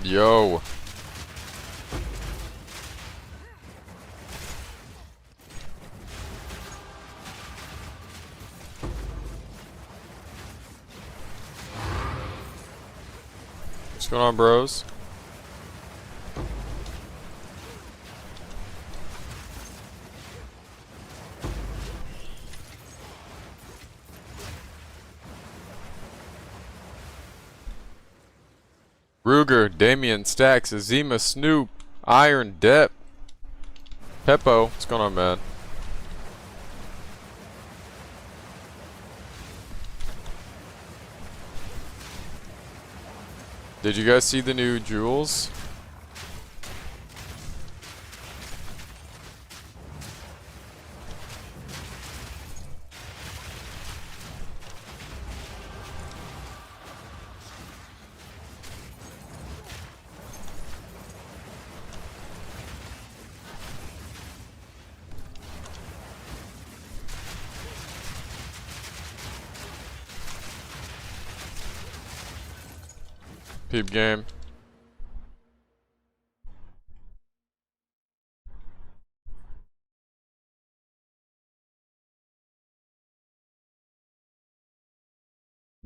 Yo. What's going on, bros? Ruger, Damien, Stacks, Azima, Snoop, Iron, Depp, Peppo. What's going on, man? Did you guys see the new jewels? Peep game.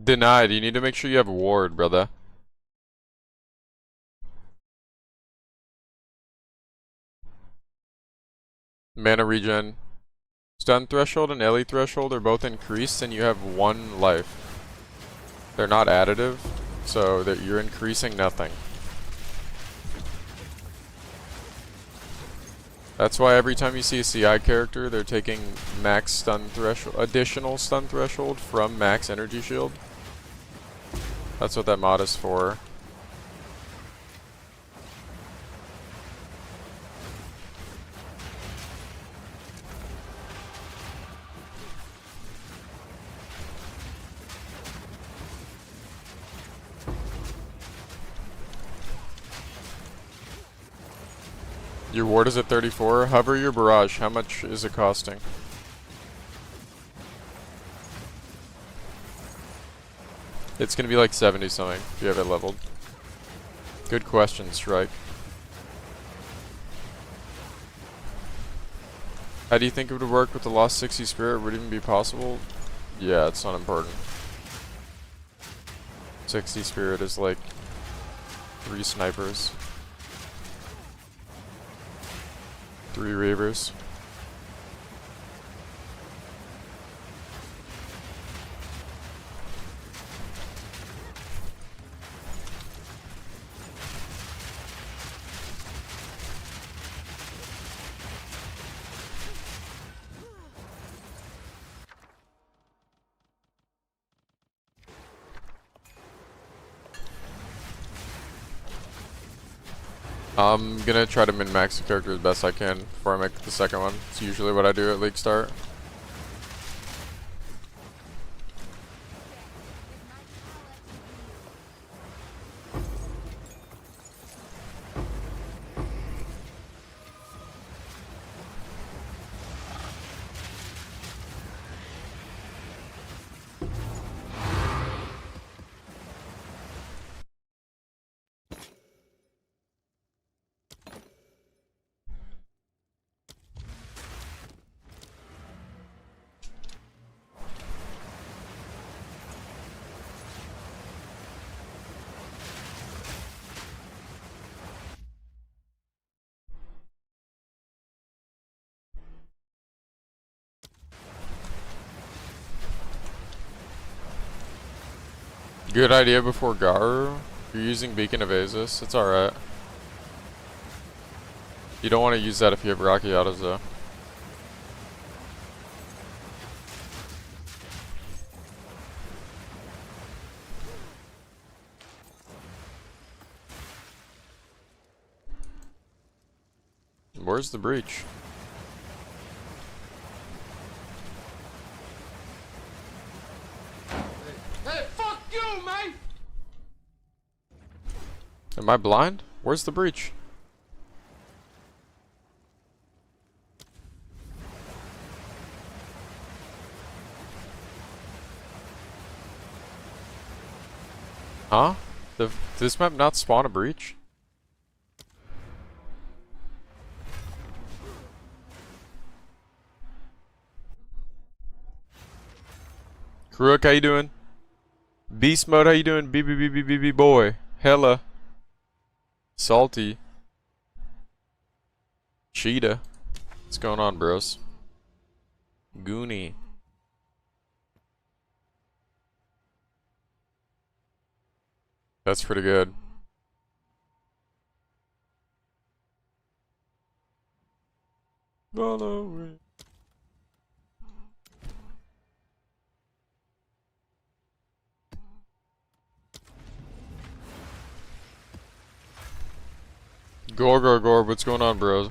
Denied. You need to make sure you have a ward, brother. Mana regen. Stun threshold and Ellie threshold are both increased and you have 1 life. They're not additive, so that you're increasing nothing. That's why every time you see a CI character, they're taking max stun threshold, additional stun threshold from max energy shield. That's what that mod is for. Your ward is at 34. Hover your barrage. How much is it costing? It's gonna be like 70 something if you have it leveled. Good question, Strike. How do you think it would work with the lost 60 spirit? Would it even be possible? Yeah, it's not important. 60 spirit is like 3 snipers. 3 reavers. I'm gonna try to min-max the character as best I can before I make the second one. It's usually what I do at league start. Good idea before Garu. You're using Beacon of Azus. It's alright. You don't want to use that if you have Rocky Autos though. Where's the breach? Hey, fuck you, mate! Am I blind? Where's the breach? Huh? Did this map not spawn a breach? Crook, how you doing? Beast mode, how you doing? BBBBBB boy. Hella. Salty. Cheetah. What's going on, bros? Goonie. That's pretty good. Follow it. Gore, what's going on, bros?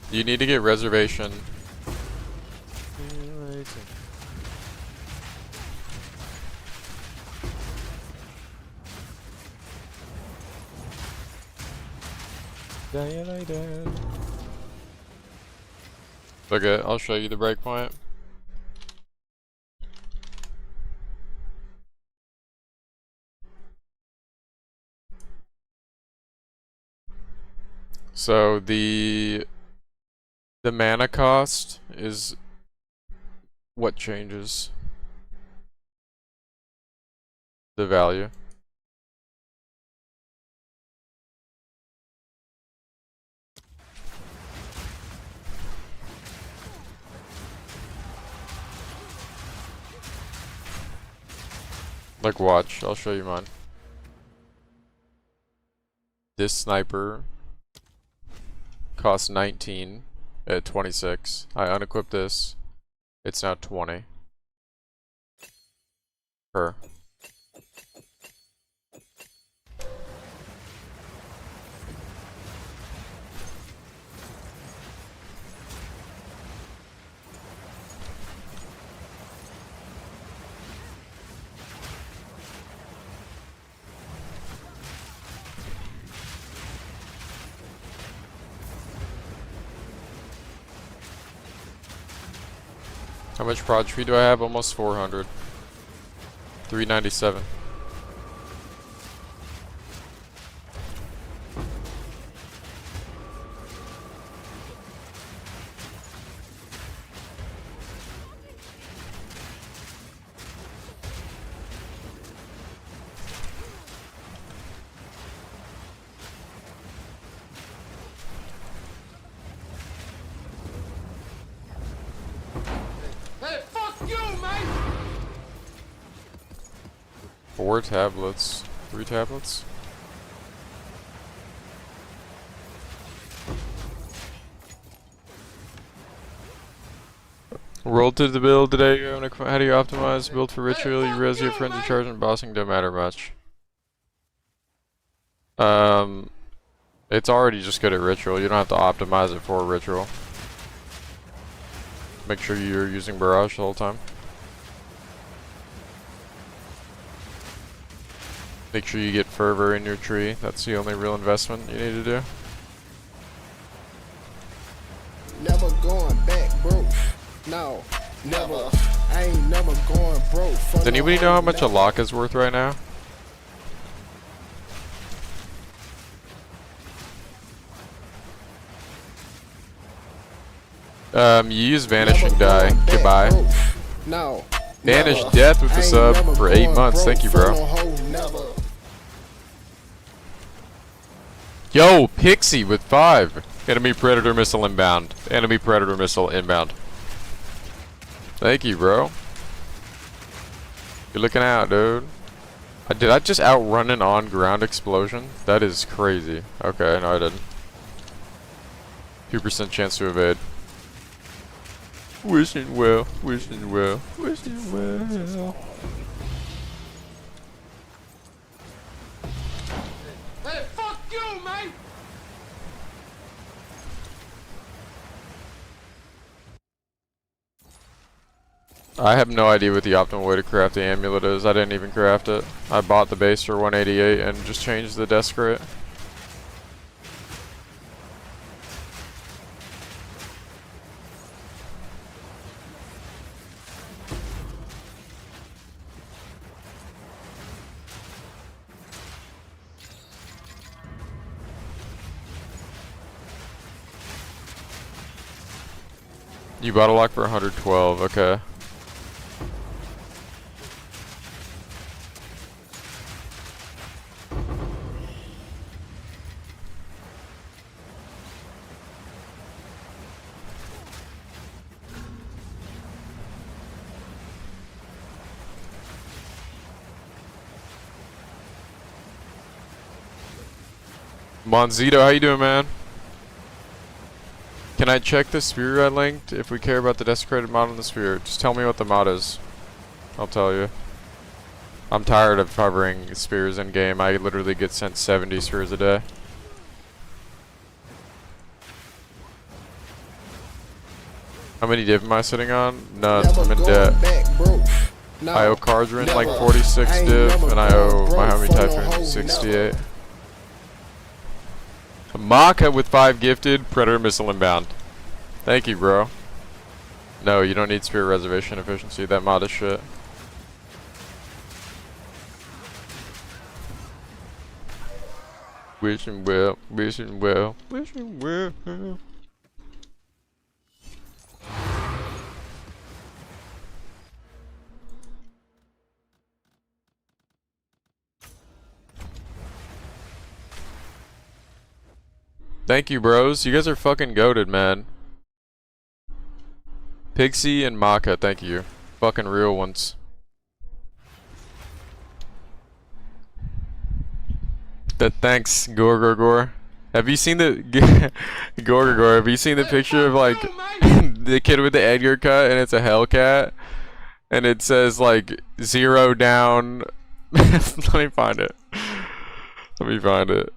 You need to get reservation. Okay, I'll show you the breakpoint. So the mana cost is what changes the value. Like, watch, I'll show you mine. This sniper costs 19 at 26. I unequip this. It's now 20. Per. How much prod tree do I have? Almost 400. 397. Hey, fuck you, mate! 4 tablets. 3 tablets? Rolled to the build today. How do you optimize? Build for ritual, you res your friends, charge, and bossing don't matter much. It's already just good at ritual. You don't have to optimize it for ritual. Make sure you're using barrage the whole time. Make sure you get fervor in your tree. That's the only real investment you need to do. Never going back, bro. No, never. I ain't never going broke. Does anybody know how much a lock is worth right now? You use Vanishing Die. Goodbye. No. Vanish Death with the sub for 8 months. Thank you, bro. Yo, Pixie with 5. Enemy Predator Missile inbound. Enemy Predator Missile inbound. Thank you, bro. You're looking out, dude. Did I just outrun an on-ground explosion? That is crazy. Okay, no I didn't. 2% chance to evade. Wishing well, wishing well, wishing well. Hey, fuck you, mate! I have no idea what the optimal way to craft the amulet is. I didn't even craft it. I bought the base for 188 and just changed the desk rate. You bought a lock for 112, okay. Monzito, how you doing, man? Can I check the spear I linked if we care about the desecrated mod on the spear? Just tell me what the mod is. I'll tell you. I'm tired of covering spears in game. I literally get sent 70 spears a day. How many div am I sitting on? None. I'm in debt. I owe Cardrin like 46 div, and I owe my homie Typhoon 68. Maka with 5 gifted, Predator Missile inbound. Thank you, bro. No, you don't need Spirit Reservation efficiency. That mod is shit. Wishing well, wishing well, wishing well. Thank you, bros. You guys are fucking goated, man. Pixie and Maka, thank you. Fucking real ones. Thanks, Gorgorgor. Have you seen the Gorgorgor? Have you seen the picture of like the kid with the Edgar cut and it's a Hellcat and it says like 0 down? Let me find it. Let me find it.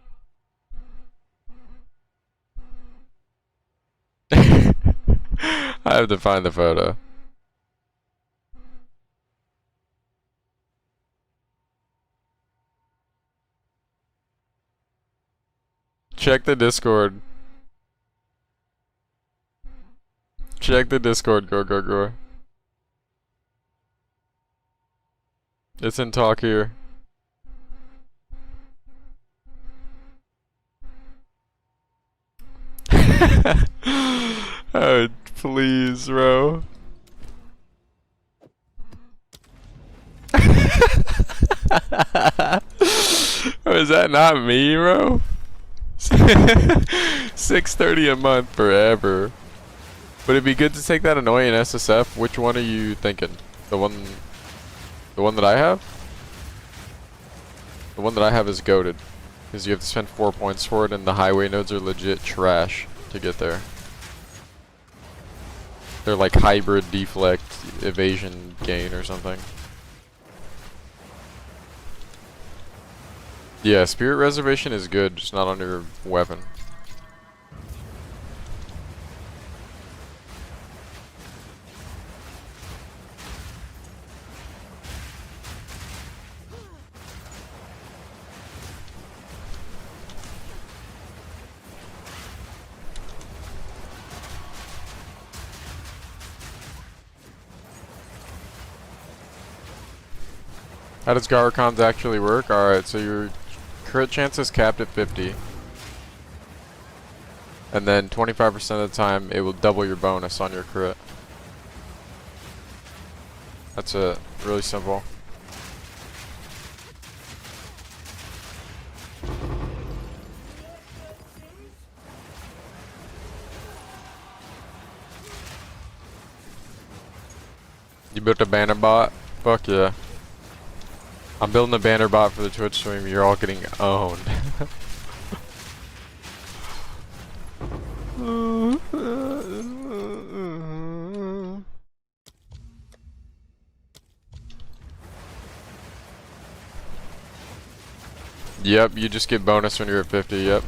I have to find the photo. Check the Discord. Check the Discord, go. It's in talk here. Oh, please, bro. Oh, is that not me, bro? 630 a month forever. Would it be good to take that annoying SSF? Which one are you thinking? The one that I have? The one that I have is goated. Because you have to spend 4 points for it and the highway nodes are legit trash to get there. They're like hybrid deflect evasion gain or something. Yeah, Spirit Reservation is good, just not on your weapon. How does Garacons actually work? Alright, so your crit chance is capped at 50. And then 25% of the time, it will double your bonus on your crit. That's it. Really simple. You built a banner bot? Fuck yeah. I'm building a banner bot for the Twitch stream. You're all getting owned. Yep, you just get bonus when you're at 50, yep.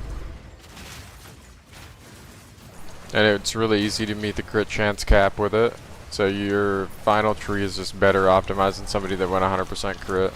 And it's really easy to meet the crit chance cap with it. So your final tree is just better optimized than somebody that went 100% crit.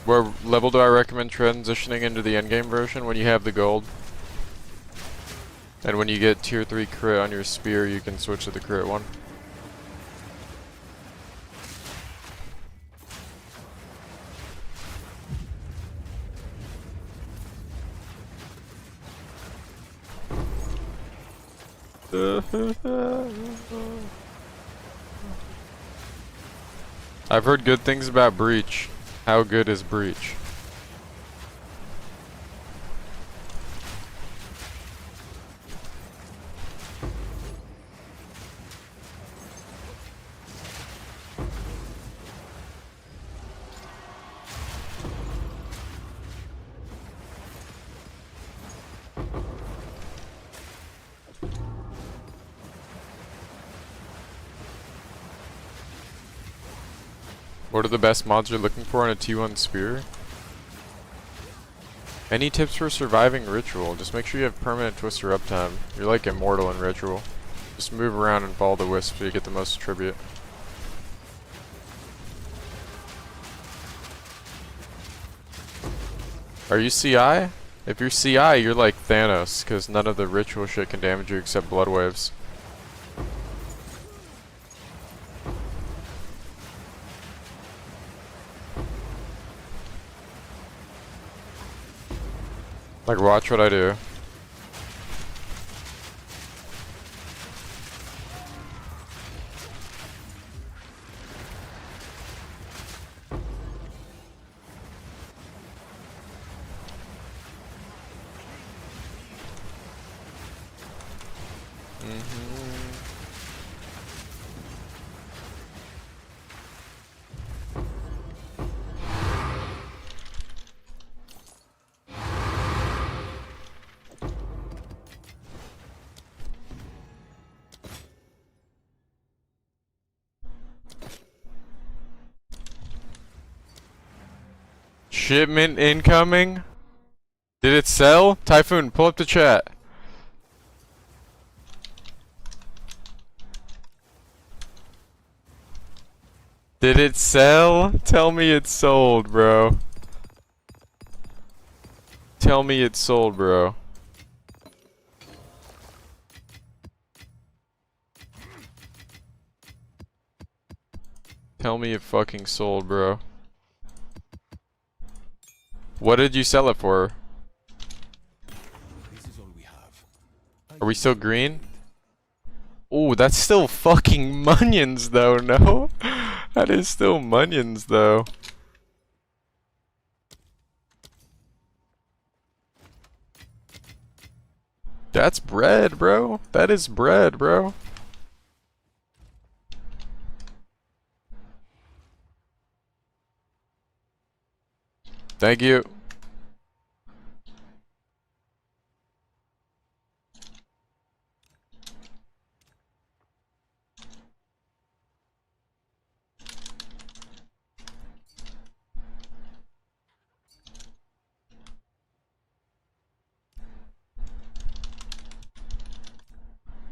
Where level do I recommend transitioning into the endgame version? When you have the gold. And when you get tier 3 crit on your spear, you can switch to the crit one. I've heard good things about Breach. How good is Breach? What are the best mods you're looking for in a T1 spear? Any tips for surviving Ritual? Just make sure you have permanent twister uptime. You're like immortal in Ritual. Just move around and follow the wisp so you get the most tribute. Are you CI? If you're CI, you're like Thanos, because none of the Ritual shit can damage you except blood waves. Like, watch what I do. Shipment incoming? Did it sell? Typhoon, pull up the chat. Did it sell? Tell me it sold, bro. Tell me it sold, bro. Tell me it fucking sold, bro. What did you sell it for? This is all we have. Are we still green? Oh, that's still fucking munions though, no? That is still munions though. That's bread, bro. That is bread, bro. Thank you.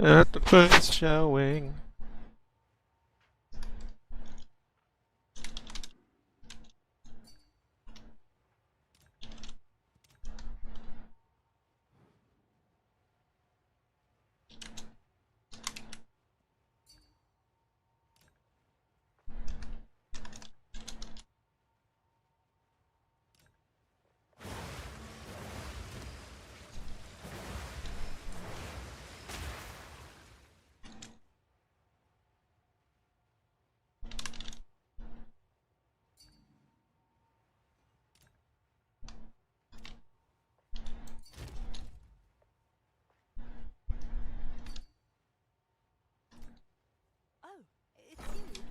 At the first showing. Oh, it's you.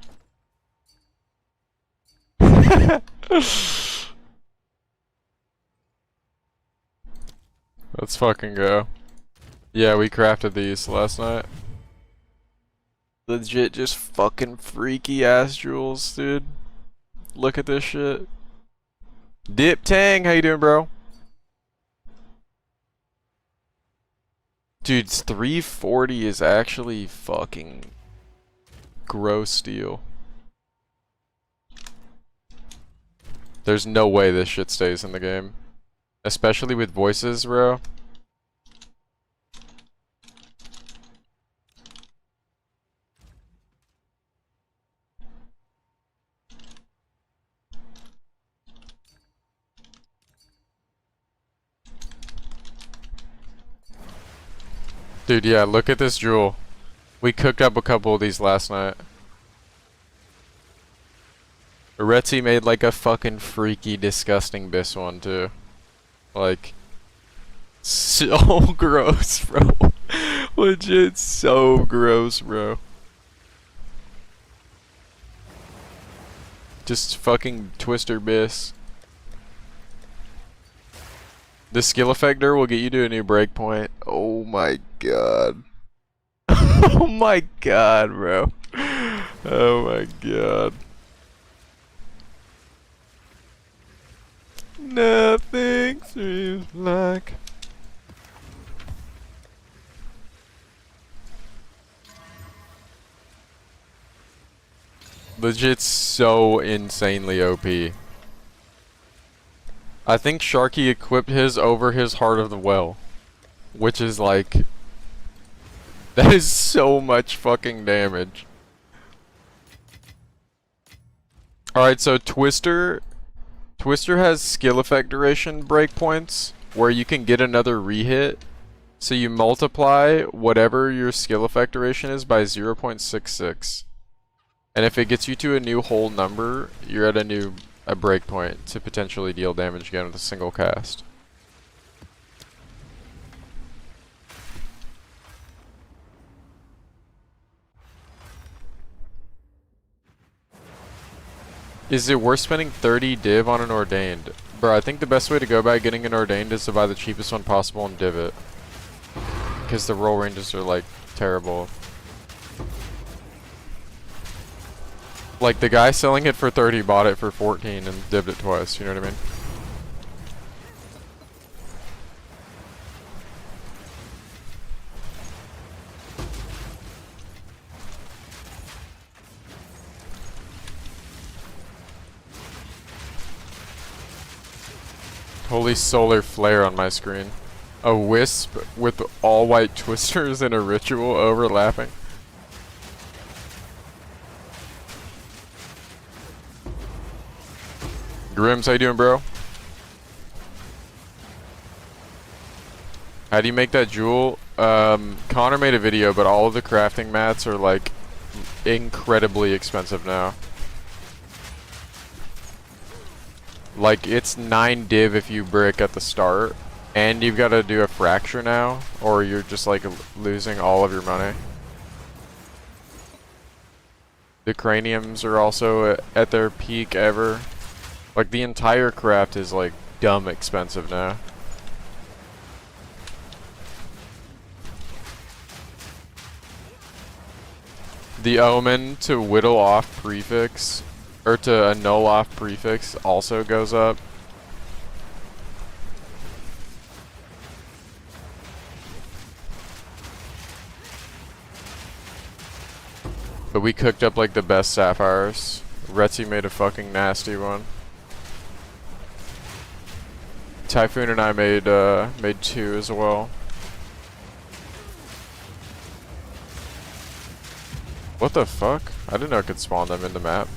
Let's fucking go. Yeah, we crafted these last night. Legit just fucking freaky ass jewels, dude. Look at this shit. Dip Tang, how you doing, bro? Dude, 340 is actually fucking gross steel. There's no way this shit stays in the game. Especially with voices, bro. Dude, yeah, look at this jewel. We cooked up a couple of these last night. Retzi made like a fucking freaky, disgusting bis one too. Like, so gross, bro. Legit so gross, bro. Just fucking twister bis. The skill effector will get you to a new breakpoint. Oh my god. Oh my god, bro. Oh my god. Nothing seems like. Legit so insanely OP. I think Sharky equipped his over his Heart of the Well. Which is like... That is so much fucking damage. Alright, so Twister has skill effect duration breakpoints where you can get another rehit. So you multiply whatever your skill effect duration is by 0.66. And if it gets you to a new whole number, you're at a breakpoint to potentially deal damage again with a single cast. Is it worth spending 30 div on an ordained? Bro, I think the best way to go about getting an ordained is to buy the cheapest one possible and div it. Because the roll ranges are like terrible. Like the guy selling it for 30 bought it for 14 and dived it twice, you know what I mean? Holy solar flare on my screen. A wisp with all white twisters and a ritual overlapping. Grims, how you doing, bro? How do you make that jewel? Connor made a video, but all of the crafting mats are like incredibly expensive now. Like it's 9 div if you brick at the start, and you've got to do a fracture now, or you're just like losing all of your money. The craniums are also at their peak ever. Like the entire craft is like dumb expensive now. The omen to whittle off prefix, or to annul off prefix, also goes up. But we cooked up like the best sapphires. Retzi made a fucking nasty one. Typhoon and I made 2 as well. What the fuck? I didn't know I could spawn them in the map.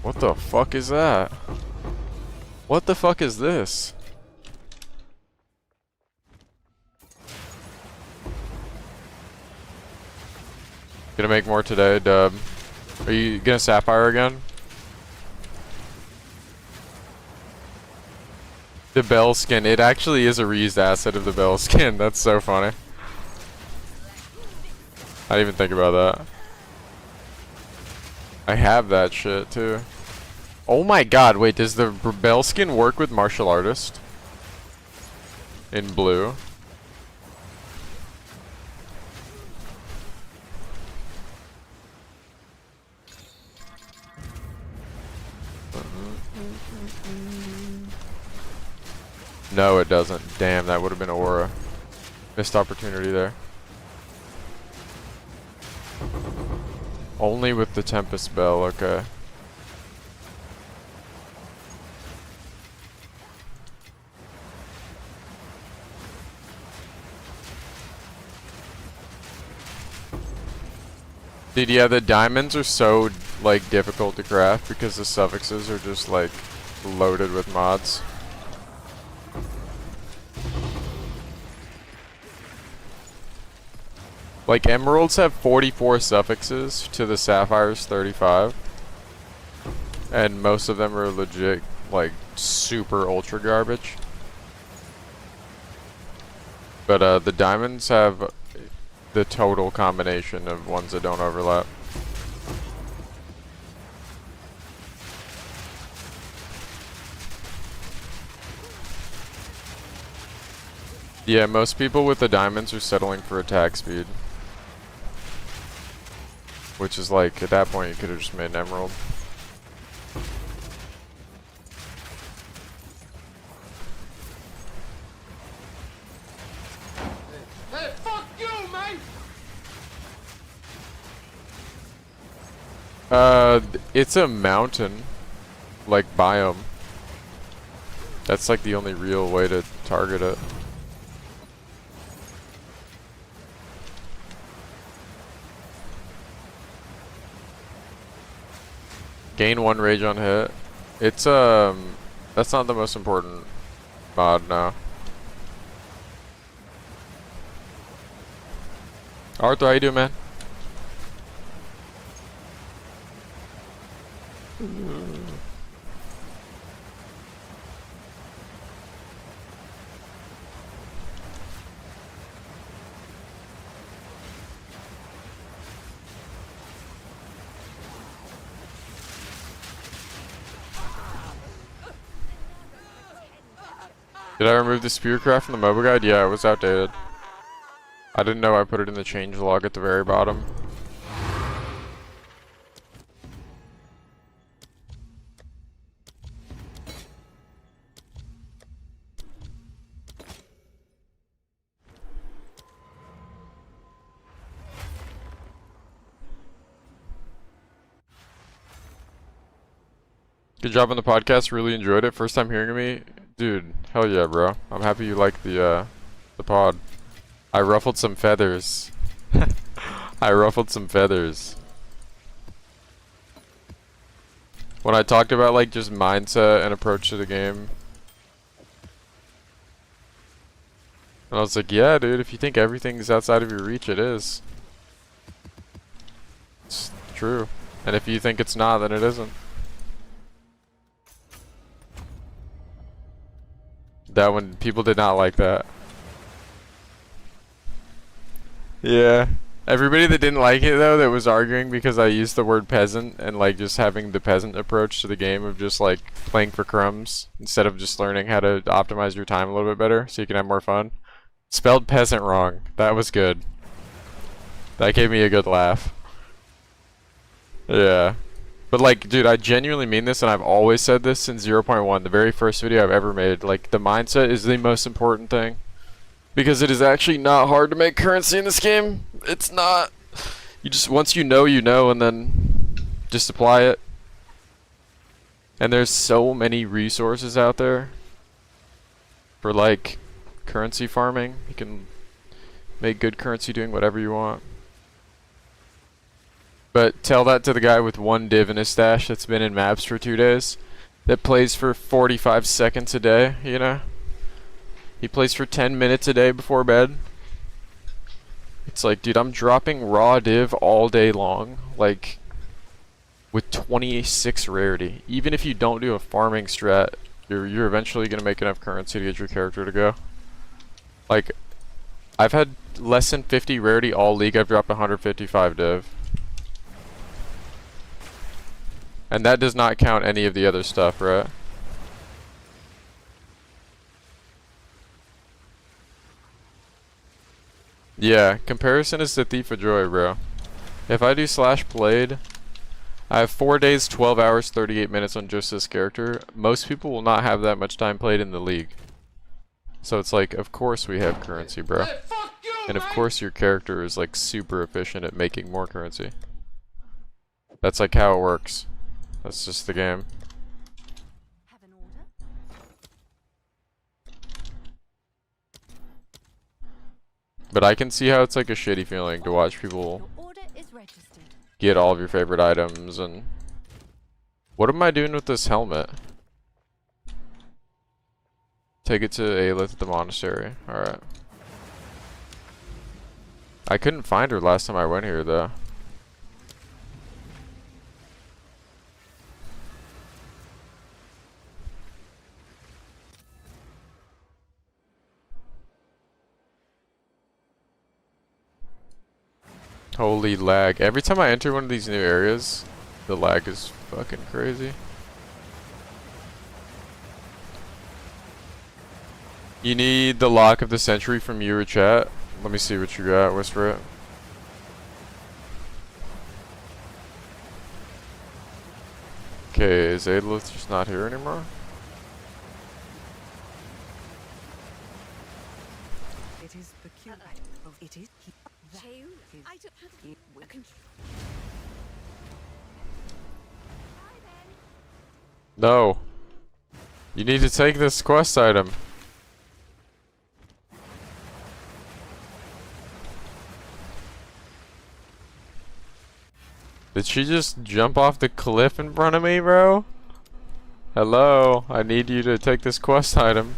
What the fuck is that? What the fuck is this? Gonna make more today, Dub. Are you gonna sapphire again? The bell skin, it actually is a reused asset of the bell skin. That's so funny. I didn't even think about that. I have that shit too. Oh my god, wait, does the bell skin work with martial artist? in blue. No, it doesn't. Damn, that would have been aura. Missed opportunity there. Only with the Tempest spell, okay. Dude, yeah, the diamonds are so, like, difficult to craft because the suffixes are just, like, loaded with mods. Like, emeralds have 44 suffixes to the sapphires 35. And most of them are legit, like, super ultra garbage. But, the diamonds have the total combination of ones that don't overlap. Yeah, most people with the diamonds are settling for attack speed. Which is like, at that point you could have just made an emerald. Hey, fuck you, man! It's a mountain, like, biome. That's like the only real way to target it. Gain 1 rage on hit. It's, that's not the most important mod now. Arthur, how you doing, man? Did I remove the spearcraft from the MOBA guide? Yeah, it was outdated. I didn't know I put it in the change log at the very bottom. Good job on the podcast. Really enjoyed it. First time hearing of me. Dude, hell yeah, bro. I'm happy you like the pod. I ruffled some feathers. I ruffled some feathers. When I talked about, like, just mindset and approach to the game. And I was like, yeah, dude, if you think everything's outside of your reach, it is. It's true. And if you think it's not, then it isn't. That one, people did not like that. Yeah. Everybody that didn't like it, though, that was arguing because I used the word peasant and, like, just having the peasant approach to the game of just, like, playing for crumbs instead of just learning how to optimize your time a little bit better so you can have more fun. Spelled peasant wrong. That was good. That gave me a good laugh. Yeah. But, like, dude, I genuinely mean this, and I've always said this since 0.1, the very first video I've ever made. Like, the mindset is the most important thing. Because it is actually not hard to make currency in this game. It's not. You just, once you know, and then just apply it. And there's so many resources out there for, like, currency farming. You can make good currency doing whatever you want. But tell that to the guy with 1 div in his stash that's been in maps for 2 days. That plays for 45 seconds a day, you know? He plays for 10 minutes a day before bed. It's like, dude, I'm dropping raw div all day long. Like, with 26 rarity. Even if you don't do a farming strat, you're eventually going to make enough currency to get your character to go. Like, I've had less than 50 rarity all league. I've dropped 155 div. And that does not count any of the other stuff, right? Yeah, comparison is the thief of joy, bro. If I do slash played, I have 4 days, 12 hours, 38 minutes on just this character. Most people will not have that much time played in the league. So it's like, of course we have currency, bro. Hey, fuck you, And of mate. course your character is like super efficient at making more currency. That's like how it works. That's just the game. Have an order? But I can see how it's like a shitty feeling to watch people Your order is registered. get all of your favorite items and... What am I doing with this helmet? Take it to Aelith at the monastery. Alright. I couldn't find her last time I went here though. Holy lag. Every time I enter one of these new areas, the lag is fucking crazy. You need the lock of the century from your chat. Let me see what you got, whisper it. Okay, is Adelith just not here anymore? It is peculiar. It is. I took No. You need to take this quest item. Did she just jump off the cliff in front of me, bro? Hello, I need you to take this quest item.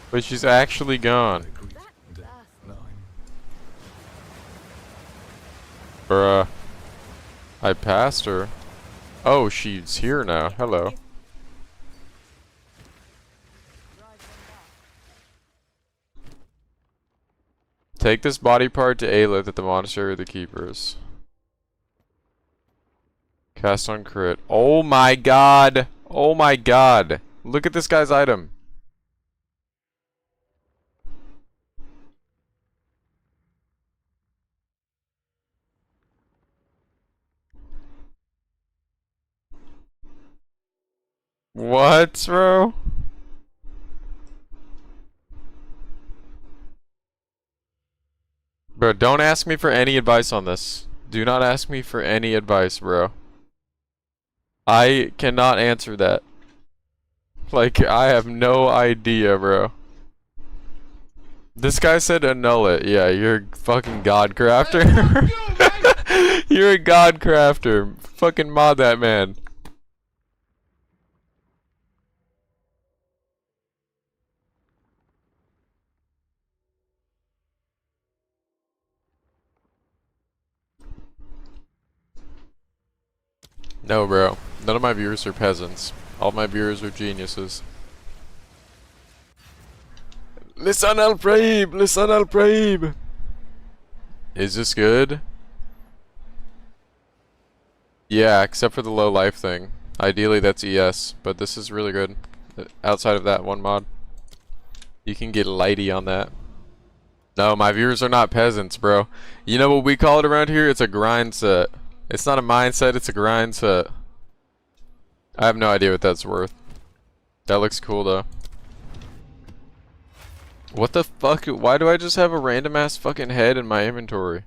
But she's actually gone. Bruh. I passed her. Oh, she's here now. Hello. Take this body part to Aelith at the Monastery of the Keepers. Cast on crit. Oh my god! Oh my god! Look at this guy's item. What, bro? Bro, don't ask me for any advice on this. Do not ask me for any advice, bro. I cannot answer that. Like, I have no idea, bro. This guy said annul it. Yeah, you're a fucking god crafter. You're a god crafter. Fucking mod that man. No, bro. None of my viewers are peasants. All my viewers are geniuses. Listen al Praib! Listen al Praib! Is this good? Yeah, except for the low life thing. Ideally that's ES, but this is really good. Outside of that one mod. You can get lighty on that. No, my viewers are not peasants, bro. You know what we call it around here? It's a grind set. It's not a mindset, it's a grind set. I have no idea what that's worth. That looks cool though. What the fuck? Why do I just have a random ass fucking head in my inventory?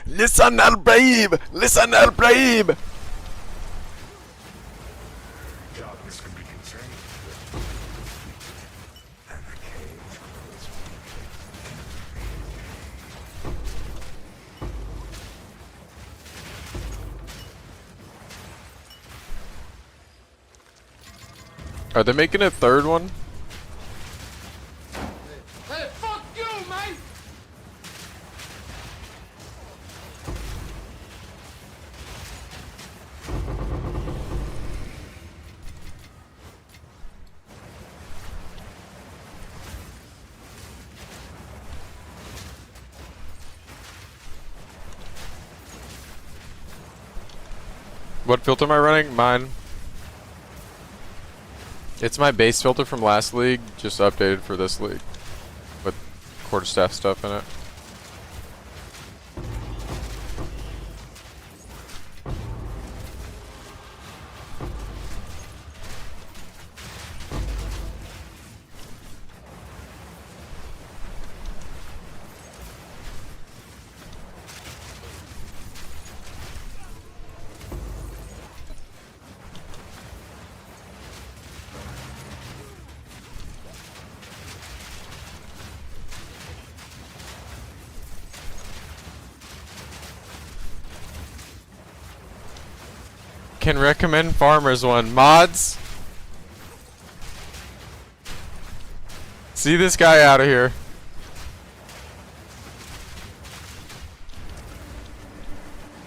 Listen al Brave! Listen al Brave! Darkness can be contained. And the cage grows. Are they making a third one? Hey, fuck you, mate. What filter am I running? Mine. It's my base filter from last league, just updated for this league. With quarterstaff stuff in it. Can recommend farmers one. Mods? See this guy out of here.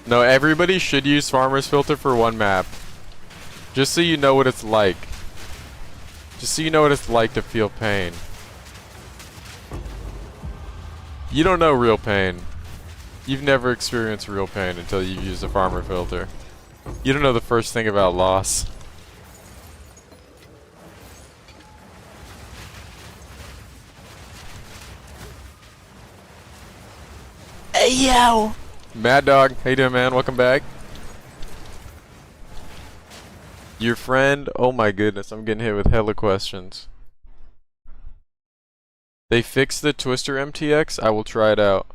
No, everybody should use farmers filter for one map. Just so you know what it's like. Just so you know what it's like to feel pain. You don't know real pain. You've never experienced real pain until you use a farmer filter. You don't know the first thing about loss. Hey yo! Mad Dog, how you doing, man? Welcome back. Your friend? Oh my goodness, I'm getting hit with hella questions. They fixed the Twister MTX? I will try it out.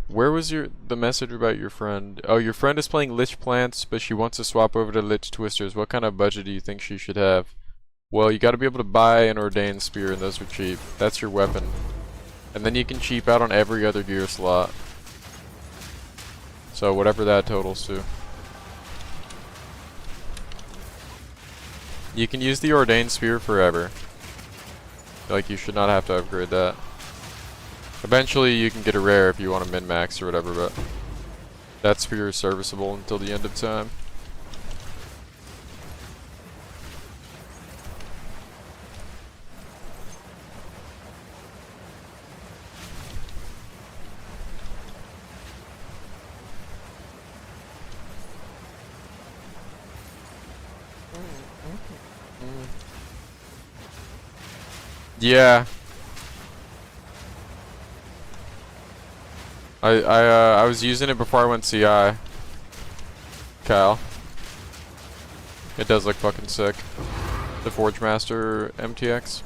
Where was the message about your friend? Oh, your friend is playing Lich Plants, but she wants to swap over to Lich Twisters. What kind of budget do you think she should have? Well, you gotta be able to buy an Ordained Spear, and those are cheap. That's your weapon. And then you can cheap out on every other gear slot. So whatever that totals to. You can use the Ordained Spear forever. Like, you should not have to upgrade that. Eventually you can get a rare if you want to min-max or whatever, but that spear is serviceable until the end of time. Yeah. I was using it before I went CI. Kyle. It does look fucking sick. The Forge Master MTX.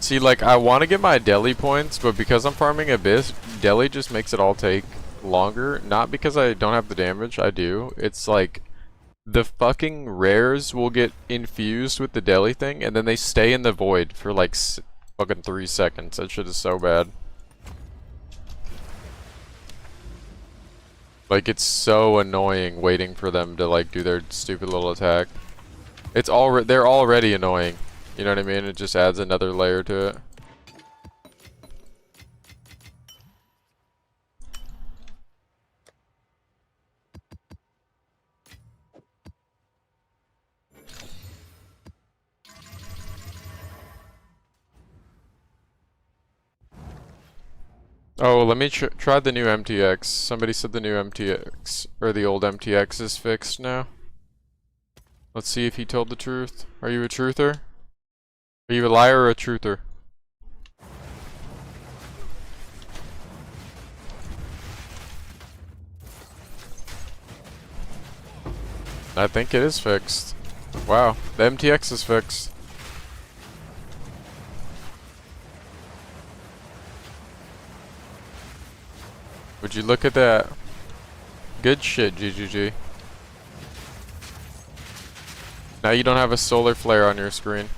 See, like, I want to get my Deli points, but because I'm farming Abyss, Deli just makes it all take longer. Not because I don't have the damage, I do. It's like, the fucking rares will get infused with the Deli thing, and then they stay in the void for like fucking 3 seconds. That shit is so bad. Like, it's so annoying waiting for them to like do their stupid little attack. It's they're already annoying. You know what I mean? It just adds another layer to it. Oh, let me try the new MTX. Somebody said the new MTX, or the old MTX is fixed now. Let's see if he told the truth. Are you a truther? Are you a liar or a truther? I think it is fixed. Wow, the MTX is fixed. Would you look at that? Good shit, GGG. Now you don't have a solar flare on your screen.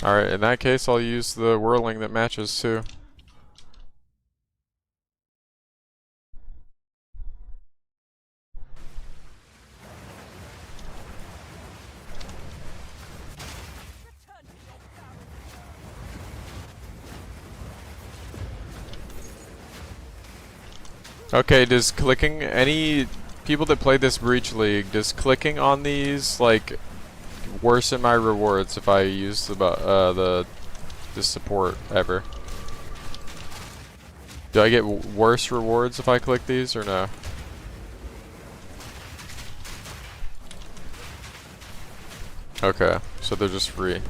Alright, in that case I'll use the whirling that matches too. Okay, does clicking any people that play this Breach League, does clicking on these like worsen my rewards if I use the support ever? Do I get worse rewards if I click these or no? Okay, so they're just free.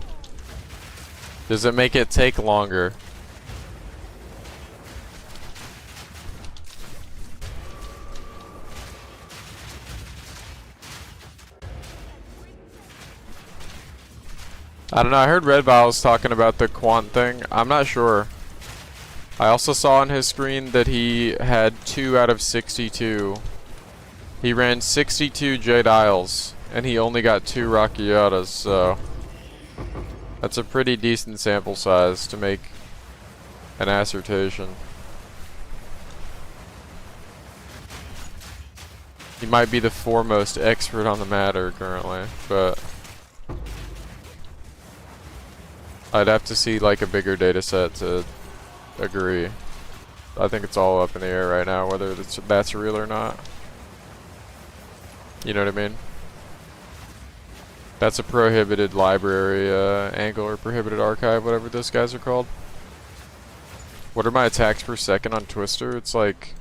Does it make it take longer? I don't know, I heard Red Vials talking about the quant thing. I'm not sure. I also saw on his screen that he had 2 out of 62. He ran 62 Jade Isles, and he only got 2 Rockiatas, so that's a pretty decent sample size to make an assertion. He might be the foremost expert on the matter currently, but I'd have to see like a bigger data set to agree. I think it's all up in the air right now whether that's real or not. You know what I mean? That's a prohibited library angle or prohibited archive, whatever those guys are called. What are my attacks per second on Twister? It's like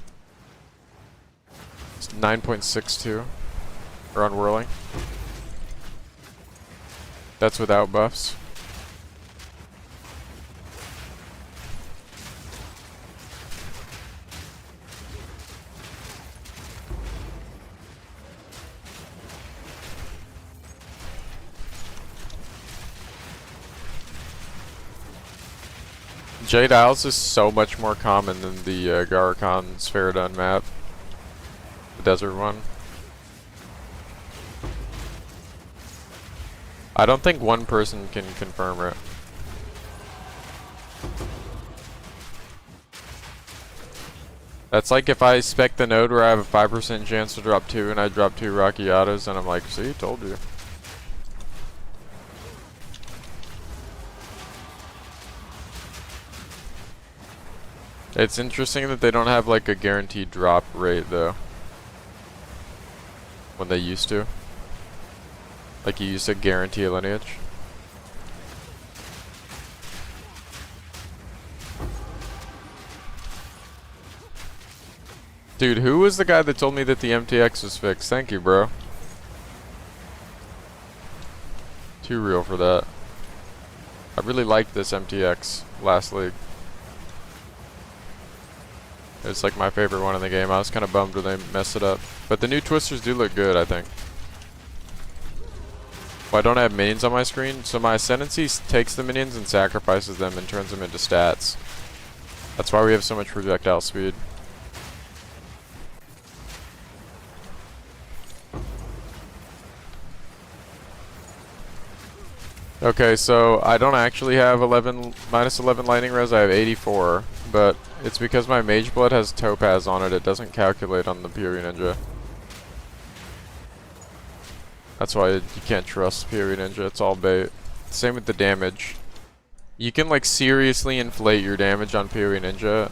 9.62, or on Whirling. That's without buffs. Jade Isles is so much more common than the Garakan Spherodon map. The desert one. I don't think one person can confirm it. That's like if I spec the node where I have a 5% chance to drop 2 and I drop 2 Rockiatas and I'm like, see, told you. It's interesting that they don't have like a guaranteed drop rate though. When they used to. Like you used to guarantee a lineage. Dude, who was the guy that told me that the MTX was fixed? Thank you, bro. Too real for that. I really liked this MTX last league. It's like my favorite one in the game. I was kind of bummed when they messed it up. But the new Twisters do look good, I think. Well, I don't have minions on my screen, so my Ascendancy takes the minions and sacrifices them and turns them into stats. That's why we have so much projectile speed. Okay, so I don't actually have minus 11 lightning res, I have 84, but it's because my Mage Blood has Topaz on it, it doesn't calculate on the Fury Ninja. That's why you can't trust Fury Ninja, it's all bait. Same with the damage. You can like seriously inflate your damage on Fury Ninja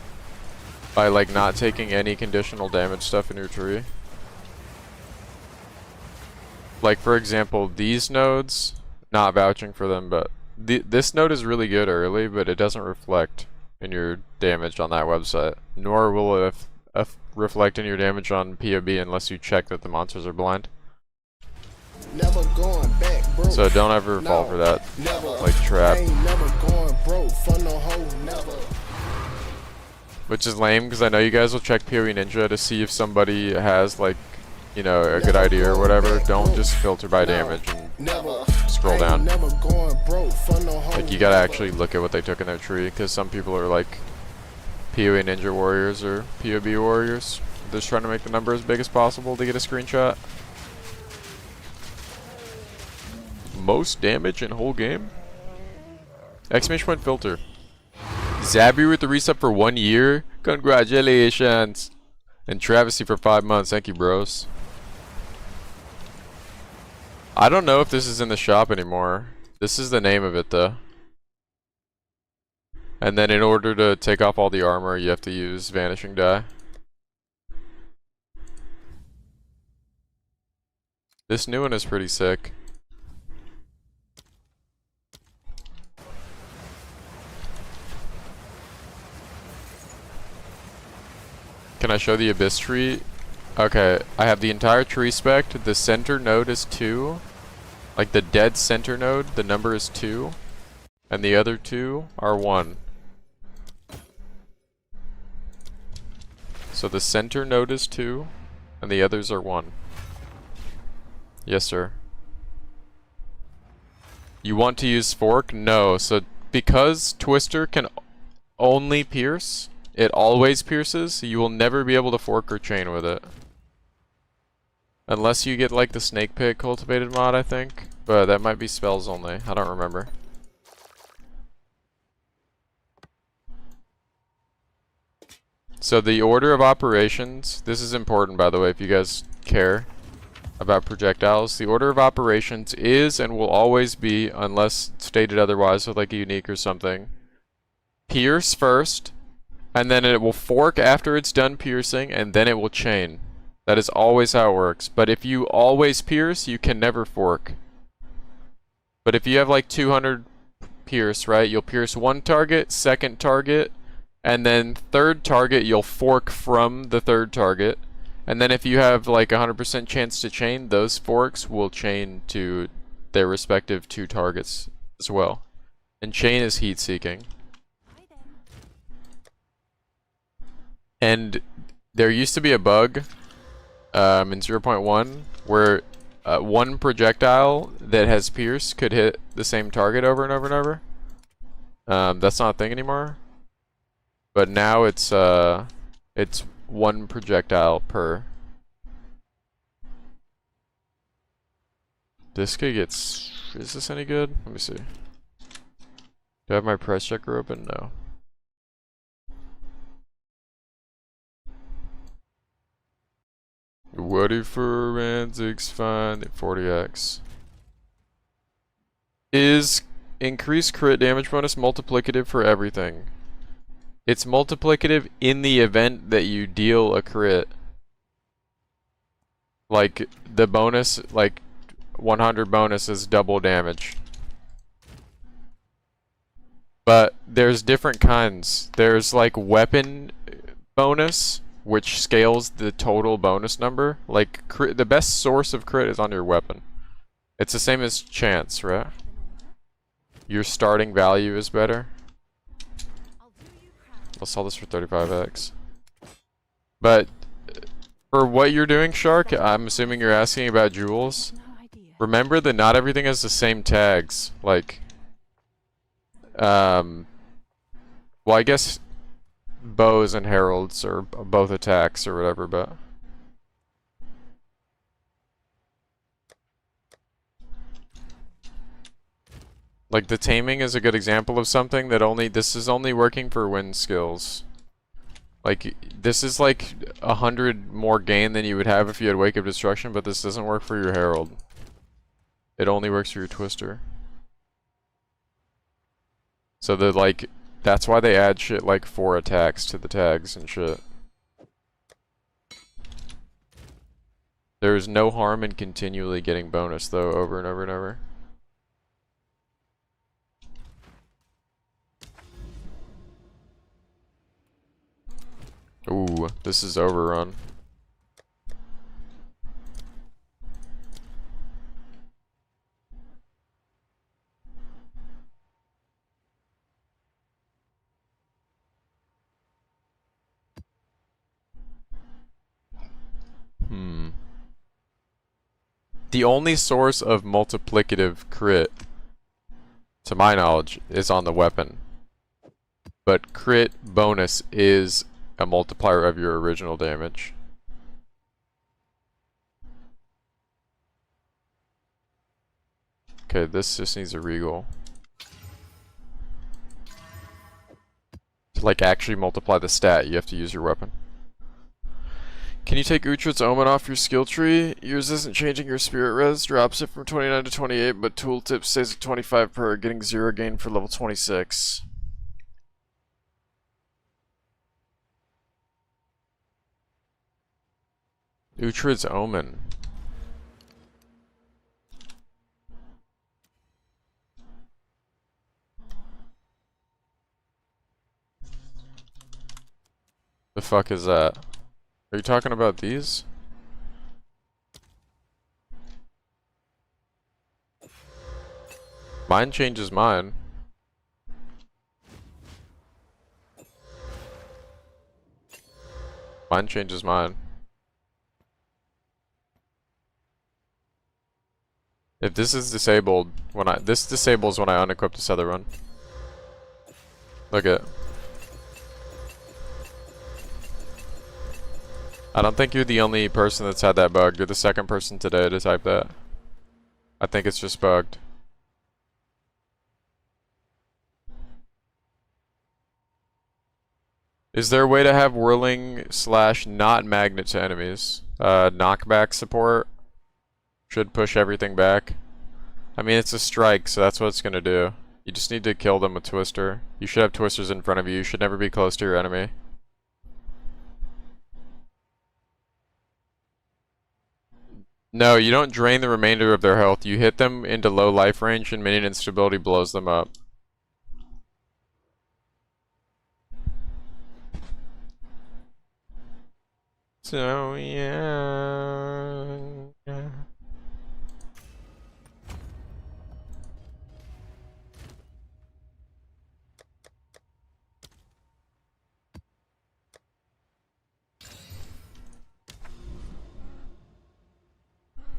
by like not taking any conditional damage stuff in your tree. Like for example, these nodes, not vouching for them, but this node is really good early, but it doesn't reflect in your damage on that website. Nor will it reflect in your damage on POB unless you check that the monsters are blind. Never going back, bro. So don't ever fall for that, Never. like trap. I ain't never going broke for no hoe, never. Which is lame, because I know you guys will check PoE Ninja to see if somebody has like, you know, a good idea or whatever. Don't just filter by damage and Never. scroll down. Never going broke for no hoe, Like you gotta never. actually look at what they took in their tree, because some people are like PoE Ninja warriors or POB warriors. They're just trying to make the number as big as possible to get a screenshot. Most damage in whole game? Exclamation point filter. Zabby with the reset for 1 year? Congratulations! And Travesty for 5 months. Thank you, bros. I don't know if this is in the shop anymore. This is the name of it though. And then in order to take off all the armor, you have to use Vanishing Dye. This new one is pretty sick. Can I show the abyss tree? Okay, I have the entire tree spec. The center node is 2. Like the dead center node, the number is 2. And the other 2 are 1. So the center node is 2, and the others are 1. Yes, sir. You want to use fork? No. So because Twister can only pierce, it always pierces, you will never be able to fork or chain with it. Unless you get like the snake pit cultivated mod, I think. But that might be spells only. I don't remember. So the order of operations, this is important by the way if you guys care about projectiles. The order of operations is and will always be, unless stated otherwise with like a unique or something, pierce first, and then it will fork after it's done piercing, and then it will chain. That is always how it works. But if you always pierce, you can never fork. But if you have like 200 pierce, right, you'll pierce one target, second target, and then third target you'll fork from the third target. And then if you have like 100% chance to chain, those forks will chain to their respective 2 targets as well. And chain is heat seeking. And there used to be a bug in 0.1 where one projectile that has pierce could hit the same target over and over and over. That's not a thing anymore. But now it's one projectile per. This could get. Is this any good? Let me see. Do I have my price checker open? No. What if forensics find that 40x is increased crit damage bonus multiplicative for everything? It's multiplicative in the event that you deal a crit. Like the bonus, like 100 bonus is double damage. But there's different kinds. There's like weapon bonus, which scales the total bonus number. Like crit, the best source of crit is on your weapon. It's the same as chance, right? Your starting value is better. I'll sell this for 35x. But for what you're doing, Shark, I'm assuming you're asking about jewels. Remember that not everything has the same tags. Like, well, I guess bows and heralds are both attacks or whatever, but like the taming is a good example of something that this is only working for wind skills. Like this is like 100 more gain than you would have if you had Wake of Destruction, but this doesn't work for your herald. It only works for your twister. So that's why they add shit like 4 attacks to the tags and shit. There is no harm in continually getting bonus though, over and over and over. Ooh, this is overrun. The only source of multiplicative crit, to my knowledge, is on the weapon. But crit bonus is a multiplier of your original damage. Okay, this just needs a regal. To like actually multiply the stat, you have to use your weapon. Can you take Uhtred's Omen off your skill tree? Yours isn't changing your spirit res, drops it from 29 to 28, but tooltip stays at 25 per, getting 0 gain for level 26. Uhtred's Omen. fuck is that? Are you talking about these? Mine changes mine. Mine changes mine. If this is disabled, this disables when I unequip this other one. Look at. I don't think you're the only person that's had that bug. You're the second person today to type that. I think it's just bugged. Is there a way to have whirling / not magnet to enemies? Knockback support should push everything back. I mean, it's a strike, so that's what it's gonna do. You just need to kill them with Twister. You should have Twisters in front of you. You should never be close to your enemy. No, you don't drain the remainder of their health. You hit them into low life range and minion instability blows them up. So yeah.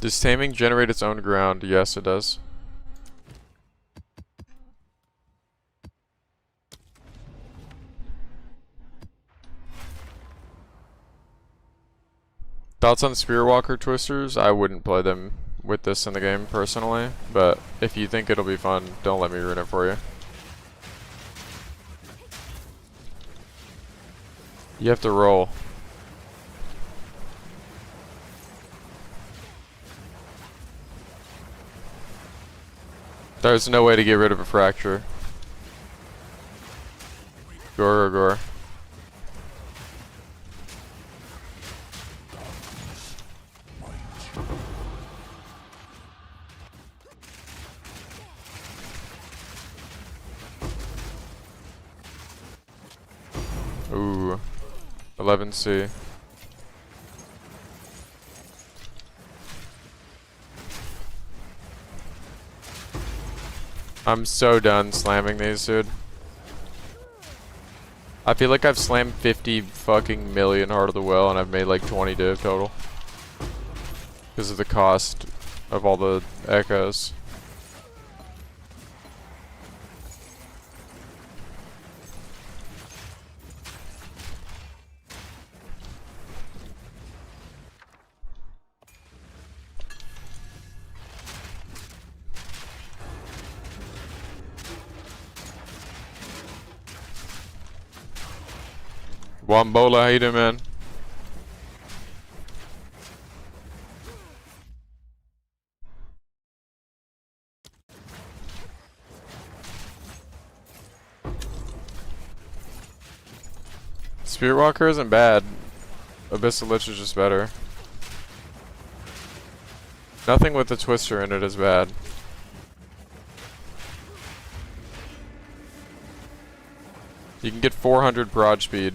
Does taming generate its own ground? Yes, it does. Thoughts on Spirit Walker Twisters? I wouldn't play them with this in the game personally, but if you think it'll be fun, don't let me ruin it for you. You have to roll. There's no way to get rid of a fracture. Gore. Ooh. 11C. I'm so done slamming these, dude. I feel like I've slammed 50 fucking million Heart of the Well and I've made like 20 div total. Because of the cost of all the echoes. Wambola, how you doing, man? Spirit Walker isn't bad. Abyssal Lich is just better. Nothing with the Twister in it is bad. You can get 400 prod speed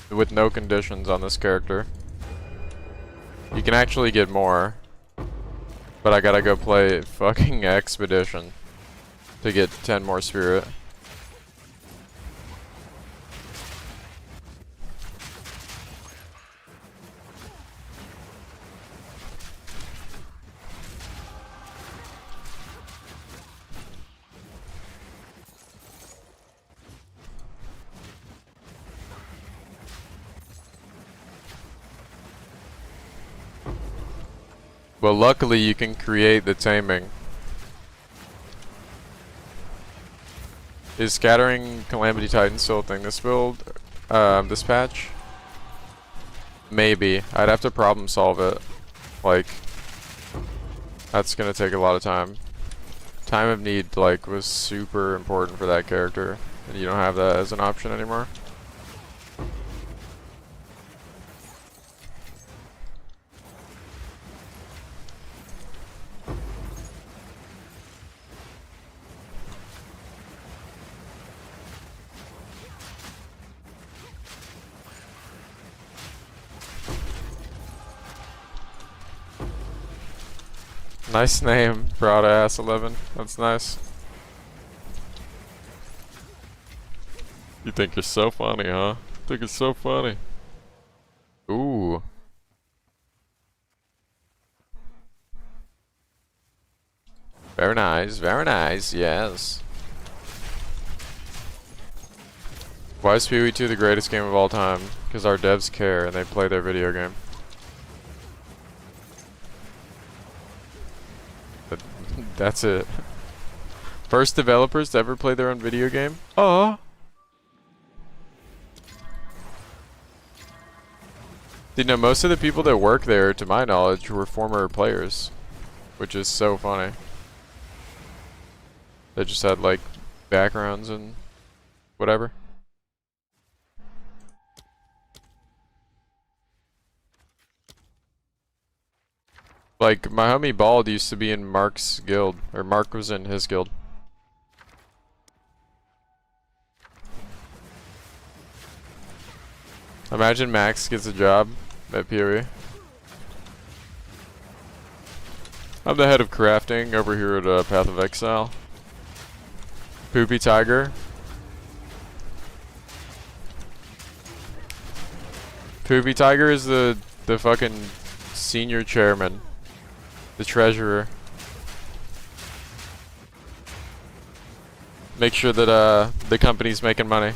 with no conditions on this character. You can actually get more, but I gotta go play fucking Expedition to get 10 more spirit. Well, luckily you can create the taming. Is Scattering Calamity Titan still a thing this build? This patch? Maybe. I'd have to problem solve it. Like, that's gonna take a lot of time. Time of Need, like, was super important for that character, and you don't have that as an option anymore. Nice name, Proud Ass 11. That's nice. You think you're so funny, huh? Think it's so funny. Ooh. Very nice, yes. Why is Pee-wee 2 the greatest game of all time? Because our devs care and they play their video game. That's it. First developers to ever play their own video game? Oh. You know, most of the people that work there, to my knowledge, were former players. Which is so funny. They just had, like, backgrounds and whatever. Like, my homie Bald used to be in Mark's guild. Or Mark was in his guild. Imagine Max gets a job at PoE. I'm the head of crafting over here at Path of Exile. Poopy Tiger. Poopy Tiger is the fucking senior chairman. The treasurer. Make sure that the company's making money.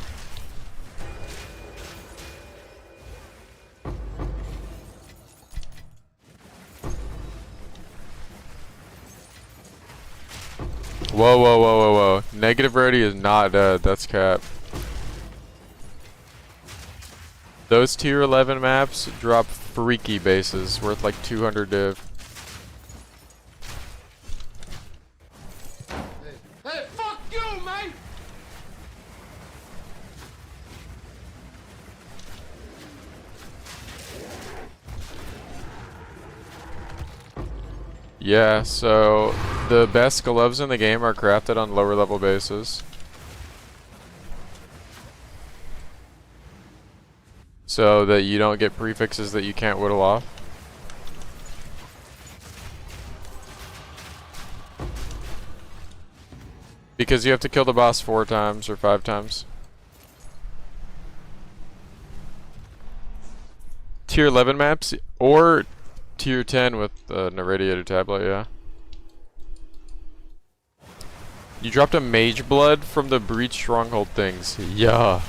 Whoa, whoa, whoa, whoa, whoa. Negative Rarity is not dead. That's cap. Those tier 11 maps drop freaky bases worth like 200 div. Hey, fuck you, mate! Yeah, so the best gloves in the game are crafted on lower level bases. So that you don't get prefixes that you can't whittle off. Because you have to kill the boss 4 times or 5 times. Tier 11 maps or Tier 10 with an irradiated tablet, yeah. You dropped a Mage Blood from the Breach Stronghold things. Yeah.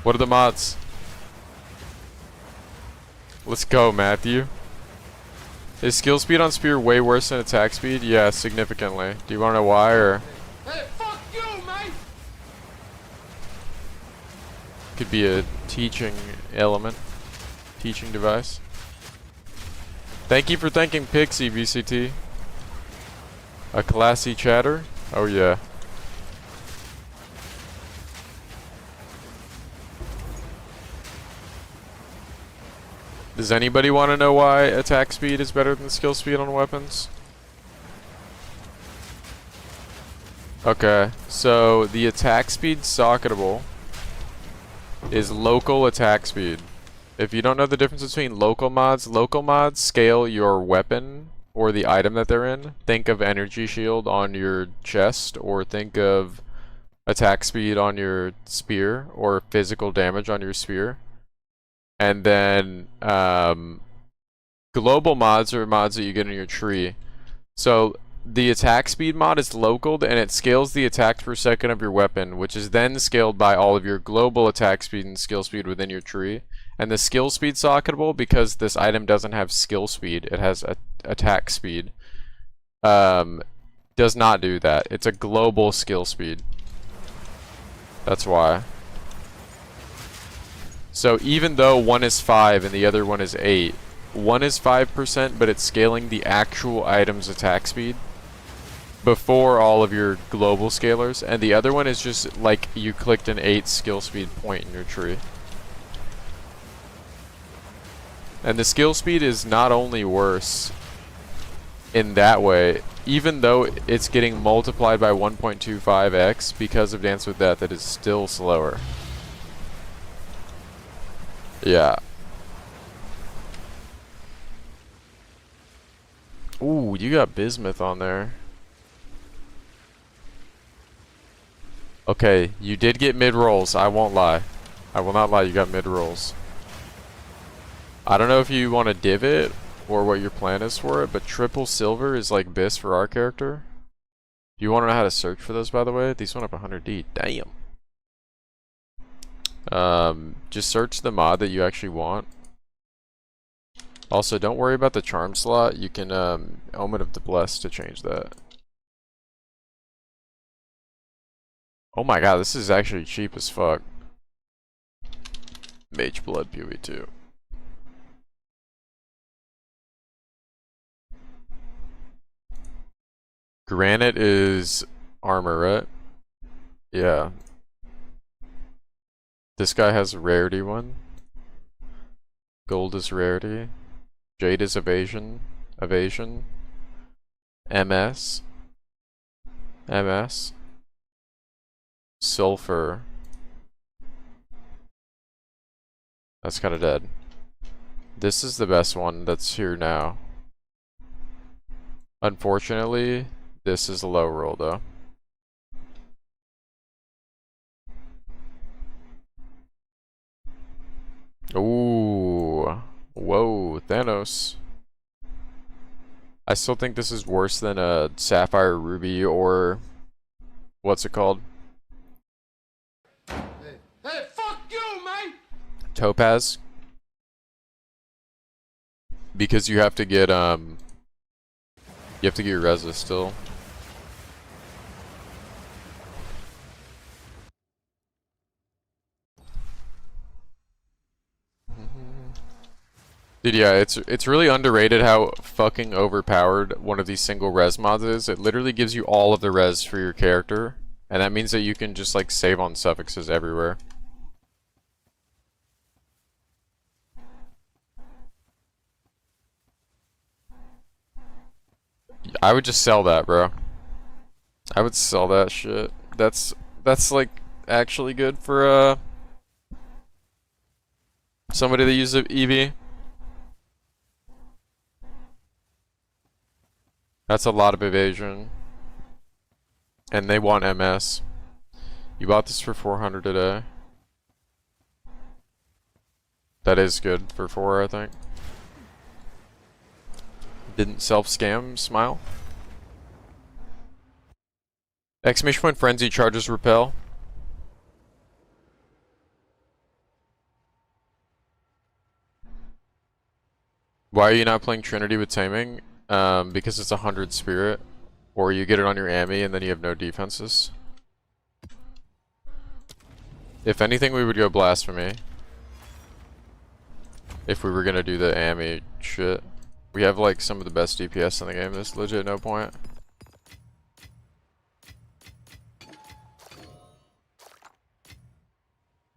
What are the mods? Let's go, Matthew. Is skill speed on Spear way worse than attack speed? Yeah, significantly. Do you want to know why, or? Hey, fuck you, mate! Could be a teaching element. Teaching device. Thank you for thanking Pixie, VCT. A classy chatter? Oh yeah. Does anybody want to know why attack speed is better than skill speed on weapons? Okay, so the attack speed socketable is local attack speed. If you don't know the difference between local mods scale your weapon or the item that they're in. Think of energy shield on your chest, or think of attack speed on your spear, or physical damage on your spear. And then global mods are mods that you get in your tree. So the attack speed mod is localed, and it scales the attacks per second of your weapon, which is then scaled by all of your global attack speed and skill speed within your tree. And the skill speed socketable, because this item doesn't have skill speed, it has attack speed, does not do that. It's a global skill speed. That's why. So even though one is 5 and the other one is 8, one is 5%, but it's scaling the actual item's attack speed before all of your global scalers, and the other one is just like you clicked an 8 skill speed point in your tree. And the skill speed is not only worse in that way, even though it's getting multiplied by 1.25x because of Dance with Death, it is still slower. Yeah. Ooh, you got bismuth on there. Okay, you did get mid rolls. I won't lie. I will not lie. You got mid rolls. I don't know if you want to div it or what your plan is for it, but triple silver is like bis for our character. Do you want to know how to search for those, by the way? These went up 100D. Damn. Just search the mod that you actually want. Also, don't worry about the charm slot. You can Omen of the Blessed to change that. Oh my god, this is actually cheap as fuck. Mage Blood PoE2. Granite is armor, right? Yeah. This guy has a rarity one. Gold is rarity. Jade is evasion. Evasion. MS. MS. Sulfur. That's kind of dead. This is the best one that's here now. Unfortunately, this is a low roll though. Ooh. Whoa, Thanos. I still think this is worse than a Sapphire Ruby or what's it called? Hey, fuck you, mate! Topaz. Because you have to get your Reza still. Dude, yeah, it's really underrated how fucking overpowered one of these single res mods is. It literally gives you all of the res for your character, and that means that you can just like save on suffixes everywhere. I would just sell that, bro. I would sell that shit. That's like actually good for somebody that uses EV. That's a lot of evasion. And they want MS. You bought this for 400 today. That is good for 4, I think. Didn't self-scam, smile. Exclamation point frenzy charges repel. Why are you not playing Trinity with taming? Because it's 100 spirit, or you get it on your Ami and then you have no defenses. If anything, we would go Blasphemy. If we were gonna do the Ami shit. We have like some of the best DPS in the game, there's legit no point.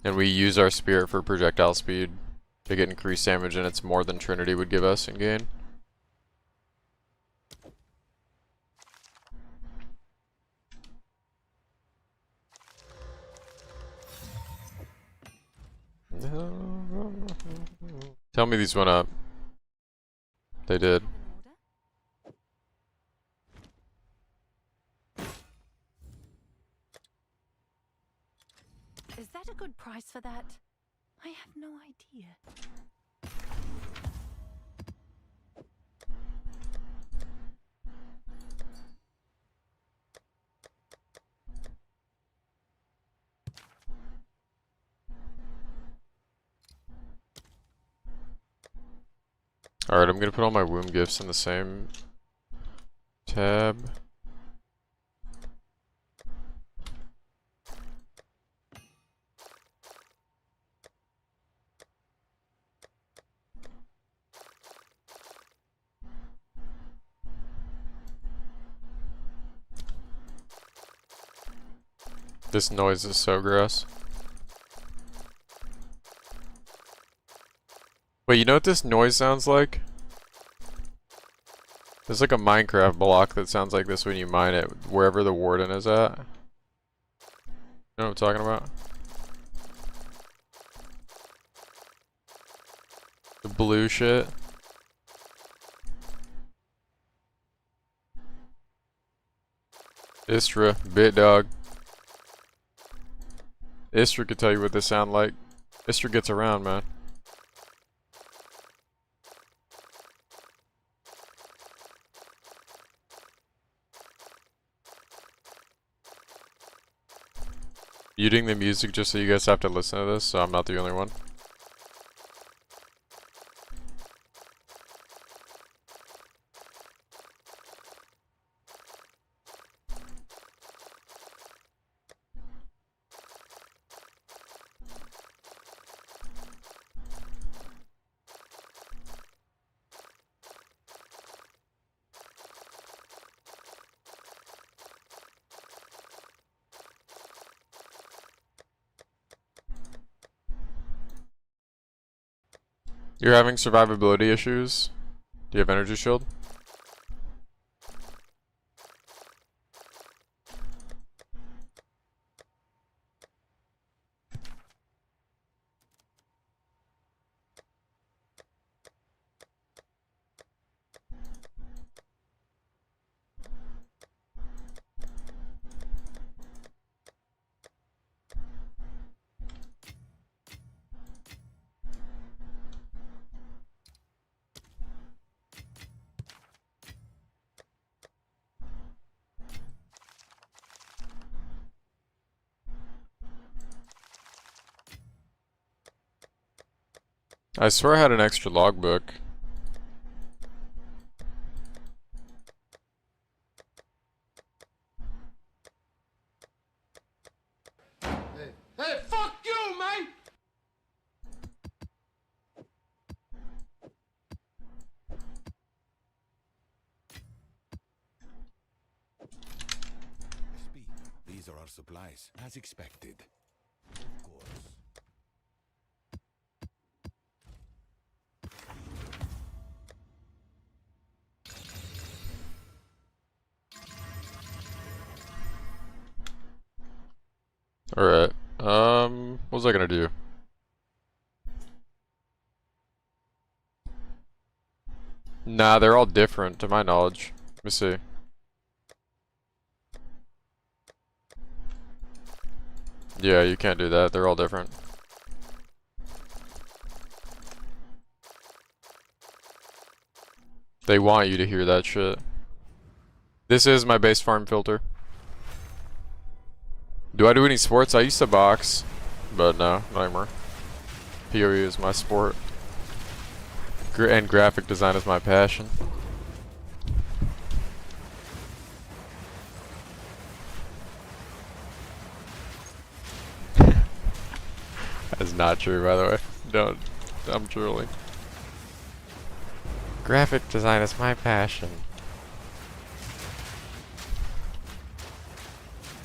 And we use our spirit for projectile speed to get increased damage, and it's more than Trinity would give us in game. Tell me these went up. They did. Is that a good price for that? I have no idea. Alright, I'm gonna put all my womb gifts in the same tab. This noise is so gross. Wait, you know what this noise sounds like? There's like a Minecraft block that sounds like this when you mine it, wherever the warden is at. You know what I'm talking about? The blue shit. Istra, bit dog. Istra could tell you what they sound like. Istra gets around, man. Muting the music just so you guys have to listen to this, so I'm not the only one. You're having survivability issues? Do you have energy shield? I swear I had an extra logbook. Hey, fuck you, mate! Speak. These are our supplies, as expected. Of course. Alright. What was I gonna do? Nah, they're all different to my knowledge. Let me see. Yeah, you can't do that. They're all different. They want you to hear that shit. This is my base farm filter. Do I do any sports? I used to box, but no, not anymore. PoE is my sport. And graphic design is my passion. That's not true, by the way. Don't. I'm trolling. Graphic design is my passion.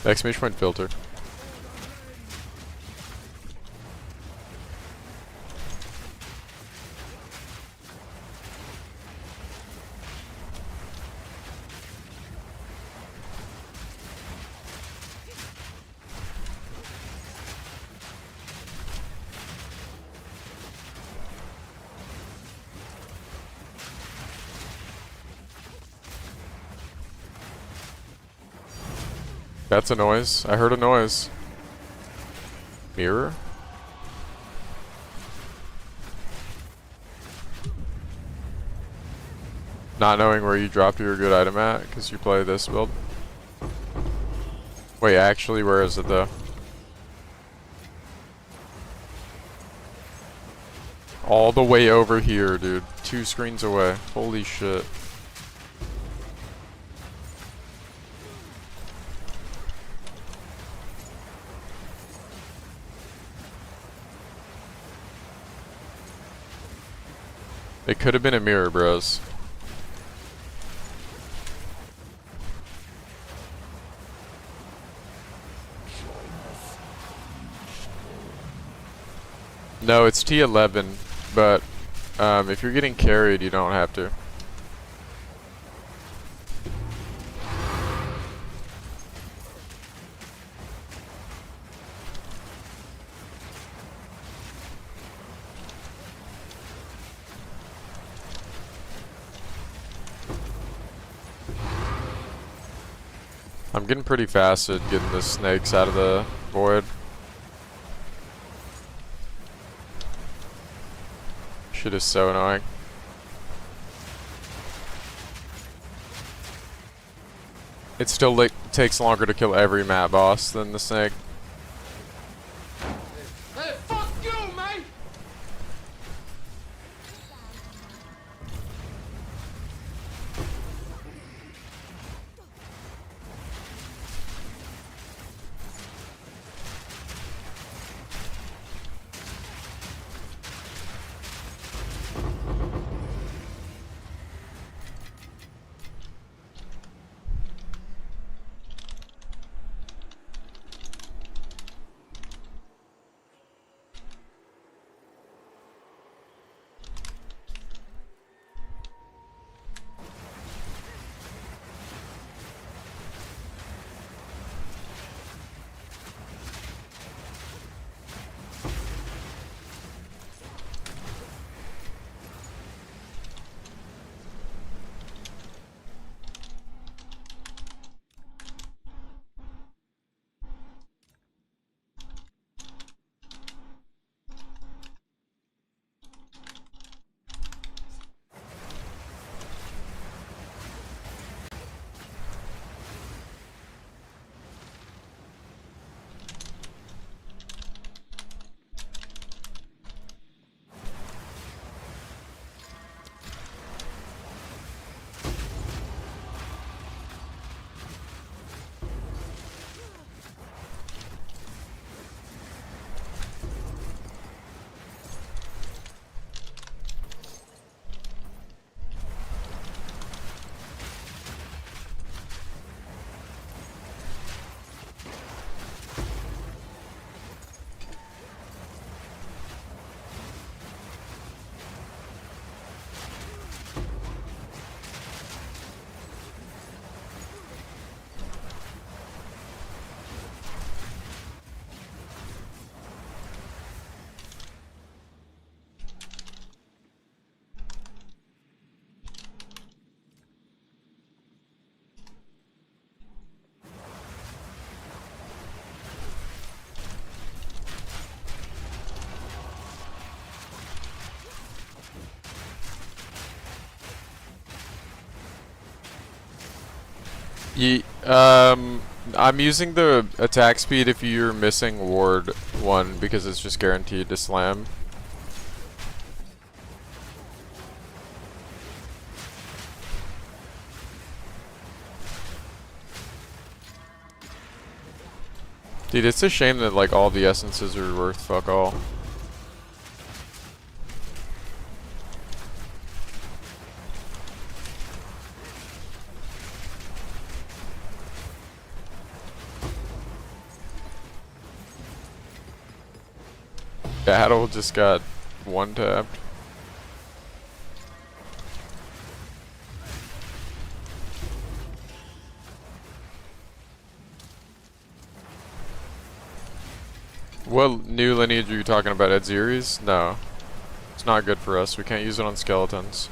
Exclamation point filter. That's a noise. I heard a noise. Mirror? Not knowing where you dropped your good item at because you play this build. Wait, actually, where is it though? All the way over here, dude. 2 screens away. Holy shit. It could have been a mirror, bros. No, it's T11, but if you're getting carried, you don't have to. I'm getting pretty fast at getting the snakes out of the void. Shit is so annoying. It still takes longer to kill every map boss than the snake. Hey, fuck you, mate! I'm using the attack speed if you're missing ward 1 because it's just guaranteed to slam. Dude, it's a shame that like all the essences are worth fuck all. Battle just got one tapped. What new lineage are you talking about? Edziri's? No. It's not good for us. We can't use it on skeletons.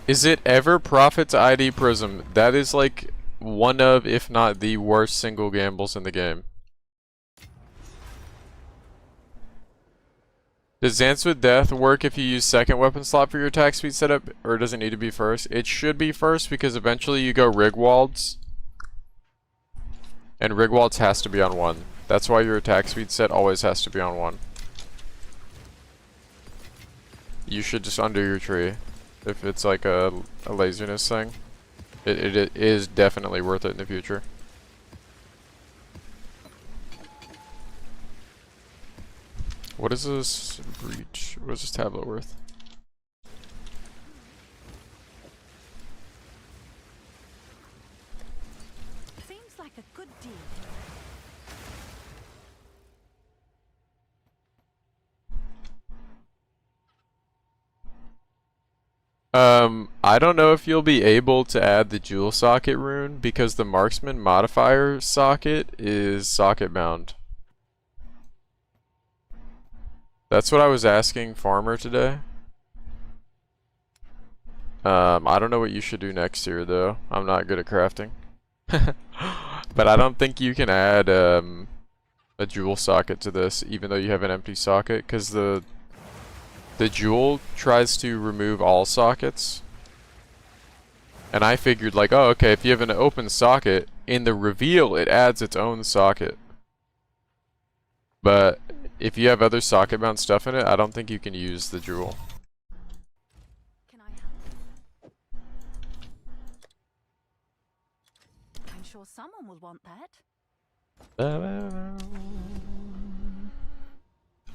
Is it ever Prophet's ID Prism? That is like one of, if not the worst single gambles in the game. Does Dance with Death work if you use second weapon slot for your attack speed setup, or does it need to be first? It should be first because eventually you go Rigwalds. And Rigwalds has to be on 1. That's why your attack speed set always has to be on 1. You should just undo your tree. If it's like a laziness thing, it is definitely worth it in the future. What is this breach? What is this tablet worth? Seems like a good deal. I don't know if you'll be able to add the jewel socket rune because the marksman modifier socket is socket bound. That's what I was asking Farmer today. I don't know what you should do next year though. I'm not good at crafting. But I don't think you can add a jewel socket to this even though you have an empty socket, because the jewel tries to remove all sockets. And I figured like, oh okay, if you have an open socket, in the reveal it adds its own socket. But if you have other socket bound stuff in it, I don't think you can use the jewel. Can I help? I'm sure someone will want that.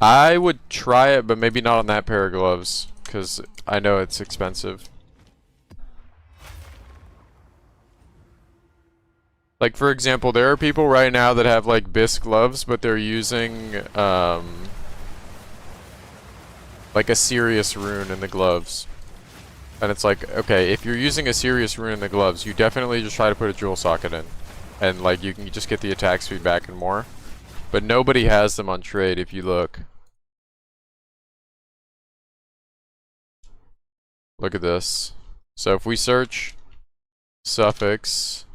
I would try it, but maybe not on that pair of gloves, because I know it's expensive. Like, for example, there are people right now that have, like, bisque gloves, but they're using, like, a serious rune in the gloves. And it's like, okay, if you're using a serious rune in the gloves, you definitely just try to put a jewel socket in. And, like, you can just get the attack speed back and more. But nobody has them on trade if you look. Look at this. So if we search suffix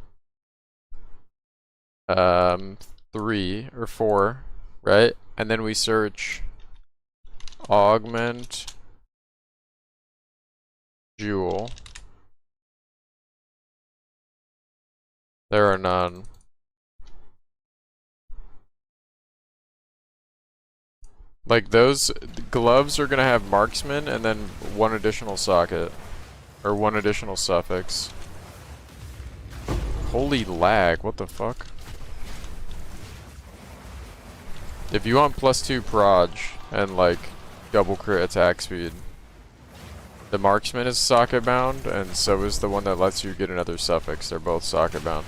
3 or 4, right? And then we search augment jewel. There are none. Like, those gloves are gonna have marksman and then one additional socket. Or one additional suffix. Holy lag, what the fuck? If you want +2 proj and like double crit attack speed, the marksman is socket bound, and so is the one that lets you get another suffix. They're both socket bound.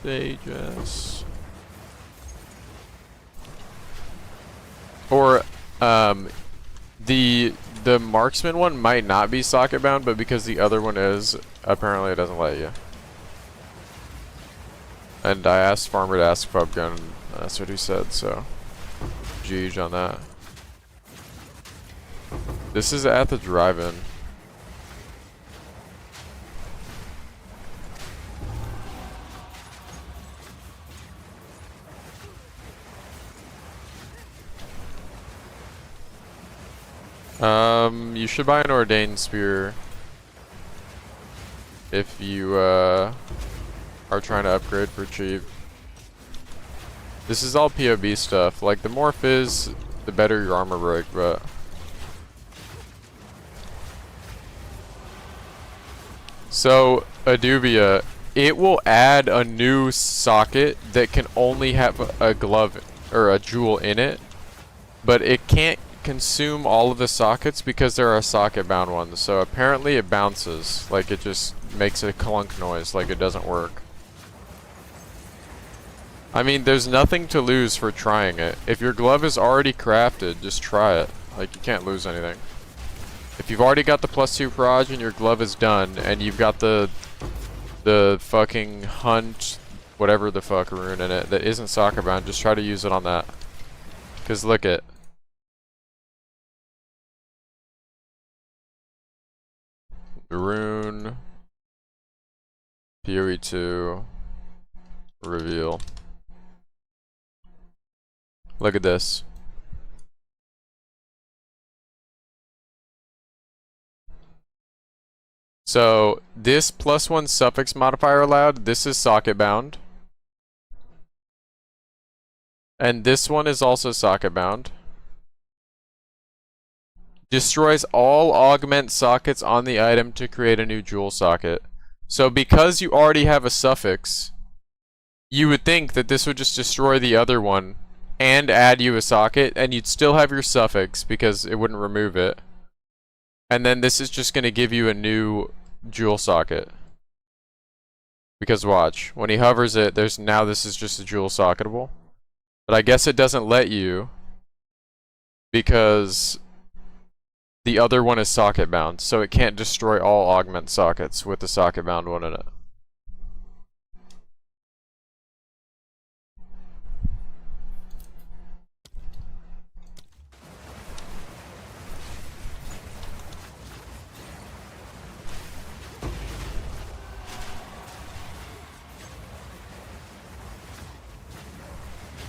Stages. Or the marksman one might not be socket bound, but because the other one is, apparently it doesn't let you. And I asked Farmer to ask Pubgun, and that's what he said, so GG on that. This is at the drive-in. You should buy an ordained spear if you are trying to upgrade for cheap. This is all POB stuff. Like, the more fizz, the better your armor break, but so Adubia, it will add a new socket that can only have a glove or a jewel in it, but it can't consume all of the sockets because there are socket bound ones. So apparently it bounces, like it just makes a clunk noise, like it doesn't work. I mean, there's nothing to lose for trying it. If your glove is already crafted, just try it. Like, you can't lose anything. If you've already got the +2 proj and your glove is done, and you've got the fucking hunt, whatever the fuck rune in it that isn't socket bound, just try to use it on that. Cause look at rune, PoE 2, reveal. Look at this. So this +1 suffix modifier allowed, this is socket bound. And this one is also socket bound. Destroys all augment sockets on the item to create a new jewel socket. So because you already have a suffix, you would think that this would just destroy the other one and add you a socket, and you'd still have your suffix because it wouldn't remove it. And then this is just going to give you a new jewel socket. Because watch, when he hovers it, now this is just a jewel socketable. But I guess it doesn't let you because the other one is socket bound, so it can't destroy all augment sockets with the socket bound one in it.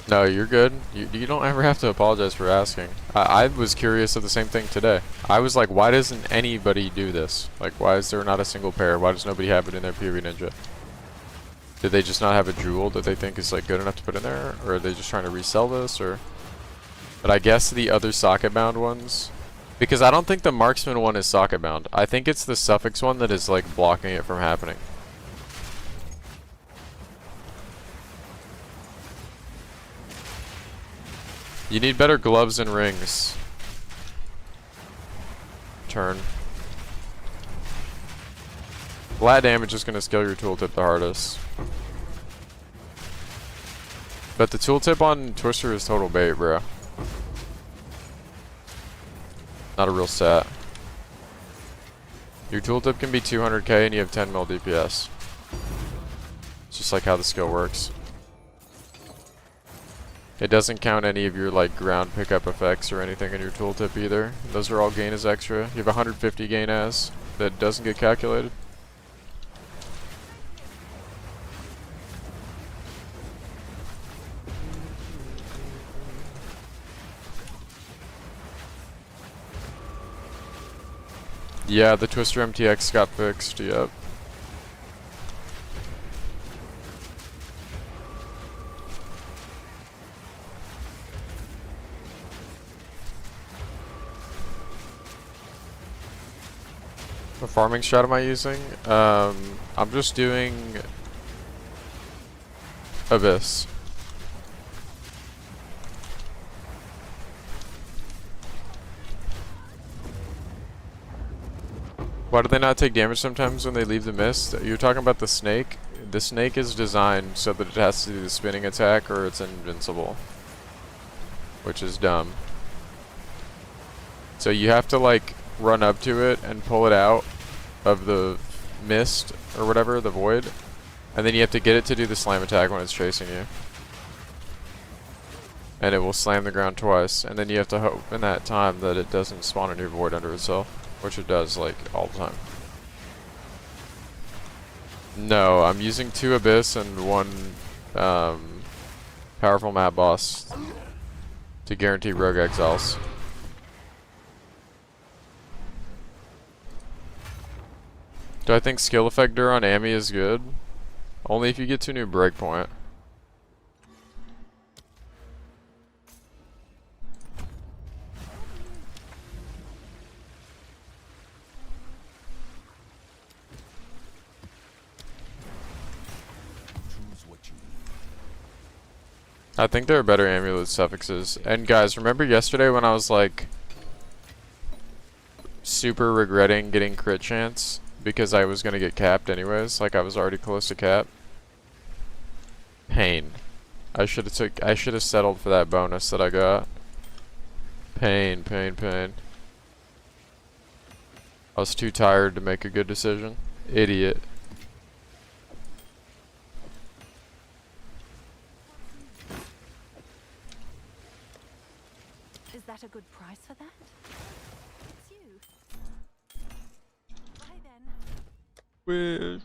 No, you're good. You don't ever have to apologize for asking. I was curious of the same thing today. I was like, why doesn't anybody do this? Like, why is there not a single pair? Why does nobody have it in their PvE Ninja? Did they just not have a jewel that they think is like good enough to put in there? Or are they just trying to resell this? Or... But I guess the other socket bound ones... Because I don't think the marksman one is socket bound. I think it's the suffix one that is like blocking it from happening. You need better gloves and rings. Turn. Flat damage is going to scale your tooltip the hardest. But the tooltip on Twister is total bait, bro. Not a real stat. Your tooltip can be 200k and you have 10 mil DPS. It's just like how the skill works. It doesn't count any of your like ground pickup effects or anything in your tooltip either. Those are all gain as extra. You have 150 gain as that doesn't get calculated. Yeah, the Twister MTX got fixed, yep. What farming strat am I using? I'm just doing Abyss. Why do they not take damage sometimes when they leave the mist? You're talking about the snake? The snake is designed so that it has to do the spinning attack or it's invincible. Which is dumb. So you have to like run up to it and pull it out of the mist or whatever, the void. And then you have to get it to do the slam attack when it's chasing you. And it will slam the ground twice. And then you have to hope in that time that it doesn't spawn a new void under itself. Which it does, like, all the time. No, I'm using 2 Abyss and 1 powerful map boss to guarantee rogue exiles. Do I think skill effector on Ami is good? Only if you get to a new breakpoint. I think there are better amulet suffixes. And guys, remember yesterday when I was like super regretting getting crit chance because I was gonna get capped anyways, like I was already close to cap? Pain. I should have settled for that bonus that I got. Pain, pain, pain. I was too tired to make a good decision. Idiot. Is that a good price for that? It's you. Bye then.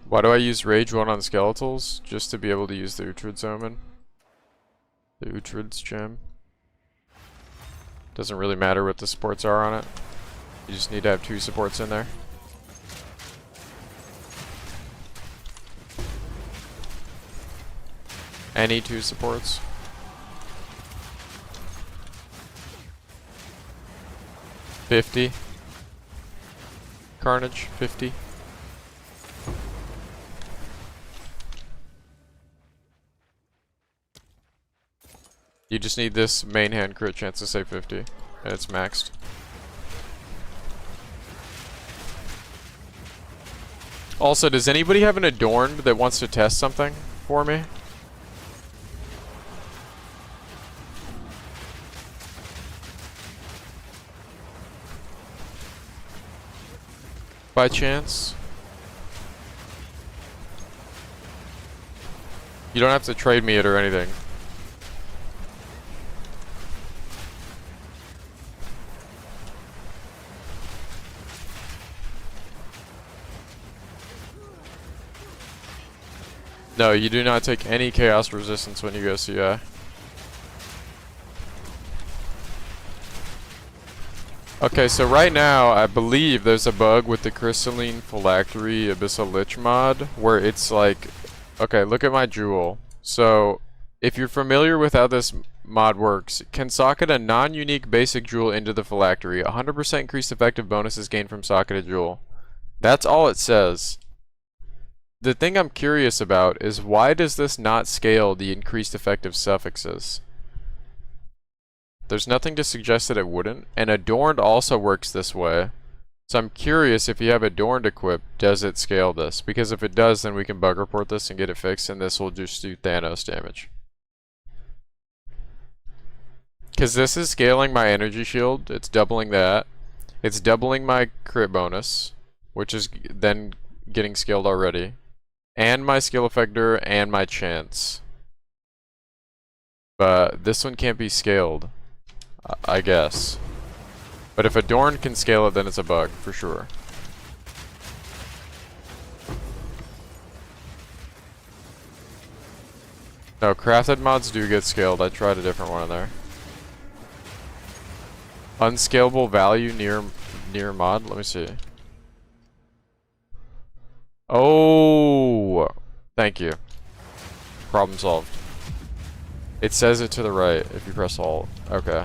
Why do I use Rage 1 on Skeletals? Just to be able to use the Uhtred's Omen. The Uhtred's Gem. Doesn't really matter what the supports are on it. You just need to have 2 supports in there. Any 2 supports. $50. Carnage, $50. You just need this main hand crit chance to say 50, and it's maxed. Also, does anybody have an Adorned that wants to test something for me? By chance? You don't have to trade me it or anything. No, you do not take any chaos resistance when you go CI. Okay, so right now, I believe there's a bug with the Crystalline Phylactery Abyssal Lich mod, where it's like, okay, look at my jewel. So, if you're familiar with how this mod works, can socket a non-unique basic jewel into the phylactery. 100% increased effective bonuses gained from socketed jewel. That's all it says. The thing I'm curious about is why does this not scale the increased effective suffixes? There's nothing to suggest that it wouldn't, and Adorned also works this way. So I'm curious if you have Adorned equipped, does it scale this? Because if it does, then we can bug report this and get it fixed, and this will just do Thanos damage. Because this is scaling my energy shield, it's doubling that. It's doubling my crit bonus, which is then getting scaled already. And my skill effector and my chance. But this one can't be scaled, I guess. But if Adorned can scale it, then it's a bug, for sure. No, crafted mods do get scaled. I tried a different one in there. Unscalable value near mod? Let me see. Oh! Thank you. Problem solved. It says it to the right if you press Alt. Okay.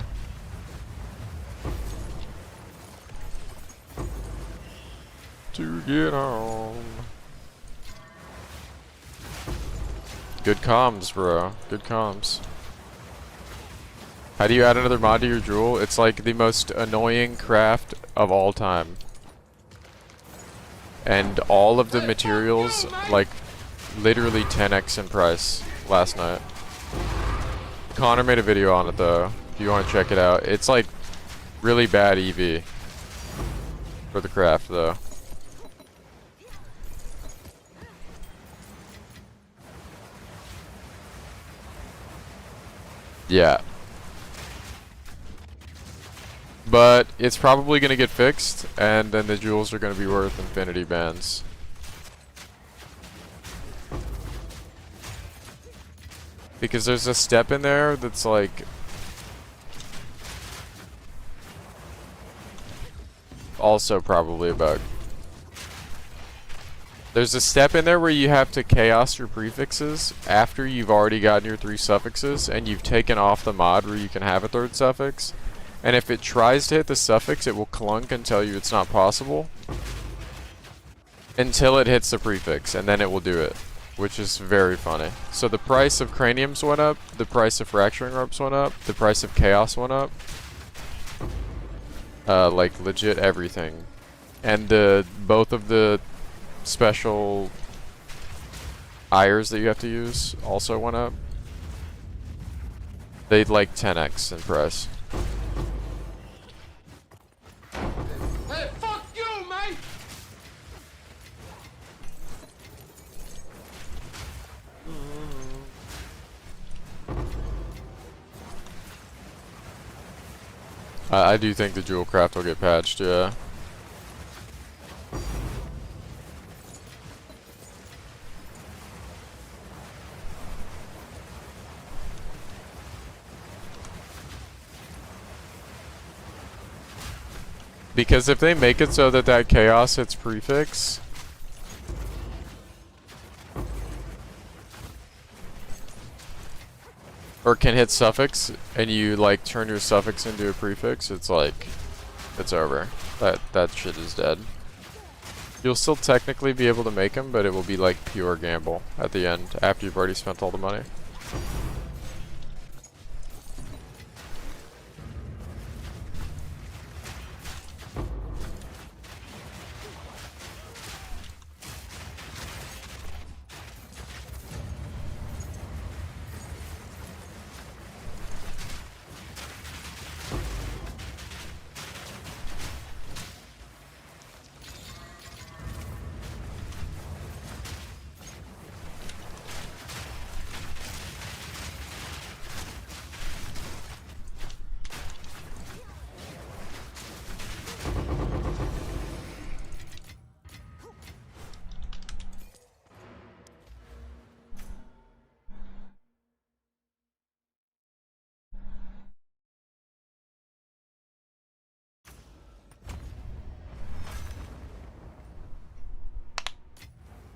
To get on. Good comms, bro. Good comms. How do you add another mod to your jewel? It's like the most annoying craft of all time. And all of the materials, like, literally 10x in price last night. Connor made a video on it, though, if you want to check it out. It's, like, really bad EV for the craft, though. Yeah. But it's probably going to get fixed, and then the jewels are going to be worth infinity bands. Because there's a step in there that's like... also probably a bug. There's a step in there where you have to chaos your prefixes after you've already gotten your 3 suffixes, and you've taken off the mod where you can have a 3rd suffix. And if it tries to hit the suffix, it will clunk and tell you it's not possible. Until it hits the prefix, and then it will do it. Which is very funny. So the price of craniums went up, the price of fracturing ropes went up, the price of chaos went up. Like legit everything. And both of the special ires that you have to use also went up. They'd like 10x in price. Hey, fuck you, mate! I do think the jewel craft will get patched, yeah. Because if they make it so that that chaos hits prefix, or can hit suffix, and you like turn your suffix into a prefix, it's like, it's over. That shit is dead. You'll still technically be able to make them, but it will be like pure gamble at the end after you've already spent all the money.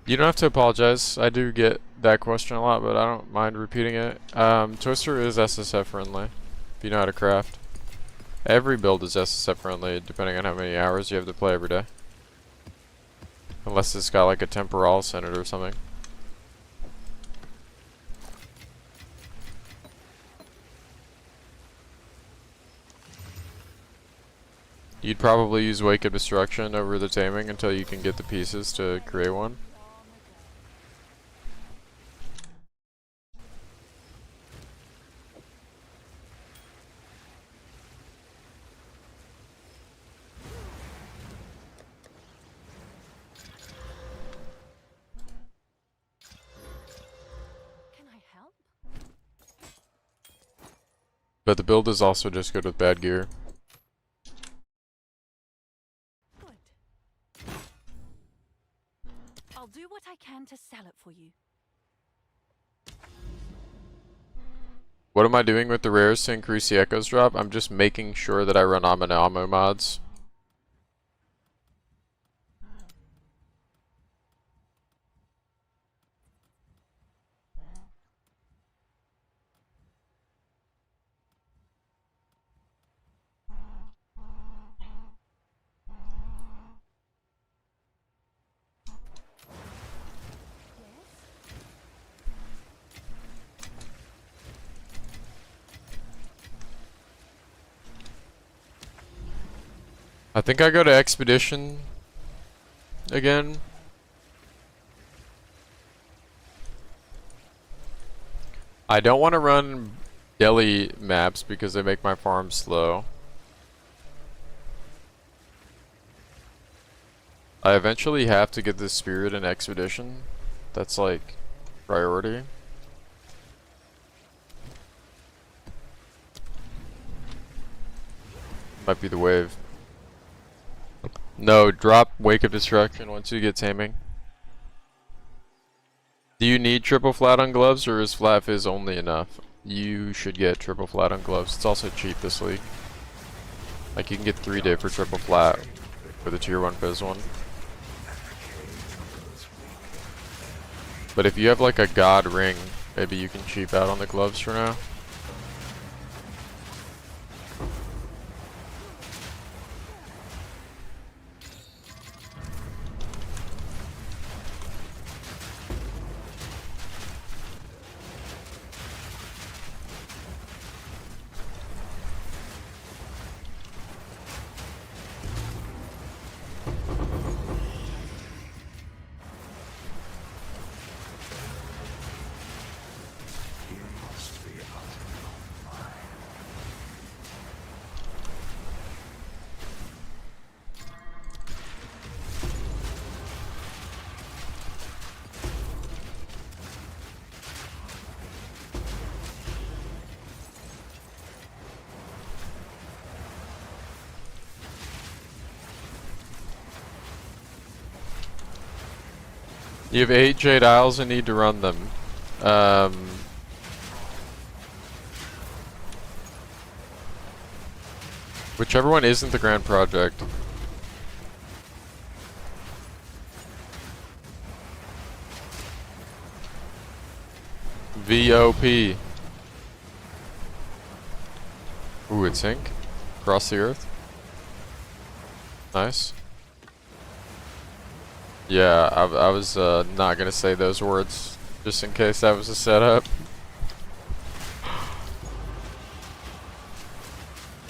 You don't have to apologize. I do get that question a lot, but I don't mind repeating it. Twister is SSF friendly, if you know how to craft. Every build is SSF friendly, depending on how many hours you have to play every day. Unless it's got like a temporalis in it or something. You'd probably use Wake of Destruction over the Taming until you can get the pieces to create one. Can I help? But the build is also just good with bad gear. Good. I'll do what I can to sell it for you. What am I doing with the rares to increase the echoes drop? I'm just making sure that I run Amanamo mods. I think I go to Expedition again. I don't want to run Delhi maps because they make my farm slow. I eventually have to get this Spirit in Expedition. That's like priority. Might be the wave. No, drop Wake of Destruction once you get Taming. Do you need triple flat on gloves or is flat fizz only enough? You should get triple flat on gloves. It's also cheap this league. Like you can get 3-day for triple flat for the tier 1 fizz one. But if you have like a god ring, maybe you can cheap out on the gloves for now. You have 8 Jade Isles and need to run them. Whichever one isn't the Grand Project. VOP. Ooh, it's ink. Across the earth. Nice. Yeah, I was not gonna say those words just in case that was a setup.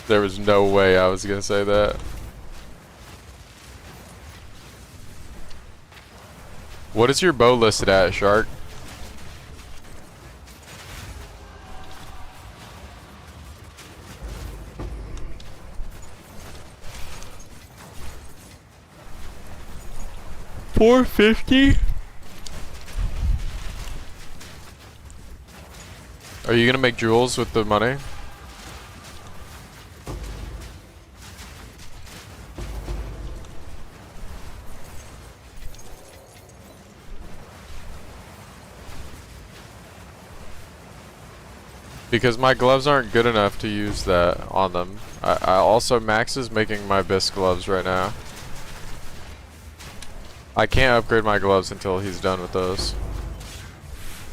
There was no way I was gonna say that. What is your bow listed at, Shark? $450? Are you gonna make jewels with the money? Because my gloves aren't good enough to use that on them. I also, Max is making my best gloves right now. I can't upgrade my gloves until he's done with those.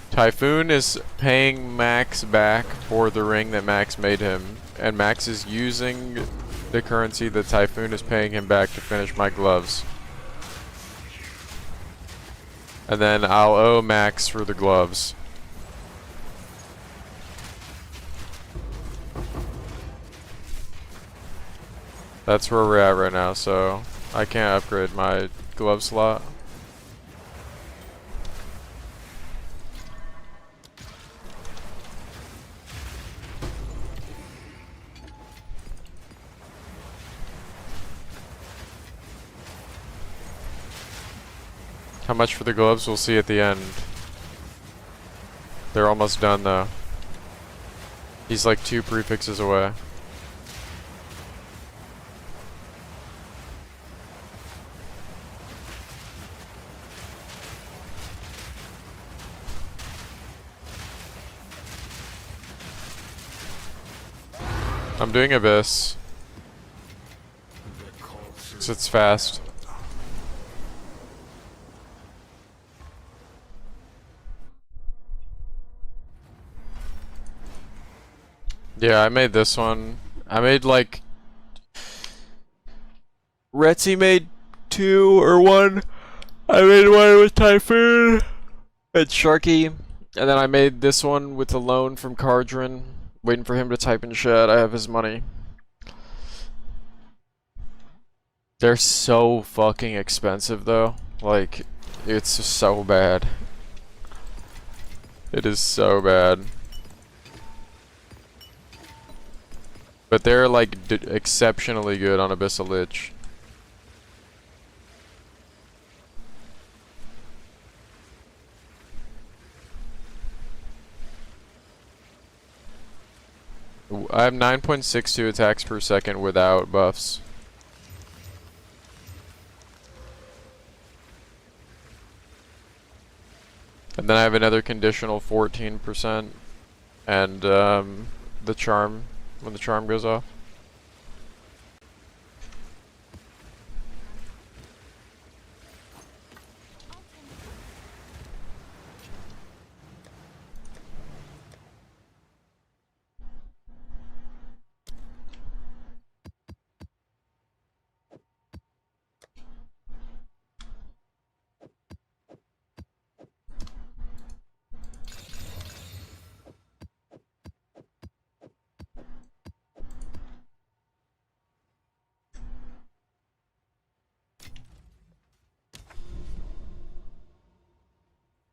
Typhoon is paying Max back for the ring that Max made him, and Max is using the currency that Typhoon is paying him back to finish my gloves. And then I'll owe Max for the gloves. That's where we're at right now, so I can't upgrade my glove slot. How much for the gloves? We'll see at the end. They're almost done though. He's like 2 prefixes away. I'm doing Abyss. So it's fast. Yeah, I made this one. I made like... Retzi made 2 or 1. I made one with Typhoon and Sharky. And then I made this one with a loan from Cardrin. Waiting for him to type in chat. I have his money. They're so fucking expensive though. Like, it's just so bad. It is so bad. But they're like exceptionally good on Abyssal Lich. I have 9.62 attacks per second without buffs. And then I have another conditional 14% and the charm, when the charm goes off.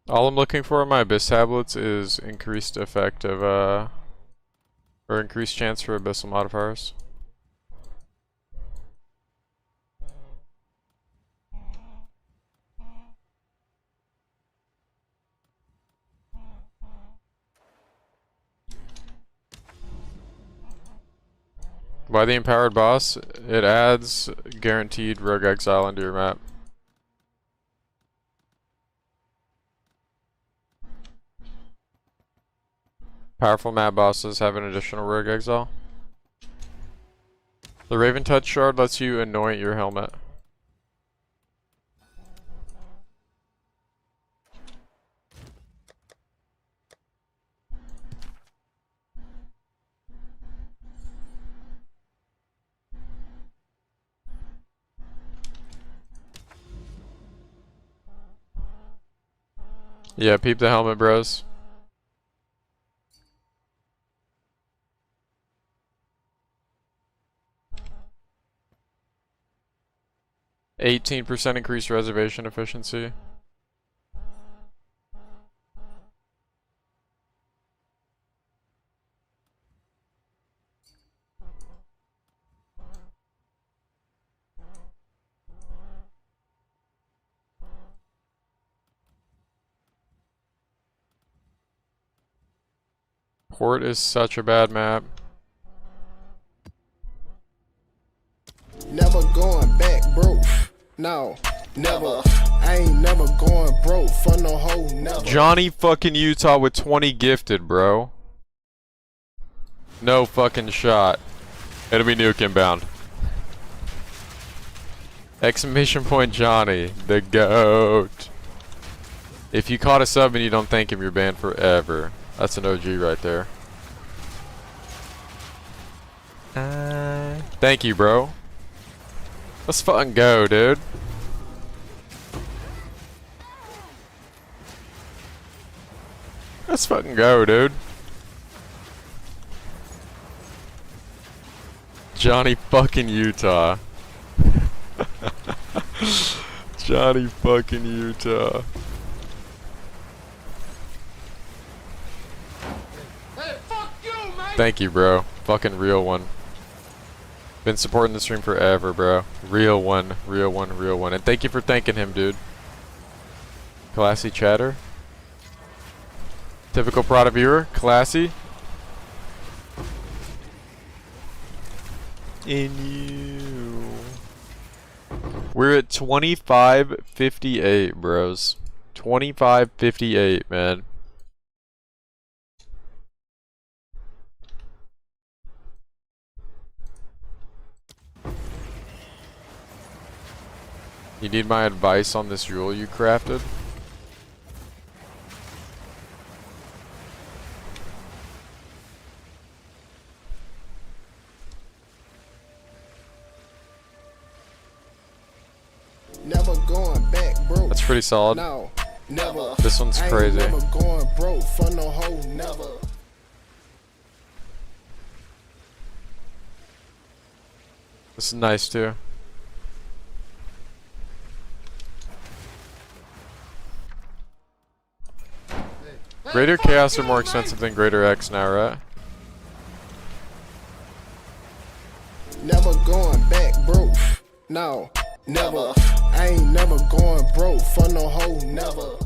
All I'm looking for on my Abyss tablets is increased effect of, or increased chance for Abyssal modifiers. By the empowered boss, it adds guaranteed rogue exile into your map. Powerful map bosses have an additional rogue exile. The Raven Touch Shard lets you anoint your helmet. Yeah, peep the helmet, bros. %18 increased reservation efficiency. Port is such a bad map. Never going back broke. No, never. I ain't never going broke for no hoe, never. Johnny fucking Utah with 20 gifted, bro. No fucking shot. Enemy nuke inbound. Exclamation point Johnny, the GOAT. If you caught a sub and you don't thank him, you're banned forever. That's an OG right there. Thank you, bro. Let's fucking go, dude. Let's fucking go, dude. Johnny fucking Utah. Johnny fucking Utah. Hey, fuck you, mate! Thank you, bro. Fucking real one. Been supporting the stream forever, bro. Real one, real one, real one. And thank you for thanking him, dude. Classy chatter. Typical Prada viewer. Classy. In you. We're at 25:58, bros. 25:58, man. You need my advice on this rule you crafted? Never going back, bro. That's pretty solid. No, never. This one's I ain't crazy. never going broke for no hoe, never. This is nice too. Greater Chaos are more expensive than Greater X now, right? Never going back, bro. No, never. I ain't never going broke for no hoe, never.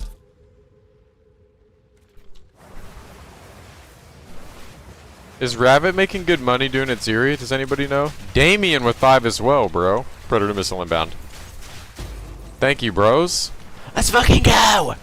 Is Rabbit making good money doing it Zeri? Does anybody know? Damien with 5 as well, bro. Predator missile inbound. Thank you, bros. Let's fucking go!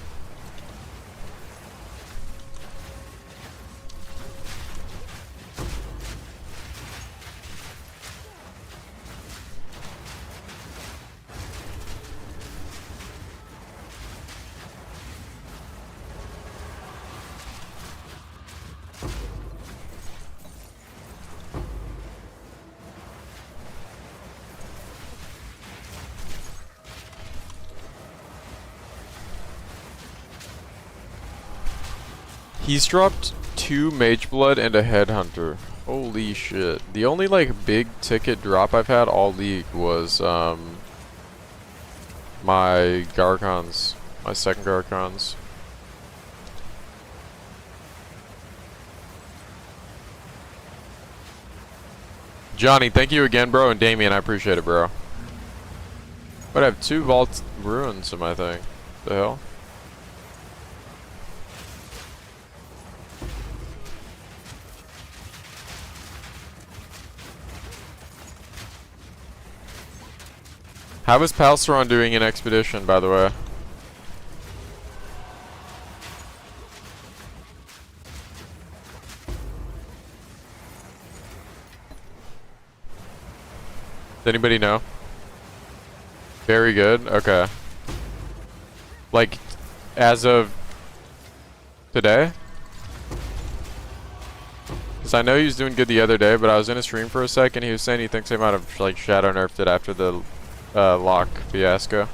He's dropped 2 Mage Blood and a Headhunter. Holy shit. The only like big ticket drop I've had all league was my Garchons. My second Garchons. Johnny, thank you again, bro, and Damien, I appreciate it, bro. But I have 2 Vault Ruins in my thing. The hell? How is Palceron doing in Expedition, by the way? Does anybody know? Very good? Okay. Like, as of today? Because I know he was doing good the other day, but I was in a stream for a second. He was saying he thinks they might have, like, shadow nerfed it after the lock fiasco.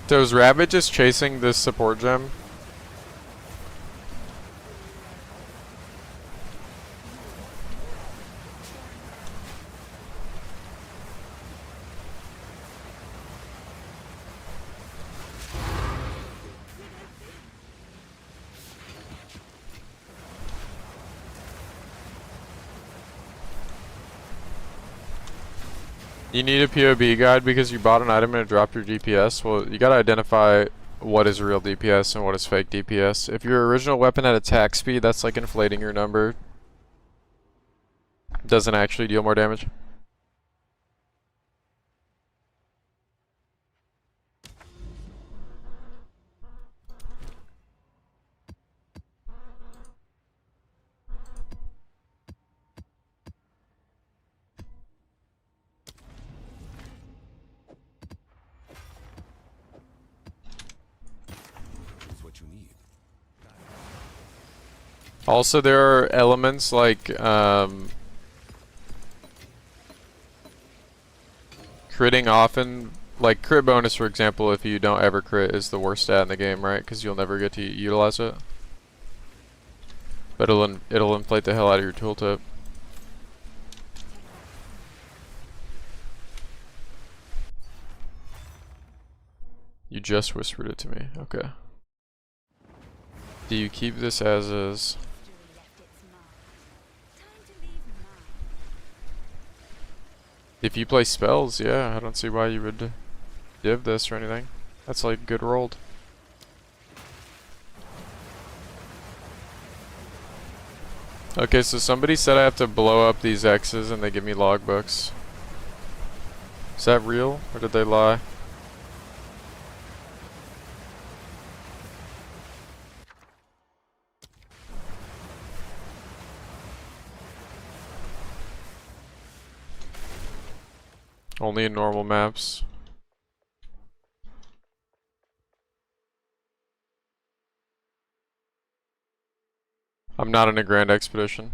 So is Rabbit just chasing this support gem? You need a POB guide because you bought an item and it dropped your DPS. Well, you gotta identify what is real DPS and what is fake DPS. If your original weapon had attack speed, that's like inflating your number. Doesn't actually deal more damage. Is what you need. Also, there are elements like critting often, like crit bonus for example, if you don't ever crit is the worst stat in the game, right? Because you'll never get to utilize it. But it'll inflate the hell out of your tooltip. You just whispered it to me. Okay. Do you keep this as is? If you play spells, yeah, I don't see why you would div this or anything. That's like good rolled. Okay, so somebody said I have to blow up these X's and they give me logbooks. Is that real, or did they lie? Only in normal maps. I'm not in a Grand Expedition.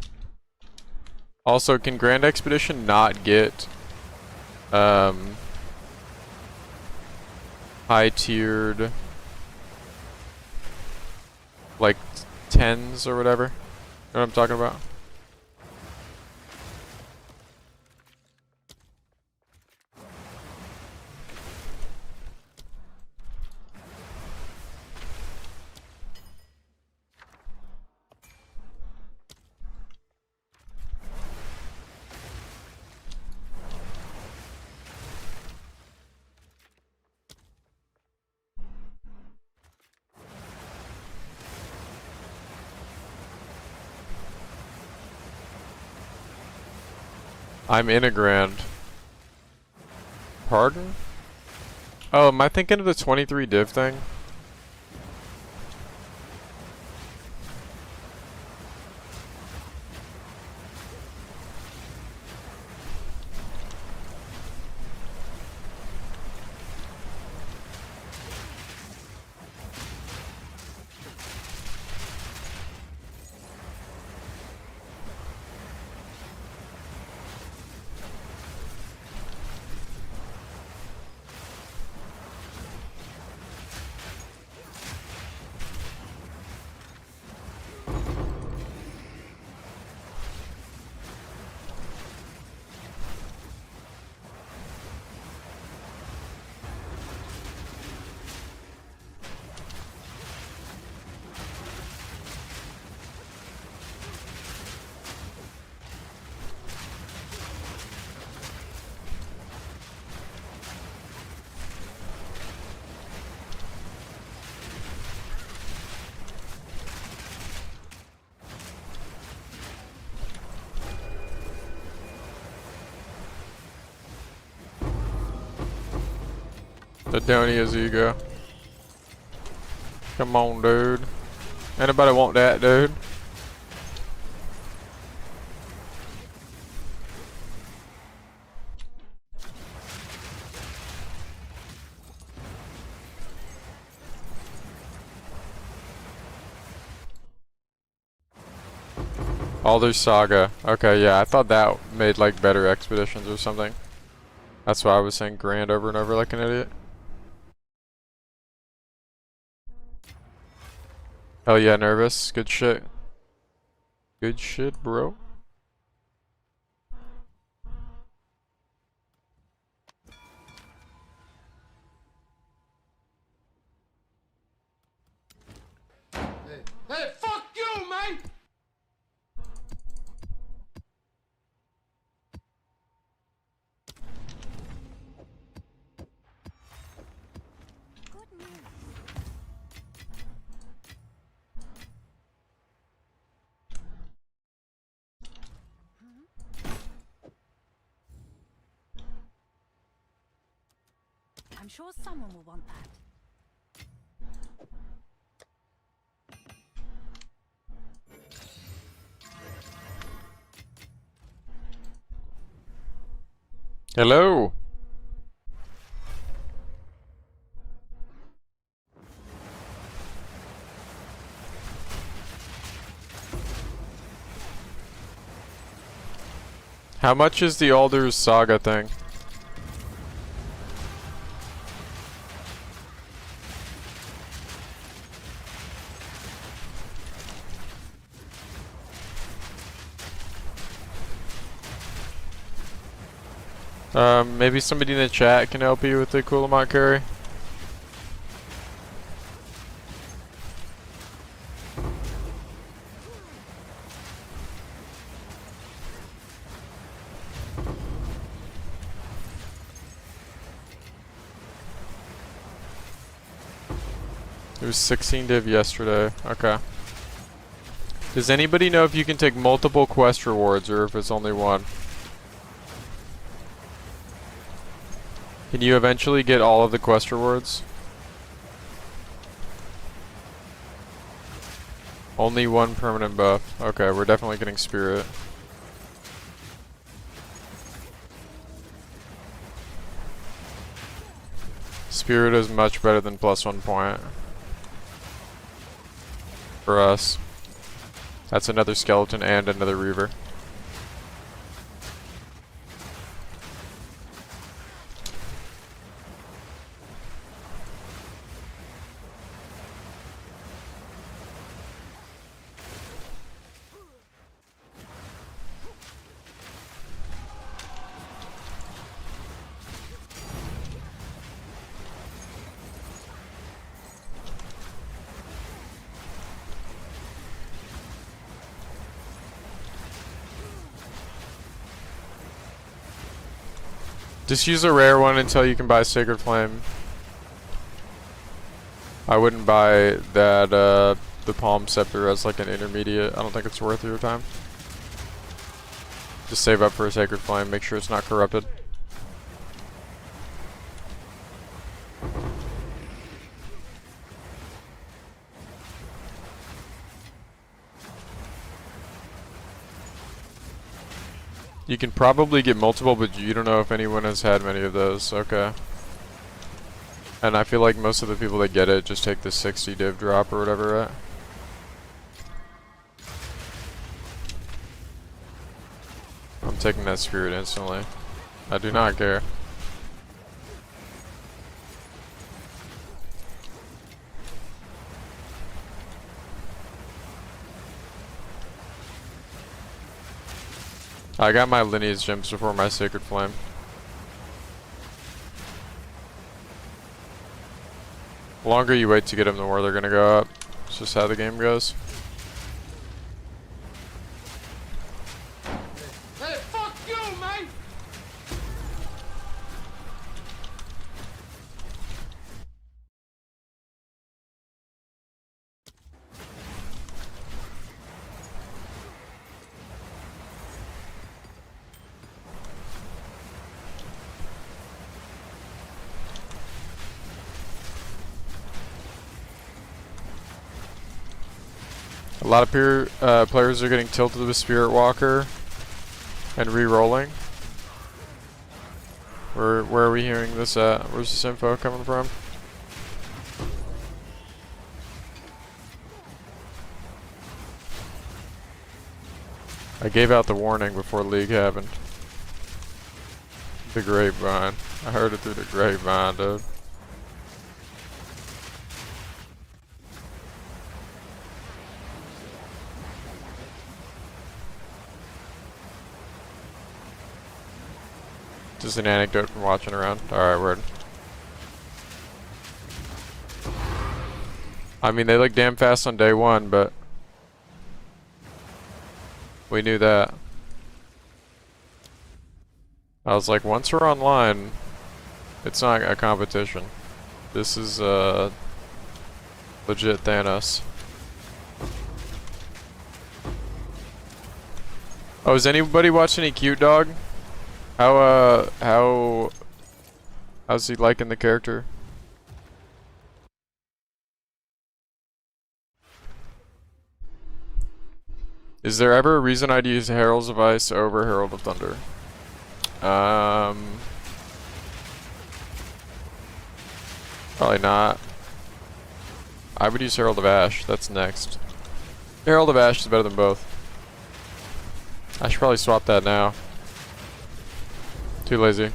Also, can Grand Expedition not get high-tiered like 10s or whatever? You know what I'm talking about? I'm in a Grand. Pardon? Oh, am I thinking of the 23 div thing? Adonia's ego. Come on, dude. Anybody want that, dude? Alder Saga. Okay, yeah, I thought that made like better expeditions or something. That's why I was saying Grand over and over like an idiot. Hell yeah, nervous. Good shit. Good shit, bro. Hey, fuck you, man! I'm sure someone will want that. Hello. How much is the Alders Saga thing? Maybe somebody in the chat can help you with the Kulamont curry. It was 16 div yesterday. Okay. Does anybody know if you can take multiple quest rewards or if it's only one? Can you eventually get all of the quest rewards? Only one permanent buff. Okay, we're definitely getting spirit. Spirit is much better than +1 point. For us. That's another skeleton and another reaver. Just use a rare one until you can buy Sacred Flame. I wouldn't buy that, the Palm Scepter as like an intermediate. I don't think it's worth your time. Just save up for a Sacred Flame, make sure it's not corrupted. You can probably get multiple, but you don't know if anyone has had many of those. Okay. And I feel like most of the people that get it just take the 60 div drop or whatever, right? I'm taking that spirit instantly. I do not care. I got my lineage gems before my Sacred Flame. The longer you wait to get them, the more they're gonna go up. It's just how the game goes. Hey, fuck you, man! A lot of players are getting tilted with Spirit Walker and re-rolling. Where are we hearing this at? Where's this info coming from? I gave out the warning before League happened. The grapevine. I heard it through the grapevine, dude. Just an anecdote from watching around. Alright, word. I mean, they look damn fast on day one, but we knew that. I was like, once we're online, it's not a competition. This is, legit Thanos. Oh, is anybody watching any Cute Dog? How How's he liking the character? Is there ever a reason I'd use Heralds of Ice over Herald of Thunder? Probably not. I would use Herald of Ash. That's next. Herald of Ash is better than both. I should probably swap that now. Too lazy.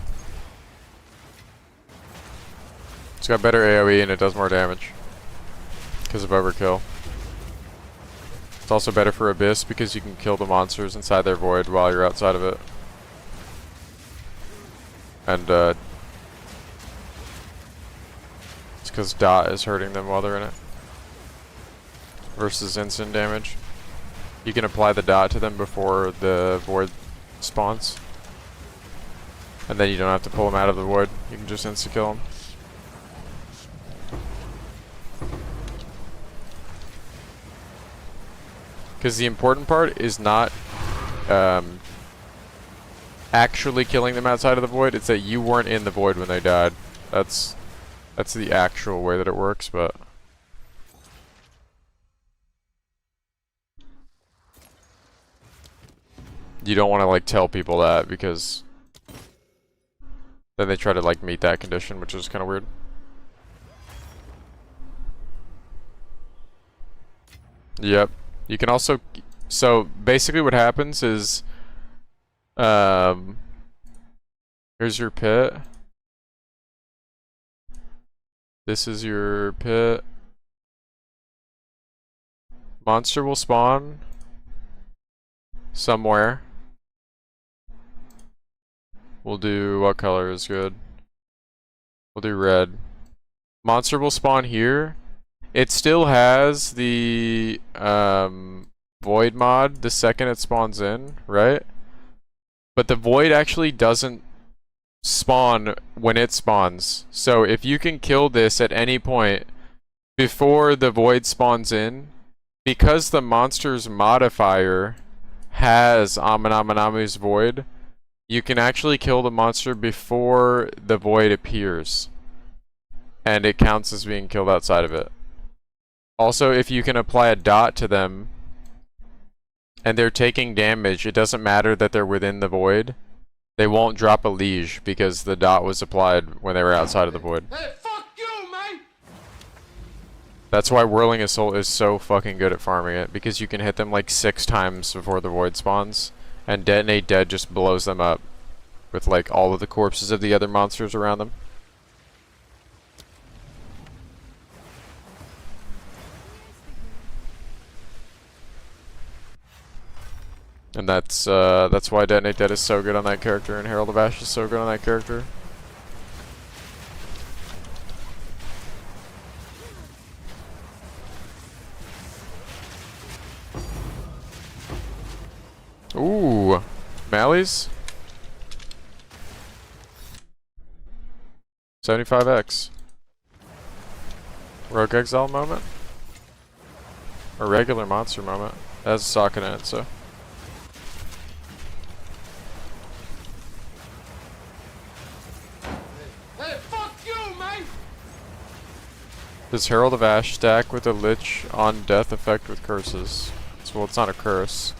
It's got better AoE and it does more damage. Because of overkill. It's also better for Abyss because you can kill the monsters inside their void while you're outside of it. And it's because dot is hurting them while they're in it. Versus instant damage. You can apply the dot to them before the void spawns. And then you don't have to pull them out of the void. You can just insta-kill them. Because the important part is not actually killing them outside of the void. It's that you weren't in the void when they died. That's the actual way that it works, but... You don't want to like tell people that because then they try to like meet that condition, which is kind of weird. Yep. You can also, so basically what happens is, here's your pit. This is your pit. Monster will spawn somewhere. We'll do, what color is good? We'll do red. Monster will spawn here. It still has the void mod the second it spawns in, right? But the void actually doesn't spawn when it spawns. So if you can kill this at any point before the void spawns in, because the monster's modifier has Amanamanamu's void, you can actually kill the monster before the void appears. And it counts as being killed outside of it. Also, if you can apply a dot to them and they're taking damage, it doesn't matter that they're within the void. They won't drop a liege because the dot was applied when they were outside of the void. Hey, fuck you, man! That's why Whirling Assault is so fucking good at farming it, because you can hit them like 6 times before the void spawns, and Detonate Dead just blows them up with like all of the corpses of the other monsters around them. And that's why Detonate Dead is so good on that character, and Herald of Ash is so good on that character. Ooh, Mally's 75x. Rogue Exile moment, a regular monster moment. It has a socket in it, so. Hey, fuck you, man! Does Herald of Ash stack with a Lich on death effect with curses? Well, it's not a curse.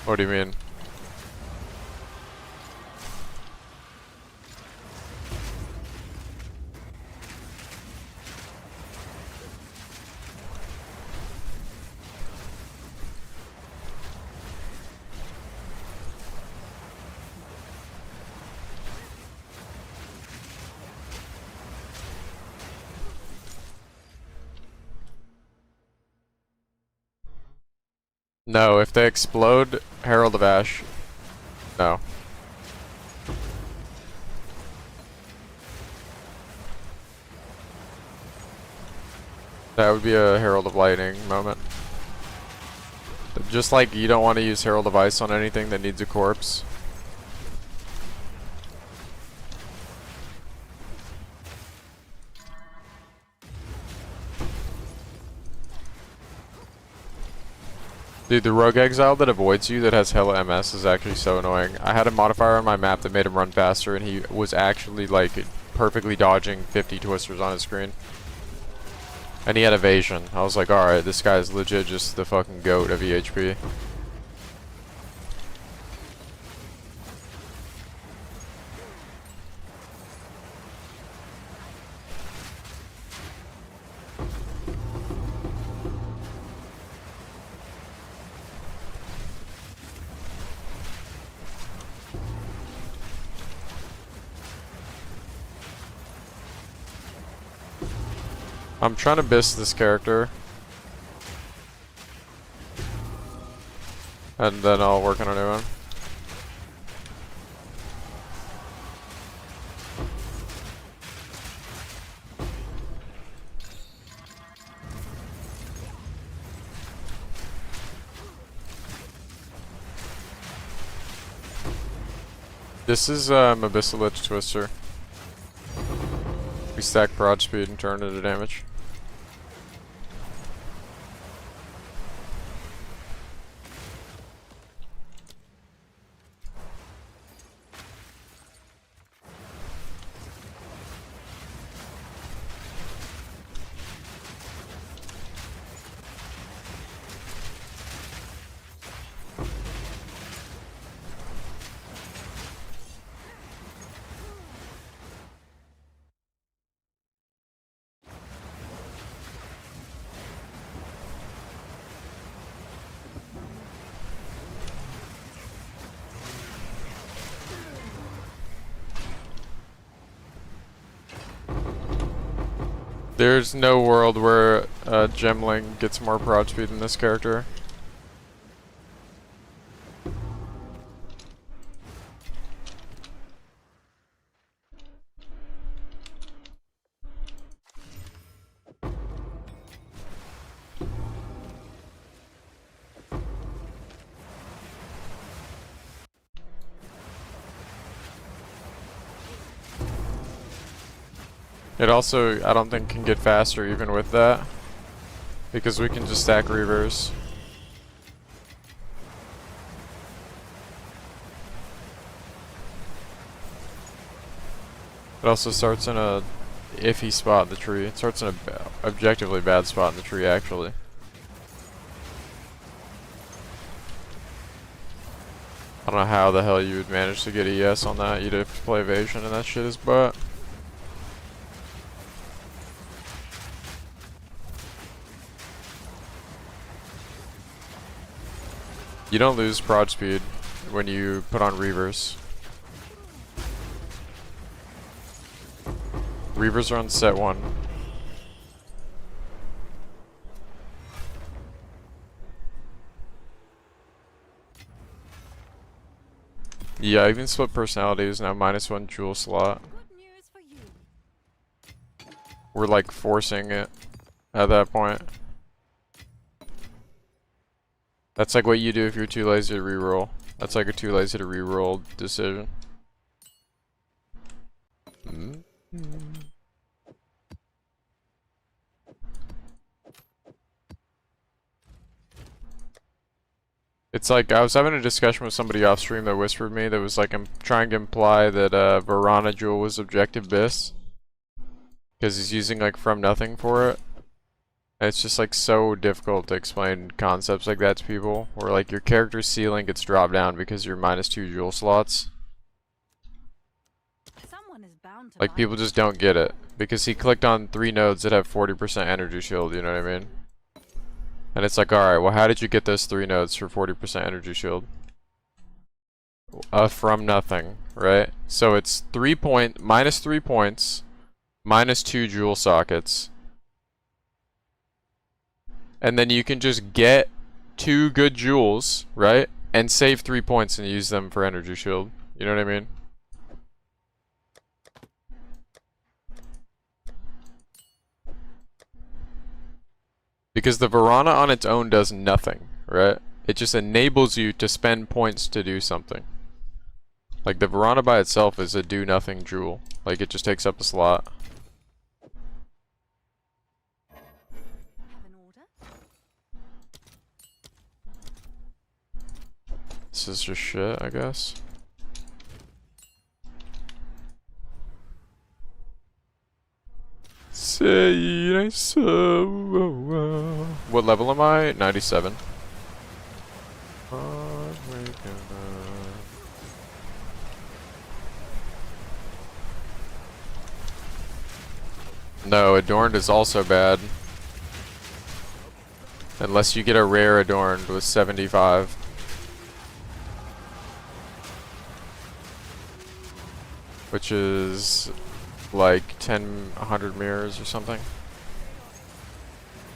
What do you mean? No, if they explode Herald of Ash, no. That would be a Herald of Lightning moment. Just like you don't want to use Herald of Ice on anything that needs a corpse. Dude, the rogue exile that avoids you that has hella MS is actually so annoying. I had a modifier on my map that made him run faster, and he was actually like perfectly dodging 50 twisters on his screen. And he had evasion. I was like, alright, this guy's legit just the fucking goat of EHP. I'm trying to biss this character. And then I'll work on a new one. This is Abyssal Lich Twister. We stack broad speed and turn it into damage. There's no world where Gemling gets more broad speed than this character. It also, I don't think, can get faster even with that, because we can just stack reavers. It also starts in a iffy spot in the tree. It starts in a objectively bad spot in the tree, actually. I don't know how the hell you would manage to get ES on that. You'd have to play evasion, and that shit is butt. You don't lose prod speed when you put on reavers. Reavers are on set 1. Yeah, even split personality is now -1 jewel slot. Good news for you. We're like forcing it at that point. That's like what you do if you're too lazy to reroll. That's like a too lazy to reroll decision. It's like I was having a discussion with somebody off stream that whispered me that was like I'm trying to imply that Varana Jewel was objective bis because he's using like from nothing for it. It's just like so difficult to explain concepts like that to people, where like your character's ceiling gets dropped down because you're -2 jewel slots. Someone is bound to Like people just don't get it because he clicked on 3 nodes that have 40% energy shield. You know what I mean? And it's like, all right, well, how did you get those 3 nodes for 40% energy shield? From nothing, right? So it's -3 points, -2 jewel sockets. And then you can just get 2 good jewels, right? And save 3 points and use them for energy shield. You know what I mean? Because the Varana on its own does nothing, right? It just enables you to spend points to do something. Like the Varana by itself is a do nothing jewel. Like it just takes up a slot. have an order. This is just shit, I guess. Say I so. What level am I? 97. No, adorned is also bad. Unless you get a rare adorned with 75. Which is like 100 mirrors or something.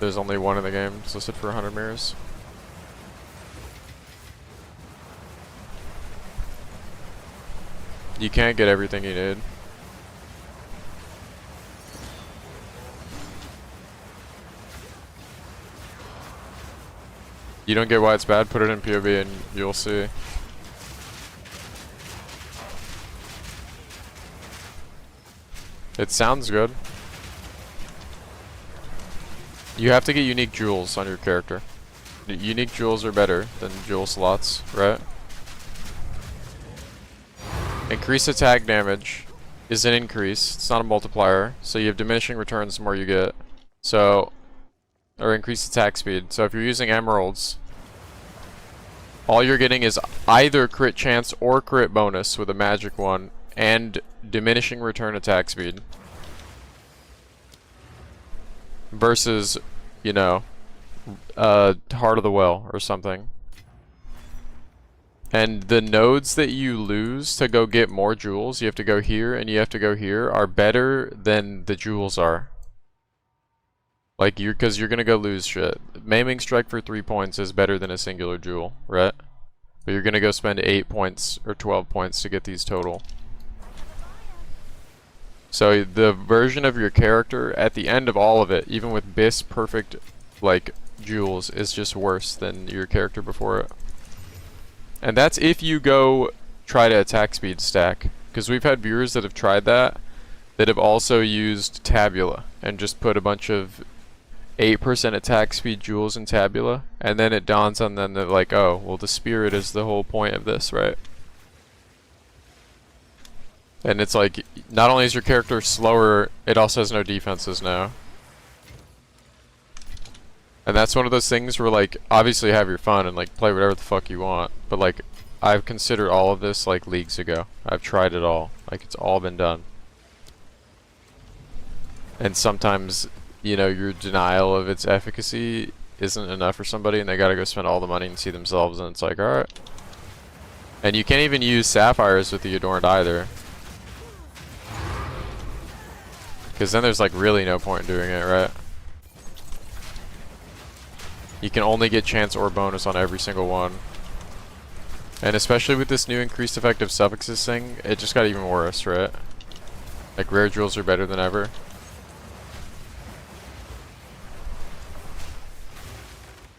There's only one in the game. It's listed for 100 mirrors. You can't get everything you need. You don't get why it's bad? Put it in POV and you'll see. It sounds good. You have to get unique jewels on your character. Unique jewels are better than jewel slots, right? Increase attack damage is an increase. It's not a multiplier. So you have diminishing returns the more you get. So, or increased attack speed. So if you're using emeralds, all you're getting is either crit chance or crit bonus with a magic one and diminishing return attack speed. Versus, you know, Heart of the Well or something. And the nodes that you lose to go get more jewels, you have to go here and you have to go here, are better than the jewels are. Like, because you're gonna go lose shit. Maiming Strike for 3 points is better than a singular jewel, right? But you're gonna go spend 8 points or 12 points to get these total. So the version of your character at the end of all of it, even with BIS perfect, like, jewels, is just worse than your character before it. And that's if you go try to attack speed stack. Because we've had viewers that have tried that have also used Tabula and just put a bunch of 8% attack speed jewels in Tabula, and then it dawns on them that, like, oh, well, the spirit is the whole point of this, right? And it's like, not only is your character slower, it also has no defenses now. And that's one of those things where, like, obviously have your fun and, like, play whatever the fuck you want, but, like, I've considered all of this, like, leagues ago. I've tried it all. Like, it's all been done. And sometimes, you know, your denial of its efficacy isn't enough for somebody and they gotta go spend all the money and see themselves, and it's like, alright. And you can't even use sapphires with the adorned either. Because then there's, like, really no point in doing it, right? You can only get chance or bonus on every single one. And especially with this new increased effective suffixes thing, it just got even worse, right? Like, rare jewels are better than ever.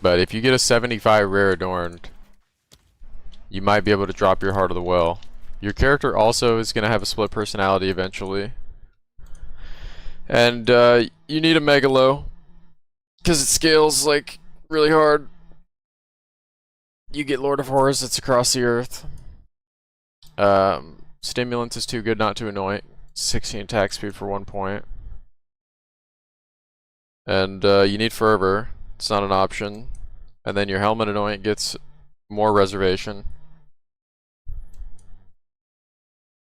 But if you get a 75 rare adorned, you might be able to drop your Heart of the Well. Your character also is going to have a split personality eventually. And you need a Megalo, because it scales, like, really hard. You get Lord of Horrors that's across the earth. Stimulant is too good not to anoint. 16 attack speed for 1 point. And you need Fervor. It's not an option. And then your Helmet Anoint gets more reservation.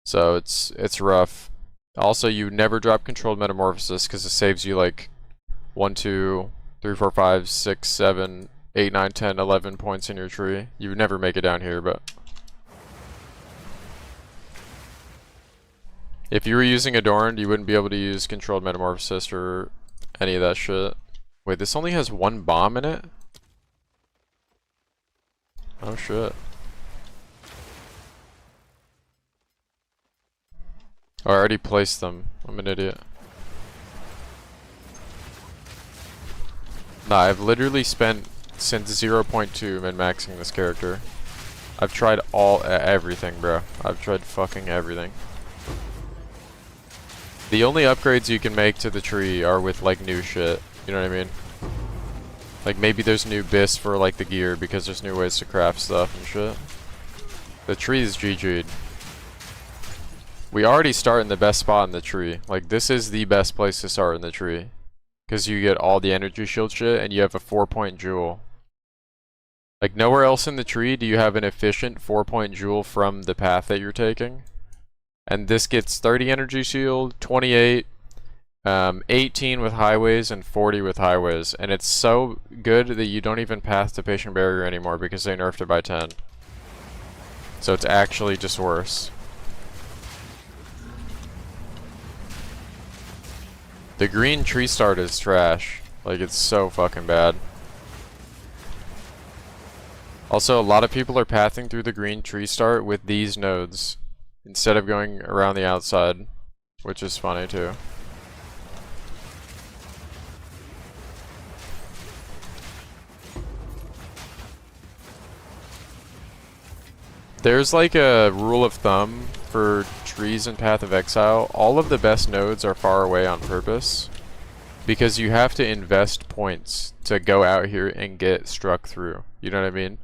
So it's rough. Also, you never drop Controlled Metamorphosis because it saves you like 1, 2, 3, 4, 5, 6, 7, 8, 9, 10, 11 points in your tree. You would never make it down here, but if you were using Adorned, you wouldn't be able to use Controlled Metamorphosis or any of that shit. Wait, this only has 1 bomb in it? Oh shit. Oh, I already placed them. I'm an idiot. Nah, I've literally spent since 0.2 min-maxing this character. I've tried everything, bro. I've tried fucking everything. The only upgrades you can make to the tree are with, like, new shit. You know what I mean? Like, maybe there's new BIS for, like, the gear because there's new ways to craft stuff and shit. The tree is GG'd. We already start in the best spot in the tree. Like, this is the best place to start in the tree. Because you get all the energy shield shit, and you have a 4-point jewel. Like, nowhere else in the tree do you have an efficient 4-point jewel from the path that you're taking. And this gets 30 energy shield, 28, 18 with highways, and 40 with highways. And it's so good that you don't even pass the patient barrier anymore because they nerfed it by 10. So it's actually just worse. The green tree start is trash. Like, it's so fucking bad. Also, a lot of people are pathing through the green tree start with these nodes instead of going around the outside, which is funny too. There's like a rule of thumb for trees in Path of Exile. All of the best nodes are far away on purpose because you have to invest points to go out here and get struck through. You know what I mean?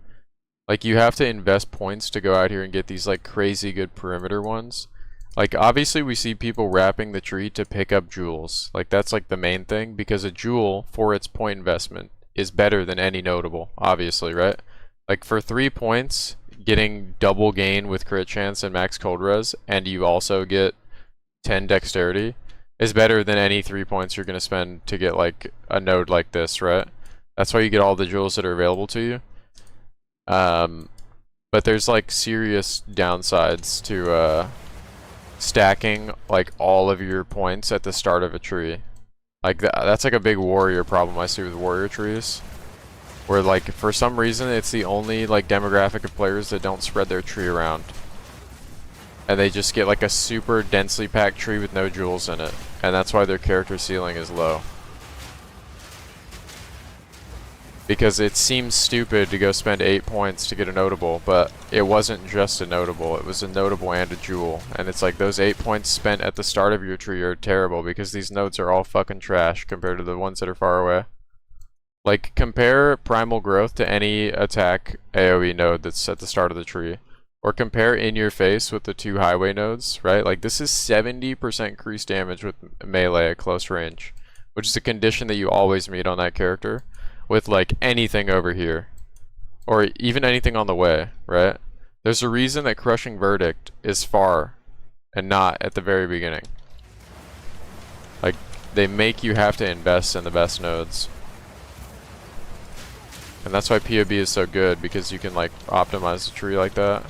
Like, you have to invest points to go out here and get these like crazy good perimeter ones. Like, obviously we see people wrapping the tree to pick up jewels. Like, that's like the main thing, because a jewel for its point investment is better than any notable, obviously, right? Like, for 3 points, getting double gain with crit chance and max cold res, and you also get 10 dexterity, is better than any 3 points you're going to spend to get like a node like this, right? That's why you get all the jewels that are available to you. But there's like serious downsides to stacking like all of your points at the start of a tree. Like that's like a big warrior problem I see with warrior trees, where like for some reason it's the only like demographic of players that don't spread their tree around, and they just get like a super densely packed tree with no jewels in it, and that's why their character ceiling is low. Because it seems stupid to go spend 8 points to get a notable, but it wasn't just a notable, it was a notable and a jewel. And it's like those 8 points spent at the start of your tree are terrible because these nodes are all fucking trash compared to the ones that are far away. Like, compare Primal Growth to any attack AoE node that's at the start of the tree. Or compare In Your Face with the 2 highway nodes, right? Like, this is 70% increased damage with melee at close range, which is a condition that you always meet on that character. With like anything over here, or even anything on the way, right? There's a reason that Crushing Verdict is far and not at the very beginning. Like, they make you have to invest in the best nodes. And that's why POB is so good, because you can like optimize the tree like that.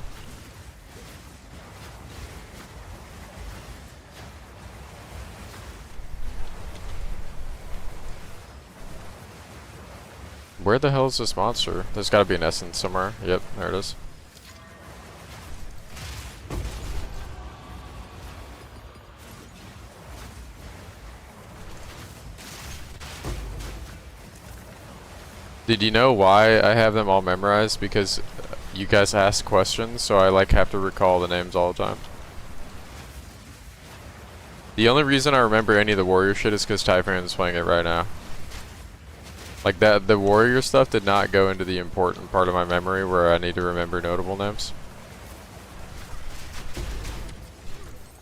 Where the hell is this monster? There's gotta be an essence somewhere. Yep, there it is. Did you know why I have them all memorized? Because you guys ask questions, so I like have to recall the names all the time. The only reason I remember any of the warrior shit is because Typhoon is playing it right now. Like that, the warrior stuff did not go into the important part of my memory where I need to remember notable names.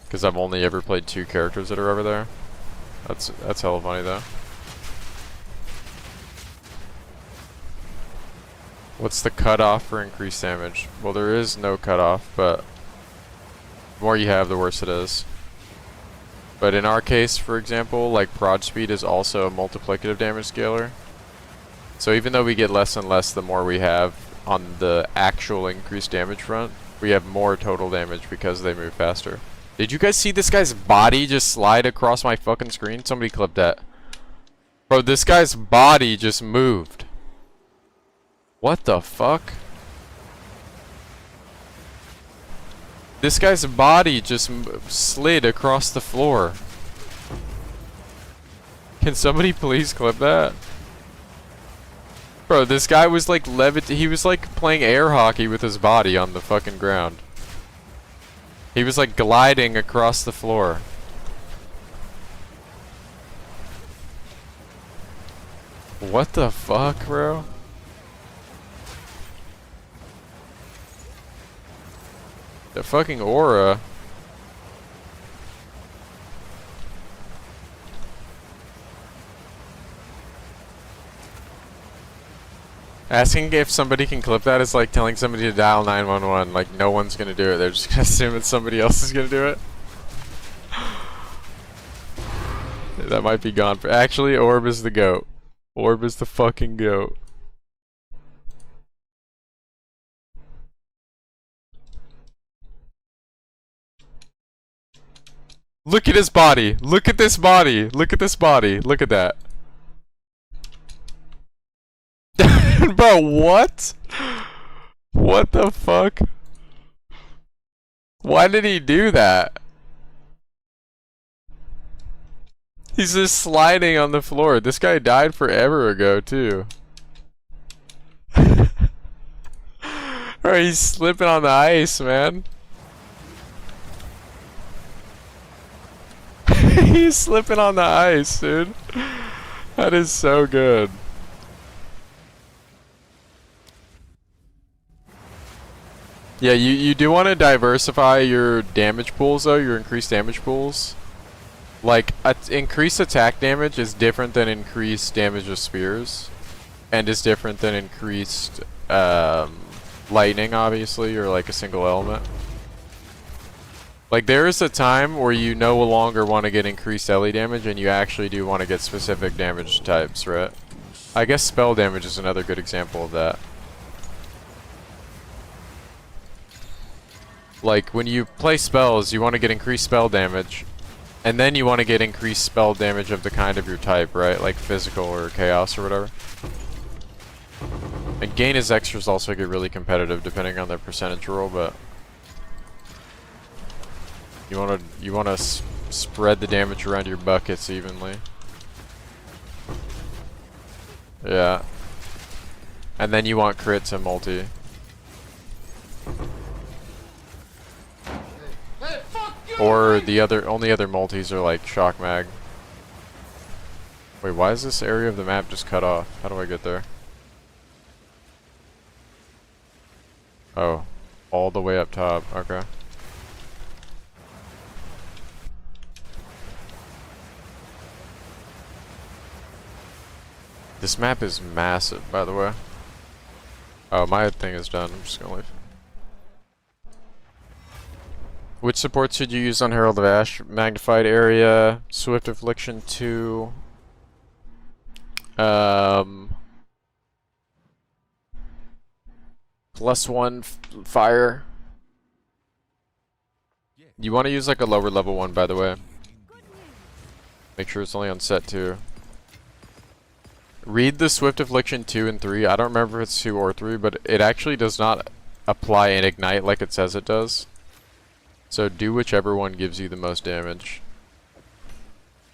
Because I've only ever played 2 characters that are over there. That's hella funny though. What's the cutoff for increased damage? Well, there is no cutoff, but the more you have, the worse it is. But in our case, for example, like prod speed is also a multiplicative damage scaler. So even though we get less and less the more we have on the actual increased damage front, we have more total damage because they move faster. Did you guys see this guy's body just slide across my fucking screen? Somebody clipped that. Bro, this guy's body just moved. What the fuck? This guy's body just slid across the floor. Can somebody please clip that? Bro, this guy was like he was like playing air hockey with his body on the fucking ground. He was like gliding across the floor. What the fuck, bro? The fucking aura. Asking if somebody can clip that is like telling somebody to dial 911. Like, no one's gonna do it. They're just gonna assume that somebody else is gonna do it. That might be gone. Actually, Orb is the goat. Orb is the fucking goat. Look at his body. Look at this body. Look at this body. Look at that. Bro, what? What the fuck? Why did he do that? He's just sliding on the floor. This guy died forever ago, too. Bro, he's slipping on the ice, man. He's slipping on the ice, dude. That is so good. Yeah, you do want to diversify your damage pools, though, your increased damage pools. Like, increased attack damage is different than increased damage of spears. And is different than increased lightning, obviously, or like a single element. Like, there is a time where you no longer want to get increased LE damage, and you actually do want to get specific damage types, right? I guess spell damage is another good example of that. Like, when you play spells, you want to get increased spell damage, and then you want to get increased spell damage of the kind of your type, right? Like physical or chaos or whatever. And gain as extras also get really competitive depending on their percentage roll, but you want to spread the damage around your buckets evenly. Yeah. And then you want crits and multi. Hey, fuck you, Or mate. the only other multis are like shock mag. Wait, why is this area of the map just cut off? How do I get there? Oh, all the way up top. Okay. This map is massive, by the way. Oh, my thing is done. I'm just gonna leave. Which support should you use on Herald of Ash? Magnified Area, Swift Affliction 2. +1 fire. You want to use like a lower level one, by the way. Make sure it's only on set 2. Read the Swift Affliction 2 and 3. I don't remember if it's 2 or 3, but it actually does not apply an ignite like it says it does. So do whichever one gives you the most damage.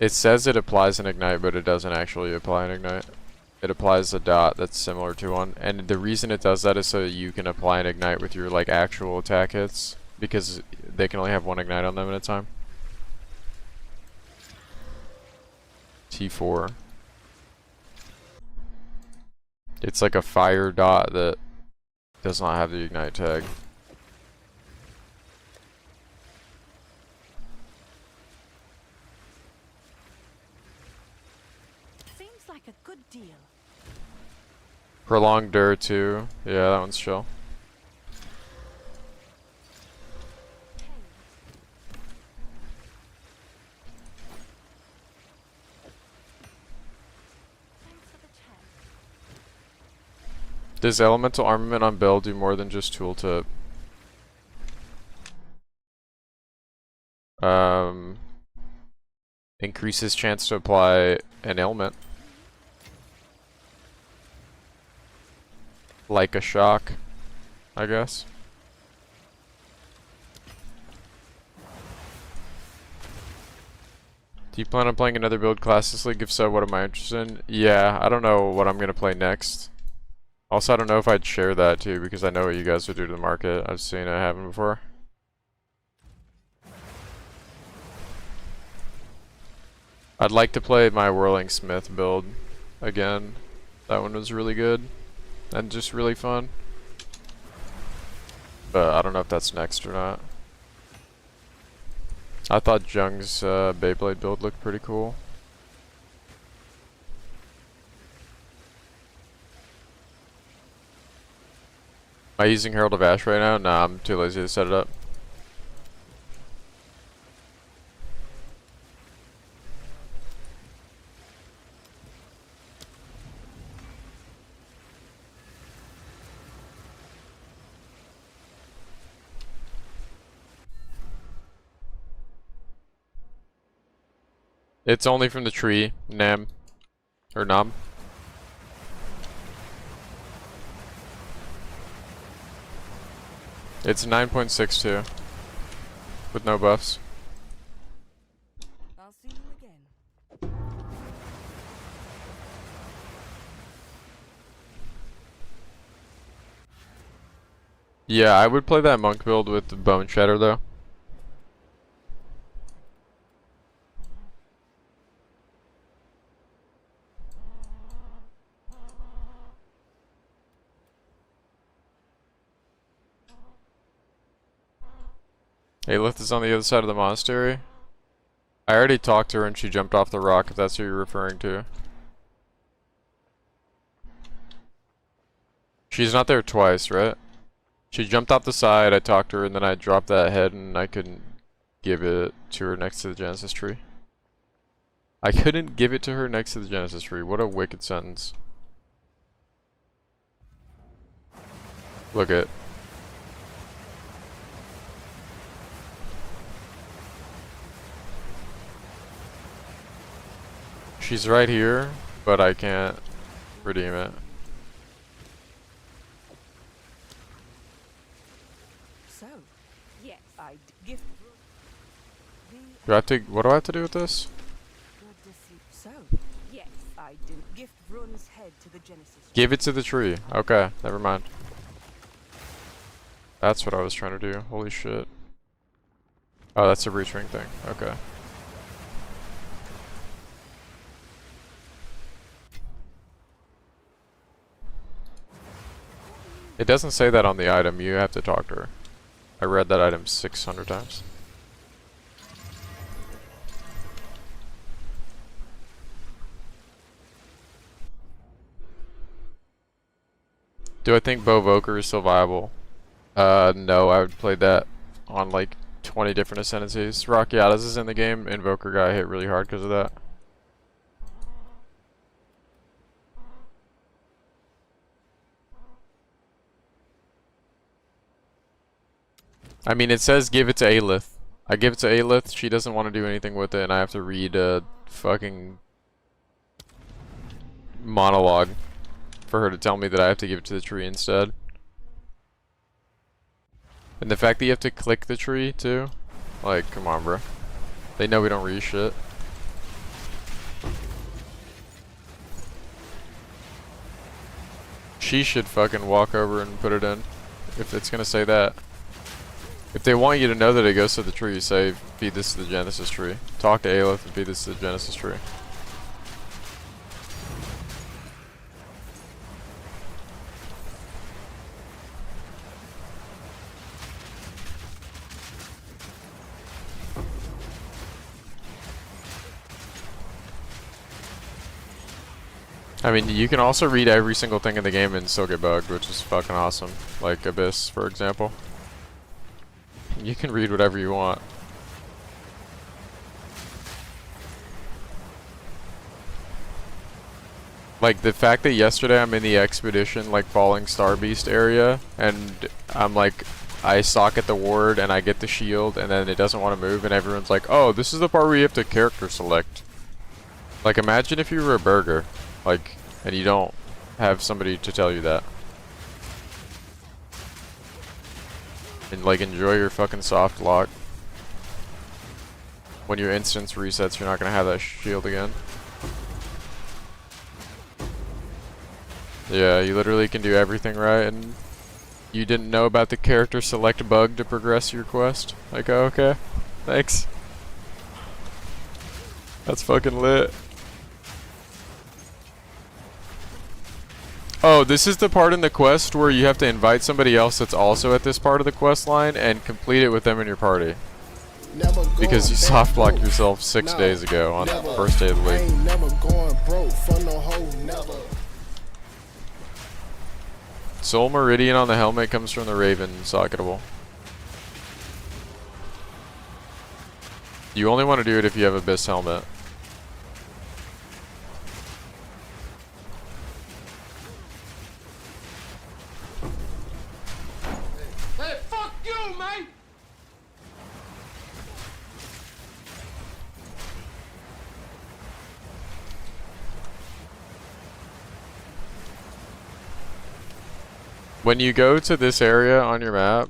It says it applies an ignite, but it doesn't actually apply an ignite. It applies a dot that's similar to one. And the reason it does that is so that you can apply an ignite with your like actual attack hits, because they can only have one ignite on them at a time. T4. It's like a fire dot that does not have the ignite tag. Seems like a good deal. Prolonged Dur too. Yeah, that one's chill. Thanks for the check. Does elemental armament on Bell do more than just tooltip? Increases chance to apply an ailment. Like a shock, I guess. Do you plan on playing another build class this league? If so, what am I interested in? Yeah, I don't know what I'm gonna play next. Also, I don't know if I'd share that too, because I know what you guys would do to the market. I've seen it happen before. I'd like to play my Whirling Smith build again. That one was really good and just really fun. But I don't know if that's next or not. I thought Jung's Beyblade build looked pretty cool. Am I using Herald of Ash right now? Nah, I'm too lazy to set it up. It's only from the tree, Nam. Or Nam. It's 9.62. With no buffs. I'll see you again. Yeah, I would play that monk build with the Bone Shatter though. Aelith is on the other side of the monastery. I already talked to her and she jumped off the rock, if that's who you're referring to. She's not there twice, right? She jumped off the side, I talked to her, and then I dropped that head and I couldn't give it to her next to the Genesis tree. I couldn't give it to her next to the Genesis tree. What a wicked sentence. Look at. She's right here, but I can't redeem it. So, yes, I'd gift. Do I have to, what do I have to do with this? Good to see. So, yes, I do gift Vrun's head to the Genesis. Give it to the tree. Okay, never mind. That's what I was trying to do. Holy shit. Oh, that's a breach ring thing. Okay. It doesn't say that on the item. You have to talk to her. I read that item 600 times. Do I think Bovoker is still viable? No, I would play that on like 20 different ascendancies. Rockiatas is in the game, Invoker got hit really hard because of that. I mean, it says give it to Aelith. I give it to Aelith, she doesn't want to do anything with it, and I have to read a fucking monologue for her to tell me that I have to give it to the tree instead. And the fact that you have to click the tree, too. Like, come on, bro. They know we don't read shit. She should fucking walk over and put it in. If it's gonna say that. If they want you to know that it goes to the tree, say, feed this to the Genesis tree. Talk to Aelith and feed this to the Genesis tree. I mean, you can also read every single thing in the game and still get bugged, which is fucking awesome. Like Abyss, for example. You can read whatever you want. Like, the fact that yesterday I'm in the expedition, like, Falling Star Beast area, and I'm like, I socket the ward and I get the shield, and then it doesn't want to move, and everyone's like, oh, this is the part where you have to character select. Like, imagine if you were a burger, like, and you don't have somebody to tell you that. And like, enjoy your fucking soft lock. When your instance resets, you're not gonna have that shield again. Yeah, you literally can do everything right, and you didn't know about the character select bug to progress your quest. Like, oh, okay, thanks. That's fucking lit. Oh, this is the part in the quest where you have to invite somebody else that's also at this part of the quest line and complete it with them in your party. Never going Because you back soft blocked broke. yourself 6 No, days ago on the never. first day of the I league. ain't never going broke for no hoe, never. Soul Meridian on the helmet comes from the Raven socketable. You only want to do it if you have Abyss helmet. Hey, fuck you, mate! When you go to this area on your map,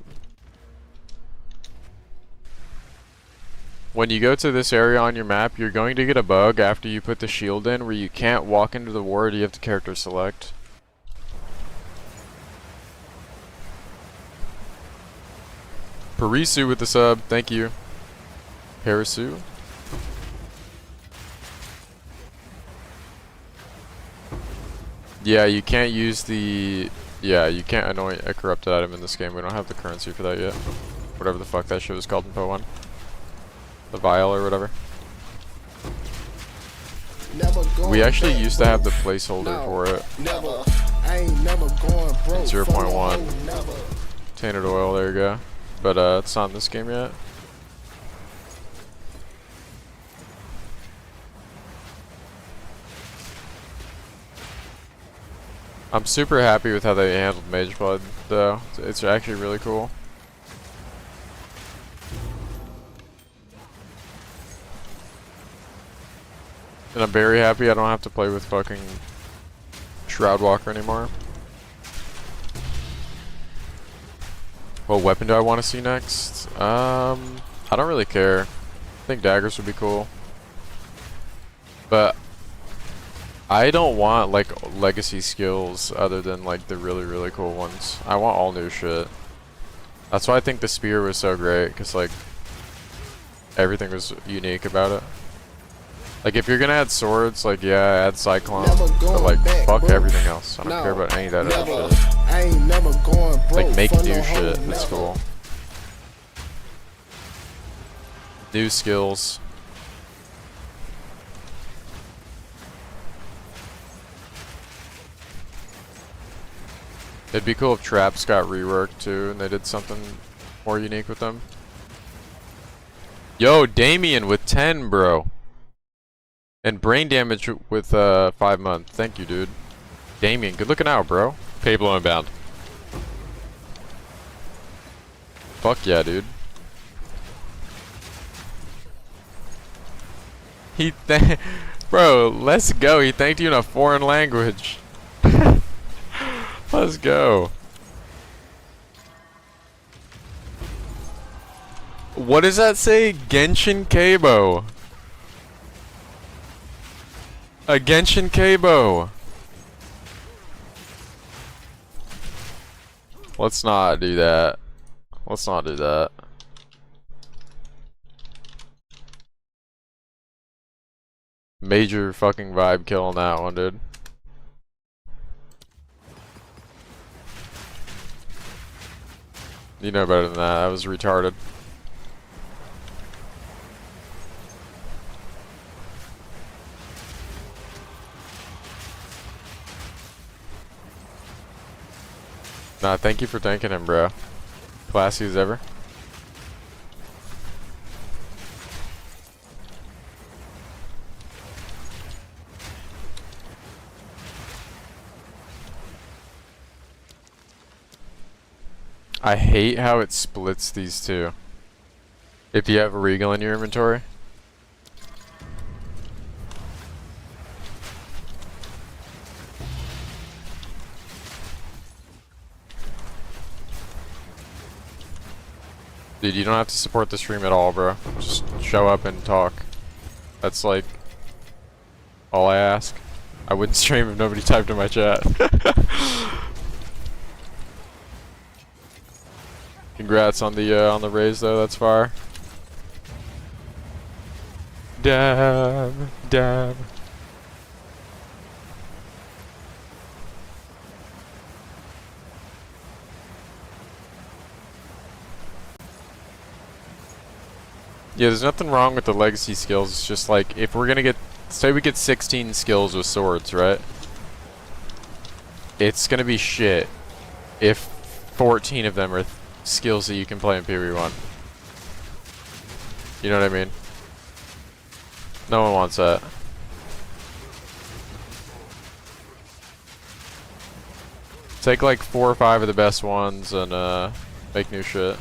you're going to get a bug after you put the shield in where you can't walk into the ward, you have to character select. Parisu with the sub, thank you. Parisu. Yeah, you can't use the... Yeah, you can't annoy a corrupted item in this game. We don't have the currency for that yet. Whatever the fuck that shit was called in Po 1. The vial or whatever. Never going We actually back used to have the broke. placeholder No, for it. never. I ain't never going broke. 0.1. Never. Tainted oil, there you go. But it's not in this game yet. I'm super happy with how they handled Mage Blood, though. It's actually really cool. And I'm very happy I don't have to play with fucking Shroudwalker anymore. What weapon do I want to see next? I don't really care. I think daggers would be cool. But I don't want like legacy skills other than like the really, really cool ones. I want all new shit. That's why I think the spear was so great, because like everything was unique about it. Like if you're gonna add swords, like yeah, add Cyclone, Never but going like back, fuck bro. everything else. I don't No, care about any of that never. other shit. I ain't never going broke. Like make for new no hoe, shit, that's never. cool. New skills. It'd be cool if traps got reworked too and they did something more unique with them. Yo, Damien with 10, bro. And brain damage with 5 months. Thank you, dude. Damien, good looking out, bro. Pablo inbound. Fuck yeah, dude. Bro, let's go. He thanked you in a foreign language. Let's go. What does that say? Genshin Keibo. A Genshin Keibo. Let's not do that. Let's not do that. Major fucking vibe kill on that one, dude. You know better than that. That was retarded. Nah, thank you for thanking him, bro. Classy as ever. I hate how it splits these two. If you have a Regal in your inventory. Dude, you don't have to support the stream at all, bro. Just show up and talk. That's like all I ask. I wouldn't stream if nobody typed in my chat. Congrats on the raise though, that's fire. Dab, dab. Yeah, there's nothing wrong with the legacy skills. It's just like if we're gonna get, say we get 16 skills with swords, right? It's gonna be shit if 14 of them are skills that you can play in PvP1. You know what I mean? No one wants that. Take like 4 or 5 of the best ones and make new shit.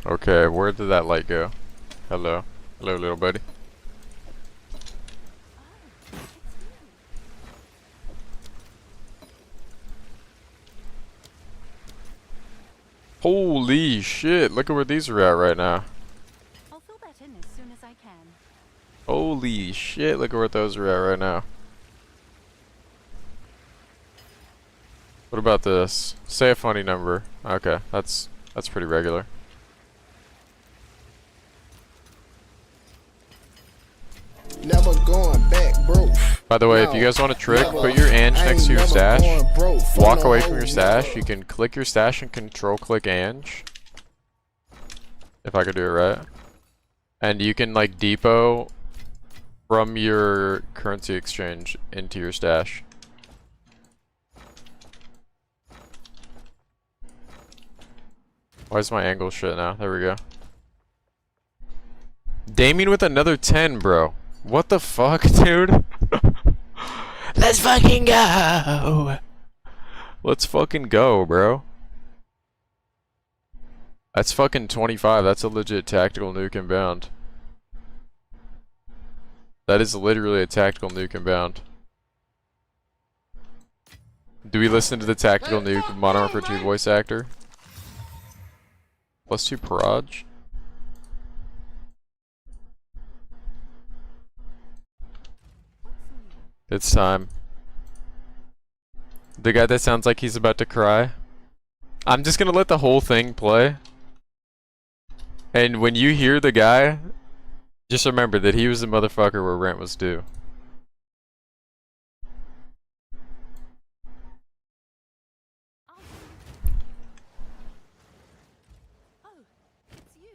Okay, where did that light go? Hello. Hello, little buddy. Holy shit, look at where these are at right now. I'll fill that in as soon as I can. Holy shit, look at where those are at right now. What about this? Say a funny number. Okay, that's pretty regular. Never going back, bro. By the way, if you guys want a trick, put your Ange next to your stash. Walk away from your stash. You can click your stash and control click Ange. If I could do it right. And you can like depot from your currency exchange into your stash. Why is my angle shit now? There we go. Damien with another 10, bro. What the fuck, dude? Let's fucking go! Let's fucking go, bro. That's fucking 25. That's a legit tactical nuke inbound. That is literally a tactical nuke inbound. Do we listen to the tactical nuke Modern Warfare 2 voice actor? +2 Paraj? It's time. The guy that sounds like he's about to cry. I'm just gonna let the whole thing play. And when you hear the guy, just remember that he was the motherfucker where rent was due. Oh, it's you.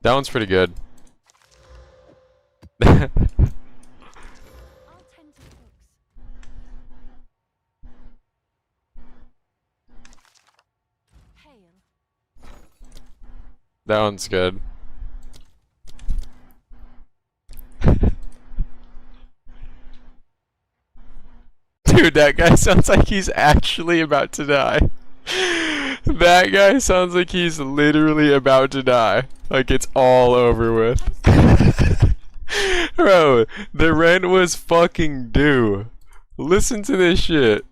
That one's pretty good. I'll tend to the books. Hail. That one's good. Dude, that guy sounds like he's actually about to die. That guy sounds like he's literally about to die. Like it's all over with. Bro, the rent was fucking due. Listen to this shit.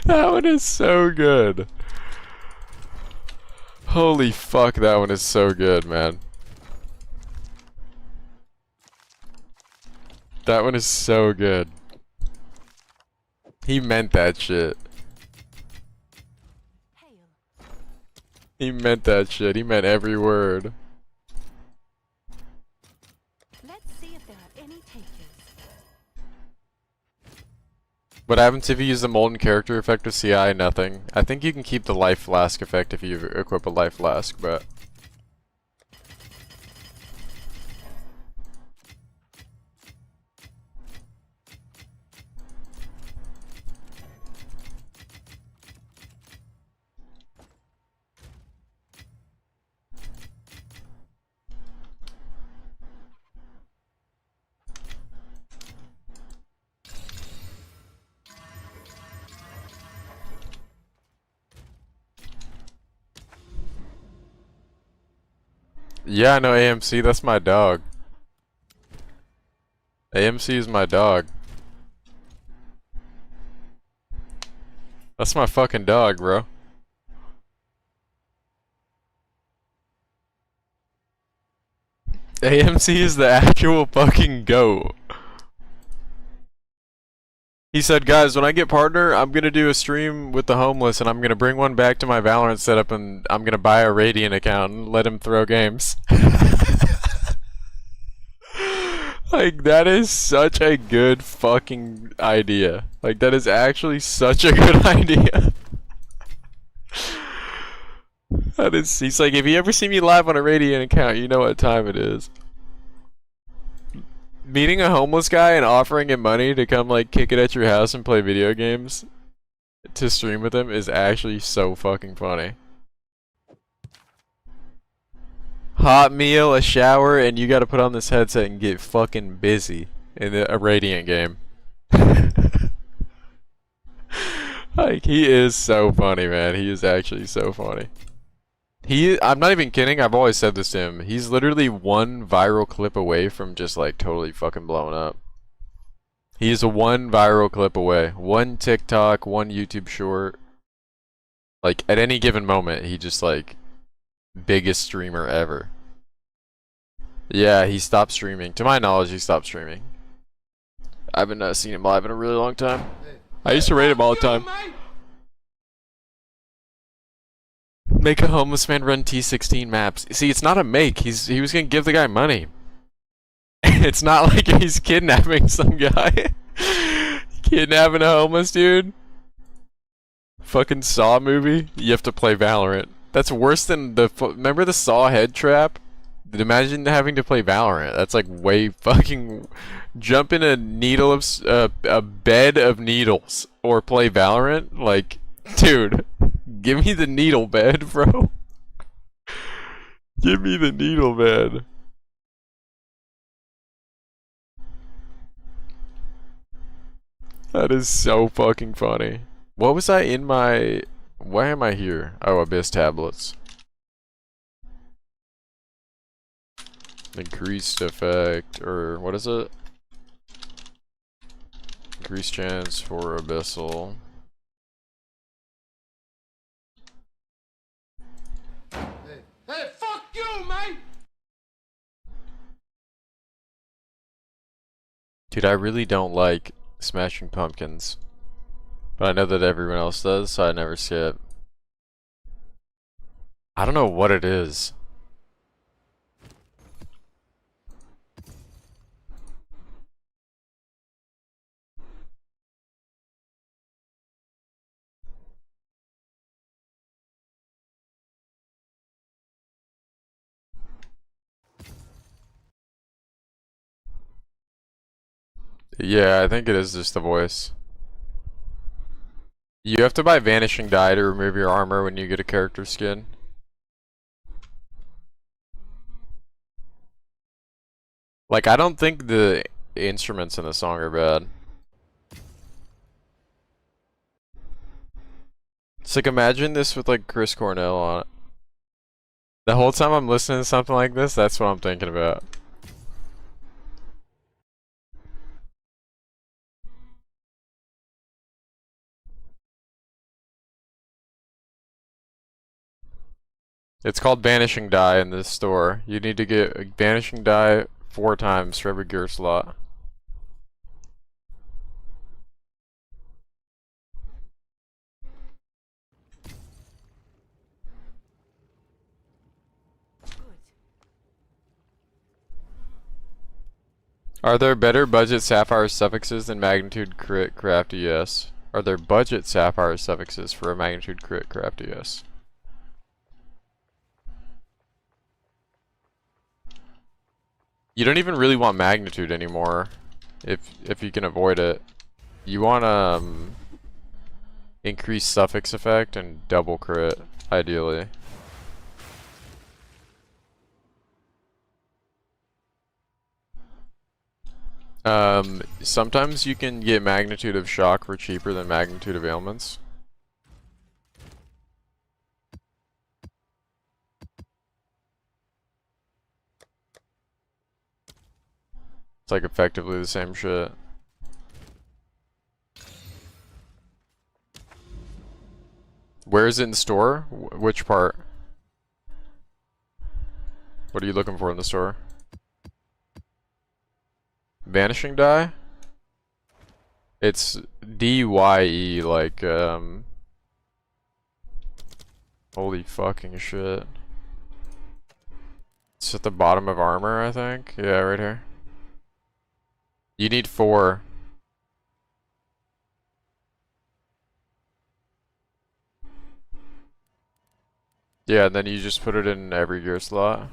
That one is so good. Holy fuck, that one is so good, man. That one is so good. He meant that shit. Hail. He meant that shit. He meant every word. Let's see if there are any takers. What happens if you use the molten character effect with CI? Nothing. I think you can keep the life flask effect if you equip a life flask, but... Yeah, I know AMC, that's my dog. AMC is my dog. That's my fucking dog, bro. AMC is the actual fucking GOAT. He said, guys, when I get partner, I'm gonna do a stream with the homeless and I'm gonna bring one back to my Valorant setup and I'm gonna buy a Radiant account and let him throw games. Like, that is such a good fucking idea. Like, that is actually such a good idea. That is, he's like, if you ever see me live on a Radiant account, you know what time it is. Meeting a homeless guy and offering him money to come like kick it at your house and play video games to stream with him is actually so fucking funny. Hot meal, a shower, and you gotta put on this headset and get fucking busy in a Radiant game. Like, he is so funny, man. He is actually so funny. I'm not even kidding, I've always said this to him. He's literally one viral clip away from just like totally fucking blowing up. He is one viral clip away. One TikTok, one YouTube short. Like, at any given moment, he just like, biggest streamer ever. Yeah, he stopped streaming. To my knowledge, he stopped streaming. I haven't seen him live in a really long time. I used to rate him all the time. Make a homeless man run T16 maps. See, it's not a make. He was gonna give the guy money. It's not like he's kidnapping some guy. Kidnapping a homeless dude. Fucking Saw movie. You have to play Valorant. That's worse than remember the Saw head trap? Imagine having to play Valorant. That's like way fucking. Jump in a needle of a bed of needles or play Valorant. Like, dude. Give me the needle bed, bro. Give me the needle bed. That is so fucking funny. What was I in my... Why am I here? Oh, Abyss tablets. Increased effect, or what is it? Increased chance for Abyssal. Hey, fuck you, mate! Dude, I really don't like Smashing Pumpkins. But I know that everyone else does, so I never skip. I don't know what it is. Yeah, I think it is just the voice. You have to buy Vanishing Dye to remove your armor when you get a character skin. Like, I don't think the instruments in the song are bad. It's like, imagine this with like Chris Cornell on it. The whole time I'm listening to something like this, that's what I'm thinking about. It's called Vanishing Dye in this store. You need to get a Vanishing Dye 4 times for every gear slot. Are there better budget Sapphire suffixes than Magnitude Crit Craft ES? Are there budget Sapphire suffixes for a Magnitude Crit Craft ES? You don't even really want Magnitude anymore, if you can avoid it. You want increase suffix effect and double crit, ideally. Sometimes you can get Magnitude of Shock for cheaper than Magnitude of Ailments. It's like effectively the same shit. Where is it in store? Which part? What are you looking for in the store? Vanishing die? It's DYE, like, holy fucking shit. It's at the bottom of armor, I think. Yeah, right here. You need 4. Yeah, and then you just put it in every gear slot.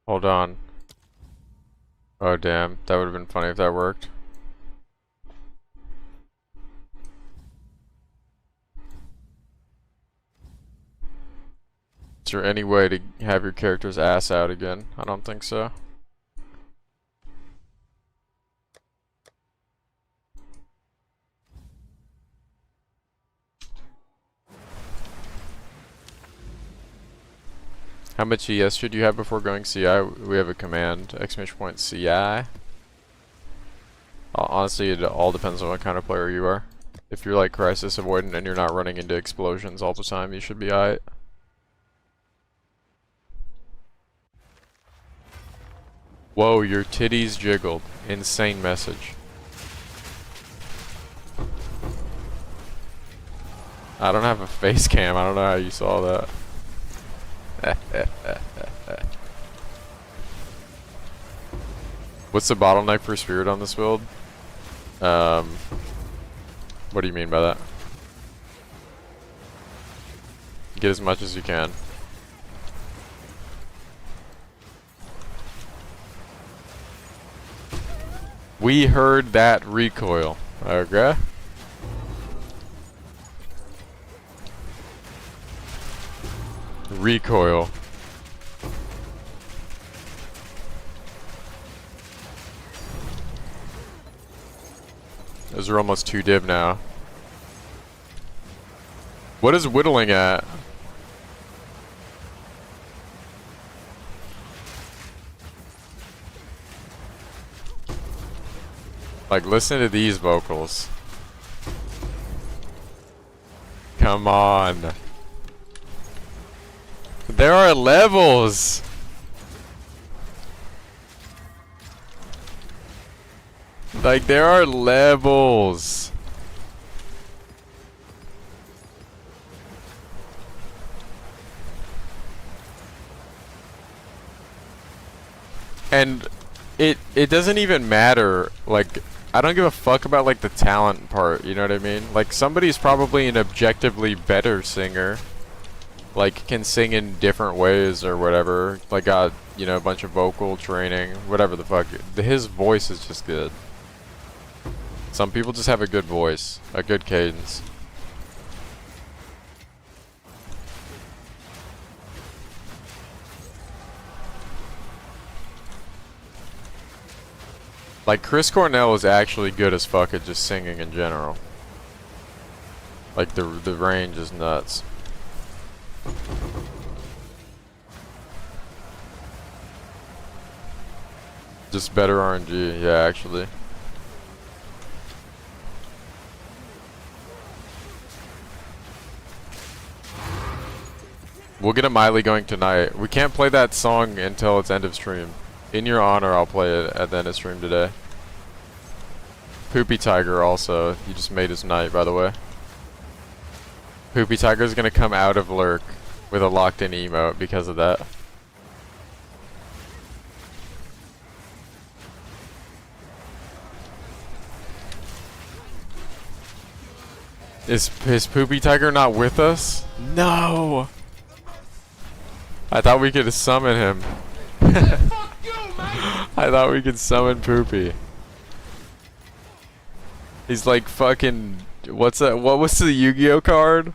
Hold on. Oh damn, that would have been funny if that worked. Is there any way to have your character's ass out again? I don't think so. How much ES should you have before going CI? We have a command, !CI. Honestly, it all depends on what kind of player you are. If you're like crisis avoidant and you're not running into explosions all the time, you should be alright. Whoa, your titties jiggled. Insane message. I don't have a face cam, I don't know how you saw that. What's the bottleneck for spirit on this build? What do you mean by that? Get as much as you can. We heard that recoil. Okay. Recoil. Those are almost 2 div now. What is whittling at? Like, listen to these vocals. Come on. There are levels! Like, there are levels! And it doesn't even matter, like, I don't give a fuck about, like, the talent part, you know what I mean? Like, somebody's probably an objectively better singer. Like, can sing in different ways or whatever. Like, got, you know, a bunch of vocal training, whatever the fuck. His voice is just good. Some people just have a good voice, a good cadence. Like, Chris Cornell is actually good as fuck at just singing in general. Like, the range is nuts. Just better RNG, yeah, actually. We'll get a Miley going tonight. We can't play that song until it's end of stream. In your honor, I'll play it at the end of stream today. Poopy Tiger also. He just made his night, by the way. Poopy Tiger's gonna come out of lurk with a locked-in emote because of that. Is Poopy Tiger not with us? No! I thought we could summon him. Fuck you, man! I thought we could summon Poopy. He's like fucking... What's that? What was the Yu-Gi-Oh card?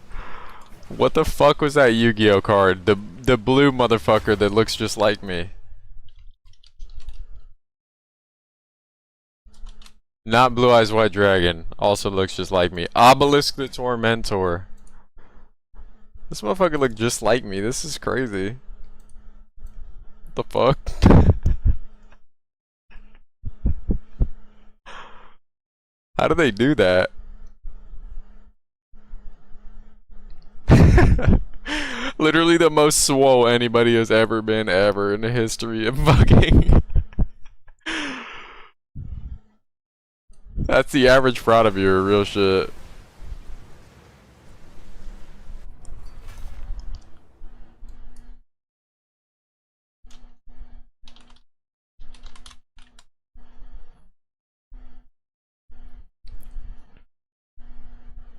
What the fuck was that Yu-Gi-Oh card? The blue motherfucker that looks just like me. Not Blue Eyes White Dragon. Also looks just like me. Obelisk the Tormentor. This motherfucker look just like me. This is crazy. What the fuck? How do they do that? Literally the most swole anybody has ever been ever in the history of fucking. That's the average fraud viewer, real shit.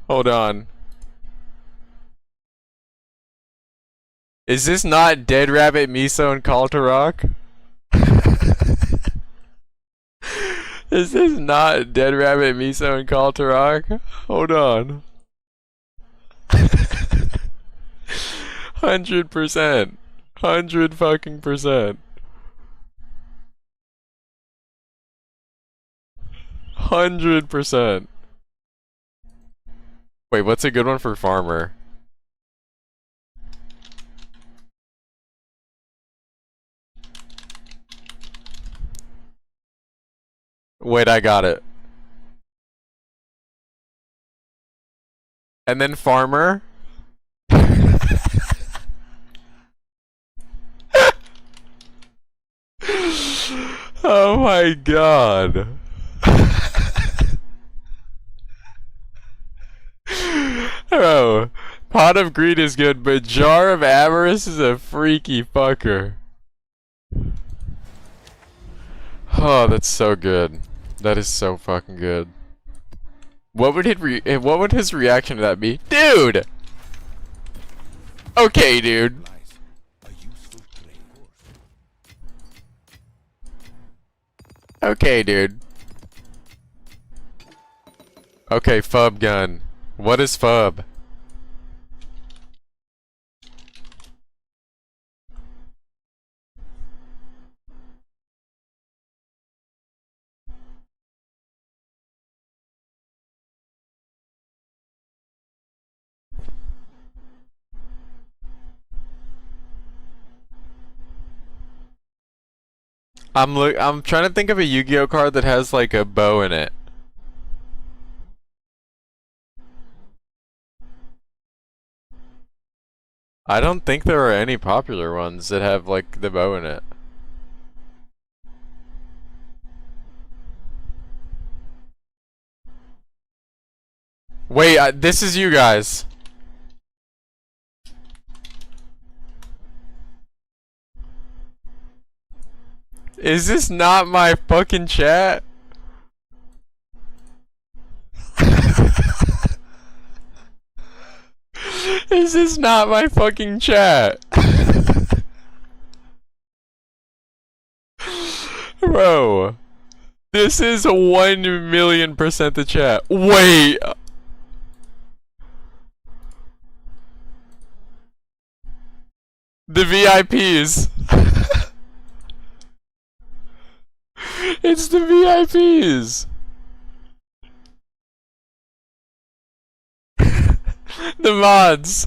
Hold on. Is this not Dead Rabbit, Miso, and Kaltarok? Is this not Dead Rabbit, Miso, and Kaltarok? Hold on. 100%. 100 fucking percent. 100%. Wait, what's a good one for Farmer? Wait, I got it. And then Farmer? Oh my god. Bro, Pot of Greed is good, but Jar of Avarice is a freaky fucker. Oh, that's so good. That is so fucking good. What would his reaction to that be? Dude! Okay, dude. Okay, dude. Okay, Fub gun. What is Fub? I'm trying to think of a Yu-Gi-Oh card that has like a bow in it. I don't think there are any popular ones that have like the bow in it. Wait, this is you guys. Is this not my fucking chat? Is this not my fucking chat? Bro, this is 1,000,000% the chat. Wait. The VIPs. It's the VIPs. The mods.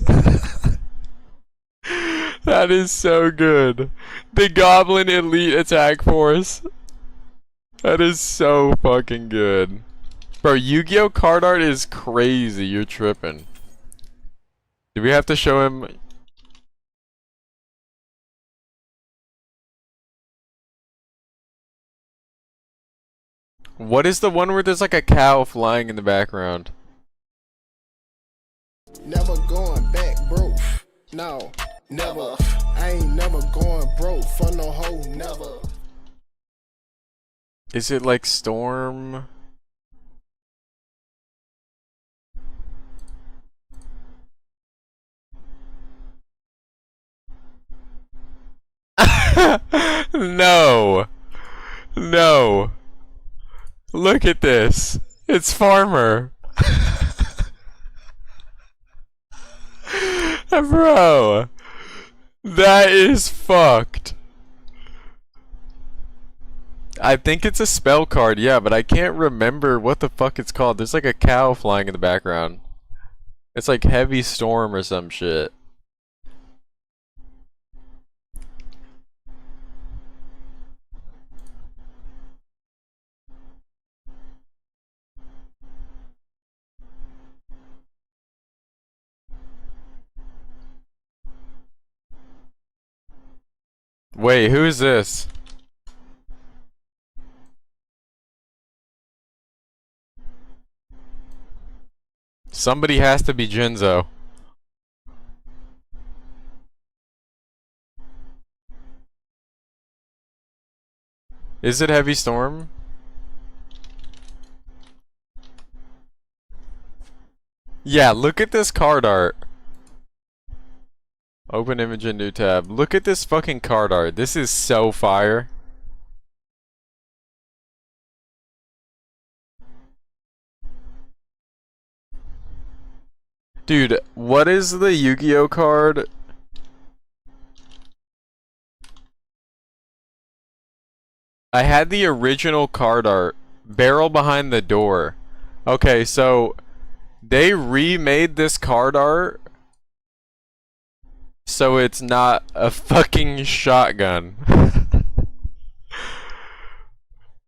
That is so good. The Goblin Elite Attack Force. That is so fucking good. Bro, Yu-Gi-Oh card art is crazy. You're tripping. Do we have to show him? What is the one where there's like a cow flying in the background? Never going back broke. No, never. I ain't never going broke for no hoe, never. Is it like Storm? No. No. Look at this. It's Farmer. Bro. That is fucked. I think it's a spell card, yeah, but I can't remember what the fuck it's called. There's like a cow flying in the background. It's like Heavy Storm or some shit. Wait, who is this? Somebody has to be Jinzo. Is it Heavy Storm? Yeah, look at this card art. Open image in new tab. Look at this fucking card art. This is so fire. Dude, what is the Yu-Gi-Oh card? I had the original card art. Barrel behind the door. Okay, so they remade this card art so it's not a fucking shotgun.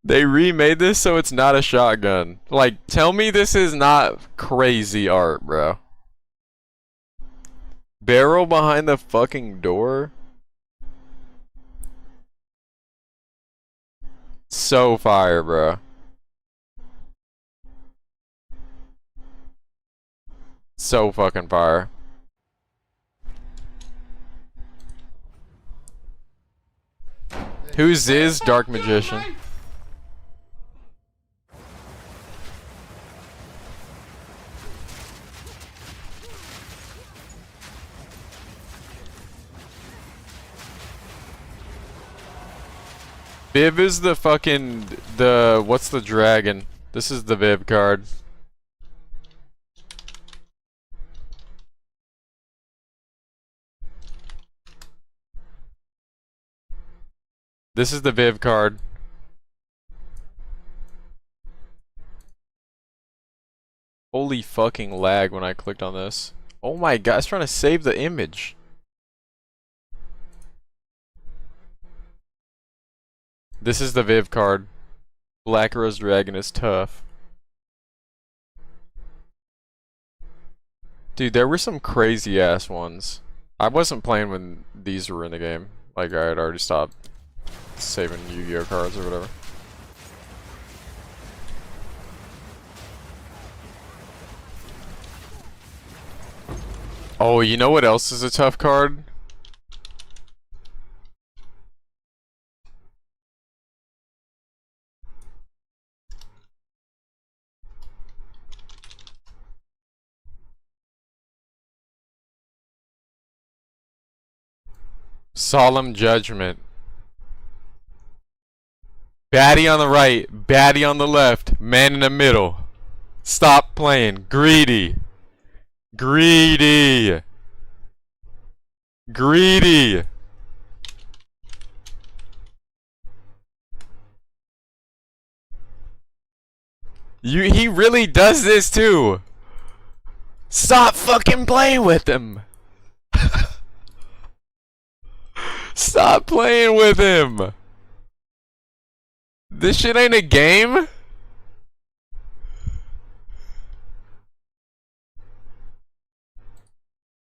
They remade this so it's not a shotgun. Like, tell me this is not crazy art, bro. Barrel behind the fucking door? So fire, bro. So fucking fire. Who's this Dark Magician? Viv is the fucking, what's the dragon? This is the Viv card. This is the Viv card. Holy fucking lag when I clicked on this. Oh my god, I was trying to save the image. This is the Viv card. Black Rose Dragon is tough. Dude, there were some crazy ass ones. I wasn't playing when these were in the game. Like, I had already stopped saving Yu-Gi-Oh cards or whatever. Oh, you know what else is a tough card? Solemn Judgment. Baddie on the right, baddie on the left, man in the middle. Stop playing. Greedy. Greedy. Greedy. He really does this too. Stop fucking playing with him. Stop playing with him. This shit ain't a game.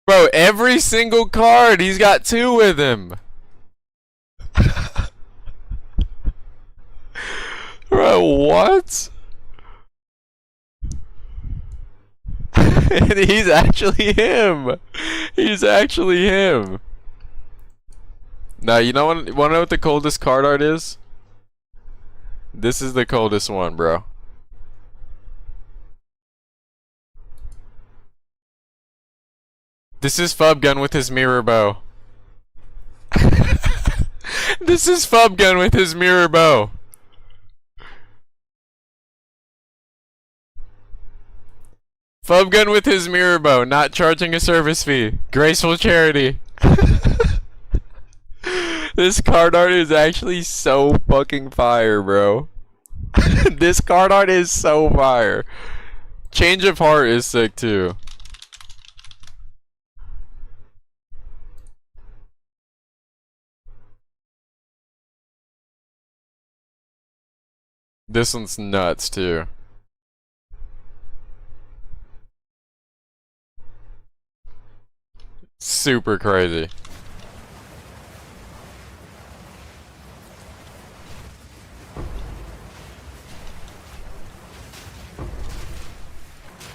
Bro, every single card, he's got two with him. Bro, what? He's actually him. He's actually him. Now, you know what? Wanna know what the coldest card art is? This is the coldest one, bro. This is Fubgun with his mirror bow. This is Fubgun with his mirror bow. Fubgun with his mirror bow, not charging a service fee. Graceful charity. This card art is actually so fucking fire, bro. This card art is so fire. Change of Heart is sick too. This one's nuts too. Super crazy.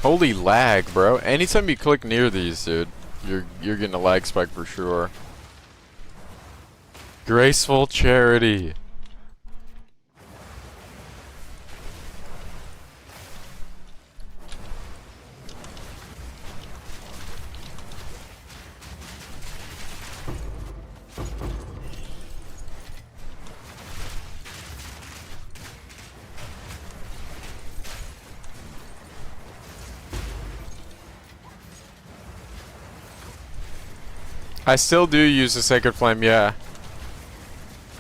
Holy lag, bro. Anytime you click near these, dude, you're getting a lag spike for sure. Graceful charity. I still do use the Sacred Flame, yeah.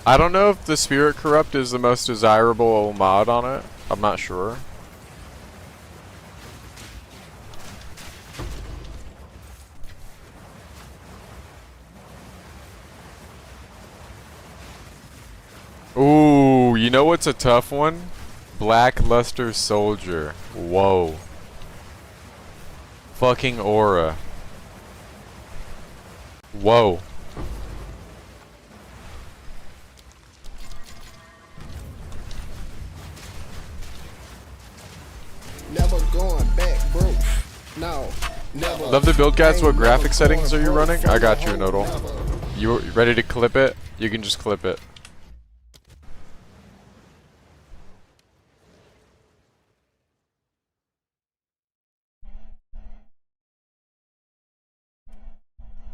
I don't know if the Spirit Corrupt is the most desirable mod on it. I'm not sure. Ooh, you know what's a tough one? Blackluster Soldier. Whoa. Fucking aura. Whoa. Never going back, bro. No, never. Love the build guides. What Ain't graphic never settings are going you broke running? for I got no you, hoe, Nodal. never. You ready to clip it? You can just clip it.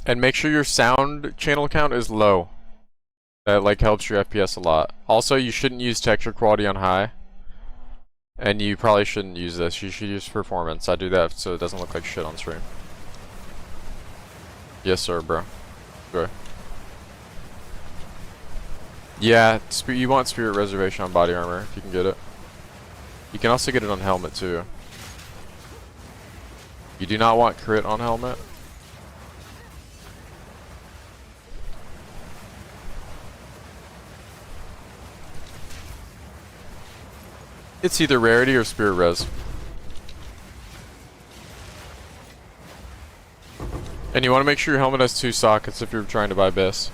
And make sure your sound channel count is low. That like helps your FPS a lot. Also, you shouldn't use texture quality on high. And you probably shouldn't use this. You should use performance. I do that so it doesn't look like shit on stream. Yes, sir, bro. Go. Yeah, you want Spirit Reservation on body armor if you can get it. You can also get it on helmet too. You do not want crit on helmet. It's either rarity or Spirit Res. And you want to make sure your helmet has 2 sockets if you're trying to buy BIS.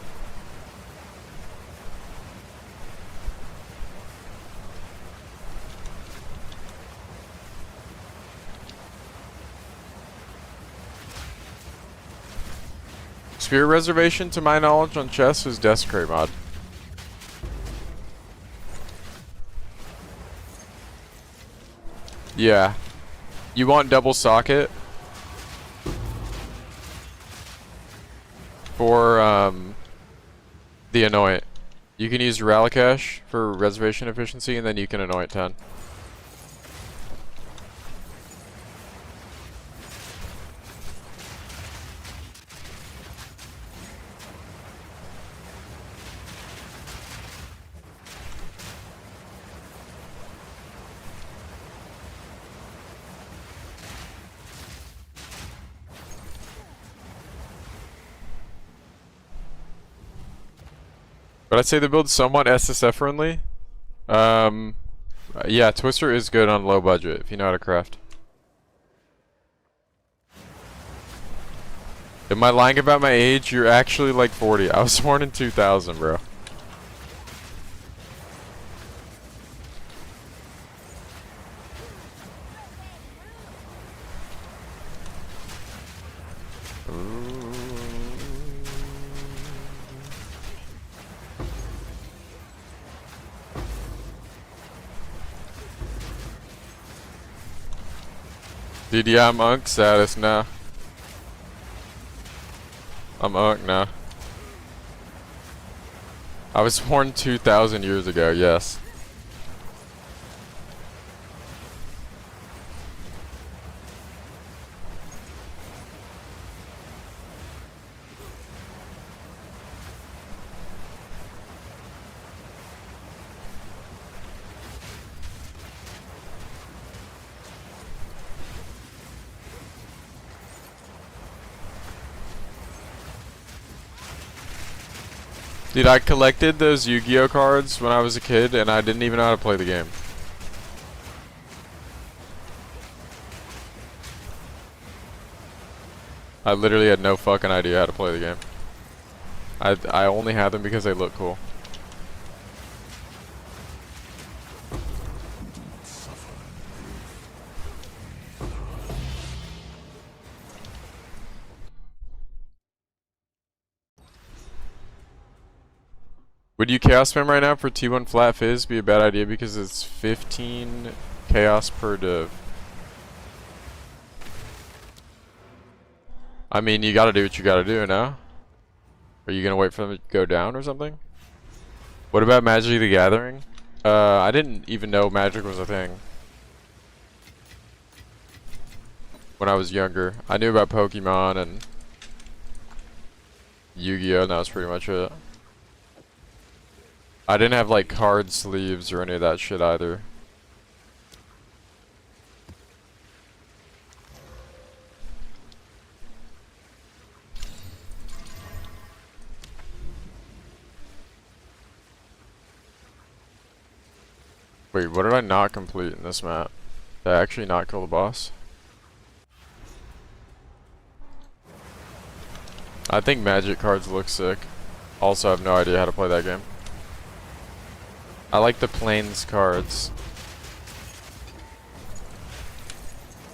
Spirit Reservation, to my knowledge, on chess is Desecrate mod. Yeah. You want double socket for the Anoint. You can use Ralakash for reservation efficiency, and then you can Anoint 10. But I'd say the build's somewhat SSF friendly. Yeah, Twister is good on low budget if you know how to craft. Am I lying about my age? You're actually like 40. I was born in 2000, bro. Dude, yeah, I'm Unk status now. I'm Unk now. I was born 2,000 years ago, yes. Dude, I collected those Yu-Gi-Oh cards when I was a kid, and I didn't even know how to play the game. I literally had no fucking idea how to play the game. I only had them because they look cool. Would you chaos spam right now for T1 flat fizz be a bad idea because it's 15 chaos per div? I mean, you gotta do what you gotta do, no? Are you gonna wait for them to go down or something? What about Magic the Gathering? I didn't even know Magic was a thing when I was younger. I knew about Pokemon and Yu-Gi-Oh! And that was pretty much it. I didn't have like card sleeves or any of that shit either. Wait, what did I not complete in this map? Did I actually not kill the boss? I think magic cards look sick. Also, I have no idea how to play that game. I like the plains cards.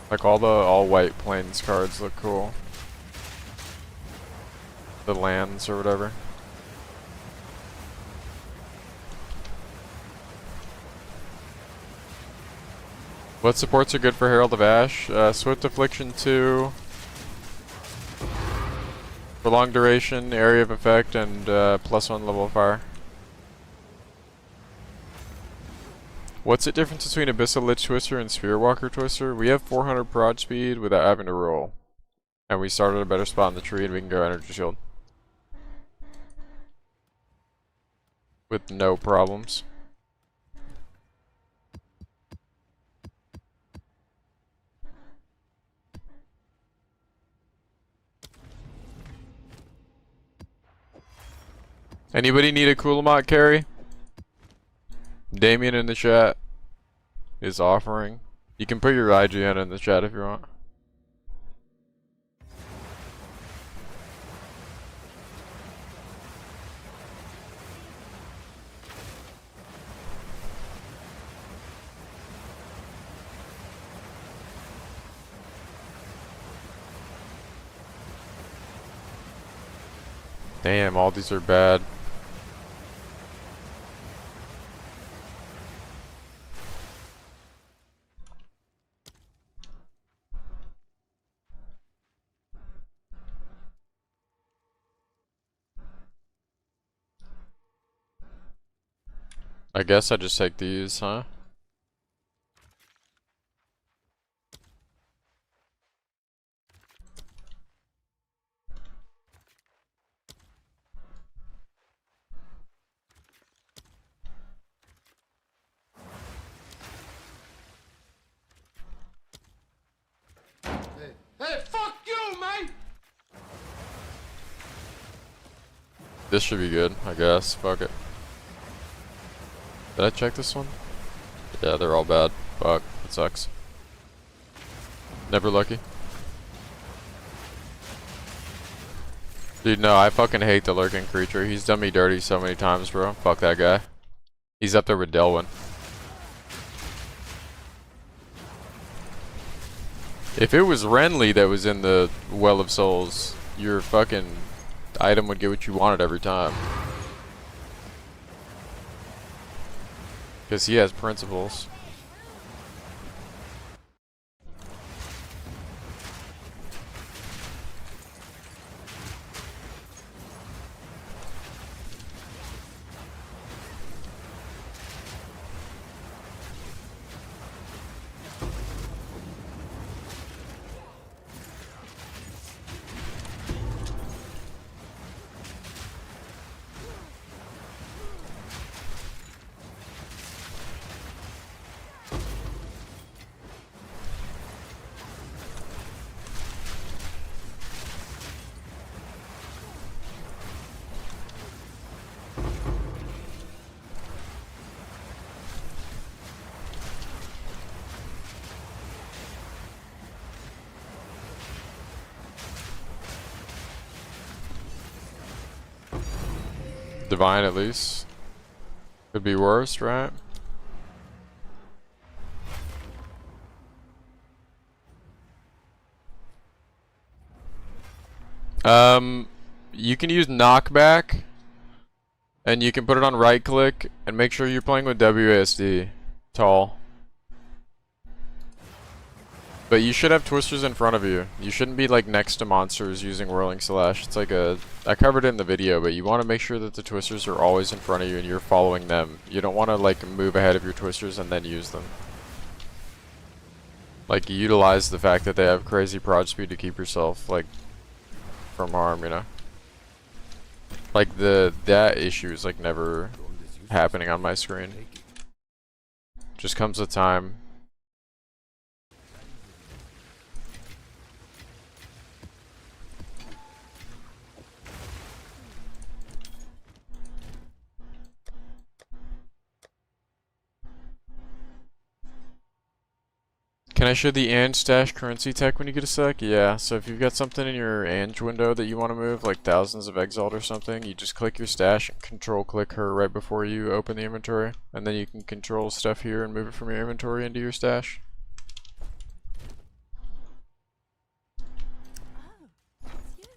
Like all the all-white plains cards look cool. The lands or whatever. What supports are good for Herald of Ash? Swift Affliction 2. For long duration, area of effect, and +1 level of fire. What's the difference between Abyssal Lich Twister and Sphere Walker Twister? We have 400 prod speed without having to roll. And we started a better spot in the tree and we can go energy shield. With no problems. Anybody need a Kulamat carry? Damien in the chat is offering. You can put your IGN in the chat if you want. Damn, all these are bad. I guess I just take these, huh? Hey, fuck you, man! This should be good, I guess. Fuck it. Did I check this one? Yeah, they're all bad. Fuck, it sucks. Never lucky. Dude, no, I fucking hate the lurking creature. He's done me dirty so many times, bro. Fuck that guy. He's up there with Delwyn. If it was Renly that was in the Well of Souls, your fucking item would get what you wanted every time. Because he has principles. Divine at least. Could be worse, right? You can use knockback And you can put it on right click and make sure you're playing with WASD. Tall. But you should have twisters in front of you. You shouldn't be like next to monsters using whirling slash. It's like I covered it in the video, but you want to make sure that the twisters are always in front of you and you're following them. You don't want to like move ahead of your twisters and then use them. Like utilize the fact that they have crazy prod speed to keep yourself like from harm, you know? Like that issue is like never happening on my screen. Just comes with time. Can I show the Ange stash currency tech when you get a sec? Yeah, so if you've got something in your Ange window that you want to move, like thousands of Exalt or something, you just click your stash and control click her right before you open the inventory. And then you can control stuff here and move it from your inventory into your stash. Oh, it's you.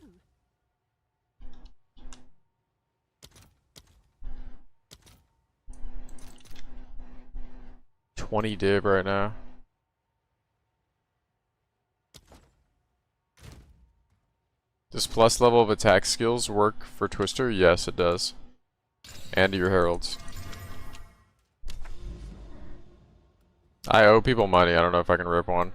20 div right now. Does plus level of attack skills work for Twister? Yes, it does. And your heralds. I owe people money. I don't know if I can rip one.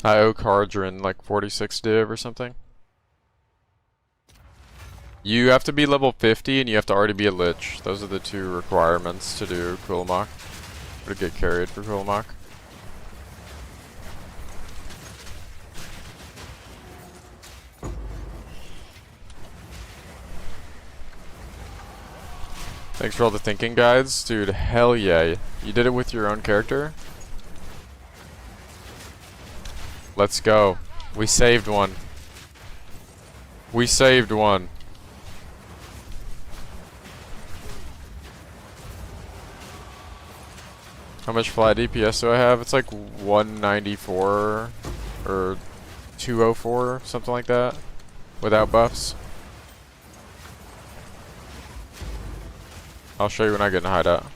I owe Cardrin like 46 div or something. You have to be level 50 and you have to already be a Lich. Those are the two requirements to do Kulamok. Or to get carried for Kulamok. Thanks for all the thinking guides. Dude, hell yeah. You did it with your own character? Let's go. We saved one. We saved one. How much flat DPS do I have? It's like 194 or 204, something like that, without buffs. I'll show you when I get in hideout.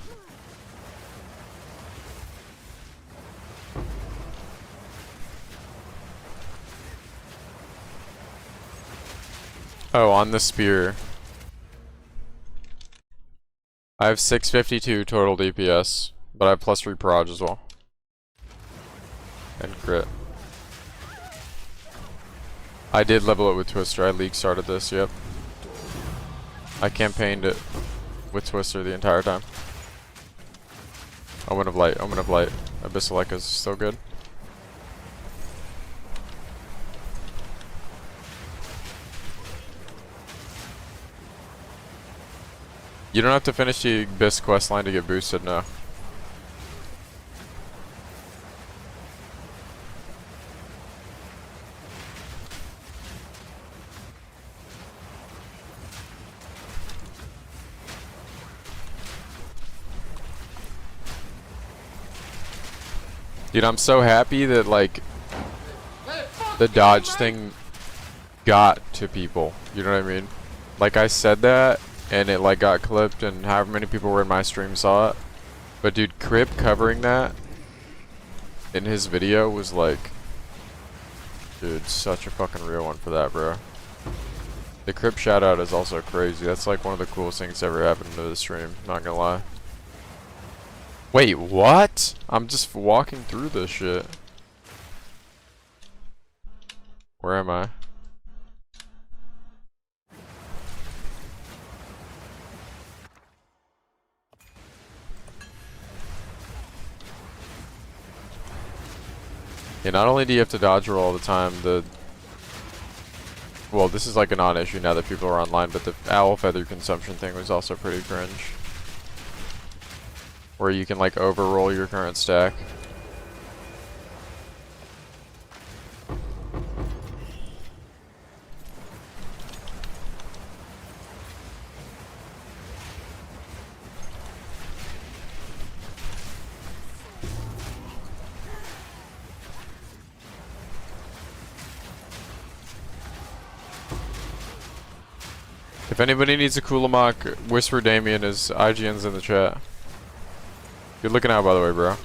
Oh, on the spear. I have 652 total DPS, but I have plus 3 proj as well. And crit. I did level it with Twister. I league started this, yep. I campaigned it with Twister the entire time. Omen of Light, Omen of Light. Abyssal is still good. You don't have to finish the Abyss questline to get boosted, no. Dude, I'm so happy that, like, the dodge thing got to people. You know what I mean? Like, I said that, and it, like, got clipped, and however many people were in my stream saw it. But, dude, Crip covering that in his video was, like, dude, such a fucking real one for that, bro. The Crip shoutout is also crazy. That's, like, one of the coolest things ever happened to the stream. Not gonna lie. Wait, what? I'm just walking through this shit. Where am I? Yeah, not only do you have to dodge roll all the time, well, this is like a non-issue now that people are online, but the owl feather consumption thing was also pretty cringe. Where you can like overroll your current stack. If anybody needs a Kulamok, Whisper Damien is IGN's in the chat. Good looking out, by the way, bro.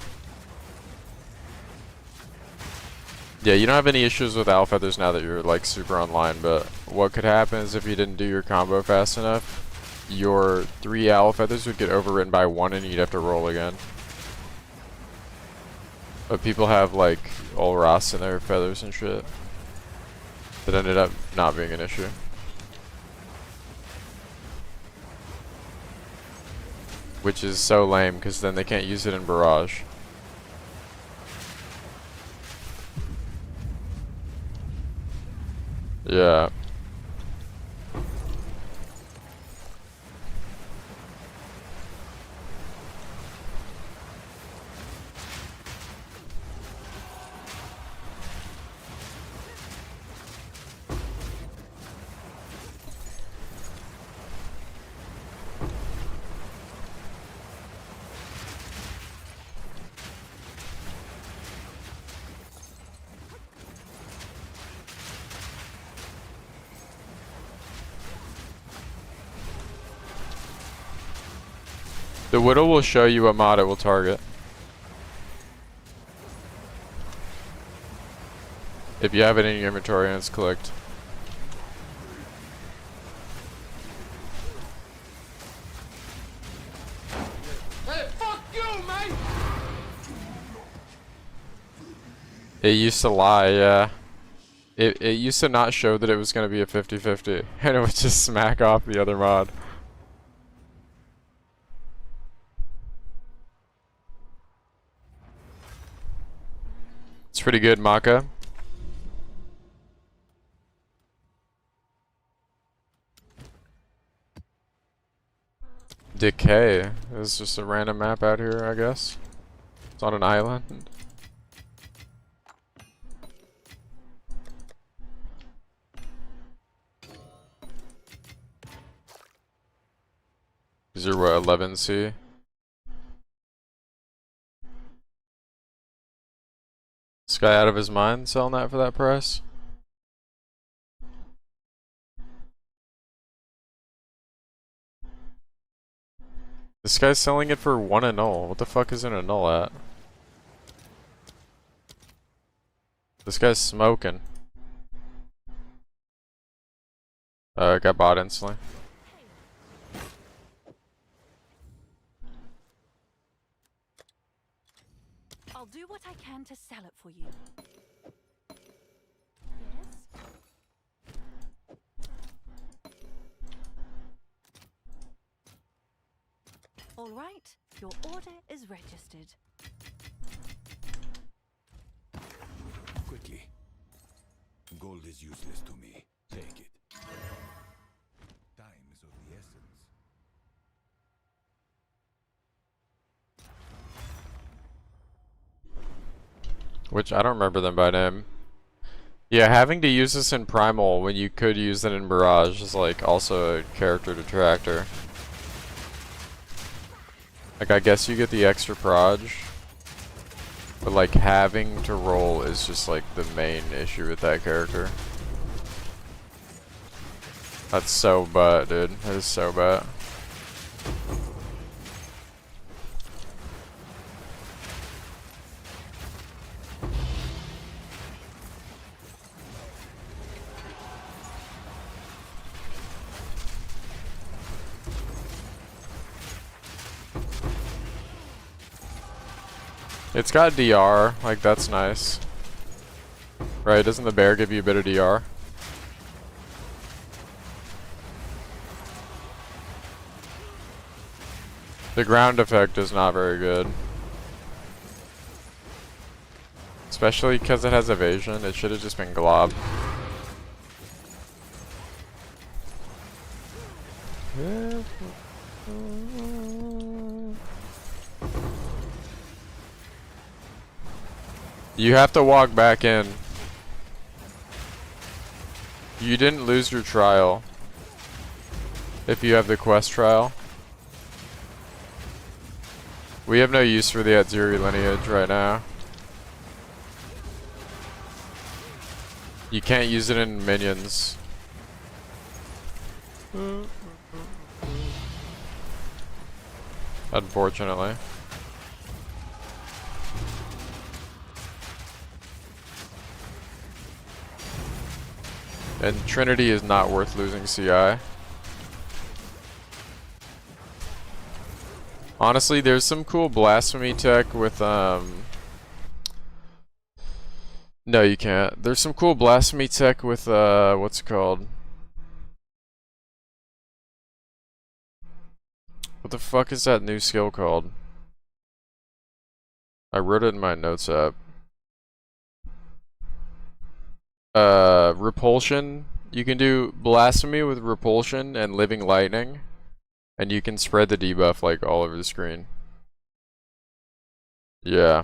Yeah, you don't have any issues with owl feathers now that you're like super online, but what could happen is if you didn't do your combo fast enough, your 3 owl feathers would get overwritten by 1 and you'd have to roll again. But people have like all Ross in their feathers and shit. That ended up not being an issue. Which is so lame because then they can't use it in Barrage. Yeah. The Whittle will show you what mod it will target. If you have it in your inventory and it's clicked. Hey, fuck you, mate! It used to lie, yeah. It used to not show that it was going to be a 50-50. And it would just smack off the other mod. It's pretty good, Maka. Decay. It's just a random map out here, I guess. It's on an island. These are what, 11C? This guy out of his mind selling that for that price? This guy's selling it for 1 and 0. What the fuck is in a null at? This guy's smoking. Got bought instantly. I'll do what I can to sell it for you. Yes? All right, your order is registered. Quickly. Gold is useless to me. Take it. Time is of the essence. Which, I don't remember them by name. Yeah, having to use this in Primal when you could use it in Barrage is like also a character detractor. Like, I guess you get the extra proj, but like having to roll is just like the main issue with that character. That's so butt, dude. That is so butt. It's got DR, like that's nice. Right, doesn't the bear give you a bit of DR? The ground effect is not very good. Especially because it has evasion, it should have just been glob. You have to walk back in. You didn't lose your trial. If you have the quest trial. We have no use for the Atziri lineage right now. You can't use it in minions. Unfortunately. And Trinity is not worth losing CI. Honestly, there's some cool blasphemy tech with no, you can't. There's some cool blasphemy tech with what's it called? What the fuck is that new skill called? I wrote it in my notes app. Repulsion. You can do blasphemy with repulsion and living lightning, and you can spread the debuff like all over the screen. Yeah.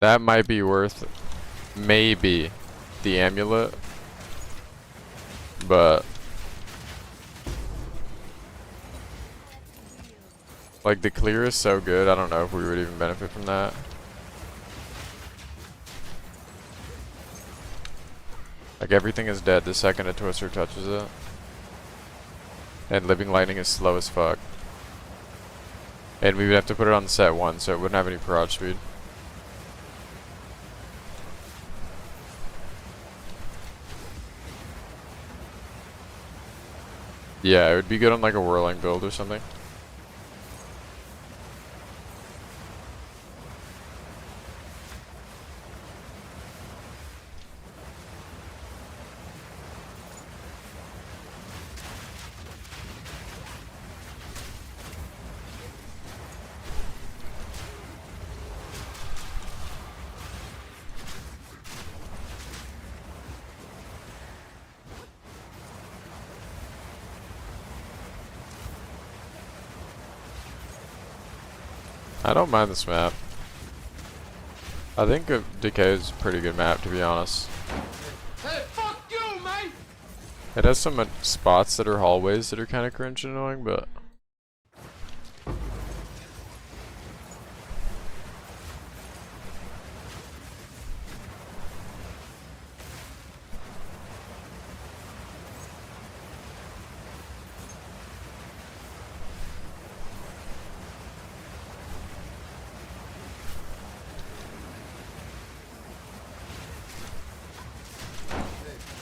That might be worth maybe the amulet, but like the clear is so good, I don't know if we would even benefit from that. Like everything is dead the second a Twister touches it. And living lightning is slow as fuck. And we would have to put it on set 1 so it wouldn't have any barrage speed. Yeah, it would be good on like a whirling build or something. I don't mind this map. I think Decay is a pretty good map, to be honest. Hey, fuck you, mate! It has some spots that are hallways that are kind of cringe and annoying, but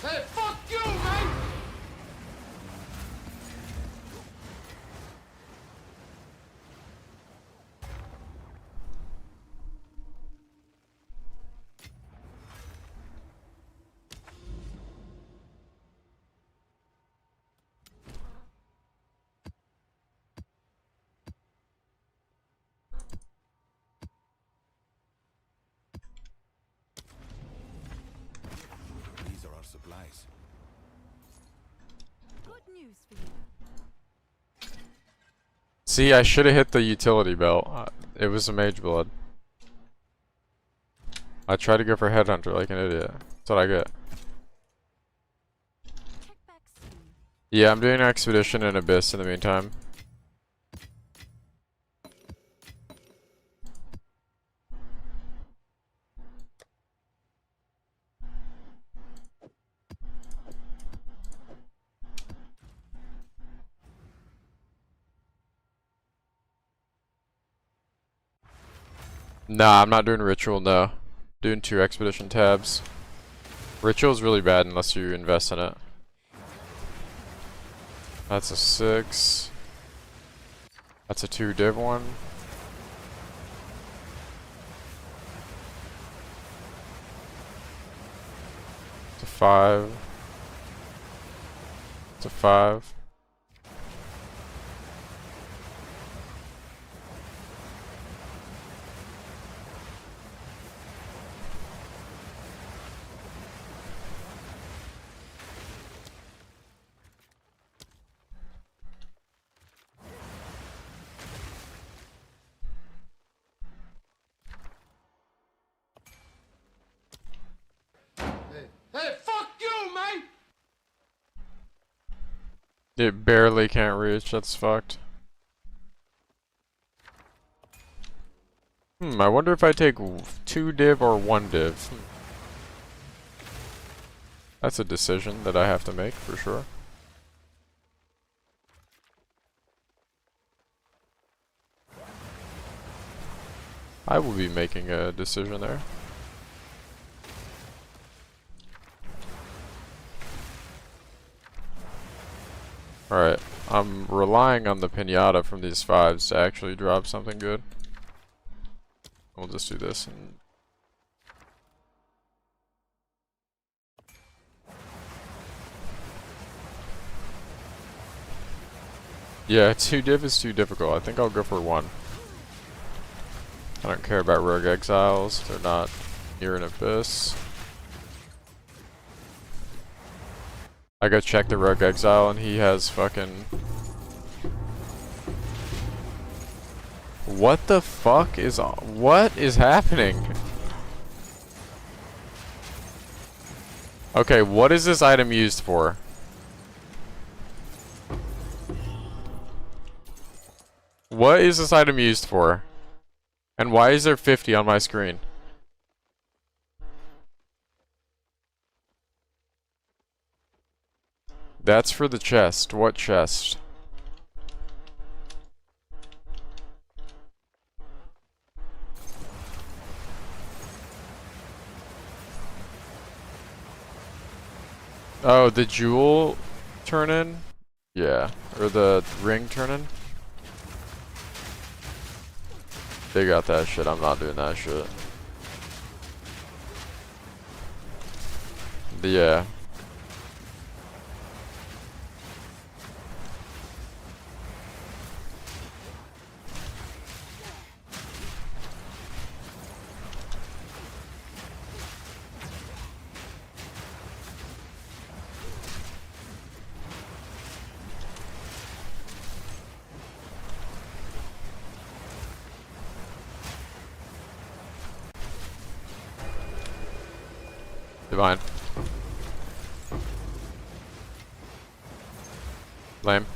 Hey, fuck you, mate! These are our supplies. Good news for you. see, I should have hit the utility belt. It was a mage blood. I tried to go for headhunter like an idiot. That's what I get. Check back soon. Yeah, I'm doing expedition and abyss in the meantime. Nah, I'm not doing ritual, no. Doing 2 expedition tabs. Ritual's really bad unless you invest in it. That's a 6. That's a 2 div one. It's a 5. It's a 5. Hey, fuck you, mate! It barely can't reach, that's fucked. I wonder if I take 2 div or 1 div. That's a decision that I have to make for sure. I will be making a decision there. Alright, I'm relying on the pinata from these 5s to actually drop something good. We'll just do this and yeah, 2 div is too difficult. I think I'll go for 1. I don't care about Rogue Exiles. They're not near an abyss. I go check the Rogue Exile and he has fucking... What the fuck is... What is happening? Okay, what is this item used for? What is this item used for? And why is there 50 on my screen? That's for the chest. What chest? Oh, the jewel turn-in? Yeah. Or the ring turn-in? They got that shit. I'm not doing that shit. Yeah. Divine. Lame.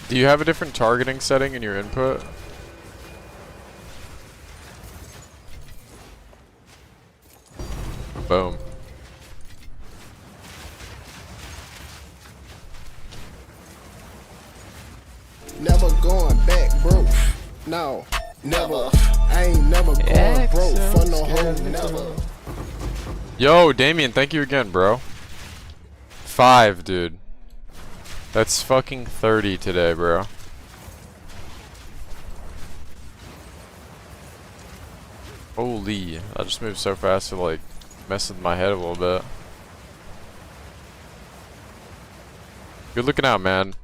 Do you have a different targeting setting in your input? Boom. Never going back, bro. No, never. I ain't never going broke for no hoe, never. Yo, Damien, thank you again, bro. 5, dude. That's fucking 30 today, bro. Holy, I just moved so fast it like messed with my head a little bit. Good looking out, man.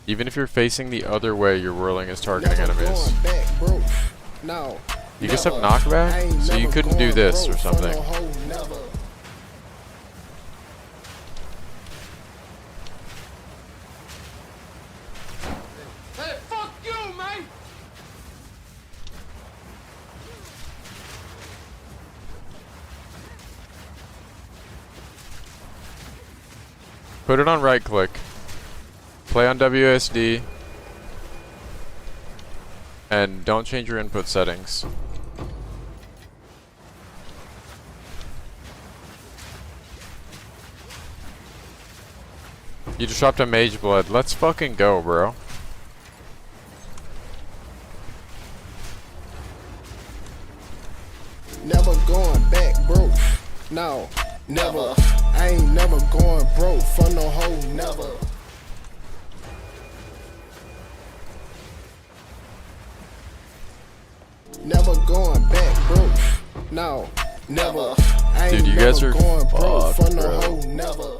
Even if you're facing the other way, your whirling is targeting enemies. Back, bro. No, You just have knockback? So you couldn't do this or something. Hey, fuck you, man! Put it on right click. Play on WSD. And don't change your input settings. You just dropped a mage blood. Let's fucking go, bro. Never going back, bro. No, never. I ain't never going broke for no hoe, never. Never going back, bro. No, never. I ain't Dude, you guys never are going broke for fucked, no bro. hoe, never.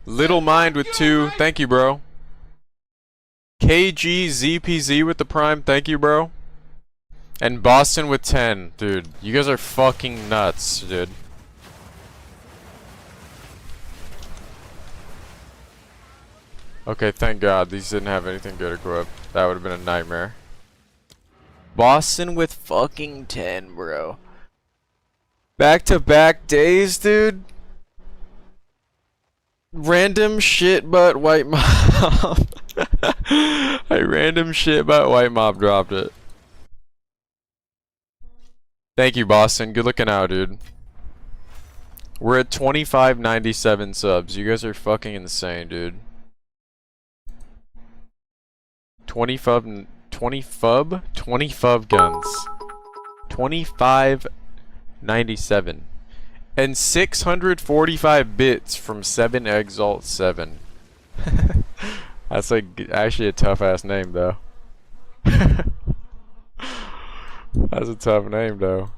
Little Mind with 2. Thank you, bro. KGZPZ with the prime. Thank you, bro. And Boston with 10. Dude, you guys are fucking nuts, dude. Okay, thank God these didn't have anything good equipped. That would have been a nightmare. Boston with fucking 10, bro. Back-to-back days, dude. Random shit but white mob. A random shit but white mob dropped it. Thank you, Boston. Good looking out, dude. We're at 2597 subs. You guys are fucking insane, dude. 20 fub guns. 2597. And 645 bits from 7 Exalt 7. That's like actually a tough ass name though. That's a tough name though.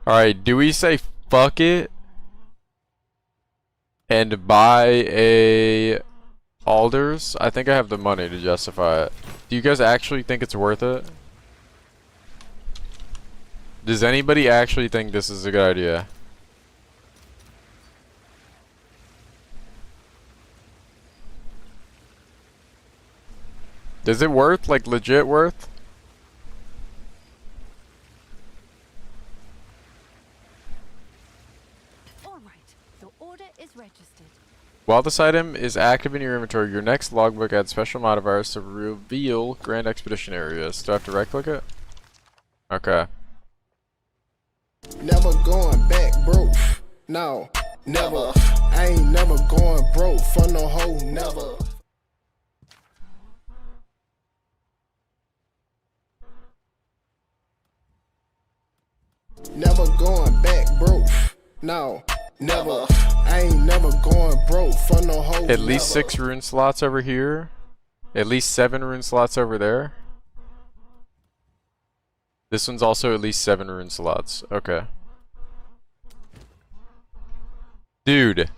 Alright, do we say fuck it and buy a Alders? I think I have the money to justify it. Do you guys actually think it's worth it? Does anybody actually think this is a good idea? Is it worth, like legit worth? All right, the order is registered. While this item is active in your inventory, your next logbook adds special modifiers to reveal Grand Expedition areas. Do I have to right click it? Okay. Never going back broke. No, never. I ain't never going broke for no hoe, never. Never going back broke. No, never. I ain't never going broke for no hoe. At least 6 rune slots over here. At least 7 rune slots over there. This one's also at least 7 rune slots. Okay. Dude.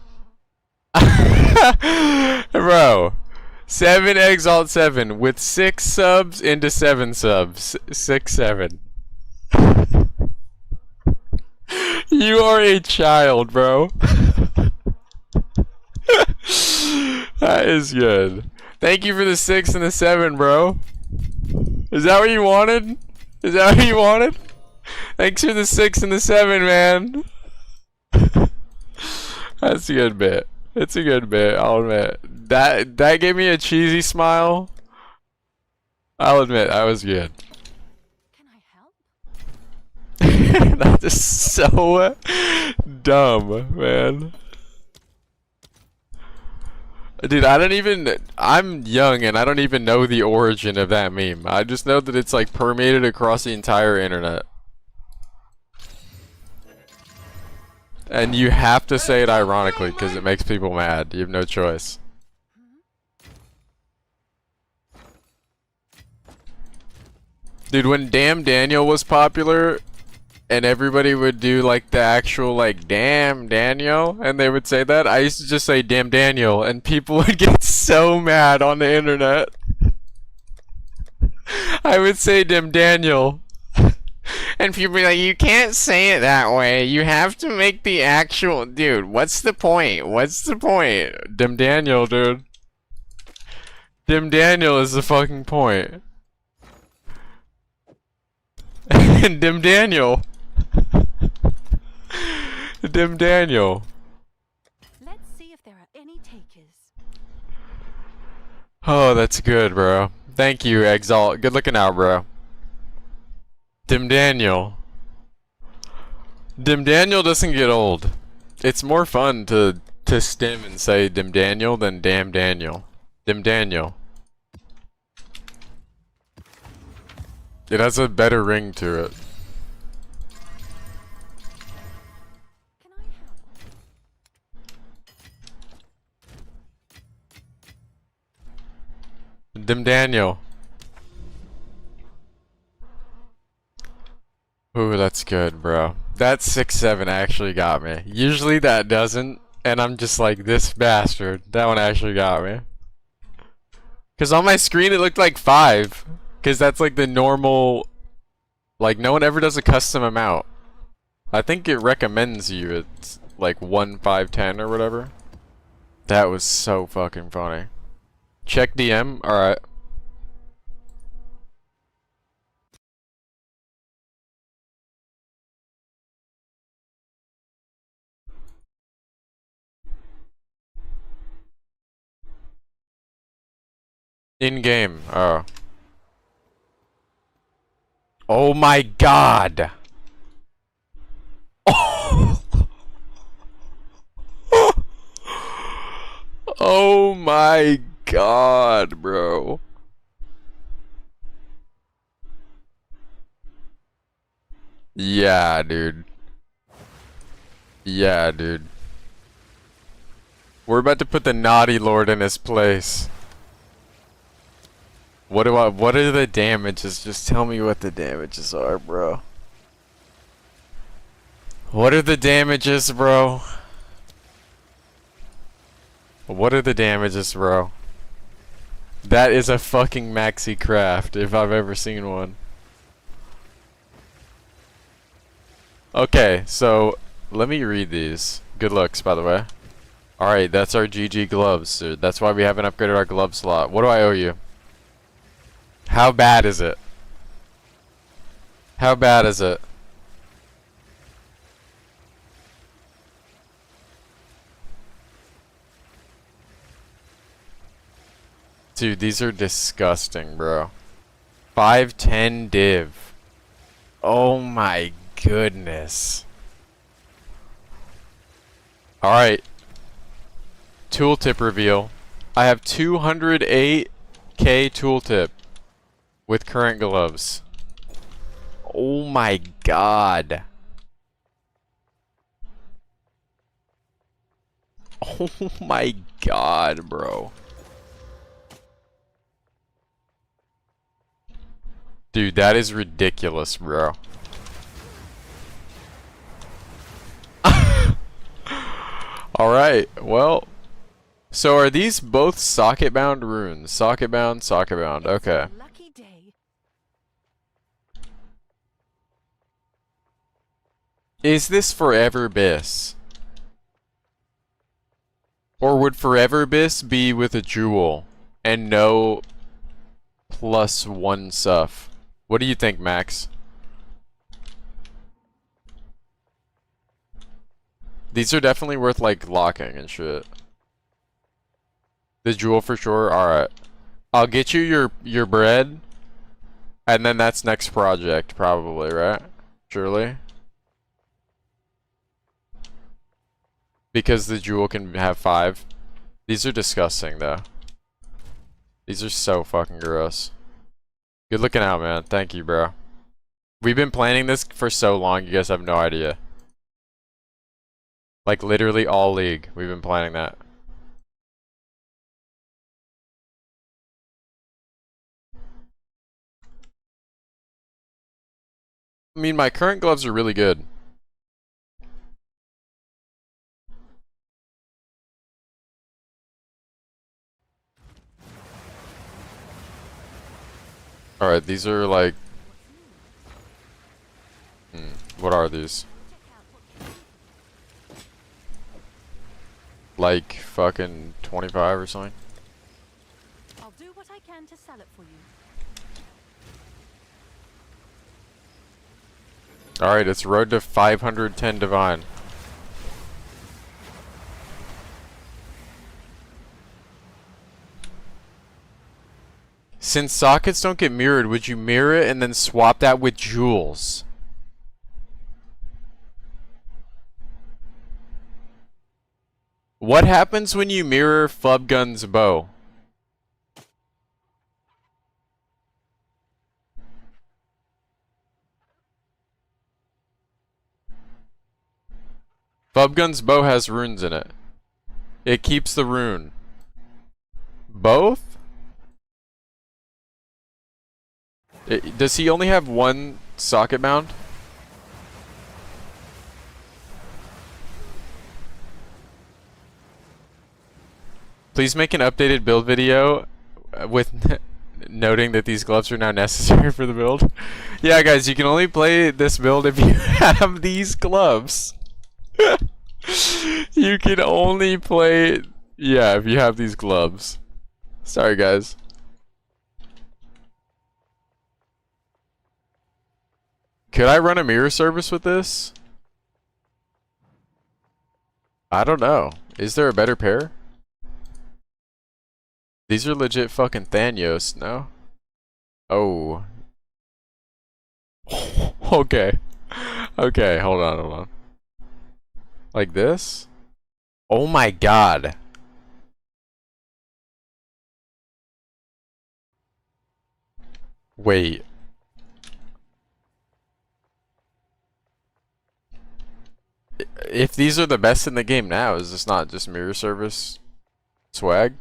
Bro. 7 Exalt 7 with 6 subs into 7 subs. 6, 7. You are a child, bro. That is good. Thank you for the 6 and the 7, bro. Is that what you wanted? Is that what you wanted? Thanks for the 6 and the 7, man. That's a good bit. It's a good bit, I'll admit. That gave me a cheesy smile. I'll admit, that was good. Can I help? That is so dumb, man. Dude, I'm young and I don't even know the origin of that meme. I just know that it's like permeated across the entire internet. And you have to say it ironically because it makes people mad. You have no choice. Dude, when Damn Daniel was popular and everybody would do like the actual like Damn Daniel and they would say that, I used to just say Damn Daniel and people would get so mad on the internet. I would say Damn Daniel and people would be like, you can't say it that way, you have to make the actual, dude, what's the point? What's the point? Damn Daniel, dude. Damn Daniel is the fucking point. Dim Daniel. Dim Daniel. Let's see if there are any takers. Oh, that's good, bro. Thank you, Exalt. Good looking out, bro. Dim Daniel. Dim Daniel doesn't get old. It's more fun to stim and say Dim Daniel than Damn Daniel. Dim Daniel. It has a better ring to it. Can I help? Dim Daniel. Ooh, that's good, bro. That 6-7 actually got me. Usually that doesn't, and I'm just like, this bastard. That one actually got me. Because on my screen it looked like 5. Because that's like the normal, like no one ever does a custom amount. I think it recommends you it's like 1, 5, 10 or whatever. That was so fucking funny. Check DM, alright. In game. Oh. Oh my god. Oh. Oh my god, bro. Yeah, dude. Yeah, dude. We're about to put the naughty lord in his place. What are the damages? Just tell me what the damages are, bro. What are the damages, bro? What are the damages, bro? That is a fucking maxi craft, if I've ever seen one. Okay, so let me read these. Good looks, by the way. Alright, that's our GG gloves. That's why we haven't upgraded our glove slot. What do I owe you? How bad is it? How bad is it? Dude, these are disgusting, bro. 510 div. Oh my goodness. Alright. Tooltip reveal. I have 208k tooltip with current gloves. Oh my god. Oh my god, bro. Dude, that is ridiculous, bro. Alright, well. So are these both socket bound runes? Socket bound, okay. Lucky day. Is this Forever Biss? Or would Forever Biss be with a jewel and no +1 stuff? What do you think, Max? These are definitely worth like locking and shit. The jewel for sure. Alright. I'll get you your bread. And then that's next project probably, right? Surely. Because the jewel can have 5. These are disgusting though. These are so fucking gross. Good looking out, man. Thank you, bro. We've been planning this for so long, you guys have no idea. Like literally all league, we've been planning that. I mean, my current gloves are really good. Alright, these are like... what are these? Like fucking 25 or something? I'll do what I can to sell it for you. Alright, it's road to 510 divine. Since sockets don't get mirrored, would you mirror it and then swap that with jewels? What happens when you mirror Flubgun's bow? Flubgun's bow has runes in it. It keeps the rune. Both? Does he only have one socket mount? Please make an updated build video with noting that these gloves are now necessary for the build. Yeah, guys, you can only play this build if you have these gloves. You can only play... yeah, if you have these gloves. Sorry, guys. Could I run a mirror service with this? I don't know. Is there a better pair? These are legit fucking Thanos, no? Oh. Okay. Okay, hold on, hold on. Like this? Oh my god. Wait. If these are the best in the game now, is this not just mirror service swag?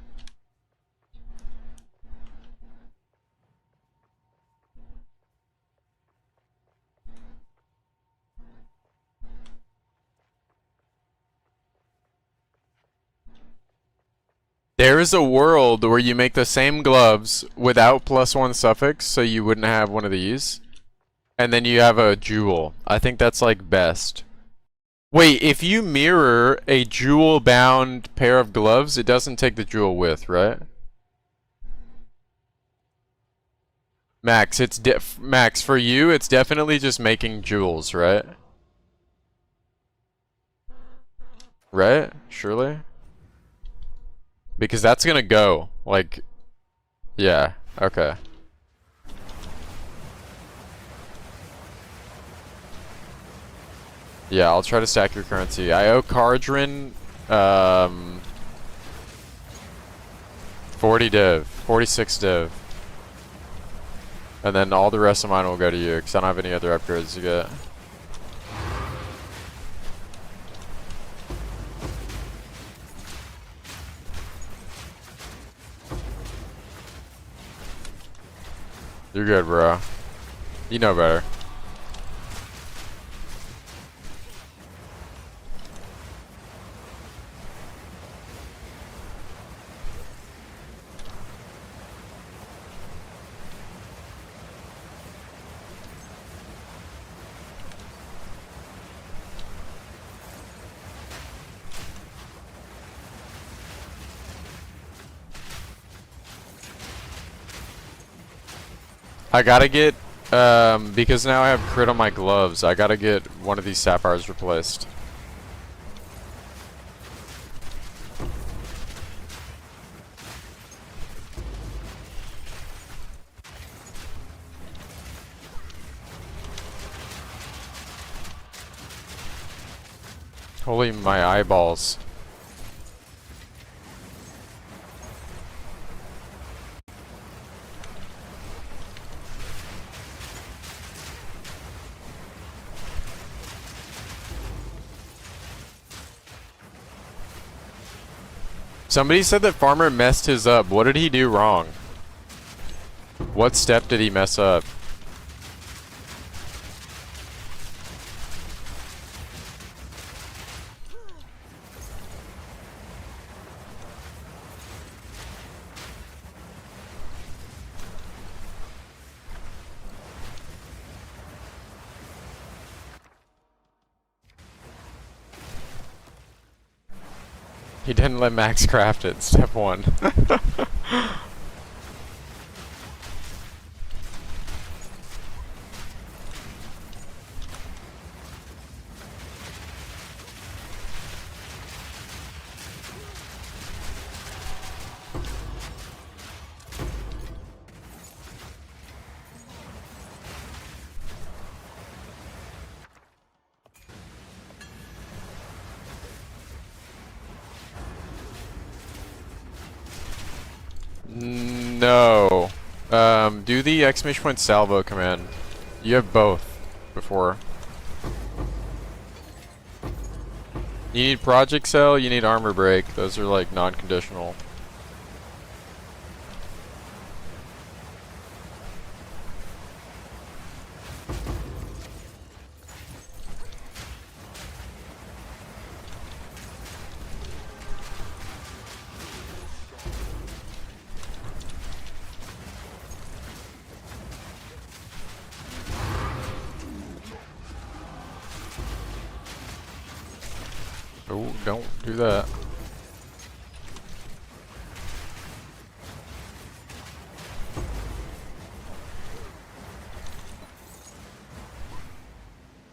There is a world where you make the same gloves without +1 suffix, so you wouldn't have one of these. And then you have a jewel. I think that's like best. Wait, if you mirror a jewel-bound pair of gloves, it doesn't take the jewel with, right? Max, Max, for you, it's definitely just making jewels, right? Right? Surely? Because that's gonna go. Like, yeah, okay. Yeah, I'll try to stack your currency. I owe Cardrin, 40 div, 46 div. And then all the rest of mine will go to you, because I don't have any other upgrades to get. You're good, bro. You know better. I gotta get, because now I have crit on my gloves, I gotta get one of these sapphires replaced. Holy my eyeballs. Somebody said that Farmer messed his up. What did he do wrong? What step did he mess up? He didn't let Max craft it, step 1. No. Do the exclamation point salvo command. You have both before. You need project cell, you need armor break. Those are like non-conditional. Oh, don't do that.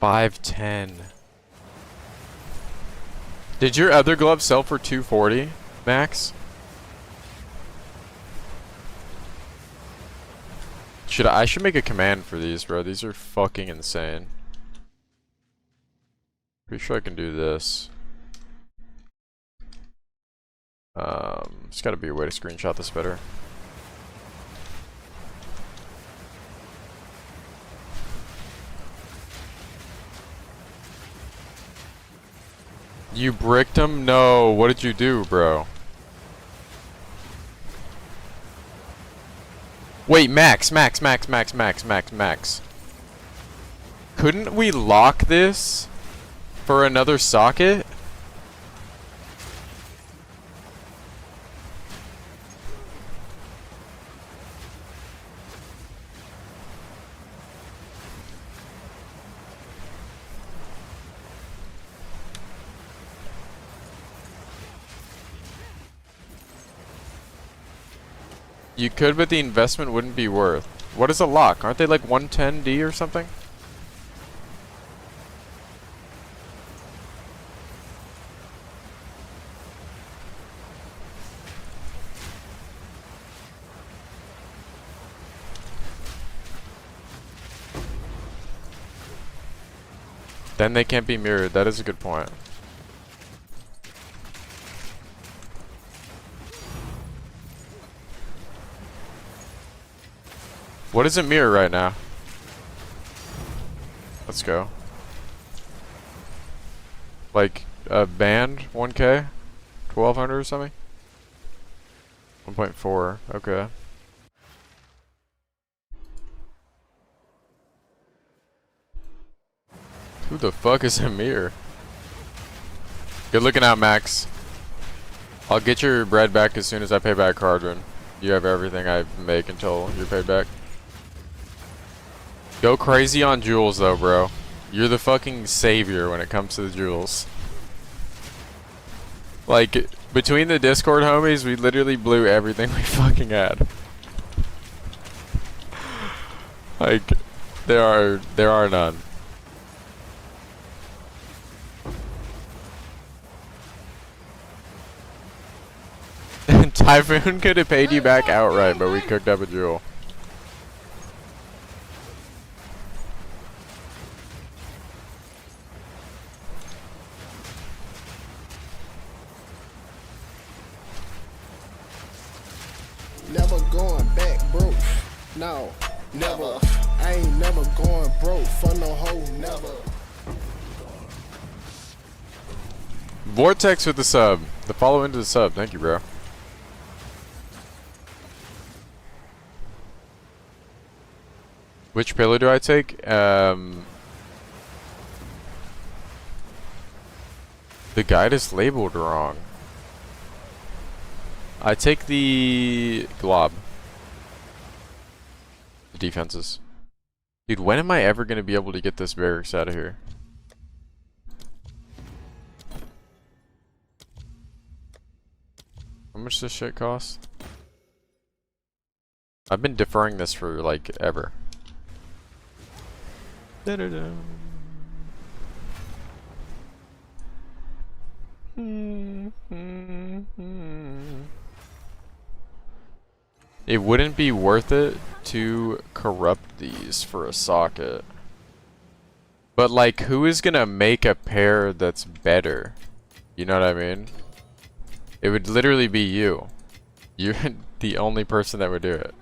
$510. Did your other glove sell for $240, Max? I should make a command for these, bro. These are fucking insane. Pretty sure I can do this. There's gotta be a way to screenshot this better. You bricked him? No, what did you do, bro? Wait, Max. Couldn't we lock this for another socket? You could, but the investment wouldn't be worth. What is a lock? Aren't they like 110D or something? Then they can't be mirrored. That is a good point. What does it mirror right now? Let's go. Like a band, 1K, 1200 or something. 1.4. Okay. Who the fuck is a mirror? Good looking out, Max. I'll get your bread back as soon as I pay back Cardron. You have everything I make until you're paid back. Go crazy on jewels though, bro. You're the fucking savior when it comes to the jewels. Like, between the Discord homies, we literally blew everything we fucking had. Like, there are none. Typhoon could have paid you back outright, but we cooked up a jewel. Never going back broke. No, never. I ain't never going broke for no hoe, never. Vortex with the sub. The follow into the sub. Thank you, bro. Which pillar do I take? The guide is labeled wrong. I take the glob. The defenses. Dude, when am I ever going to be able to get this barracks out of here? How much does this shit cost? I've been deferring this for like ever. Da-da-da. It wouldn't be worth it to corrupt these for a socket. But like, who is gonna make a pair that's better? You know what I mean? It would literally be you. You're the only person that would do it.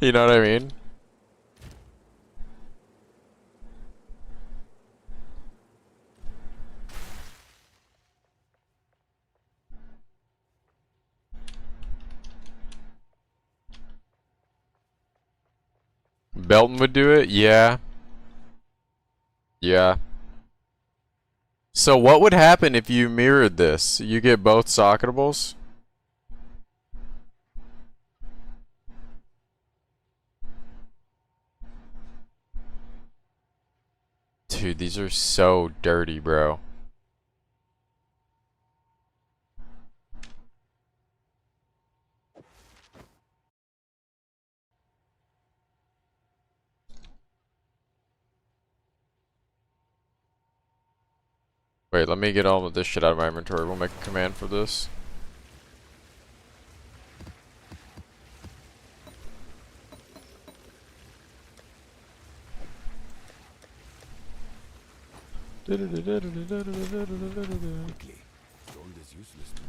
You know what I mean? Belton would do it? Yeah. Yeah. So what would happen if you mirrored this? You get both socketables? Dude, these are so dirty, bro. Wait, let me get all of this shit out of my inventory. We'll make a command for this. Quickly. Gold is useless to me.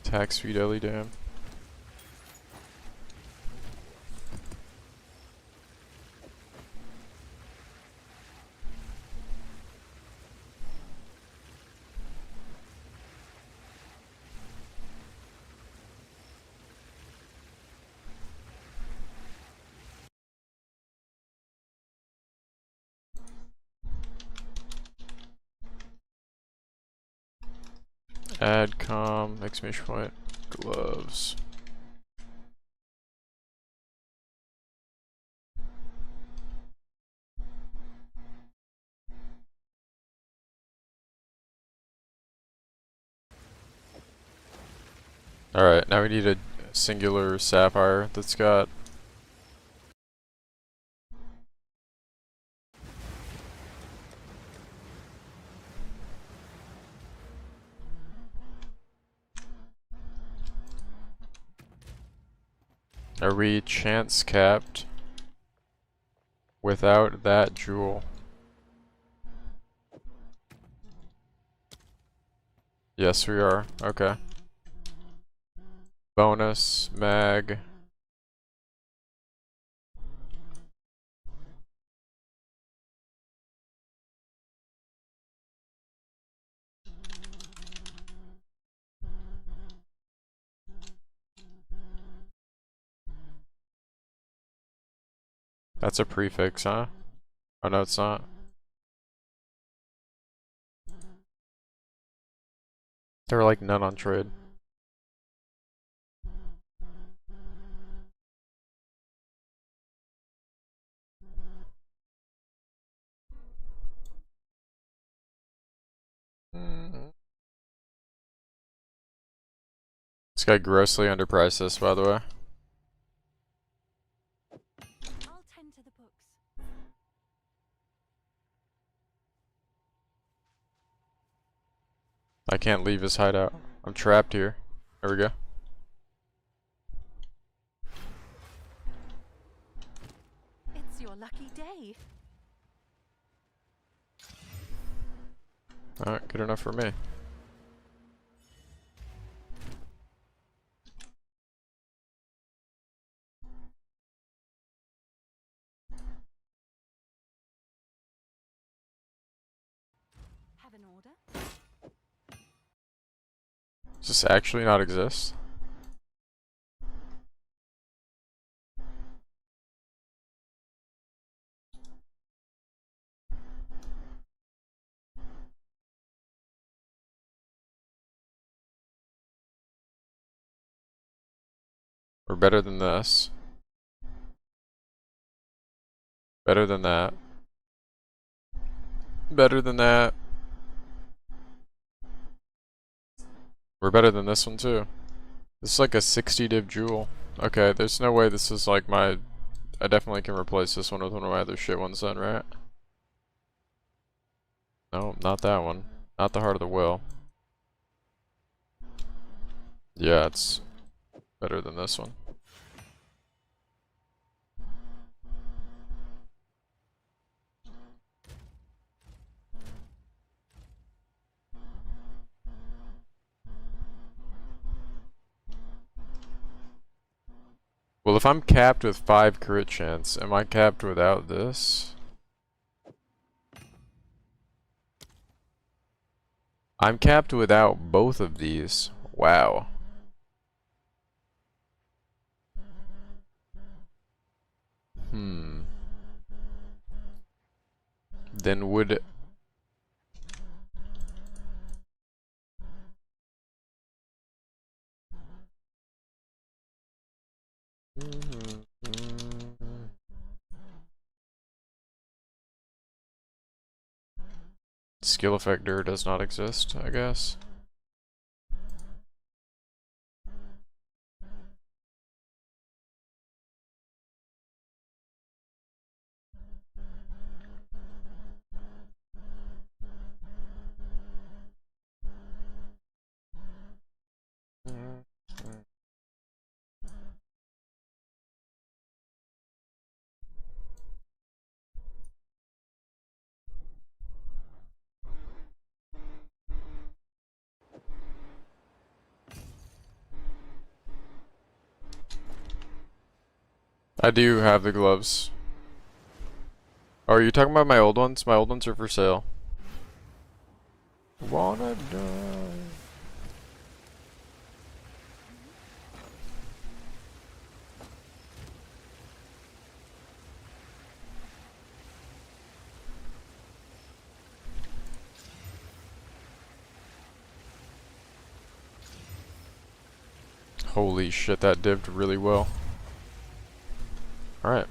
Attack speed Ellie, damn. Add com, exclamation point, gloves. Alright, now we need a singular sapphire that's got Are we chance capped without that jewel? Yes, we are. Okay. Bonus, mag. That's a prefix, huh? Oh no, it's not. There were like none on trade. This guy grossly underpriced this, by the way. I'll tend to the books. I can't leave his hideout. I'm trapped here. There we go. It's your lucky day. Alright, good enough for me. Have an order? Does this actually not exist? We're better than this. Better than that. Better than that. We're better than this one too. This is like a 60 div jewel. Okay, there's no way this is like my... I definitely can replace this one with one of my other shit ones then, right? No, not that one. Not the Heart of the Will. Yeah, it's better than this one. Well, if I'm capped with 5 crit chance, am I capped without this? I'm capped without both of these. Wow. Then would... Skill effector does not exist, I guess. I do have the gloves. Oh, are you talking about my old ones? My old ones are for sale. Wanna die. Holy shit, that dived really well. Alright.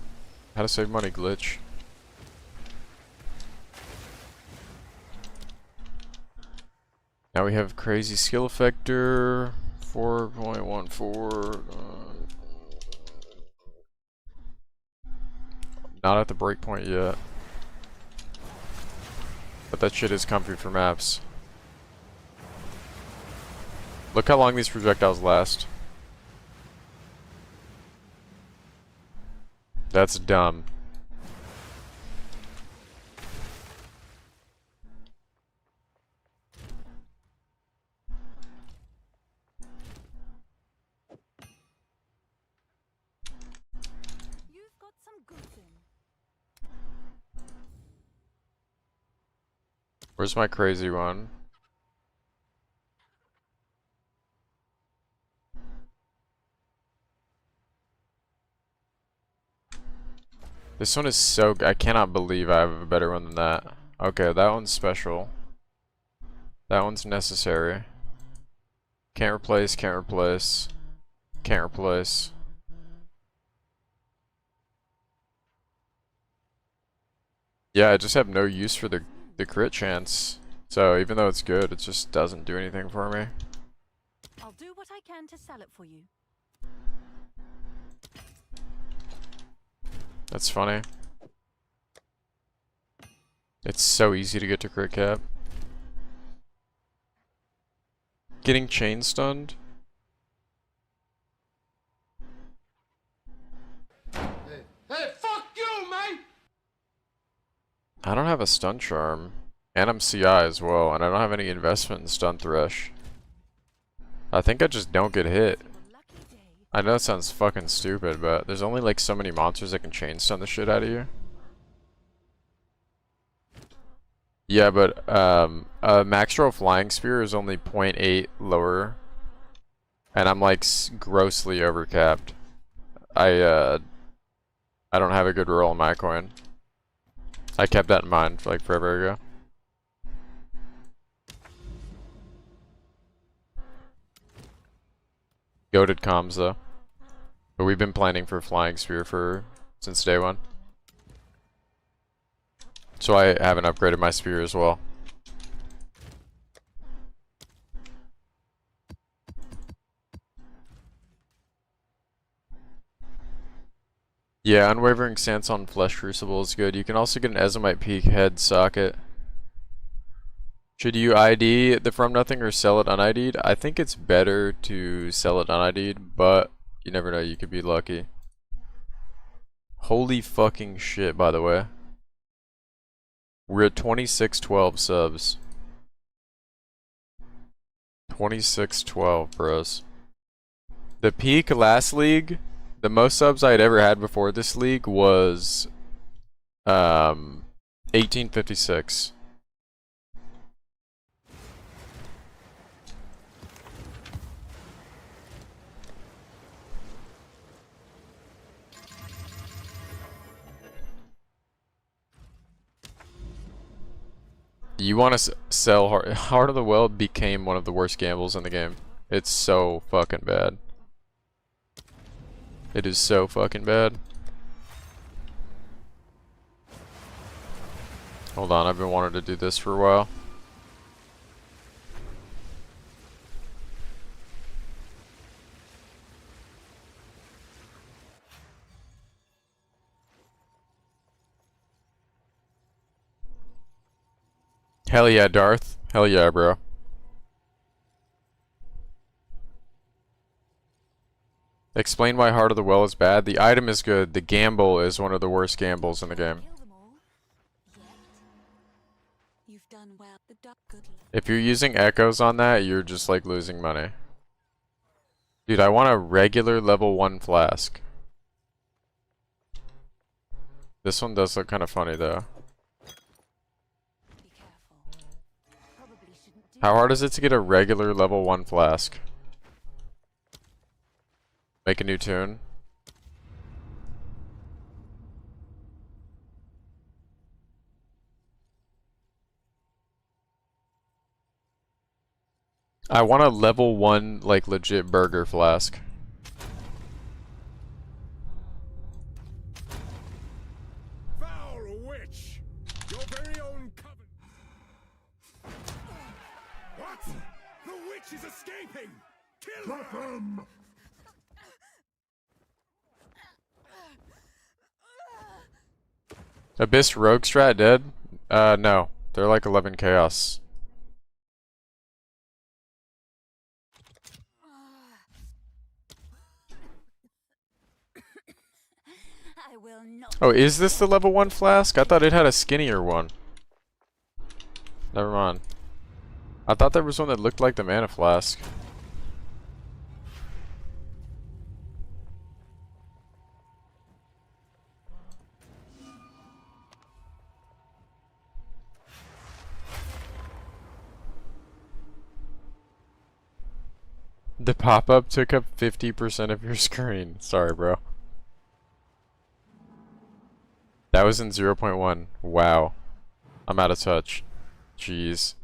How to save money glitch. Now we have crazy skill effector 4.14. Not at the breakpoint yet. But that shit is comfy for maps. Look how long these projectiles last. That's dumb. You've got some goods in. Where's my crazy one? This one is so I cannot believe I have a better one than that. Okay, that one's special. That one's necessary. Can't replace, can't replace. Can't replace. Yeah, I just have no use for the crit chance. So even though it's good, it just doesn't do anything for me. I'll do what I can to sell it for you. That's funny. It's so easy to get to crit cap. Getting chain stunned? Hey, fuck you, man! I don't have a stun charm. And I'm CI as well, and I don't have any investment in stun thresh. I think I just don't get hit. Lucky day. I know it sounds fucking stupid, but there's only like so many monsters that can chain stun the shit out of you. Yeah, but a max roll flying spear is only 0.8 lower, and I'm like grossly overcapped. I don't have a good roll on my coin. I kept that in mind like forever ago. Goated comms though. But we've been planning for flying spear since day one. So I haven't upgraded my spear as well. Yeah, Unwavering Stance on Flesh Crucible is good. You can also get an Ezomite Peak head socket. Should you ID the From Nothing or sell it un-ID'd? I think it's better to sell it un-ID'd, but you never know, you could be lucky. Holy fucking shit, by the way. We're at 2612 subs. 2612, bros. The peak last league, the most subs I had ever had before this league was 1856. You want to sell Heart of the Well became one of the worst gambles in the game. It's so fucking bad. It is so fucking bad. Hold on, I've been wanting to do this for a while. Hell yeah, Darth. Hell yeah, bro. Explain why Heart of the Well is bad. The item is good. The gamble is one of the worst gambles in the game. Kill them all. Yet. You've done well. The duck good luck. If you're using echoes on that, you're just like losing money. Dude, I want a regular level 1 flask. This one does look kind of funny though. Be careful. Probably shouldn't do How hard is it to get a regular level 1 flask? Make a new tune. I want a level 1 like legit burger flask. Foul witch! Your very own coven. What? The witch is escaping! Kill her! Abyss Rogue Strat dead? No. They're like 11 Chaos. I will not. Oh, is this the level 1 flask? I thought it had a skinnier one. Never mind. I thought there was one that looked like the mana flask. The pop-up took up 50% of your screen. Sorry, bro. That was in 0.1. Wow. I'm out of touch. Jeez.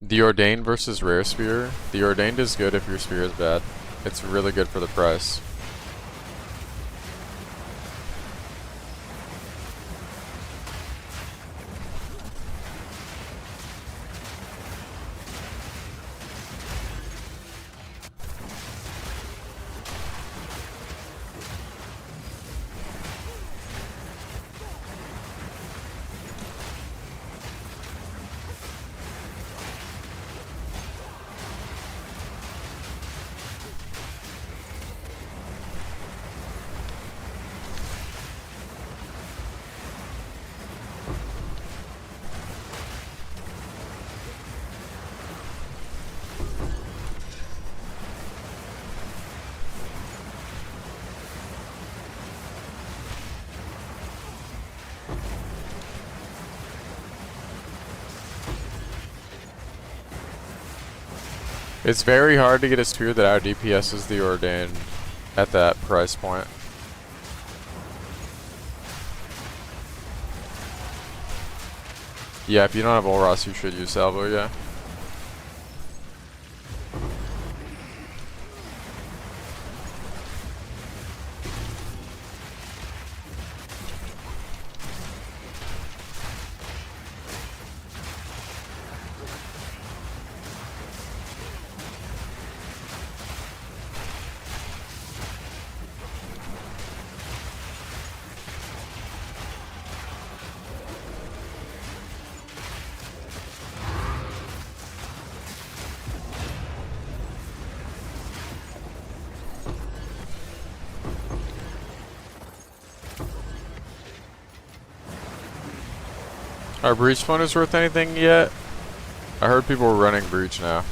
The Ordained versus Rare Spear. The Ordained is good if your spear is bad. It's really good for the price. It's very hard to get a spear that out DPS's the Ordained at that price point. Yeah, if you don't have Olros, you should use Salvo, yeah. Are Breach Flutters worth anything yet? I heard people were running Breach now.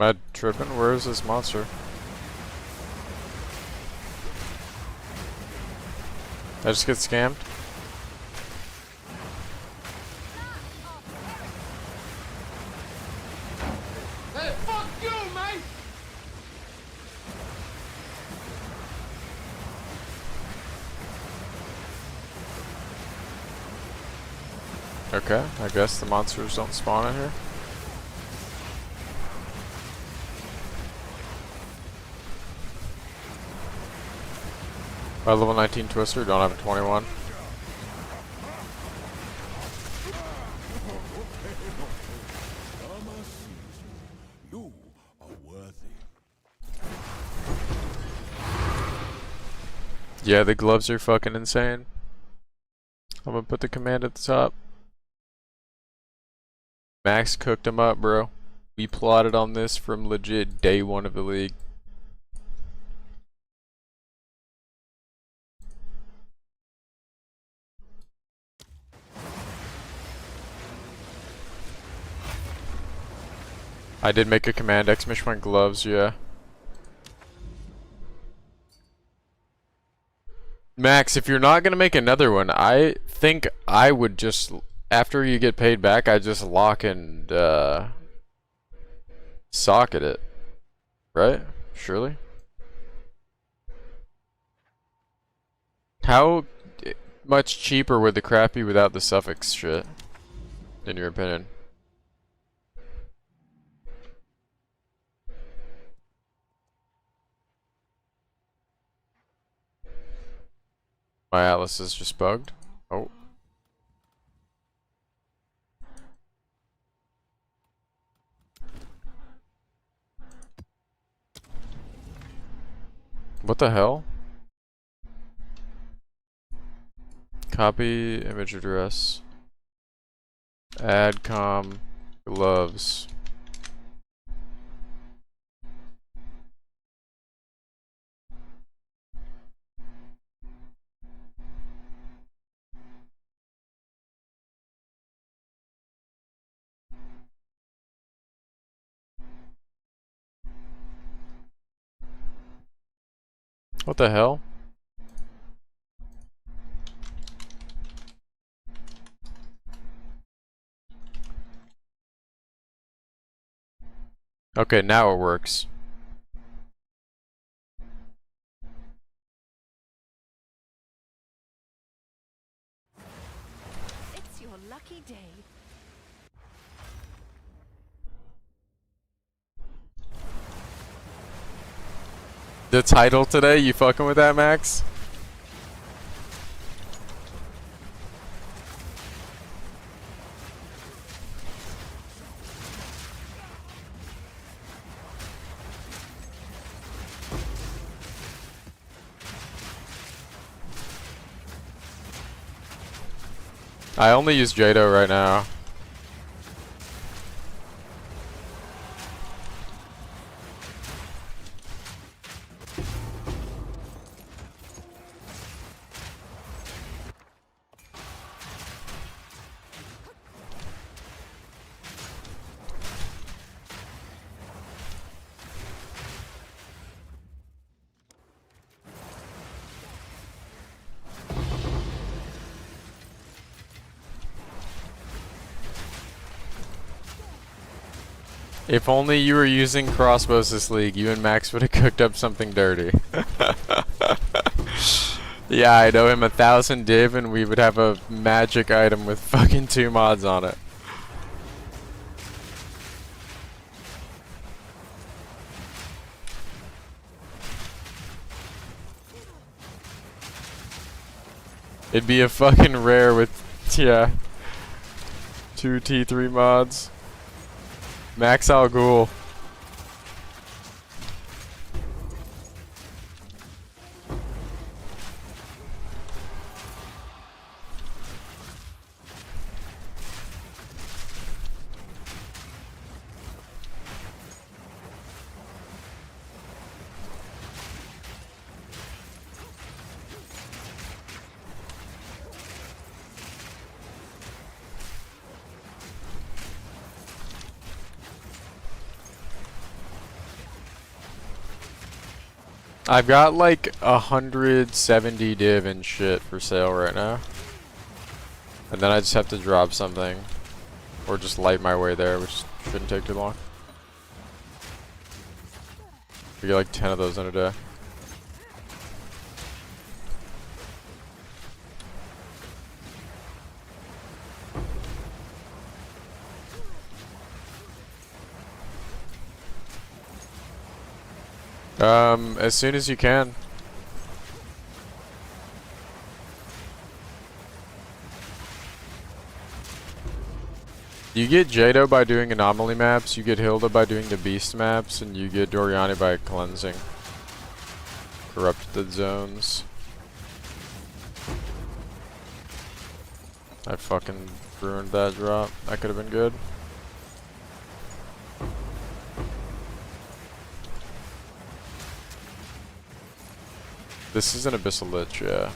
Am I tripping? Where is this monster? I just get scammed? Hey, fuck you, mate! Okay, I guess the monsters don't spawn in here. My level 19 Twister, don't have a 21. You are worthy. Yeah, the gloves are fucking insane. I'm gonna put the command at the top. Max cooked him up, bro. We plotted on this from legit day one of the league. I did make a command, exclamation gloves, yeah. Max, if you're not gonna make another one, I think I would just, after you get paid back, I just lock and socket it. Right? Surely? How much cheaper would the crap be without the suffix shit? In your opinion? My Atlas is just bugged. Oh. What the hell? Copy image address. Adcom gloves. What the hell? Okay, now it works. It's your lucky day. The title today, you fucking with that, Max? I only use Jado right now. If only you were using crossbows this league, you and Max would have cooked up something dirty. Yeah, I know him 1,000 div and we would have a magic item with fucking 2 mods on it. It'd be a fucking rare with, yeah, 2 T3 mods. Max Al Ghul. I've got like 170 div and shit for sale right now. And then I just have to drop something. Or just light my way there, which shouldn't take too long. We get like 10 of those in a day. As soon as you can. You get Jado by doing anomaly maps, you get Hilda by doing the beast maps, and you get Doriani by cleansing corrupted zones. I fucking ruined that drop. That could have been good. This is an Abyssal Lich, yeah.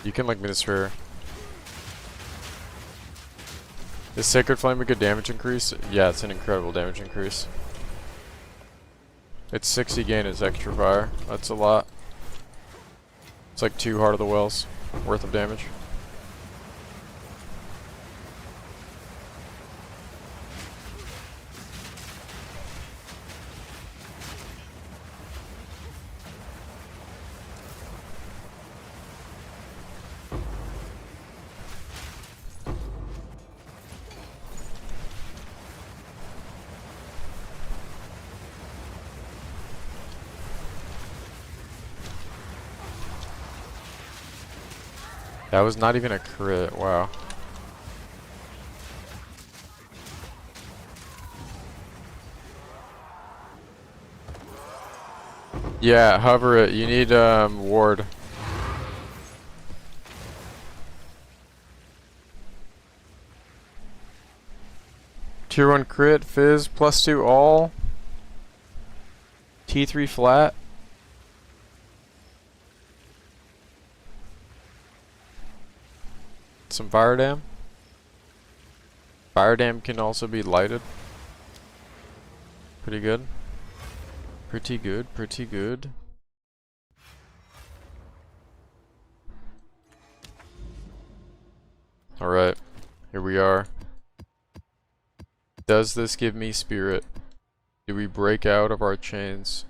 You can link me to Sphere. Is Sacred Flame a good damage increase? Yeah, it's an incredible damage increase. It's 60 gain, it's extra fire. That's a lot. It's like 2 Heart of the Wells worth of damage. That was not even a crit, wow. Yeah, hover it. You need ward. Tier 1 crit, fizz, +2 all. T3 flat. Some fire dam. Fire dam can also be lighted. Pretty good. Pretty good, pretty good. Alright, here we are. Does this give me spirit? Do we break out of our chains?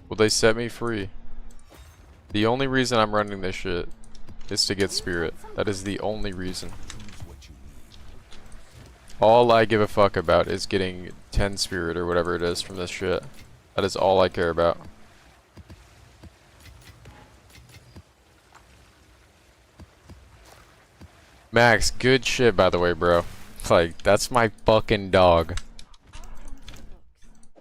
Will they set me free? The only reason I'm running this shit is to get spirit. That is the only reason. All I give a fuck about is getting 10 spirit or whatever it is from this shit. That is all I care about. Max, good shit by the way, bro. Like, that's my fucking dog.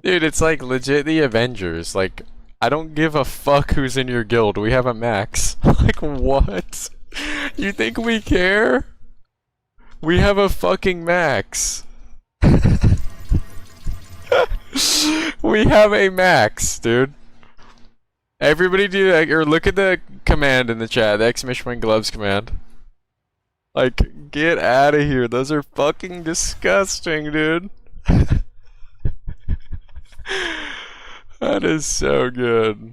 Dude, it's like legit the Avengers. Like, I don't give a fuck who's in your guild. We have a max. Like, what? You think we care? We have a fucking max. We have a max, dude. Everybody do that, or look at the command in the chat, the exclamation gloves command. Like, get out of here. Those are fucking disgusting, dude. That is so good.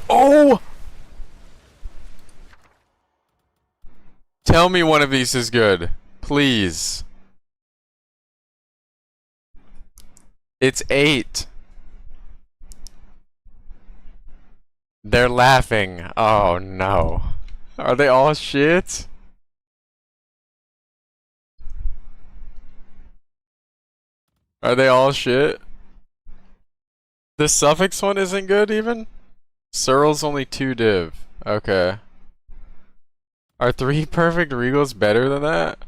Oh! Tell me one of these is good. Please. It's 8. They're laughing. Oh no. Are they all shit? Are they all shit? The suffix one isn't good even? Searle's only 2 div. Okay. Are 3 perfect regals better than that?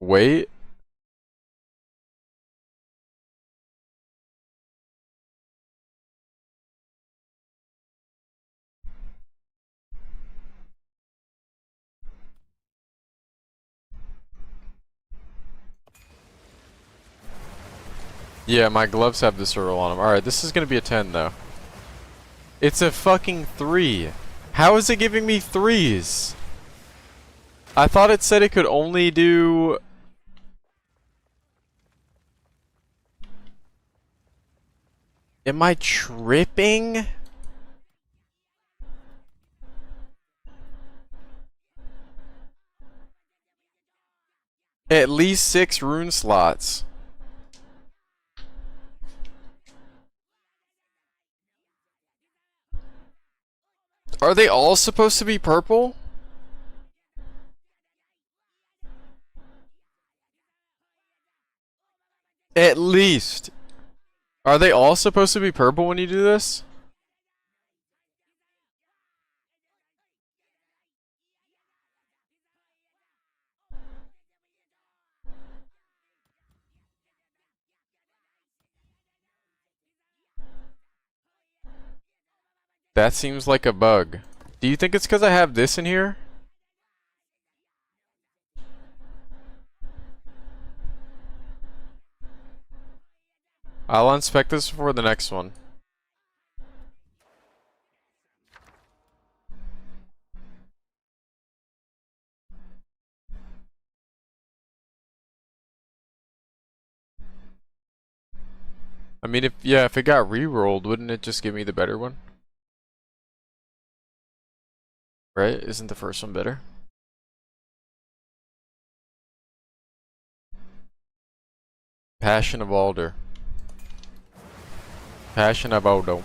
Wait. Yeah, my gloves have this roll on them. Alright, this is gonna be a 10 though. It's a fucking 3. How is it giving me 3s? I thought it said it could only do... Am I tripping? At least 6 rune slots. Are they all supposed to be purple? At least. Are they all supposed to be purple when you do this? That seems like a bug. Do you think it's because I have this in here? I'll inspect this before the next one. I mean, if it got re-rolled, wouldn't it just give me the better one? Right? Isn't the first one better? Passion of Alder. Passion of Aldo.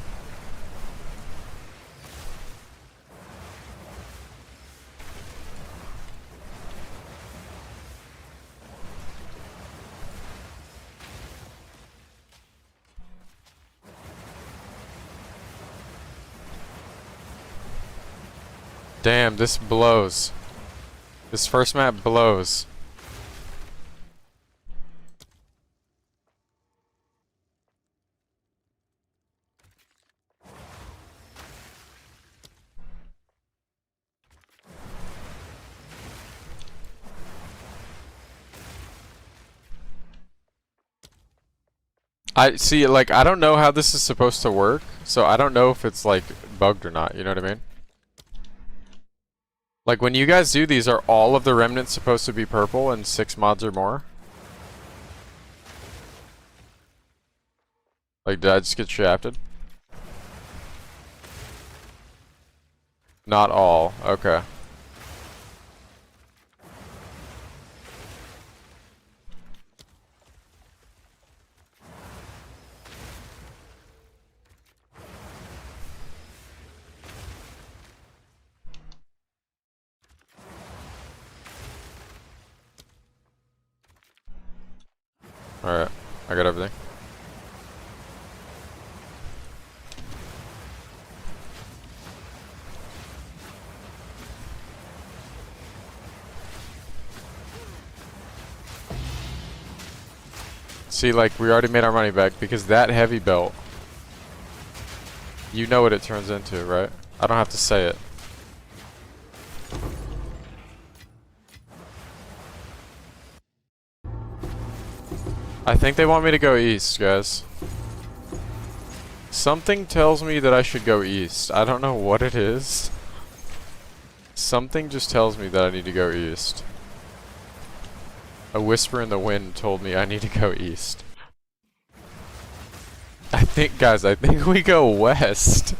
Damn, this blows. This first map blows. I see, like, I don't know how this is supposed to work, so I don't know if it's, like, bugged or not, you know what I mean? Like, when you guys do these, are all of the remnants supposed to be purple and 6 mods or more? Like, did I just get shafted? Not all, okay. Alright, I got everything. See, like, we already made our money back because that heavy belt, you know what it turns into, right? I don't have to say it. I think they want me to go east, guys. Something tells me that I should go east. I don't know what it is. Something just tells me that I need to go east. A whisper in the wind told me I need to go east. I think, guys, I think we go west.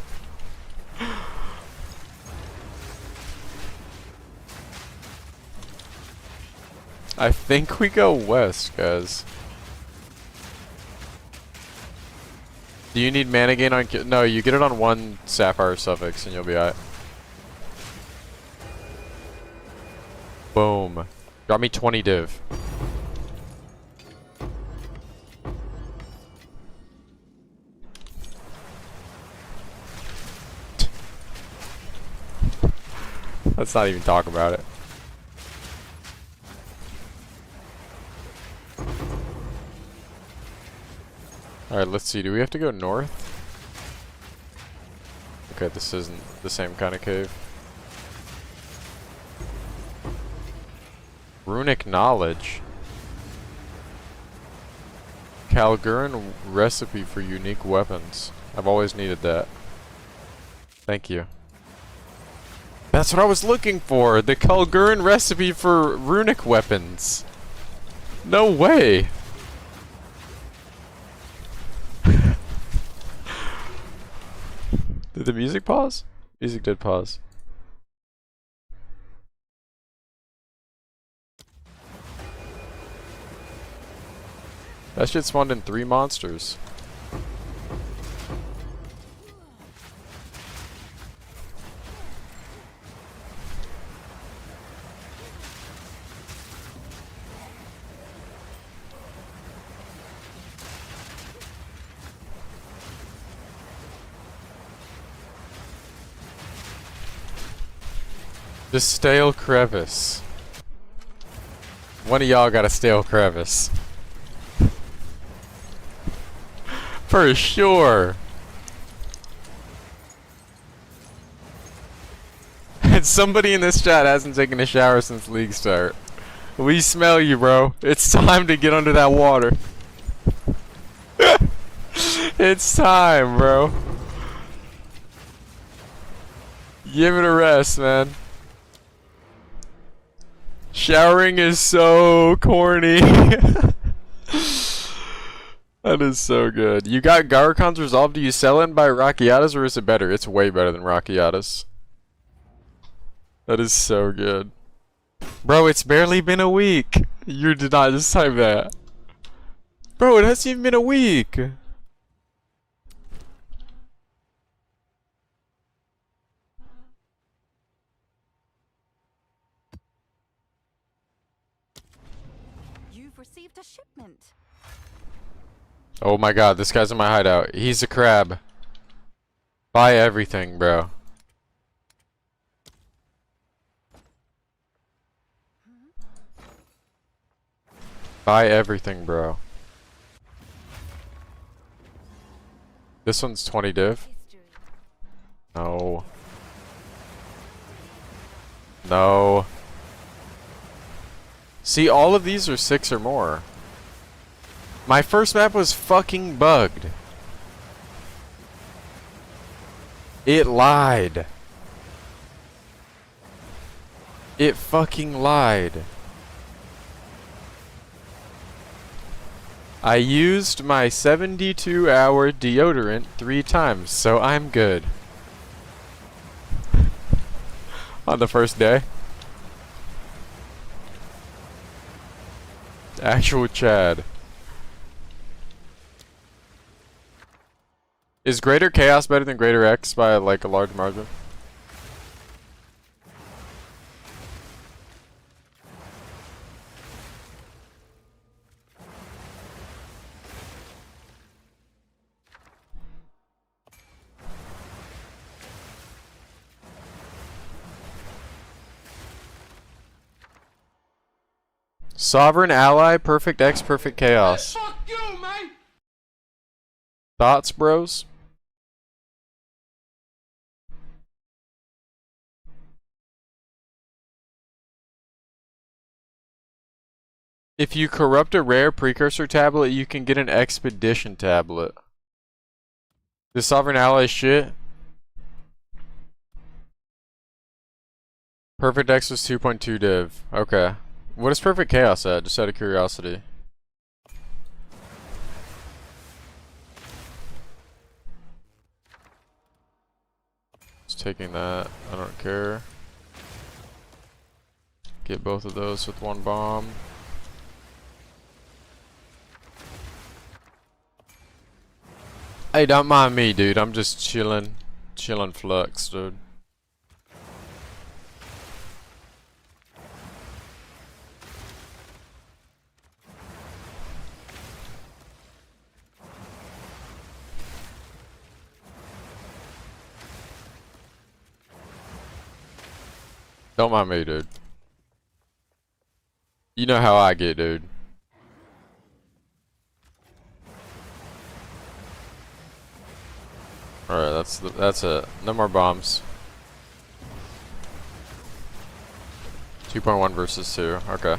I think we go west, guys. Do you need mana gain on... No, you get it on 1 Sapphire Suffix and you'll be alright. Boom. Got me 20 div. Let's not even talk about it. Alright, let's see. Do we have to go north? Okay, this isn't the same kind of cave. Runic knowledge. Kalguran recipe for unique weapons. I've always needed that. Thank you. That's what I was looking for! The Kalguran recipe for runic weapons! No way! Did the music pause? Music did pause. That shit spawned in 3 monsters. The stale crevice. One of y'all got a stale crevice. For sure. And somebody in this chat hasn't taken a shower since league start. We smell you, bro. It's time to get under that water. It's time, bro. Give it a rest, man. Showering is so corny. That is so good. You got Garcon's Resolve. Do you sell it and buy Rockiatas, or is it better? It's way better than Rockiatas. That is so good. Bro, it's barely been a week. You did not just type that. Bro, it hasn't even been a week. You've received a shipment. Oh my god, this guy's in my hideout. He's a crab. Buy everything, bro. Buy everything, bro. This one's 20 div. No. No. See, all of these are 6 or more. My first map was fucking bugged. It lied. It fucking lied. I used my 72-hour deodorant 3 times, so I'm good. On the first day. Actual Chad. Is Greater Chaos better than Greater X by like a large margin? Sovereign Ally, Perfect X, Perfect Chaos. Fuck you, man! Thoughts, bros? If you corrupt a rare precursor tablet, you can get an expedition tablet. The Sovereign Ally shit. Perfect X was 2.2 div. Okay. What is Perfect Chaos at? Just out of curiosity. Just taking that. I don't care. Get both of those with 1 bomb. Hey, don't mind me, dude. I'm just chilling. Chilling flux, dude. Don't mind me, dude. You know how I get, dude. Alright, that's it. No more bombs. 2.1 versus 2. Okay.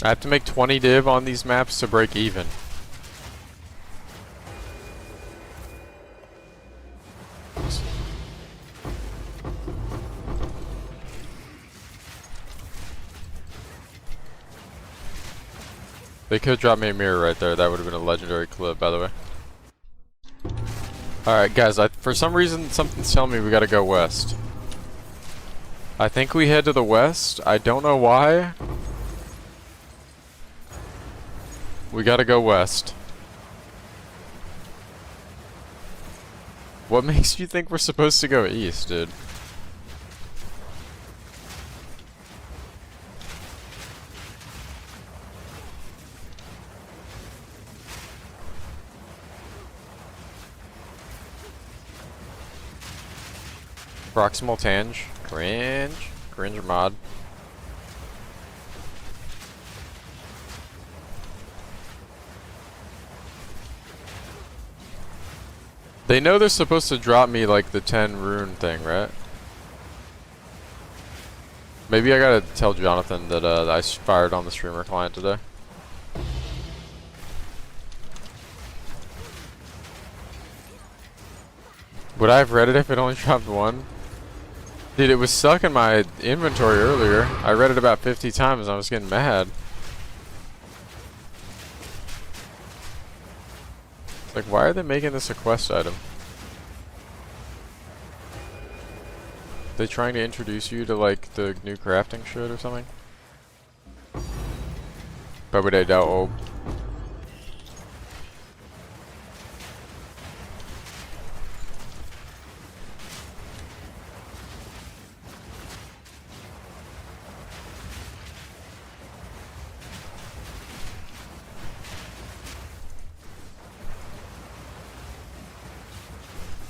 I have to make 20 div on these maps to break even. They could drop me a mirror right there. That would have been a legendary clip, by the way. Alright, guys. For some reason, something's telling me we gotta go west. I think we head to the west. I don't know why. We gotta go west. What makes you think we're supposed to go east, dude? Proximal Tange. Cringe. Cringe mod. They know they're supposed to drop me like the 10 rune thing, right? Maybe I gotta tell Jonathan that I fired on the streamer client today. Would I have read it if it only dropped one? Dude, it was stuck in my inventory earlier. I read it about 50 times and I was getting mad. Like, why are they making this a quest item? They trying to introduce you to like the new crafting shit or something? Probably they doubt old.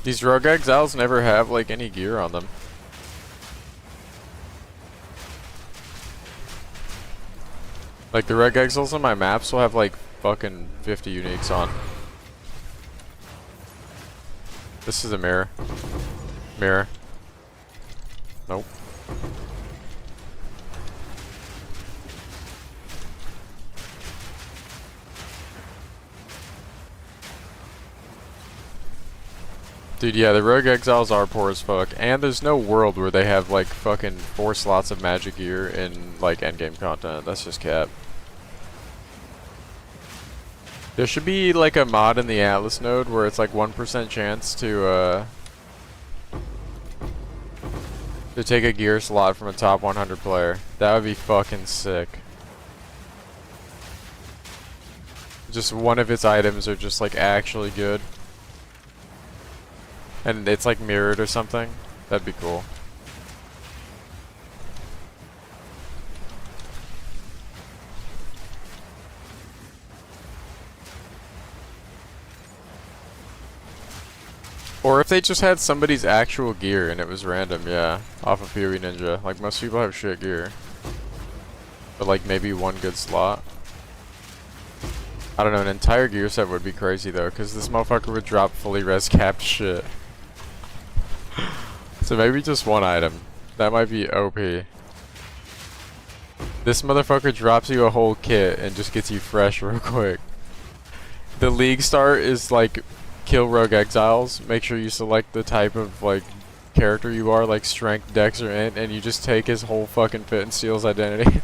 These rogue exiles never have like any gear on them. Like the rogue exiles on my maps will have like fucking 50 uniques on. This is a mirror. Mirror. Nope. Dude, yeah, the rogue exiles are poor as fuck, and there's no world where they have like fucking 4 slots of magic gear in like endgame content. That's just cap. There should be like a mod in the Atlas node where it's like 1% chance to take a gear slot from a top 100 player. That would be fucking sick. Just one of its items are just like actually good. And it's like mirrored or something. That'd be cool. Or if they just had somebody's actual gear and it was random, yeah. Off of PoE Ninja. Like most people have shit gear. But like maybe one good slot. I don't know, an entire gear set would be crazy though, because this motherfucker would drop fully res capped shit. So maybe just one item. That might be OP. This motherfucker drops you a whole kit and just gets you fresh real quick. The league start is like kill rogue exiles. Make sure you select the type of like character you are, like strength, dex, or int, and you just take his whole fucking fit and steal his identity.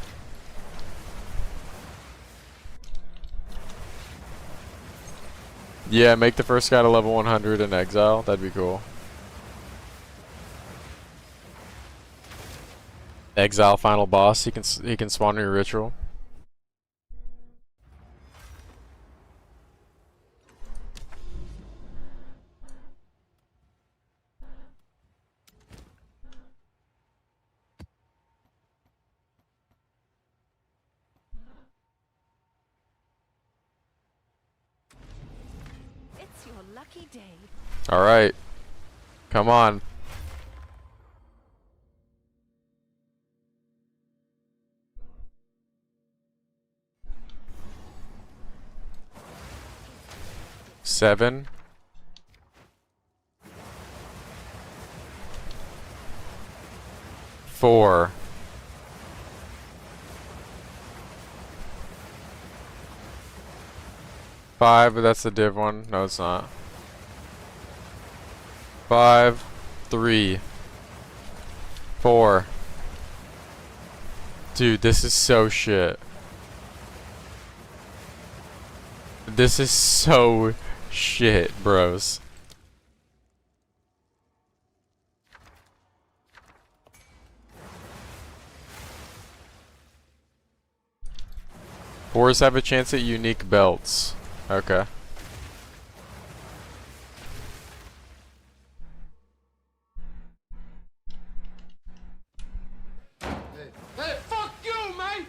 Yeah, make the first guy to level 100 in exile. That'd be cool. Exile final boss. He can spawn your ritual. your lucky day. Alright. Come on. Seven. Four. Five, but that's the div one. No, it's not. 5, 3, 4. Dude, this is so shit. This is so shit, bros. Fours have a chance at unique belts. Okay. Hey, fuck you, man!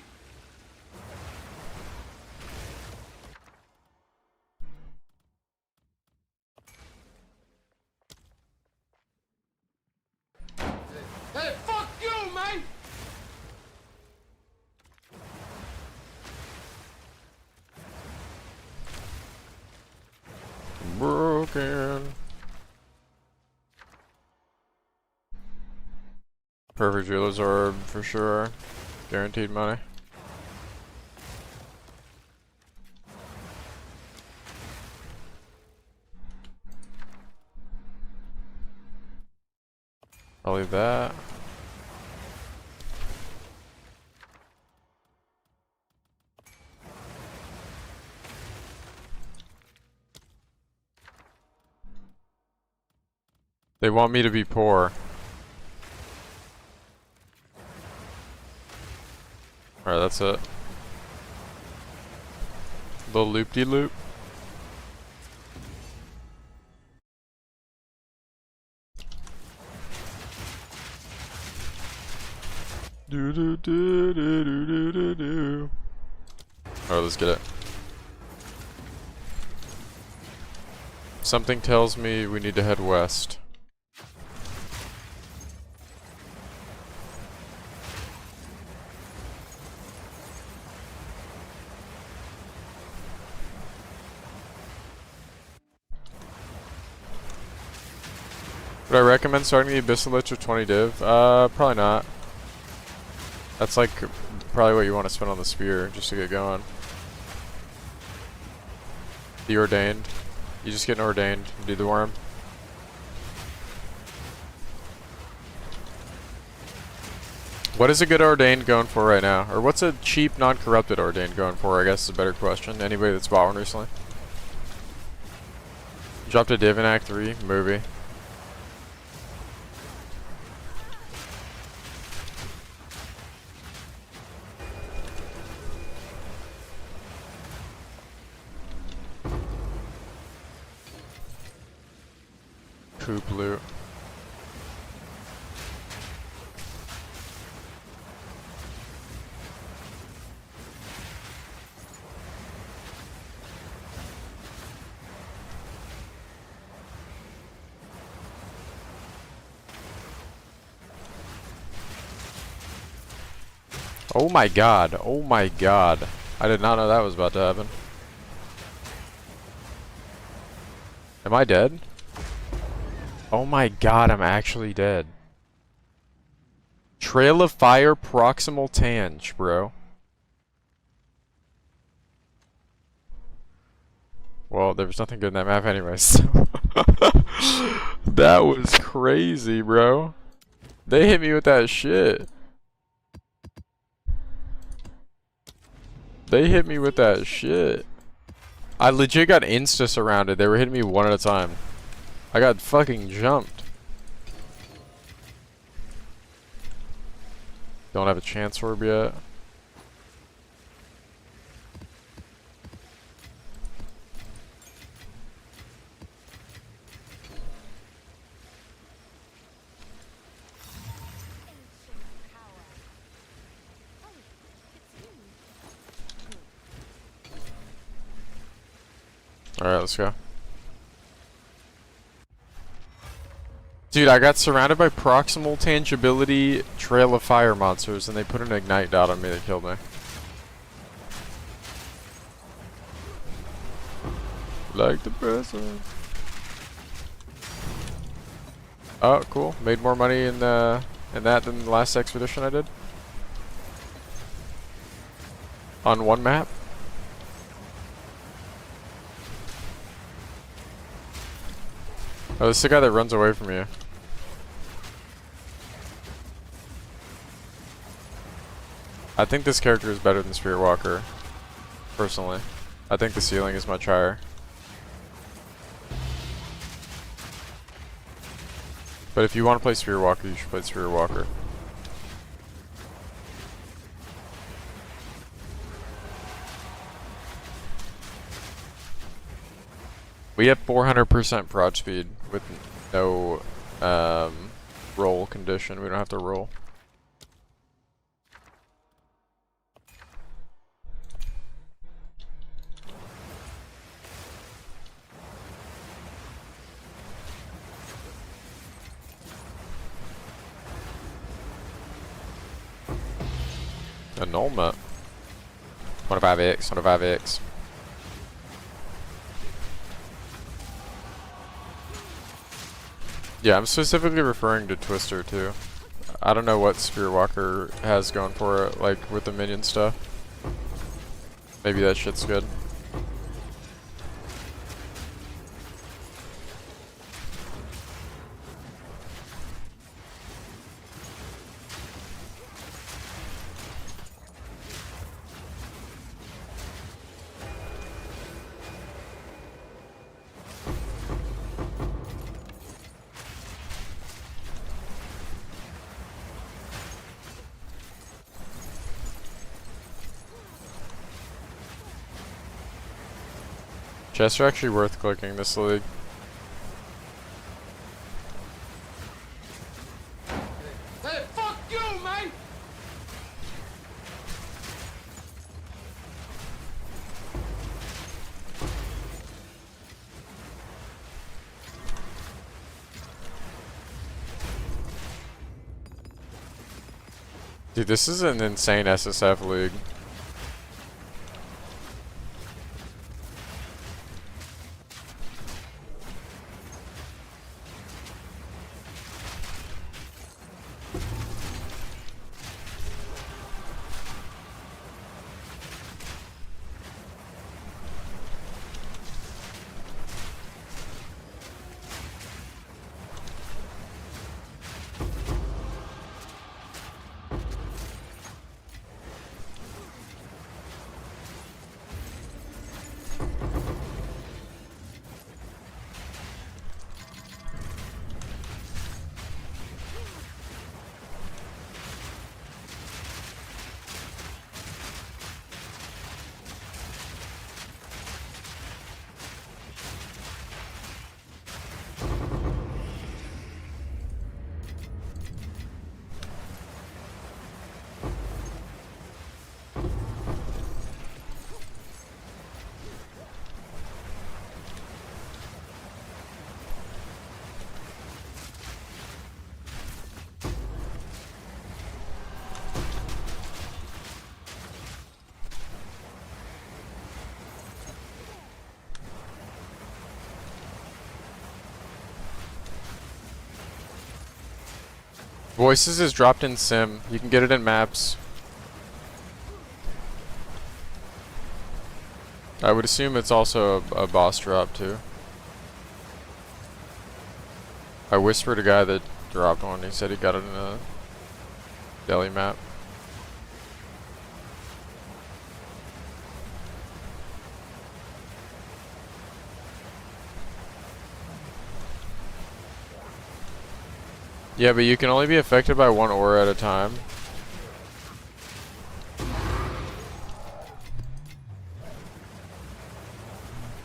Hey, fuck you, man! Broken. Perfect Jeweler's Orb for sure. Guaranteed money. I'll leave that. They want me to be poor. Alright, that's it. Little loop-de-loop. Do do do do do do do do. Alright, let's get it. Something tells me we need to head west. Would I recommend starting the Abyssal Lich with 20 div? Probably not. That's like probably what you want to spend on the spear just to get going. The Ordained. You just get an Ordained and do the worm. What is a good Ordained going for right now? Or what's a cheap, non-corrupted Ordained going for, I guess is a better question. Anybody that's bought one recently? Dropped a div in Act 3, movie. Poop loot. Oh my god, oh my god. I did not know that was about to happen. Am I dead? Oh my god, I'm actually dead. Trail of Fire Proximal Tange, bro. Well, there was nothing good in that map anyways, so. That was crazy, bro. They hit me with that shit. They hit me with that shit. I legit got insta-surrounded. They were hitting me one at a time. I got fucking jumped. Don't have a chance orb yet. Alright, let's go. Dude, I got surrounded by proximal tangibility trail of fire monsters, and they put an ignite dot on me that killed me. Like the person. Oh, cool. Made more money in that than the last expedition I did. On one map. Oh, this is the guy that runs away from you. I think this character is better than Spirit Walker, personally. I think the ceiling is much higher. But if you want to play Spirit Walker, you should play Spirit Walker. We have 400% prod speed with no roll condition. We don't have to roll. Annulment. 105x, 105x. Yeah, I'm specifically referring to Twister too. I don't know what Spirit Walker has going for it, like with the minion stuff. Maybe that shit's good. Chests are actually worth clicking this league. Hey, fuck you, man! Dude, this is an insane SSF league. Voices is dropped in Sim. You can get it in maps. I would assume it's also a boss drop too. I whispered a guy that dropped one. He said he got it in a Delhi map. Yeah, but you can only be affected by one aura at a time.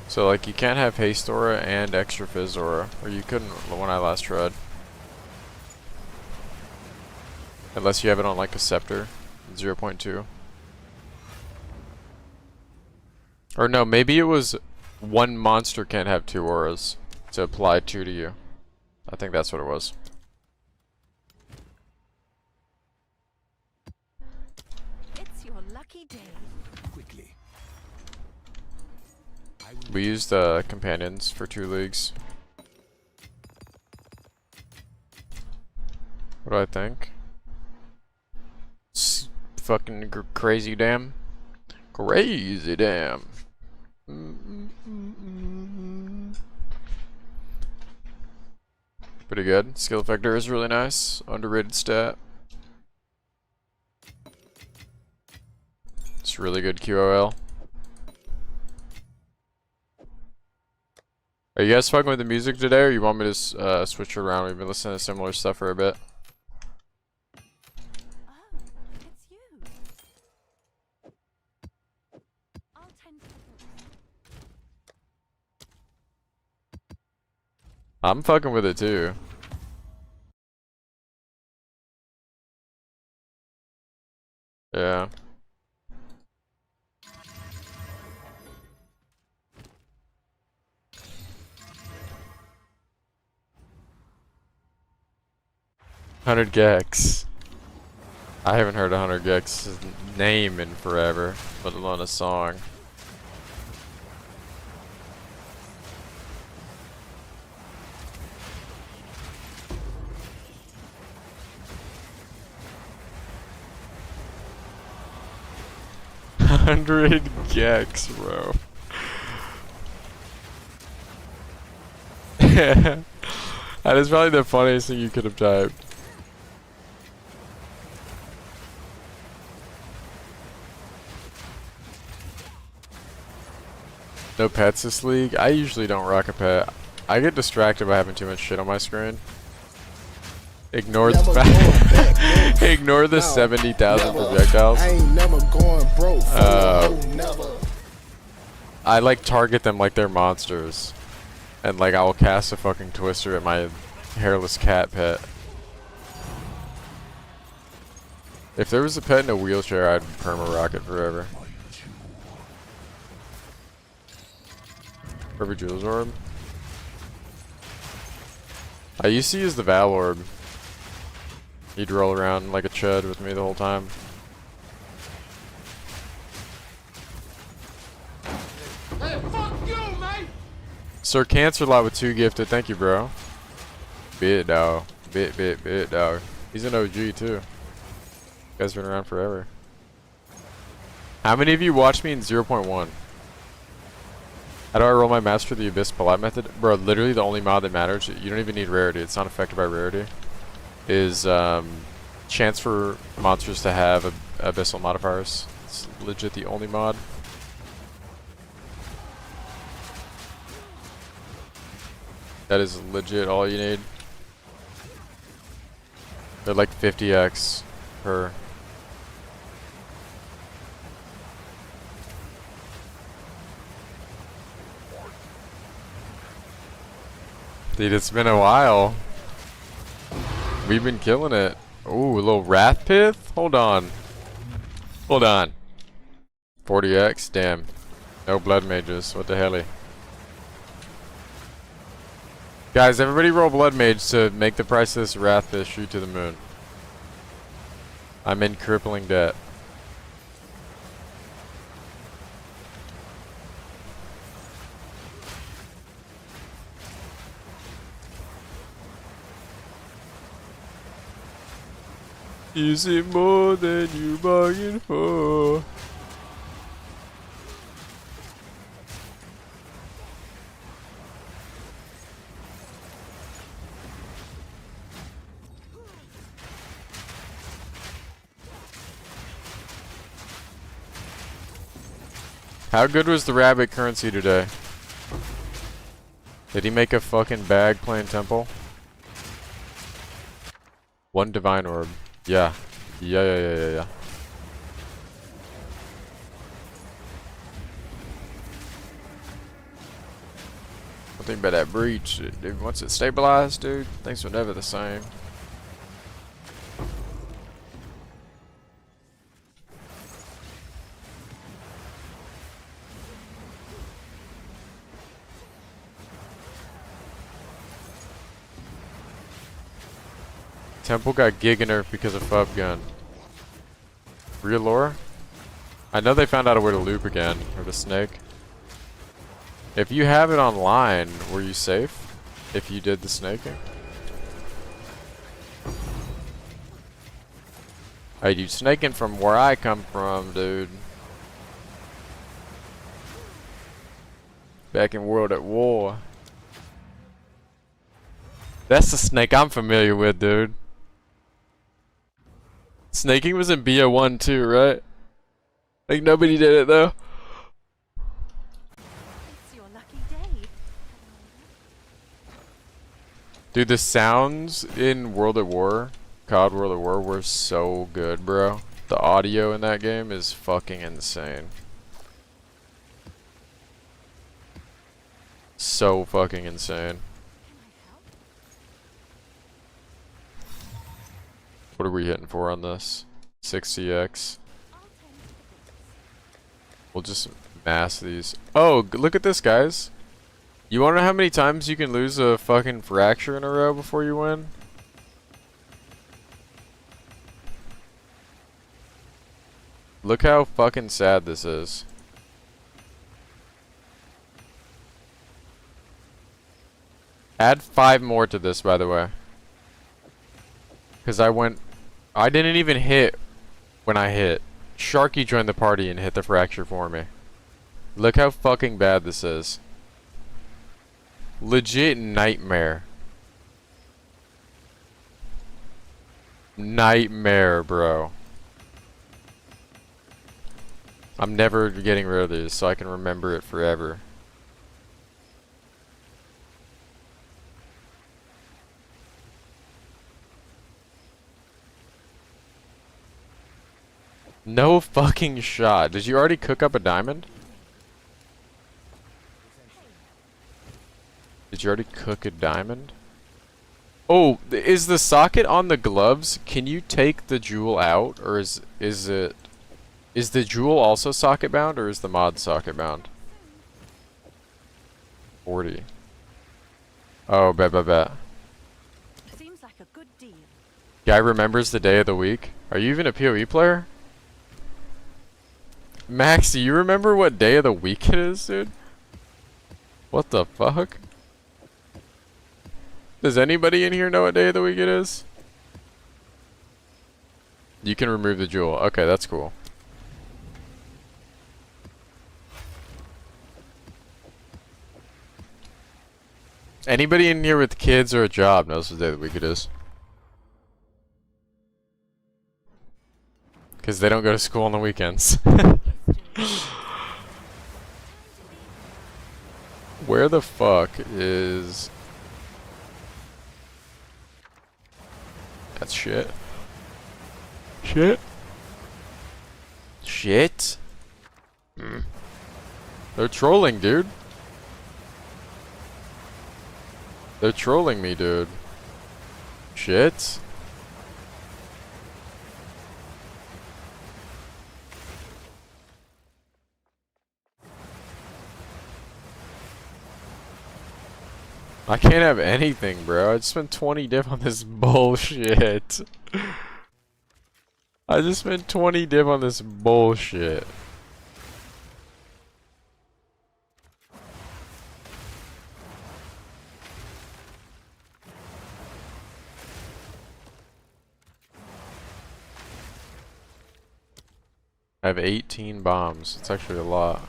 So like you can't have haste aura and extra fizz aura, or you couldn't when I last tried. Unless you have it on like a scepter, 0.2. Or no, maybe it was one monster can't have two auras to apply two to you. I think that's what it was. It's your lucky day. Quickly. We used companions for 2 leagues. What do I think? Fucking crazy damn. Crazy damn. Pretty good. Skill factor is really nice. Underrated stat. It's really good QOL. Are you guys fucking with the music today, or you want me to switch it around? We've been listening to similar stuff for a bit. Oh, it's you. I'll tend to the horse. I'm fucking with it too. Yeah. Hundred Gex. I haven't heard 100 Gex's name in forever, let alone a song. Hundred Gex, bro. That is probably the funniest thing you could have typed. No pets this league? I usually don't rock a pet. I get distracted by having too much shit on my screen. Ignore the fact. Ignore the 70,000 projectiles. I ain't never going broke. Never. I like target them like they're monsters. And like I will cast a fucking twister at my hairless cat pet. If there was a pet in a wheelchair, I'd perma rock it forever. Perfect Jewel's Orb. I used to use the Val Orb. He'd roll around like a chud with me the whole time. Hey, fuck you, mate! Sir Cancer Lot with 2 gifted. Thank you, bro. Bit dog. Bit dog. He's an OG too. You guys been around forever. How many of you watched me in 0.1? How do I roll my Master of the Abyss Polite method? Bro, literally the only mod that matters, you don't even need rarity, it's not affected by rarity, is chance for monsters to have abyssal modifiers. It's legit the only mod. That is legit all you need. They're like 50x per. Dude, it's been a while. We've been killing it. Ooh, a little Wrath Pith? Hold on. Hold on. 40x? Damn. No blood mages. What the helly? Guys, everybody roll blood mage to make the price of this Wrath Pith shoot to the moon. I'm in crippling debt. Is it more than you bargained for? How good was the rabbit currency today? Did he make a fucking bag playing temple? 1 divine orb. Yeah. Yeah. One thing about that breach, dude, once it's stabilized, dude, things were never the same. Temple got giga nerfed because of Fub Gun. Real lore? I know they found out a way to loop again, or to snake. If you have it online, were you safe? If you did the snaking? Hey dude, snaking from where I come from, dude. Back in World at War. That's the snake I'm familiar with, dude. Snaking was in BO1 too, right? Like nobody did it though. It's your lucky day. Dude, the sounds in World at War, COD World at War, were so good, bro. The audio in that game is fucking insane. So fucking insane. What are we hitting for on this? 6CX. We'll just mass these. Oh, look at this, guys. You wanna know how many times you can lose a fucking fracture in a row before you win? Look how fucking sad this is. Add 5 more to this, by the way. Cause I didn't even hit when I hit. Sharky joined the party and hit the fracture for me. Look how fucking bad this is. Legit nightmare. Nightmare, bro. I'm never getting rid of these so I can remember it forever. No fucking shot. Did you already cook up a diamond? Did you already cook a diamond? Oh, is the socket on the gloves? Can you take the jewel out, or is the jewel also socket bound, or is the mod socket bound? 40. Oh, bet. Seems like a good deal. Guy remembers the day of the week. Are you even a PoE player? Max, do you remember what day of the week it is, dude? What the fuck? Does anybody in here know what day of the week it is? You can remove the jewel. Okay, that's cool. Anybody in here with kids or a job knows what day of the week it is. Because they don't go to school on the weekends. Where the fuck is... That's shit. Shit? They're trolling, dude. They're trolling me, dude. Shit. I can't have anything, bro. I just spent 20 div on this bullshit. I just spent 20 div on this bullshit. I have 18 bombs. It's actually a lot.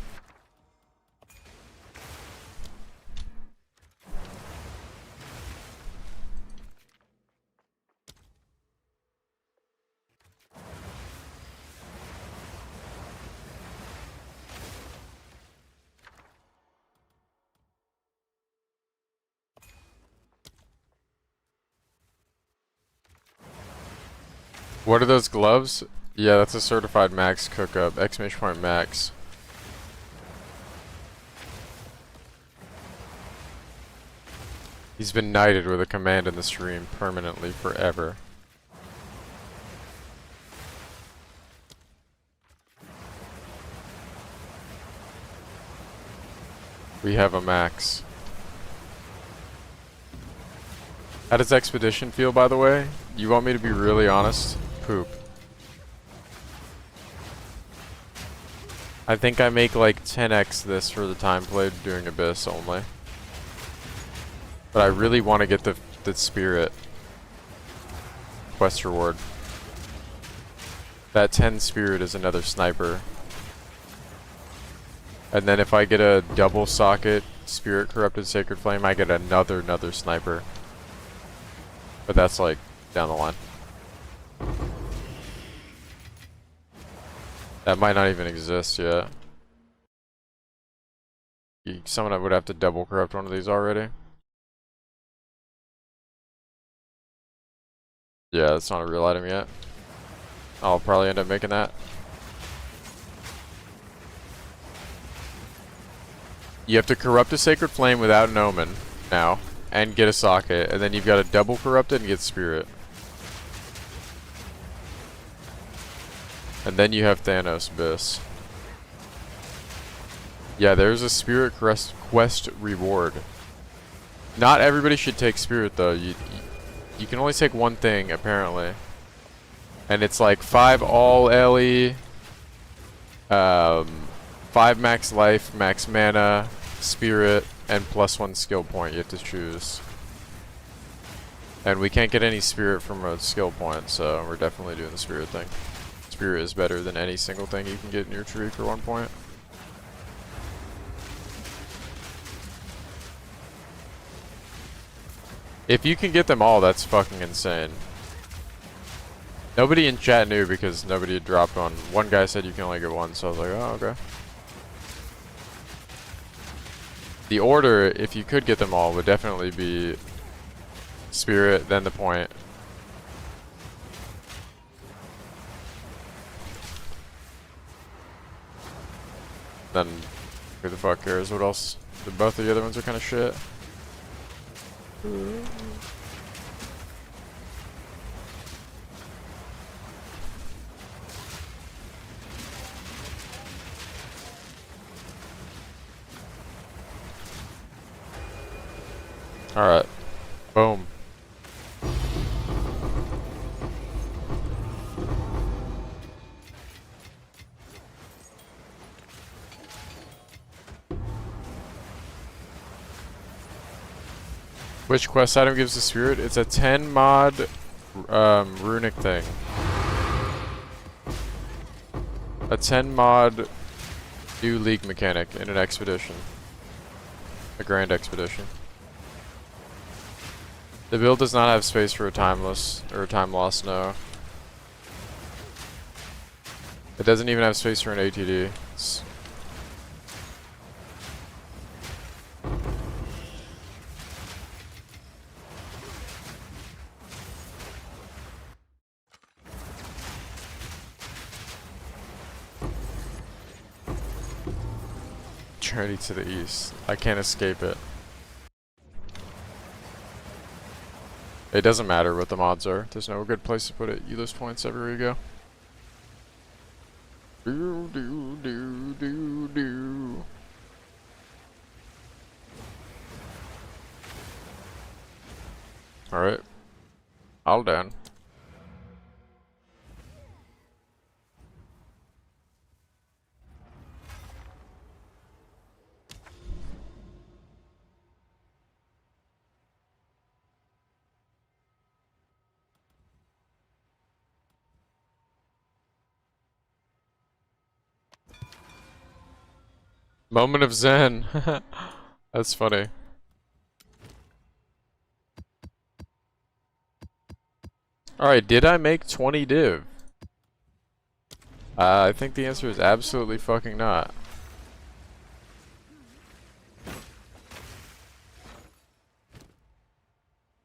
What are those gloves? Yeah, that's a certified max cook-up. Exclamation point max. He's been knighted with a command in the stream permanently forever. We have a max. How does Expedition feel, by the way? You want me to be really honest? Poop. I think I make like 10x this for the time played doing Abyss only. But I really want to get the spirit quest reward. That 10 spirit is another sniper. And then if I get a double socket spirit corrupted sacred flame, I get another sniper. But that's like down the line. That might not even exist yet. Someone would have to double corrupt one of these already. Yeah, it's not a real item yet. I'll probably end up making that. You have to corrupt a sacred flame without an omen now, and get a socket, and then you've got to double corrupt it and get spirit. And then you have Thanos Abyss. Yeah, there's a spirit quest reward. Not everybody should take spirit though. You can only take one thing apparently. And it's like 5 all LE, 5 max life, max mana, spirit, and +1 skill point you have to choose. And we can't get any spirit from a skill point, so we're definitely doing the spirit thing. Spirit is better than any single thing you can get in your tree for 1 point. If you can get them all, that's fucking insane. Nobody in chat knew because nobody had dropped one. One guy said you can only get one, so I was like, oh, okay. The order, if you could get them all, would definitely be spirit, then the point. Then who the fuck cares what else? Both of the other ones are kind of shit. Alright. Boom. Which quest item gives the spirit? It's a 10 mod runic thing. A 10 mod new league mechanic in an expedition. A grand expedition. The build does not have space for a timeless or a time loss, no. It doesn't even have space for an ATD. It's journey to the east. I can't escape it. It doesn't matter what the mods are. There's no good place to put it. You lose points everywhere you go. Do do do do do. Alright. All done. Moment of Zen. That's funny. Alright, did I make 20 div? I think the answer is absolutely fucking not.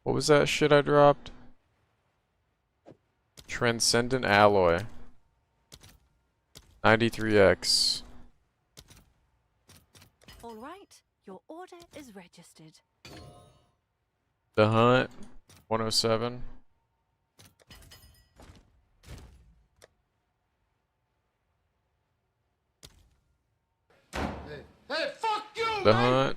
What was that shit I dropped? Transcendent Alloy. 93x. All right, your order is registered. The Hunt. 107. Hey, fuck you, The man! Hunt.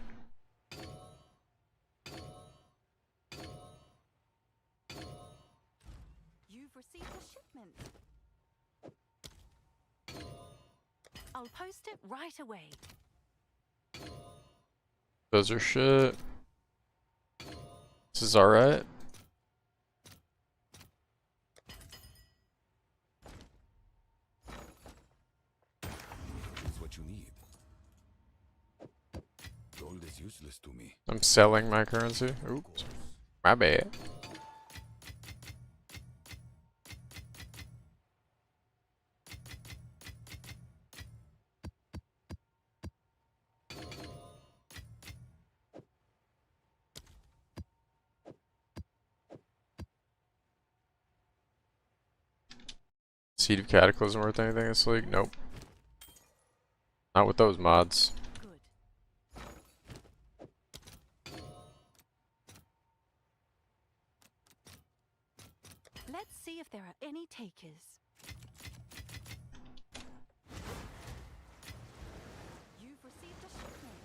I'll post it right away. Those are shit. This is alright. It's what you need. Gold is useless to me. I'm selling my currency. Oops. My bad. Seed of Cataclysm worth anything this league? Nope. Not with those mods. Good. Let's see if there are any takers. You've received a shipment.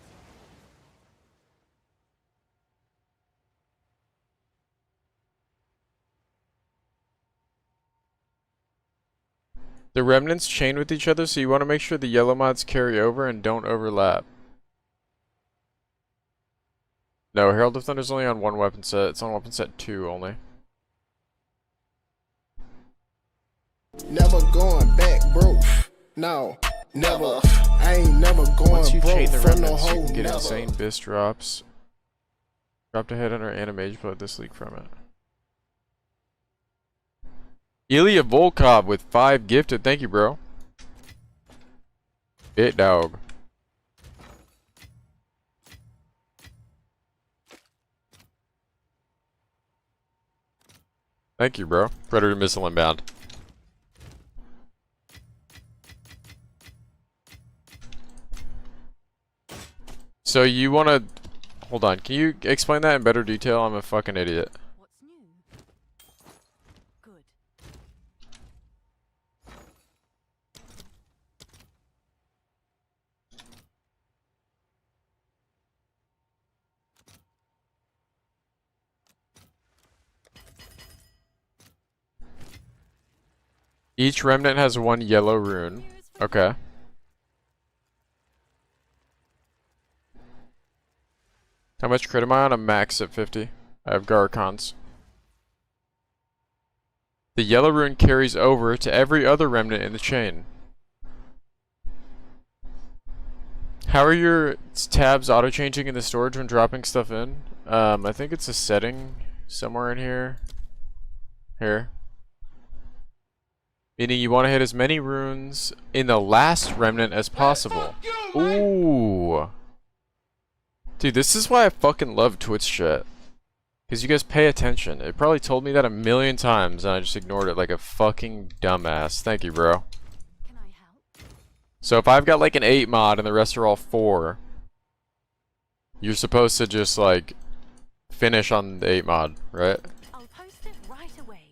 The remnants chain with each other, so you want to make sure the yellow mods carry over and don't overlap. No, Herald of Thunder is only on one weapon set. It's on weapon set 2 only. Never going back, bro. No, never. I ain't never going Once you broke chain the for no remnants, you hoe, can get never. insane BIS drops. Dropped a head under animage, but this league from it. Ilya Volkov with 5 gifted. Thank you, bro. Bit dog. Thank you, bro. Predator missile inbound. So you want to... Hold on. Can you explain that in better detail? I'm a fucking idiot. What's new? Good. Each remnant has 1 yellow rune. Okay. How much crit am I on? A max at 50. I have Garcons. The yellow rune carries over to every other remnant in the chain. How are your tabs auto-changing in the storage when dropping stuff in? I think it's a setting somewhere in here. Here. Meaning you want to hit as many runes in the last remnant as possible. Ooh. Dude, this is why I fucking love Twitch shit. Because you guys pay attention. It probably told me that a million times and I just ignored it like a fucking dumbass. Thank you, bro. Can I help? So if I've got like an 8 mod and the rest are all 4, you're supposed to just like finish on the 8 mod, right? I'll post it right away.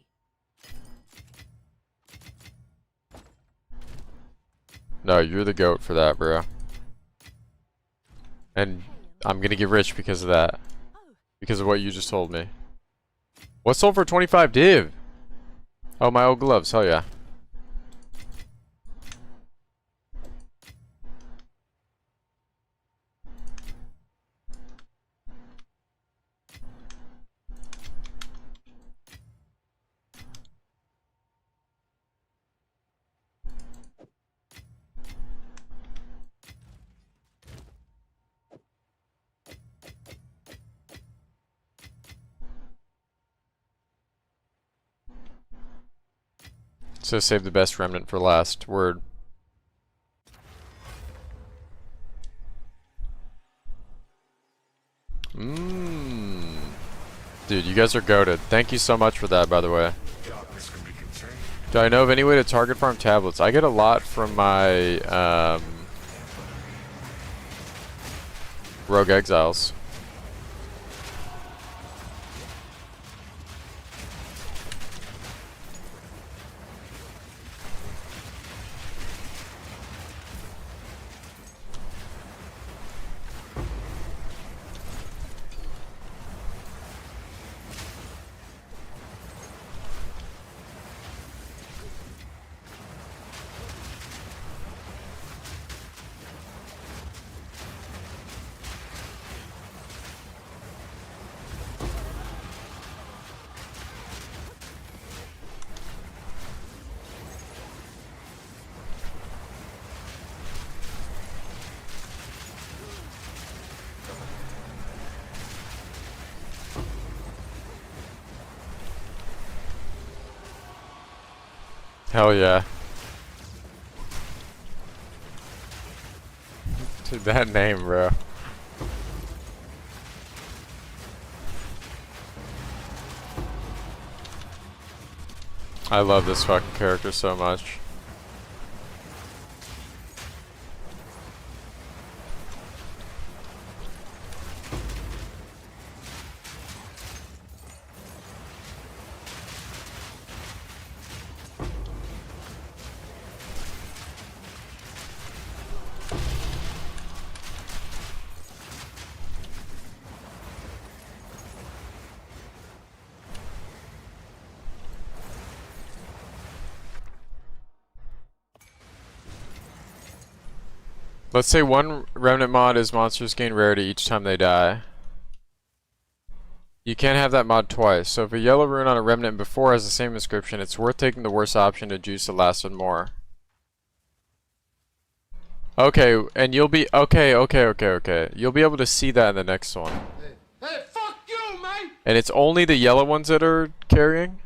No, you're the goat for that, bro. And I'm gonna get rich because of that. Oh, Because of what you just told me. What sold for 25 div? Oh, my old gloves, hell yeah. So save the best remnant for last. Word. Mmm. Dude, you guys are goated. Thank you so much for that, by the way. Do I know of any way to target farm tablets? I get a lot from my Rogue Exiles. Hell yeah. Dude, that name, bro. I love this fucking character so much. Let's say one remnant mod is monsters gain rarity each time they die. You can't have that mod twice, so if a yellow rune on a remnant before has the same inscription, it's worth taking the worst option to juice the last one more. Okay, and you'll be okay. You'll be able to see that in the next one. Hey, fuck you, mate! And it's only the yellow ones that are carrying?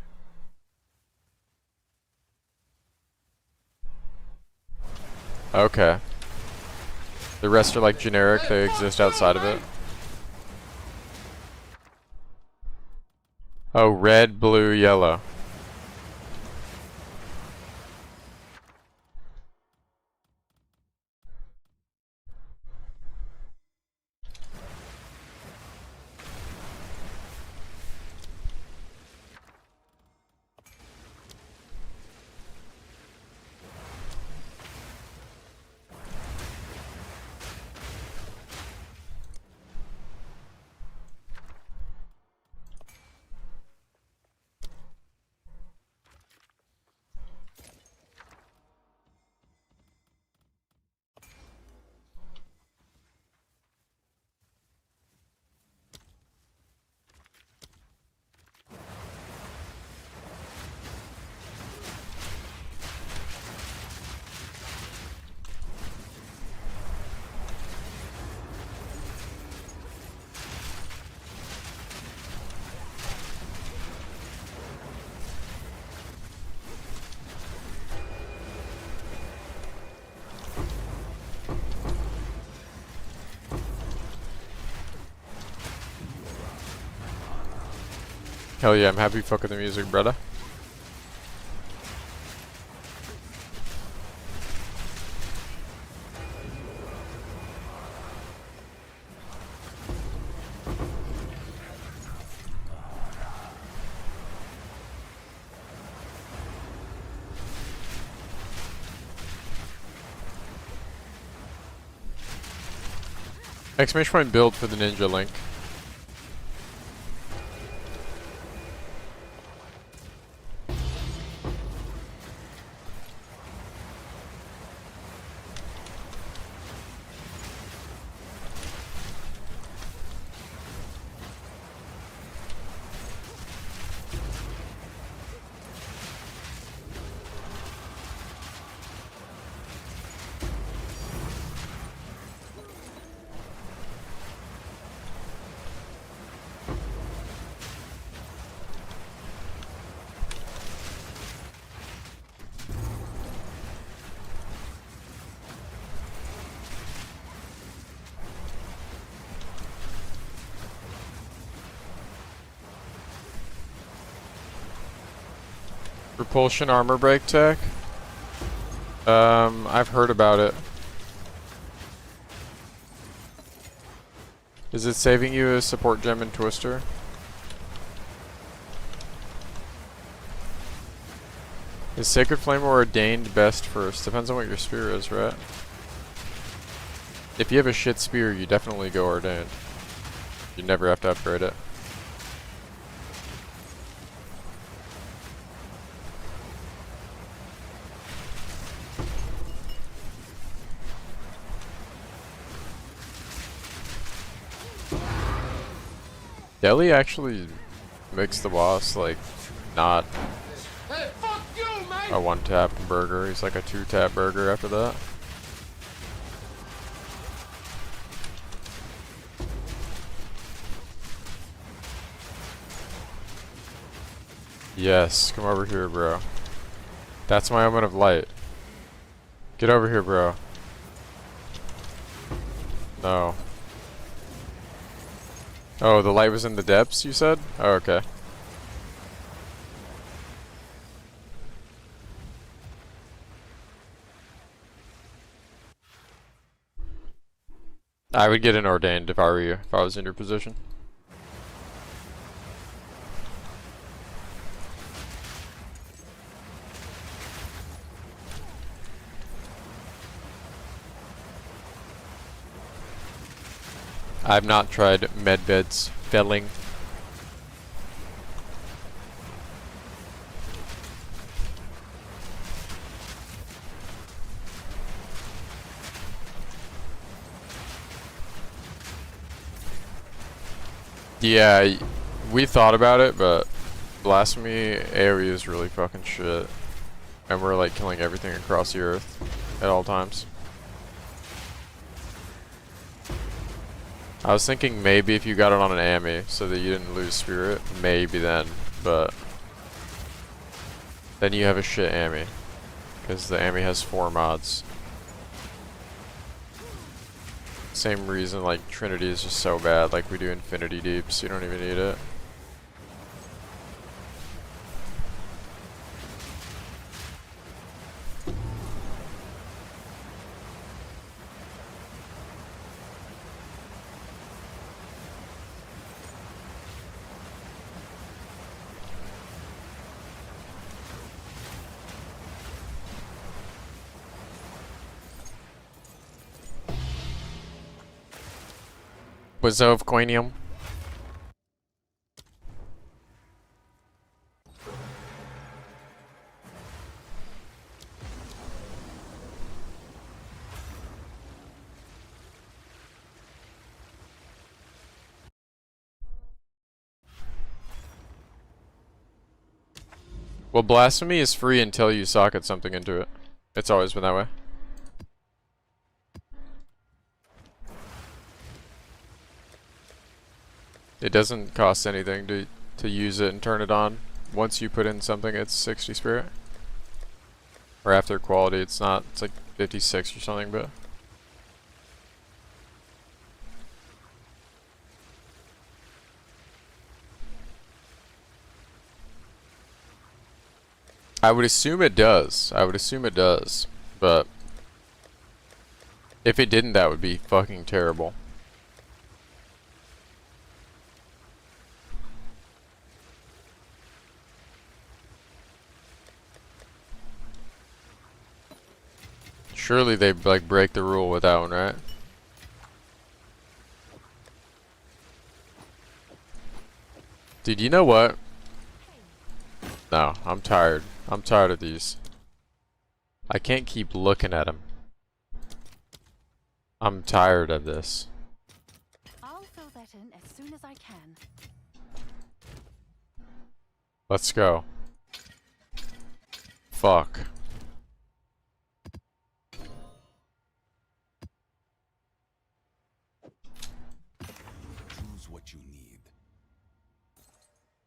Okay. The rest are like generic, they exist outside of it. Oh, red, blue, yellow. Hell yeah, I'm happy fucking the music, brother. Exclamation point build for the ninja link. Repulsion armor break tech? I've heard about it. Is it saving you a support gem in Twister? Is Sacred Flame or Ordained best first? Depends on what your spear is, right? If you have a shit spear, you definitely go Ordained. You never have to upgrade it. Deli actually makes the boss like not Hey, fuck you, mate! a one-tap burger. He's like a two-tap burger after that. Yes, come over here, bro. That's my moment of light. Get over here, bro. No. Oh, the light was in the depths, you said? Oh, okay. I would get an ordained if I were you, if I was in your position. I've not tried medbeds felling. Yeah, we thought about it, but Blasphemy AoE is really fucking shit. And we're like killing everything across the earth at all times. I was thinking maybe if you got it on an AMI so that you didn't lose spirit, maybe then, but then you have a shit AMI because the AMI has 4 mods. Same reason like Trinity is just so bad, like we do Infinity Deep, so you don't even need it. Wazov Coinium. Well, Blasphemy is free until you socket something into it. It's always been that way. It doesn't cost anything to use it and turn it on. Once you put in something, it's 60 spirit. Or after quality, it's not. It's like 56 or something, but... I would assume it does. I would assume it does. But... if it didn't, that would be fucking terrible. Surely they like break the rule with that one, right? Dude, you know what? No, I'm tired. I'm tired of these. I can't keep looking at them. I'm tired of this. I'll fill that in as soon as I can. Let's go. Fuck. Choose what you need.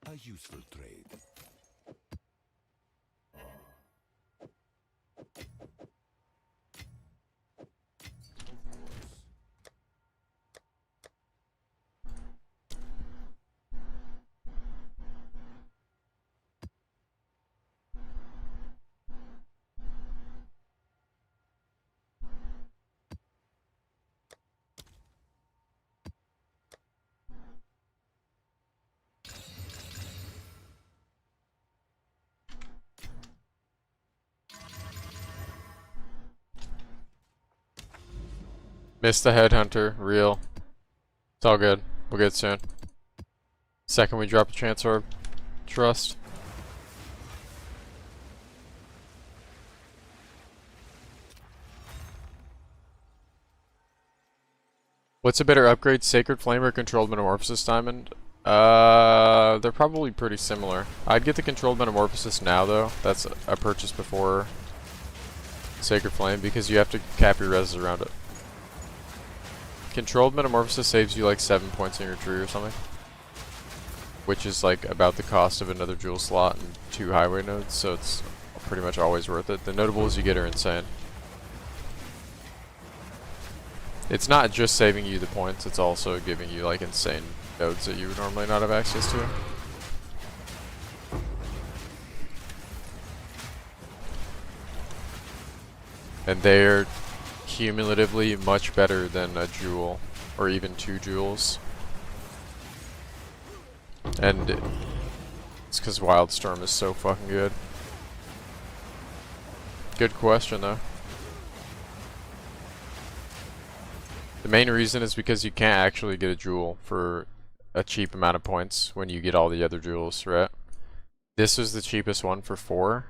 A useful trade. Missed the headhunter, real. It's all good. We'll get it soon. Second we drop a chance orb. Trust. What's a better upgrade, Sacred Flame or Controlled Metamorphosis Diamond? They're probably pretty similar. I'd get the Controlled Metamorphosis now though. That's a purchase before Sacred Flame because you have to cap your reses around it. Controlled Metamorphosis saves you like 7 points in your tree or something. Which is like about the cost of another jewel slot and 2 highway nodes, so it's pretty much always worth it. The notables you get are insane. It's not just saving you the points, it's also giving you like insane nodes that you would normally not have access to. And they're cumulatively much better than a jewel, or even 2 jewels. And it's because Wildstorm is so fucking good. Good question though. The main reason is because you can't actually get a jewel for a cheap amount of points when you get all the other jewels, right? This was the cheapest one for 4.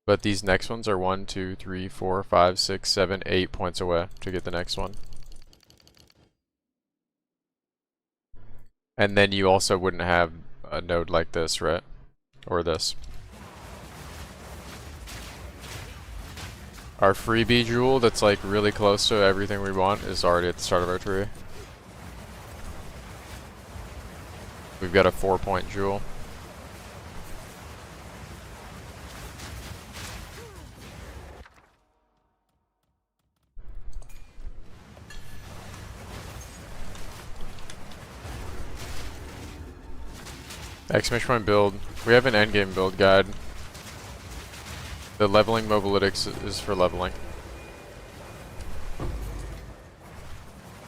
But these next ones are 1, 2, 3, 4, 5, 6, 7, 8 points away to get the next one. And then you also wouldn't have a node like this, right? Or this. Our freebie jewel that's like really close to everything we want is already at the start of our tree. We've got a 4-point jewel. Exclamation point build. We have an endgame build guide. The leveling mobalytics is for leveling.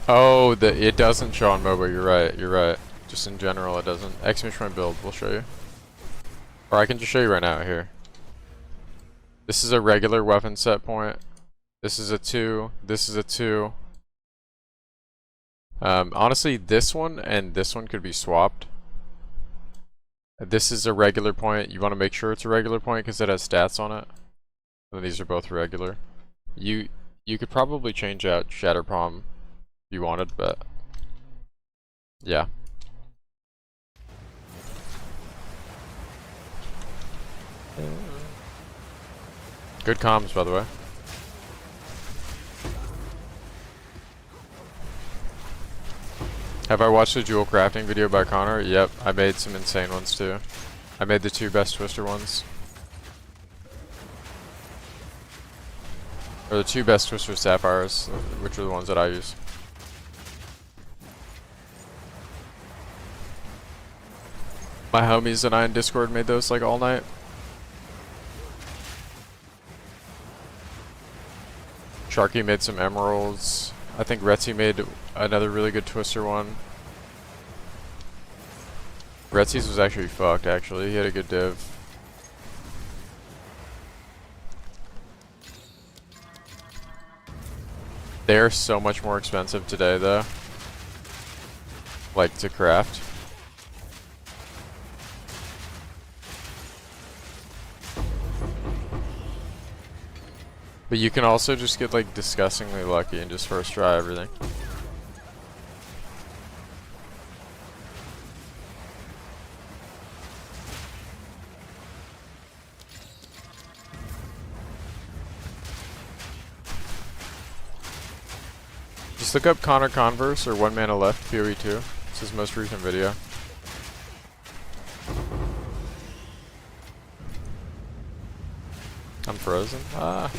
Oh, it doesn't show on MOBA, you're right, you're right. Just in general it doesn't. Exclamation point build, we'll show you. Or I can just show you right now, here. This is a regular weapon set point. This is a 2, this is a 2. Honestly, this one and this one could be swapped. This is a regular point. You want to make sure it's a regular point because it has stats on it. And these are both regular. You could probably change out Shatterpalm if you wanted, but yeah. Good comms, by the way. Have I watched the jewel crafting video by Connor? Yep, I made some insane ones too. I made the 2 best twister ones. Or the 2 best twister sapphires, which are the ones that I use. My homies and I in Discord made those like all night. Sharky made some emeralds. I think Retzi made another really good twister one. Retzi's was actually fucked, actually. He had a good div. They're so much more expensive today, though. Like, to craft. But you can also just get like disgustingly lucky and just first try everything. Just look up Connor Converse or 1 Mana Left PoE2. It's his most recent video. I'm frozen. Ah.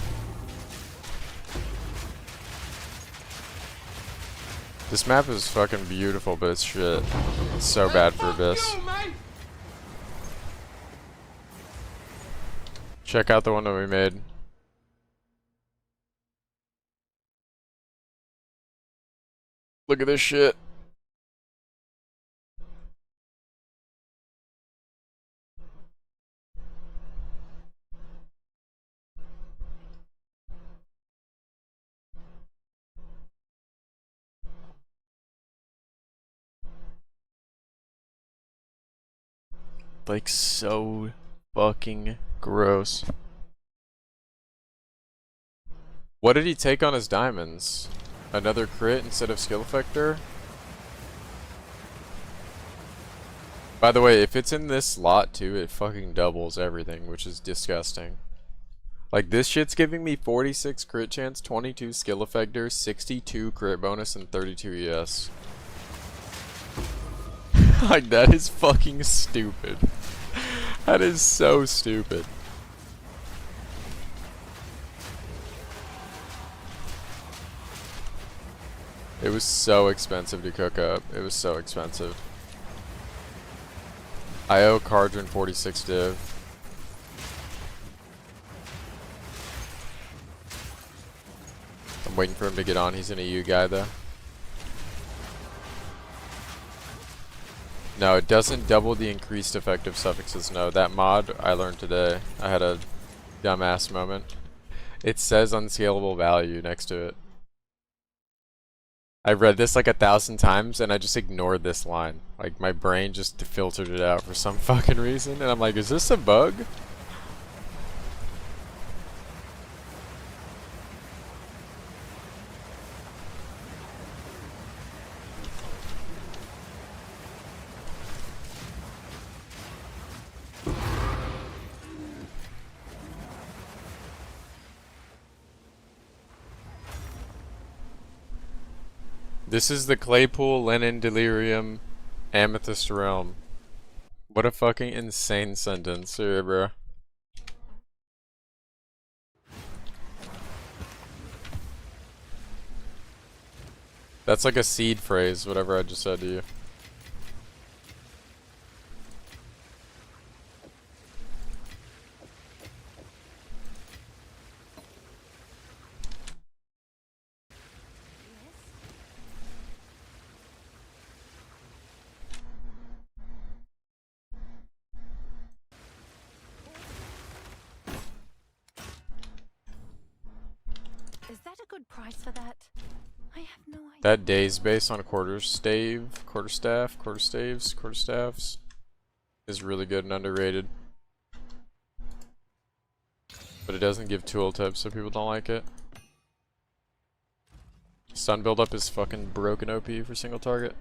This map is fucking beautiful, but it's shit. It's so bad for Abyss. Check out the one that we made. Look at this shit. Like, so fucking gross. What did he take on his diamonds? Another crit instead of skill effector? By the way, if it's in this slot too, it fucking doubles everything, which is disgusting. Like, this shit's giving me 46 crit chance, 22 skill effector, 62 crit bonus, and 32 ES. Like, that is fucking stupid. That is so stupid. It was so expensive to cook up. It was so expensive. I owe Cardron 46 div. I'm waiting for him to get on. He's an EU guy though. No, it doesn't double the increased effective suffixes. No, that mod I learned today. I had a dumbass moment. It says unscalable value next to it. I read this like 1,000 times and I just ignored this line. Like my brain just filtered it out for some fucking reason. And I'm like, is this a bug? This is the Claypool, Lennon, Delirium, Amethyst Realm. What a fucking insane sentence here, bro. That's like a seed phrase, whatever I just said to you. Is that a good price for that? I have no idea. That day's based on quarterstaffs is really good and underrated. But it doesn't give tool tips, so people don't like it. Stun buildup is fucking broken OP for single target.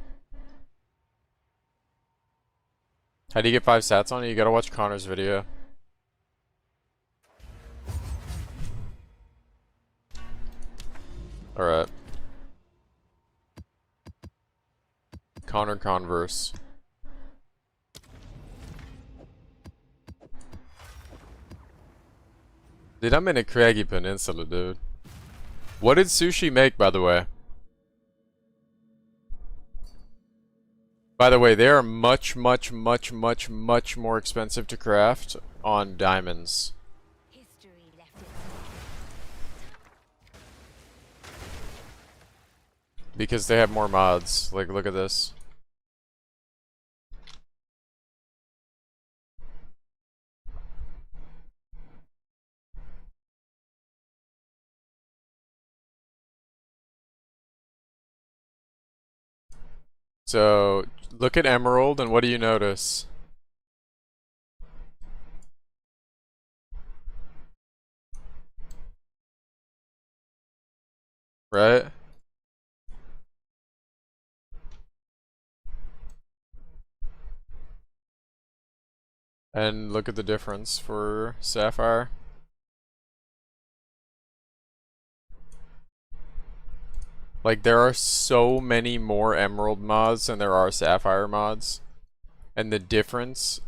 How do you get 5 stats on it? You gotta watch Connor's video. Alright. Connor Converse. Dude, I'm in a craggy peninsula, dude. What did sushi make, by the way? By the way, they are much more expensive to craft on diamonds. History left its Because they have more mods. Like, look at this. So, look at Emerald, and what do you notice? Right? And look at the difference for Sapphire. Like, there are so many more Emerald mods than there are Sapphire mods. And the difference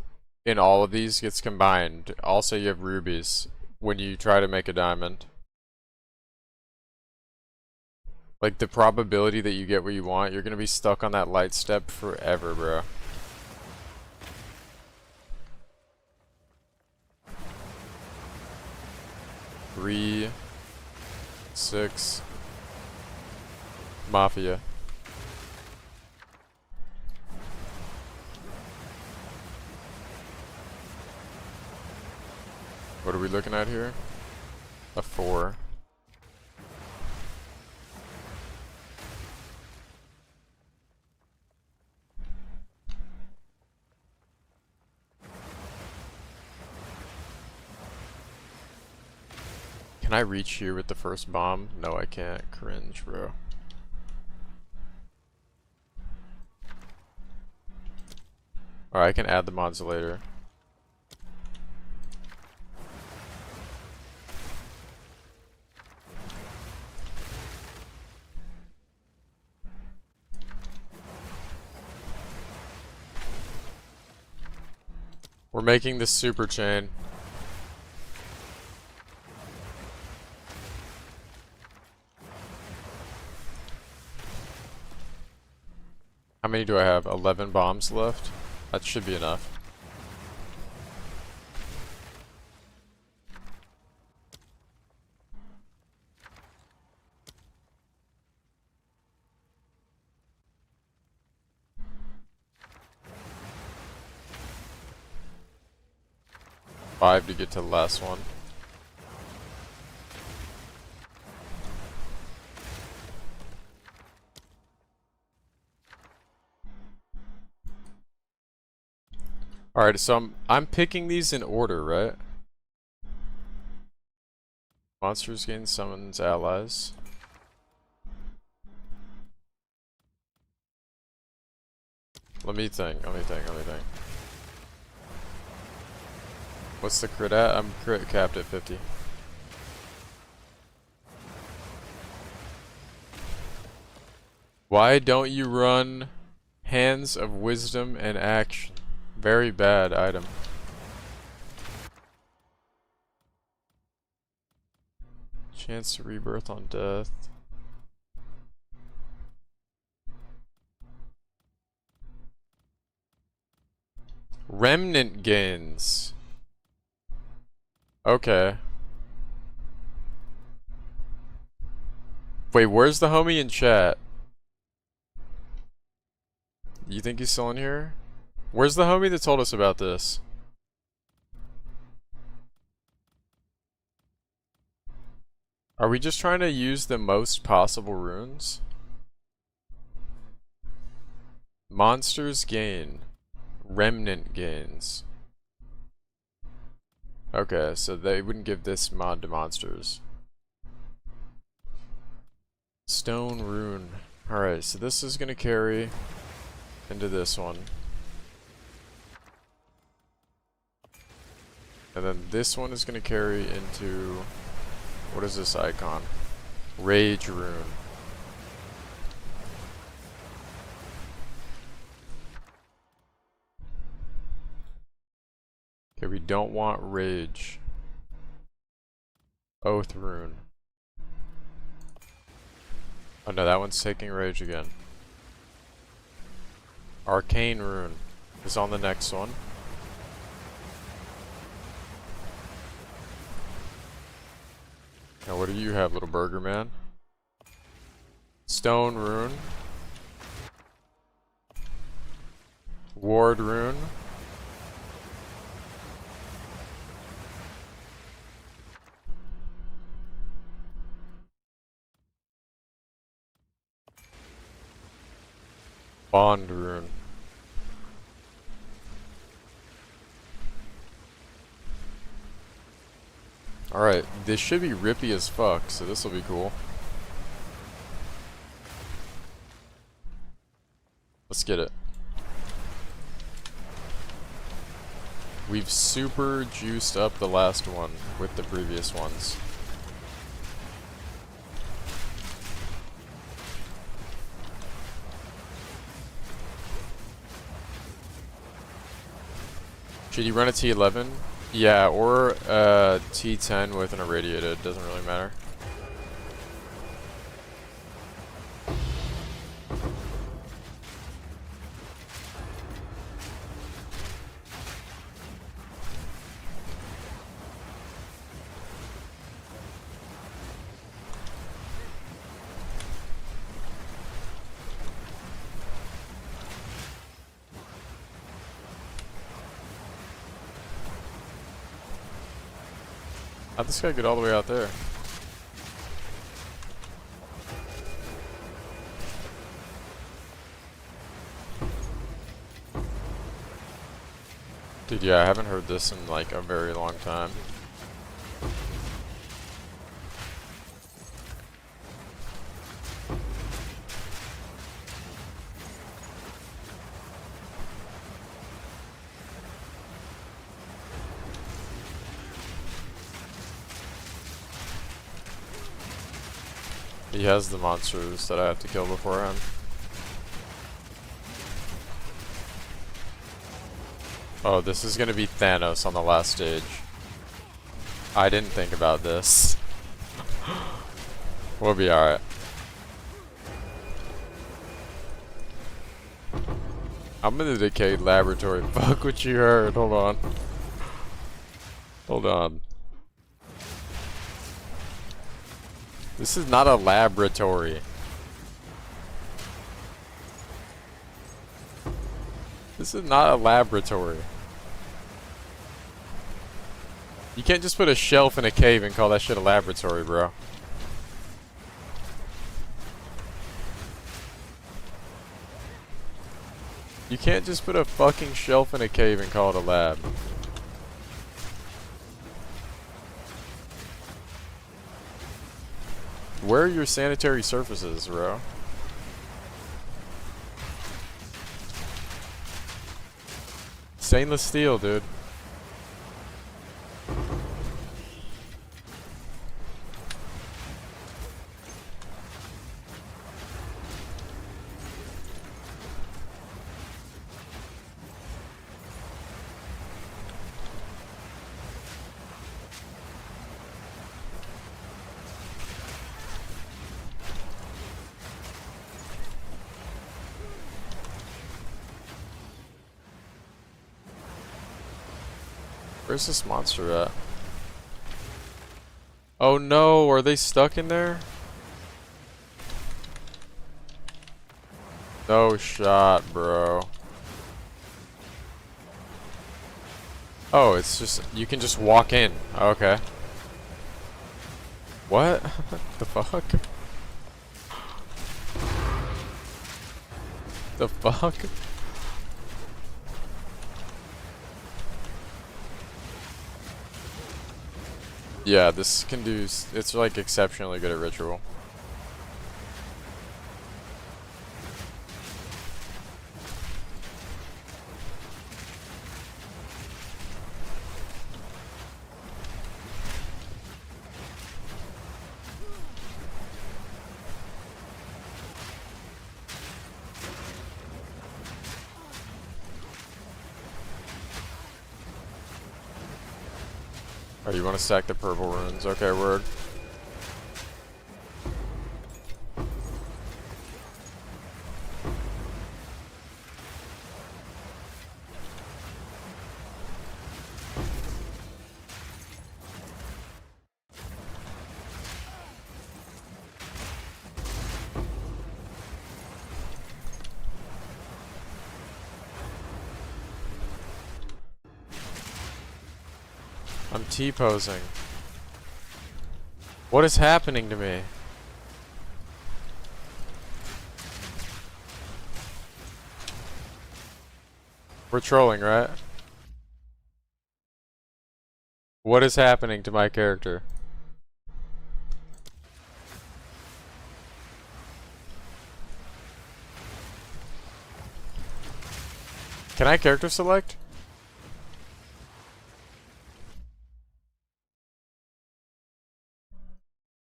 in all of these gets combined. Also, you have rubies when you try to make a diamond. Like, the probability that you get what you want, you're gonna be stuck on that light step forever, bro. Three, 6, Mafia. What are we looking at here? A 4. Can I reach here with the first bomb? No, I can't. Cringe, bro. Alright, I can add the mods later. We're making this super chain. many do I have? 11 bombs left? That should be enough. Five to get to the last one. Alright, so I'm picking these in order, right? Monsters gain summons allies. Let me think. What's the crit at? I'm crit capped at 50. Why don't you run Hands of Wisdom and Action? Very bad item. Chance to rebirth on death. Remnant gains. Okay. Wait, where's the homie in chat? You think he's still in here? Where's the homie that told us about this? Are we just trying to use the most possible runes? Monsters gain. Remnant gains. Okay, so they wouldn't give this mod to monsters. Stone rune. Alright, so this is gonna carry into this one. And then this one is gonna carry into... what is this icon? Rage rune. Okay, we don't want rage. Oath rune. Oh no, that one's taking rage again. Arcane rune is on the next one. Now what do you have, little burger man? Stone rune. Ward rune. Bond rune. Alright, this should be rippy as fuck, so this will be cool. Let's get it. We've super juiced up the last one with the previous ones. Should you run a T11? Yeah, or T10 with an irradiated, doesn't really matter. How'd this guy get all the way out there? Dude, yeah, I haven't heard this in like a very long time. He has the monsters that I have to kill before him. Oh, this is gonna be Thanos on the last stage. I didn't think about this. We'll be alright. I'm in the decayed laboratory. Fuck what you heard. Hold on. Hold on. This is not a laboratory. This is not a laboratory. You can't just put a shelf in a cave and call that shit a laboratory, bro. You can't just put a fucking shelf in a cave and call it a lab. Where are your sanitary surfaces, bro? Stainless steel, dude. Where's this monster at? Oh no, are they stuck in there? No shot, bro. Oh, it's just, you can just walk in. Okay. What? The fuck? The fuck? Yeah, this can do, it's like exceptionally good at ritual. Oh, you want to stack the purple runes? Okay, word. I'm T-posing. What is happening to me? We're trolling, right? What is happening to my character? Can I character select?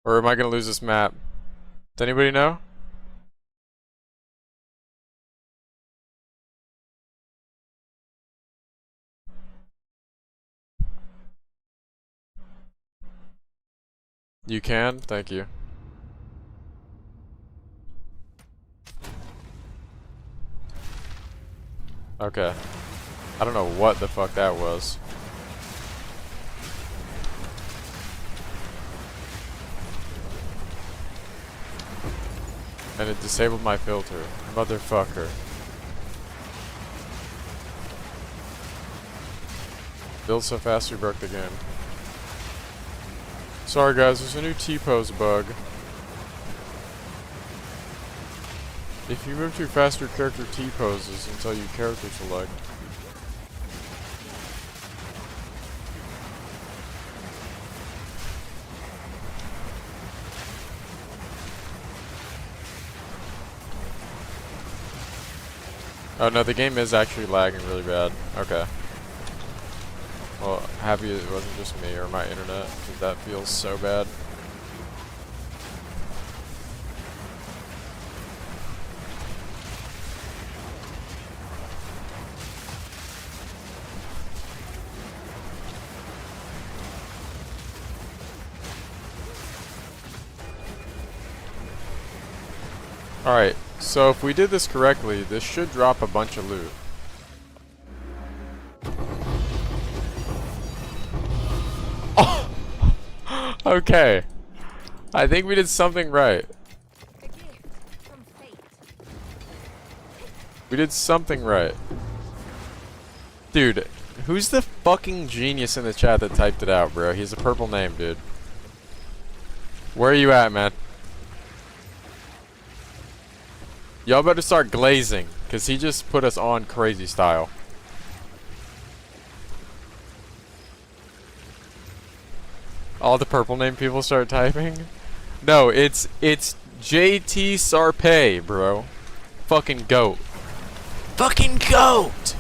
Or am I gonna lose this map? Does anybody know? You can? Thank you. Okay. I don't know what the fuck that was. And it disabled my filter. Motherfucker. Build so fast we broke the game. Sorry guys, there's a new T-pose bug. If you move too fast, your character T-poses until you character select. Oh no, the game is actually lagging really bad. Okay. Well, happy it wasn't just me or my internet, because that feels so bad. Alright, So if we did this correctly, this should drop a bunch of loot. Oh! Okay. I think we did something right. A gift from fate. We did something right. Dude, who's the fucking genius in the chat that typed it out, bro? He's a purple name, dude. Where are you at, man? Y'all better start glazing, because he just put us on crazy style. All the purple name people start typing? No, it's JT Sarpay, bro. Fucking goat. Fucking goat!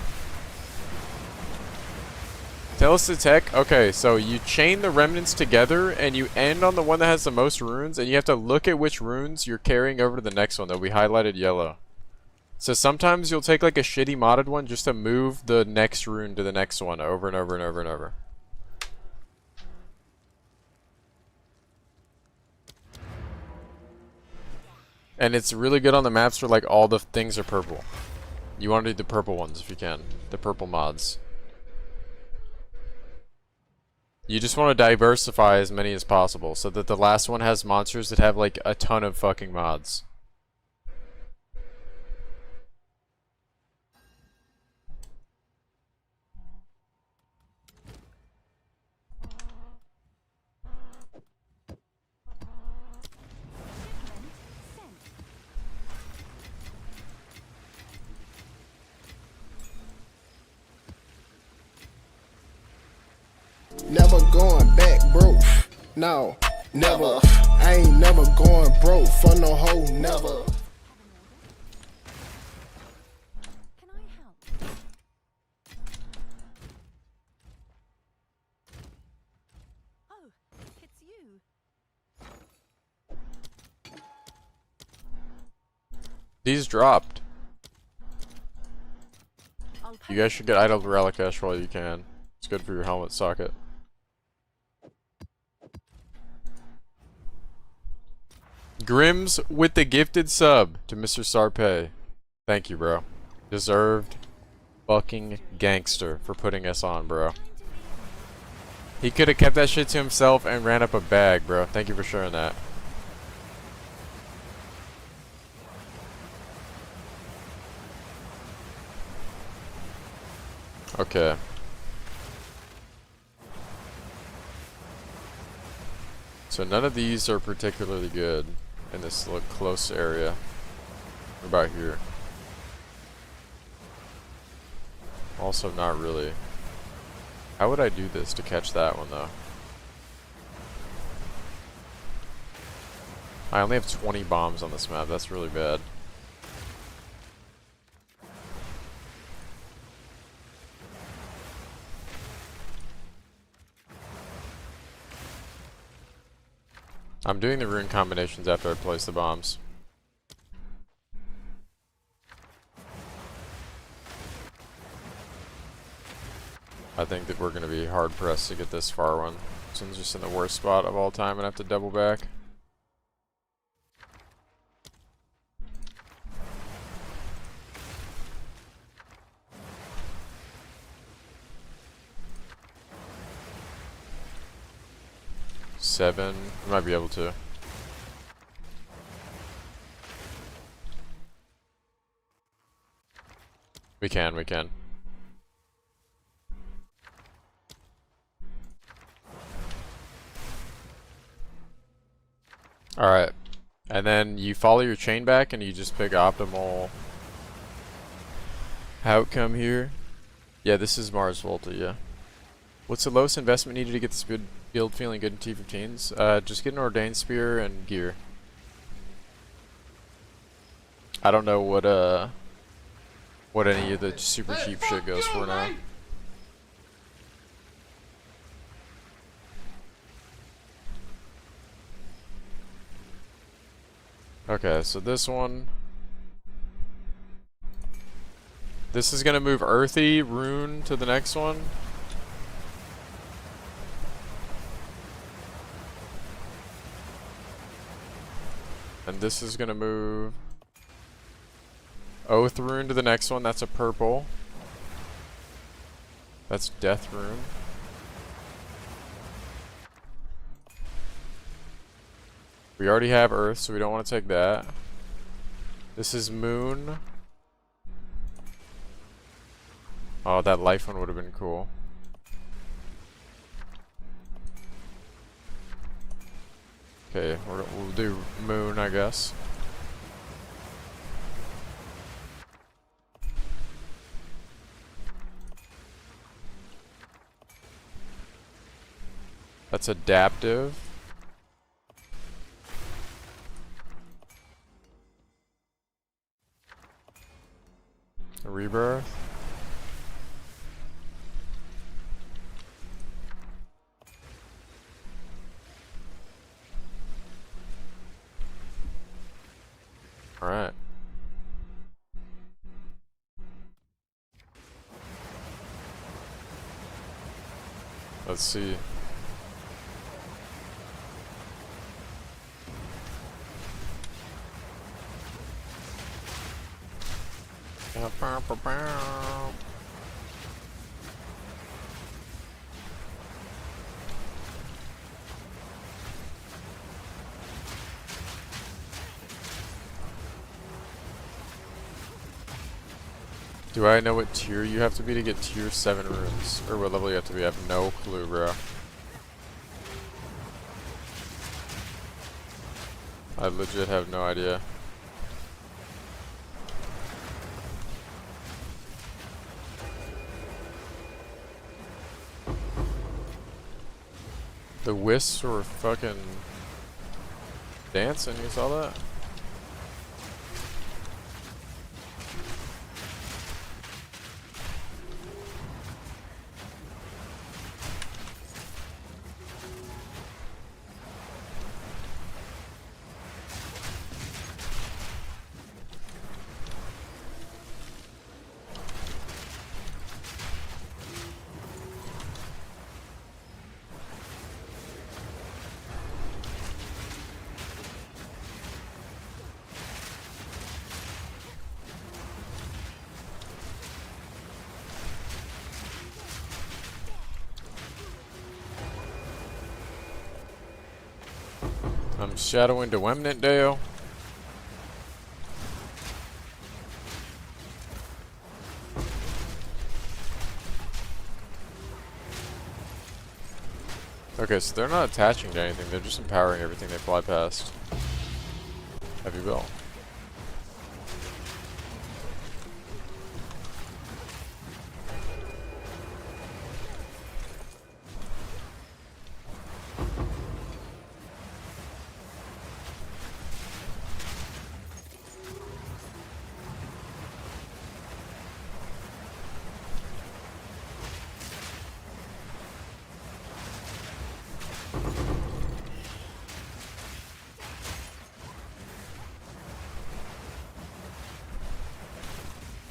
Tell us the tech. Okay, so you chain the remnants together and you end on the one that has the most runes, and you have to look at which runes you're carrying over to the next one. They'll be highlighted yellow. So sometimes you'll take like a shitty modded one just to move the next rune to the next one over and over and over and over. And it's really good on the maps where like all the things are purple. You want to do the purple ones if you can. The purple mods. You just want to diversify as many as possible so that the last one has monsters that have like a ton of fucking mods. Never going back broke. No, never. I ain't never going broke for no hoe, never. Can I help? Oh, it's you. These dropped. I'll You guys should get idle relicash while you can. It's good for your helmet socket. Grims with the gifted sub to Mr. Sarpay. Thank you, bro. Deserved fucking gangster for putting us on, bro. He could have kept that shit to himself and ran up a bag, bro. Thank you for sharing that. Okay. So none of these are particularly good in this little close area. What about here? Also not really. How would I do this to catch that one though? I only have 20 bombs on this map. That's really bad. I'm doing the rune combinations after I place the bombs. I think that we're going to be hard pressed to get this far one. This one's just in the worst spot of all time and I have to double back. Seven. We might be able to. We can. Alright. And then you follow your chain back and you just pick optimal outcome here. Yeah, this is Mars Volta, yeah. What's the lowest investment needed to get this build feeling good in T15s? Just get an Ordained Spear and gear. I don't know what any of the super cheap shit goes for now. Okay, so this one. This is gonna move Earthy Rune to the next one. And this is gonna move Oath rune to the next one. That's a purple. That's death rune. We already have earth, so we don't want to take that. This is moon. Oh, that life one would have been cool. Okay, we'll do moon, I guess. That's adaptive. Rebirth. Alright. Let's see. Do I know what tier you have to be to get tier 7 runes? Or what level you have to be? I have no clue, bro. I legit have no idea. The wisps were fucking dancing, you saw that? I'm shadowing to Remnant Dale. Okay, so they're not attaching to anything, they're just empowering everything they fly past. Heavy bell.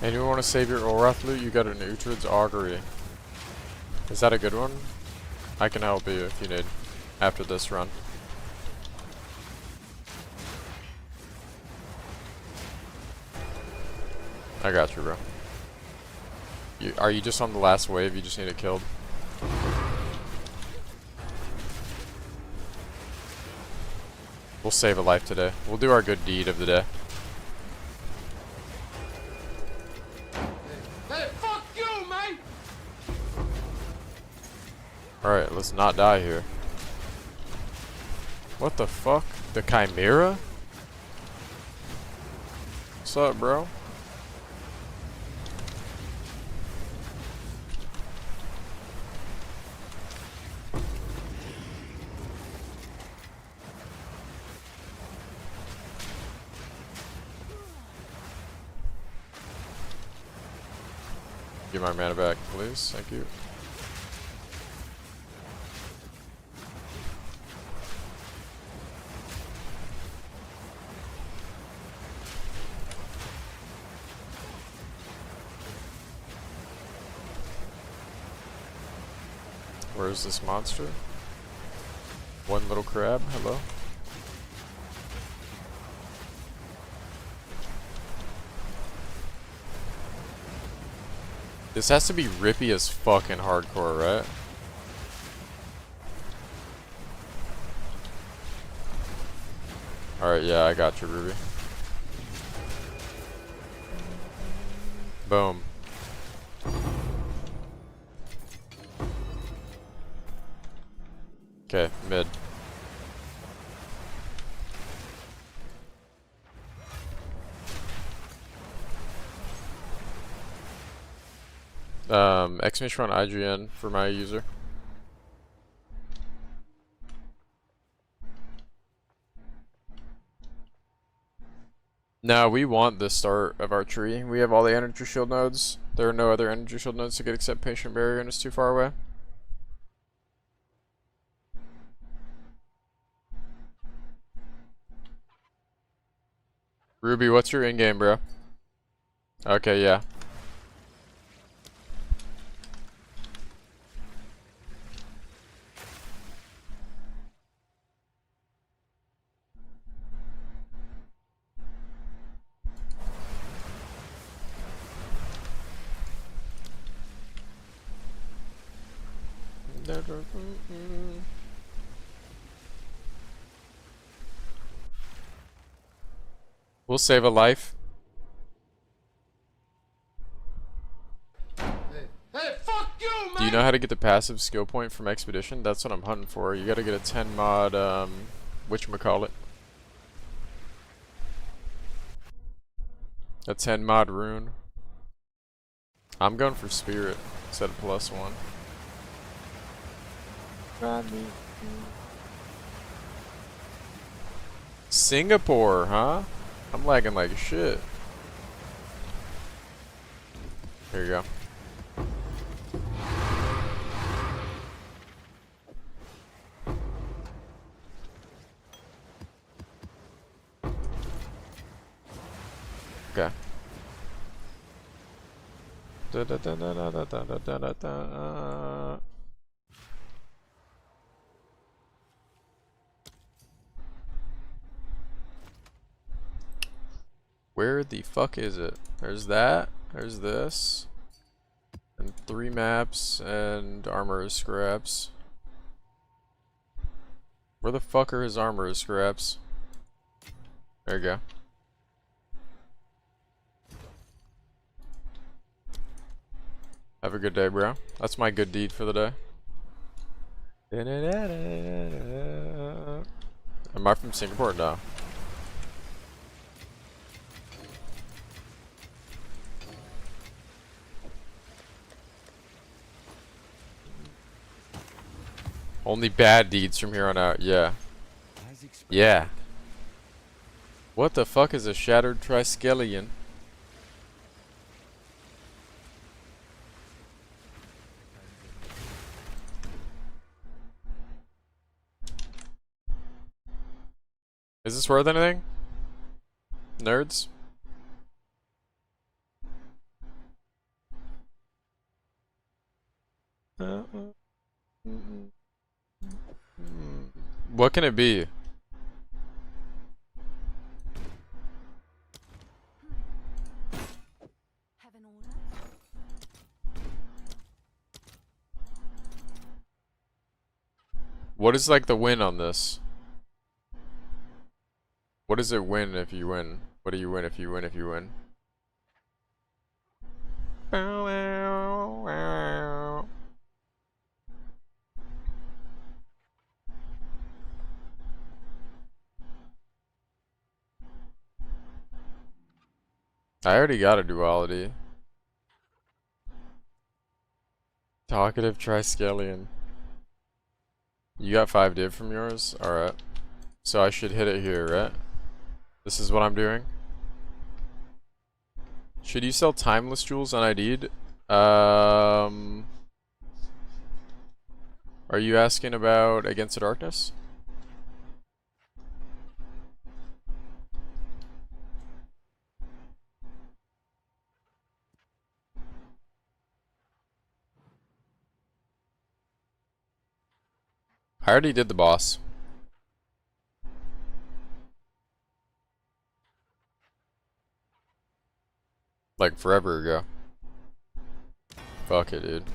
Anyone want to save your Oroth loot? You got an Uhtred's Augury. Is that a good one? I can help you if you need. After this run. I got you, bro. Are you just on the last wave? You just need it killed? We'll save a life today. We'll do our good deed of the day. Hey, fuck you, man! Alright, let's not die here. What the fuck? The Chimera? What's up, bro? Give my mana back, please. Thank you. Where's this monster? One little crab, hello? This has to be rippy as fucking hardcore, right? Alright, yeah, I got you, Ruby. Boom. Okay, mid. Exclamation on IGN for my user. No, we want the start of our tree. We have all the energy shield nodes. There are no other energy shield nodes to get except patient barrier and it's too far away. Ruby, what's your in-game, bro? Okay, yeah. We'll save a life. Hey, fuck you, man! Do you know how to get the passive skill point from Expedition? That's what I'm hunting for. You gotta get a 10 mod, whatchamacallit. A 10 mod rune. I'm going for Spirit instead of +1. Singapore, huh? I'm lagging like shit. Here you go. Okay. Da, da, da, da, da, da, da, da, da, da. Where the fuck is it? There's that. There's this. And 3 maps and armor scraps. Where the fuck are his armor scraps? There you go. Have a good day, bro. That's my good deed for the day. Am I from Singapore? No. Only bad deeds from here on out. Yeah. Yeah. What the fuck is a shattered triskelion? Is this worth anything? Nerds? What can it be? Have an order? What is like the win on this? What does it win if you win? What do you win if you win if you win? I already got a duality. Talkative triskelion. You got 5 div from yours? Alright. So I should hit it here, right? This is what I'm doing. Should you sell timeless jewels unID'd? Are you asking about Against the Darkness? I already did the boss. Like forever ago. Fuck it, dude.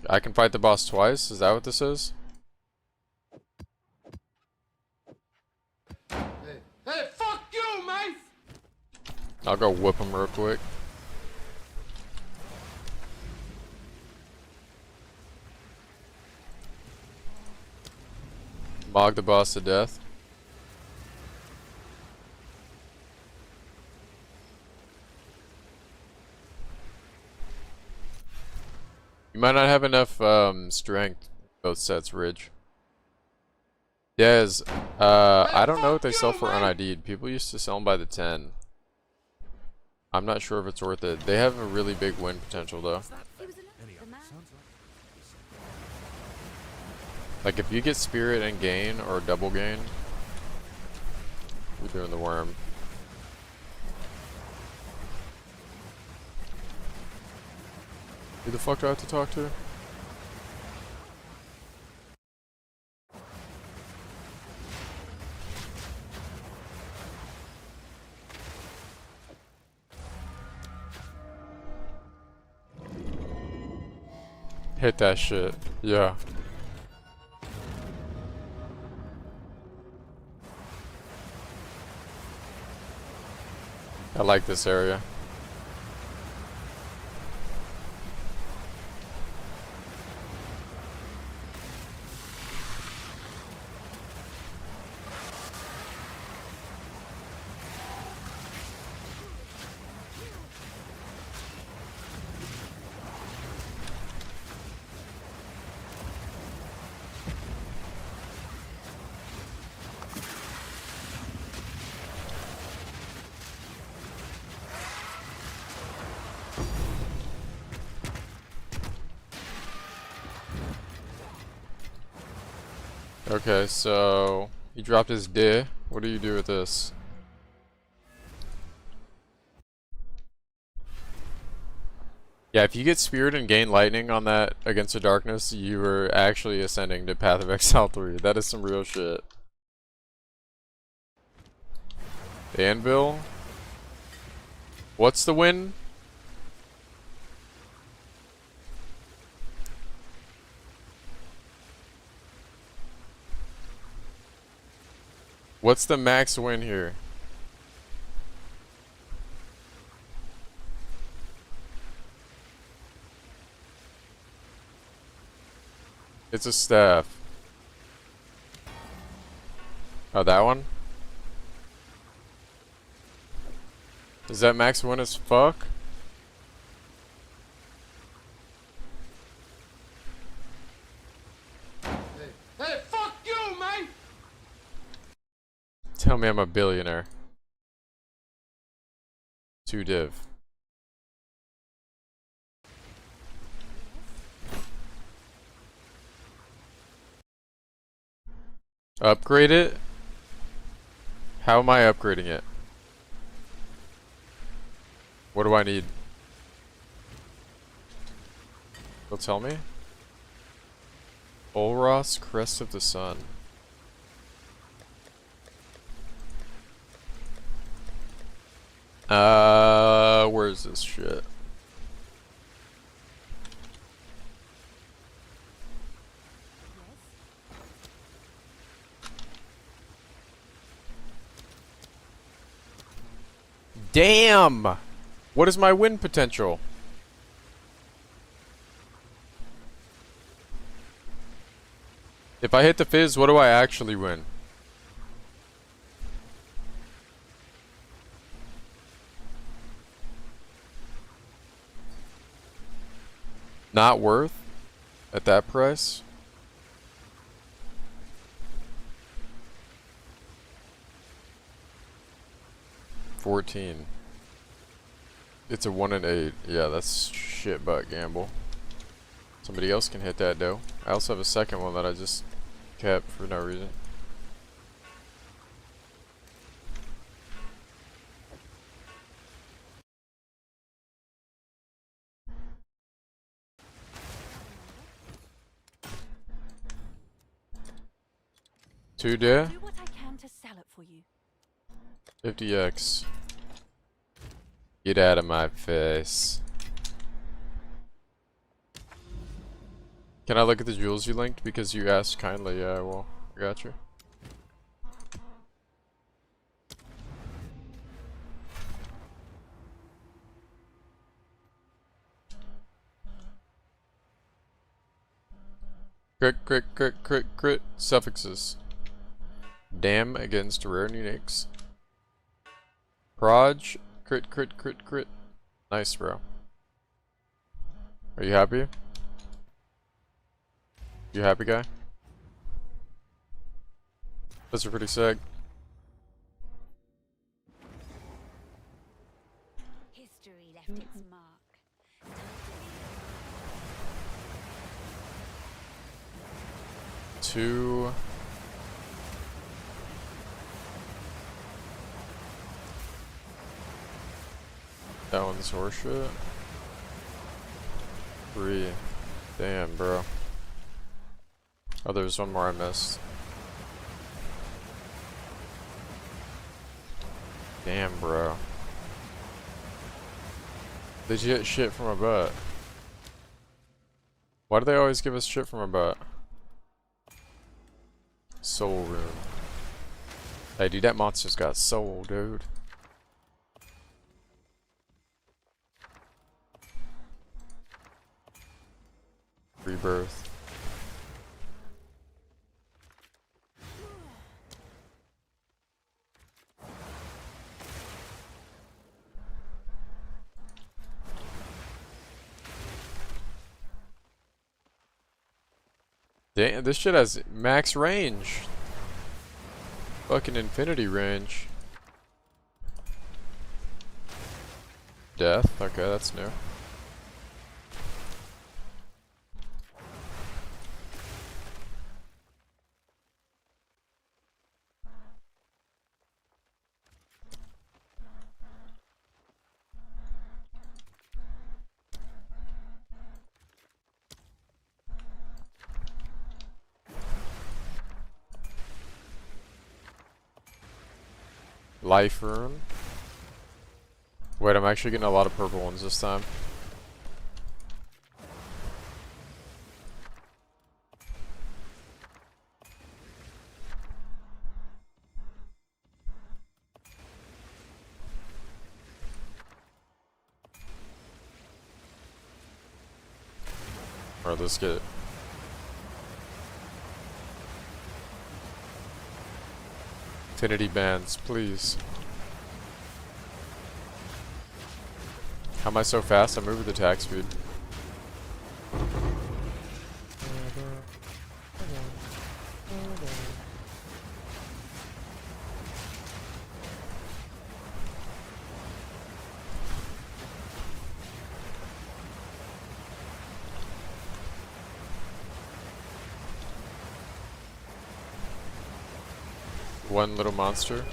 I can fight the boss twice? Is that what this is? Hey, fuck you, man! I'll go whip him real quick. Mog the boss to death. You might not have enough strength both sets, Ridge. Yes, I don't know what they sell for unID'd. People used to sell them by the 10. I'm not sure if it's worth it. They have a really big win potential though. Like if you get spirit and gain or double gain, you're doing the worm. Who the fuck do I have to talk to? Hit that shit. Yeah. I like this area. Okay, so he dropped his D. What do you do with this? Yeah, if you get Spirit and gain Lightning on that against the Darkness, you are actually ascending to Path of Exile 3. That is some real shit. Anvil. What's the win? What's the max win here? It's a staff. Oh, that one? Is that max win as fuck? Hey, fuck you, man! Tell me I'm a billionaire. 2 div. Upgrade it? How am I upgrading it? What do I need? You'll tell me? Olros, Crest of the Sun. Where's this shit? Damn! What is my win potential? If I hit the fizz, what do I actually win? Not worth at that price? $14. It's a 1 in 8. Yeah, that's shit butt gamble. Somebody else can hit that though. I also have a second one that I just kept for no reason. Two there. Do what I can to sell it for you. 50x. Get out of my face. Can I look at the jewels you linked? Because you asked kindly. Yeah, well, I got you. Crit, crit, crit, crit, crit. Suffixes. Damn against rare and uniques. Proj. Crit, crit, crit, crit. Nice, bro. Are you happy? You happy, guy? Those are pretty sick. History left its mark. Two. That one's horseshit. 3. Damn, bro. Oh, there's one more I missed. Damn, bro. Legit shit from a butt. Why do they always give us shit from a butt? Soul rune. Hey, dude, that monster's got soul, dude. Rebirth. Damn, this shit has max range. Fucking infinity range. Death? Okay, that's new. Life rune. Wait, I'm actually getting a lot of purple ones this time. Alright, let's get it. Infinity bands, please. How am I so fast? I move with attack speed. One little monster.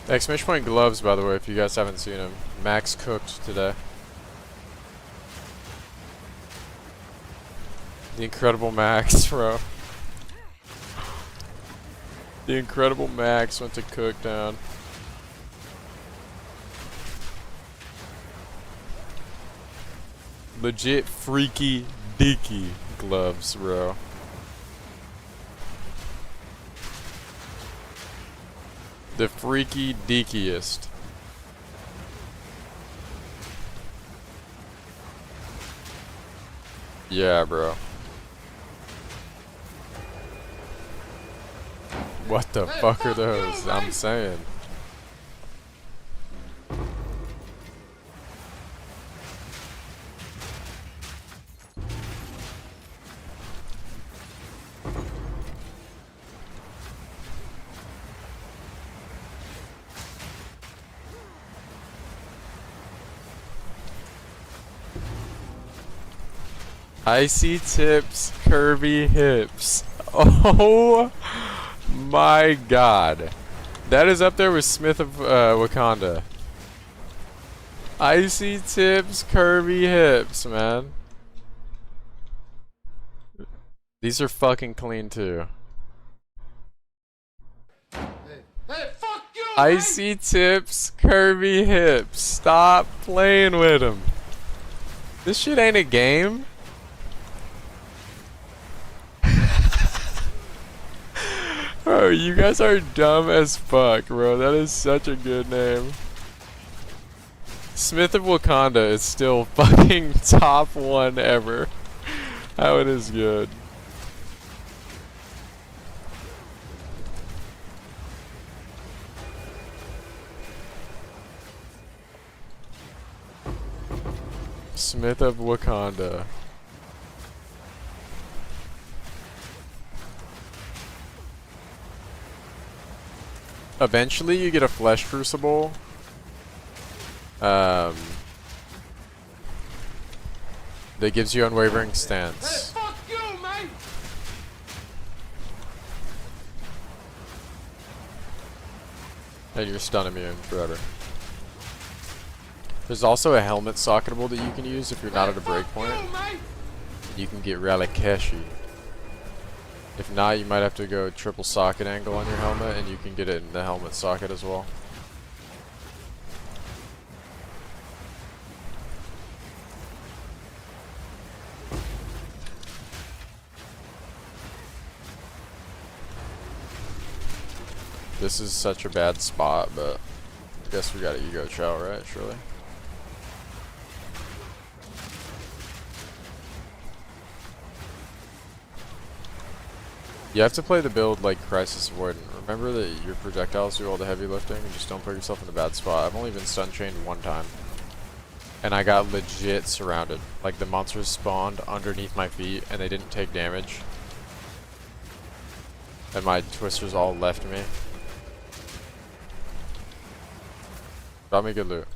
Exclamation point gloves, by the way, if you guys haven't seen them. Max cooked today. The Incredible Max, bro. The Incredible Max went to cook down. Legit freaky deaky gloves, bro. The freaky deakiest. Yeah, bro. What the fuck are those? I'm saying. Icy tips, curvy hips. Oh my god. That is up there with Smith of Wakanda. Icy tips, curvy hips, man. These are fucking clean too. Hey, fuck you, man! Icy tips, curvy hips. Stop playing with them. This shit ain't a game. Bro, you guys are dumb as fuck, bro. That is such a good name. Smith of Wakanda is still fucking top one ever. How it is good. Smith of Wakanda. Eventually you get a flesh crucible. That gives you unwavering Hey, stance. fuck you, man! And you're stun immune forever. There's also a helmet socketable that you can use if you're not at a breakpoint. You, man! You can get Relicashi. If not, you might have to go triple socket angle on your helmet, and you can get it in the helmet socket as well. This is such a bad spot, but I guess we got an ego chow, right? Surely. You have to play the build like Crisis Avoidant. Remember that your projectiles do all the heavy lifting and just don't put yourself in a bad spot. I've only been stun chained one time. And I got legit surrounded. Like the monsters spawned underneath my feet and they didn't take damage. And my twisters all left me. Got me good loot.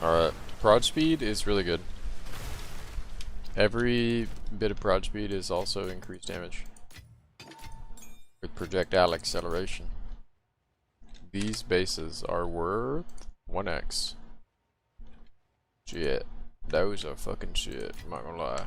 Alright, prod speed is really good. Every bit of prod speed is also increased damage with projectile acceleration. These bases are worth 1x. Shit. Those are fucking shit, I'm not gonna lie.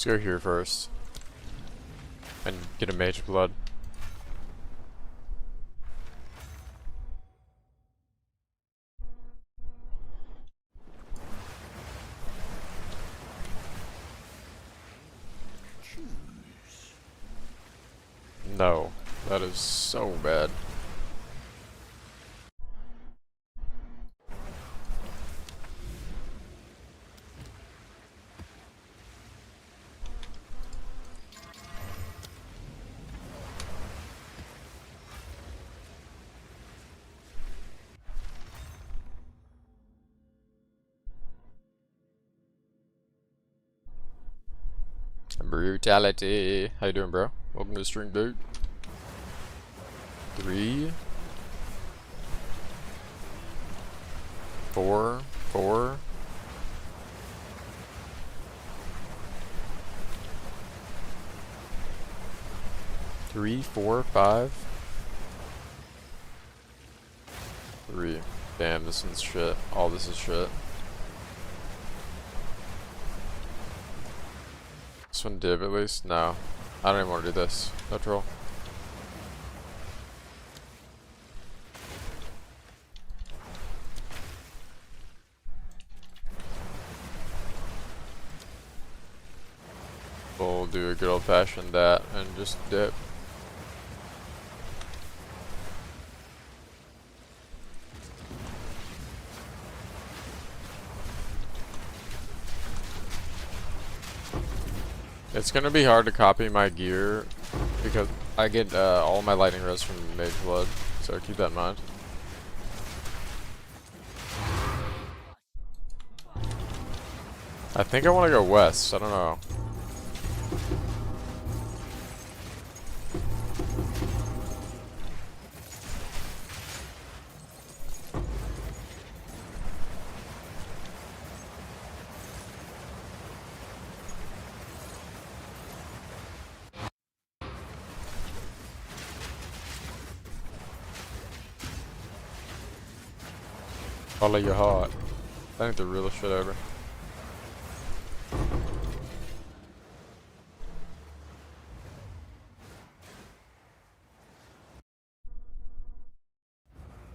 Let's go here first. And get a mage blood. No, that is so bad. Brutality. How you doing, bro? Welcome to the stream, dude. 3, 4, 4. 3, 4, 5. 3. Damn, this one's shit. All this is shit. This one div at least? No. I don't even want to do this. No troll. We'll do a good old fashioned that and just dip. It's gonna be hard to copy my gear because I get all my lightning res from Mage Blood, so keep that in mind. I think I want to go west. I don't know. Follow your heart. I think the realest shit ever.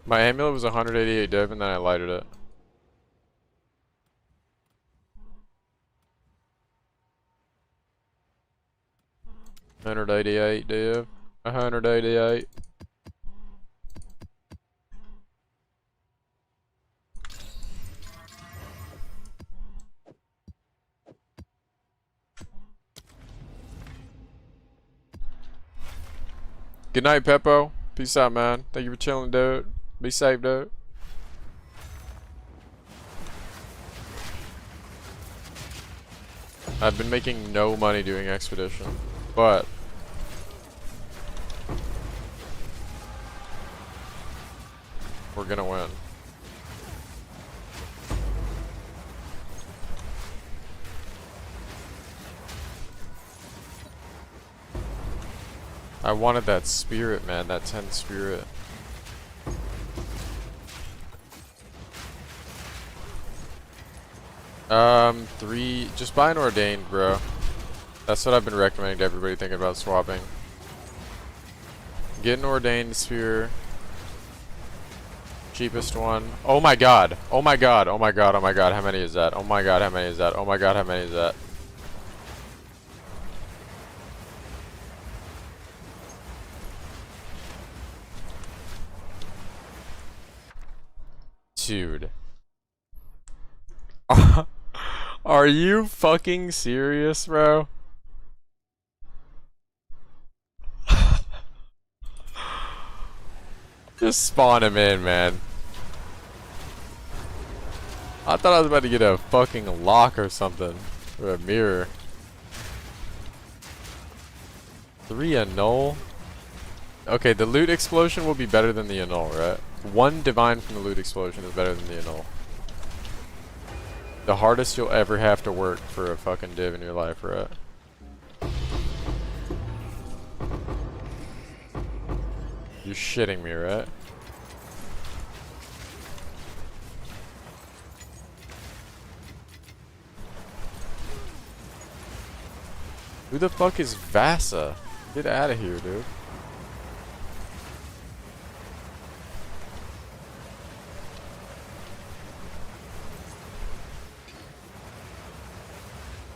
My amulet was 188 div and then I lighted it. $188 div. 188. Good night, Peppo. Peace out, man. Thank you for chilling, dude. Be safe, dude. I've been making no money doing Expedition, but we're gonna win. I wanted that spirit, man, that 10 spirit. Just buy an Ordained, bro. That's what I've been recommending to everybody thinking about swapping. Get an Ordained spear. Cheapest one. Oh my god. Oh my god. Oh my god. Oh my god. How many is that? Oh my god. How many is that? Oh my god. How many is that? Dude. Are you fucking serious, bro? Just spawn him in, man. I thought I was about to get a fucking lock or something. Or a mirror. 3 annul? Okay, the loot explosion will be better than the annul, right? 1 divine from the loot explosion is better than the annul. The hardest you'll ever have to work for a fucking div in your life, right? You're shitting me, right? Who the fuck is Vasa? Get out of here, dude.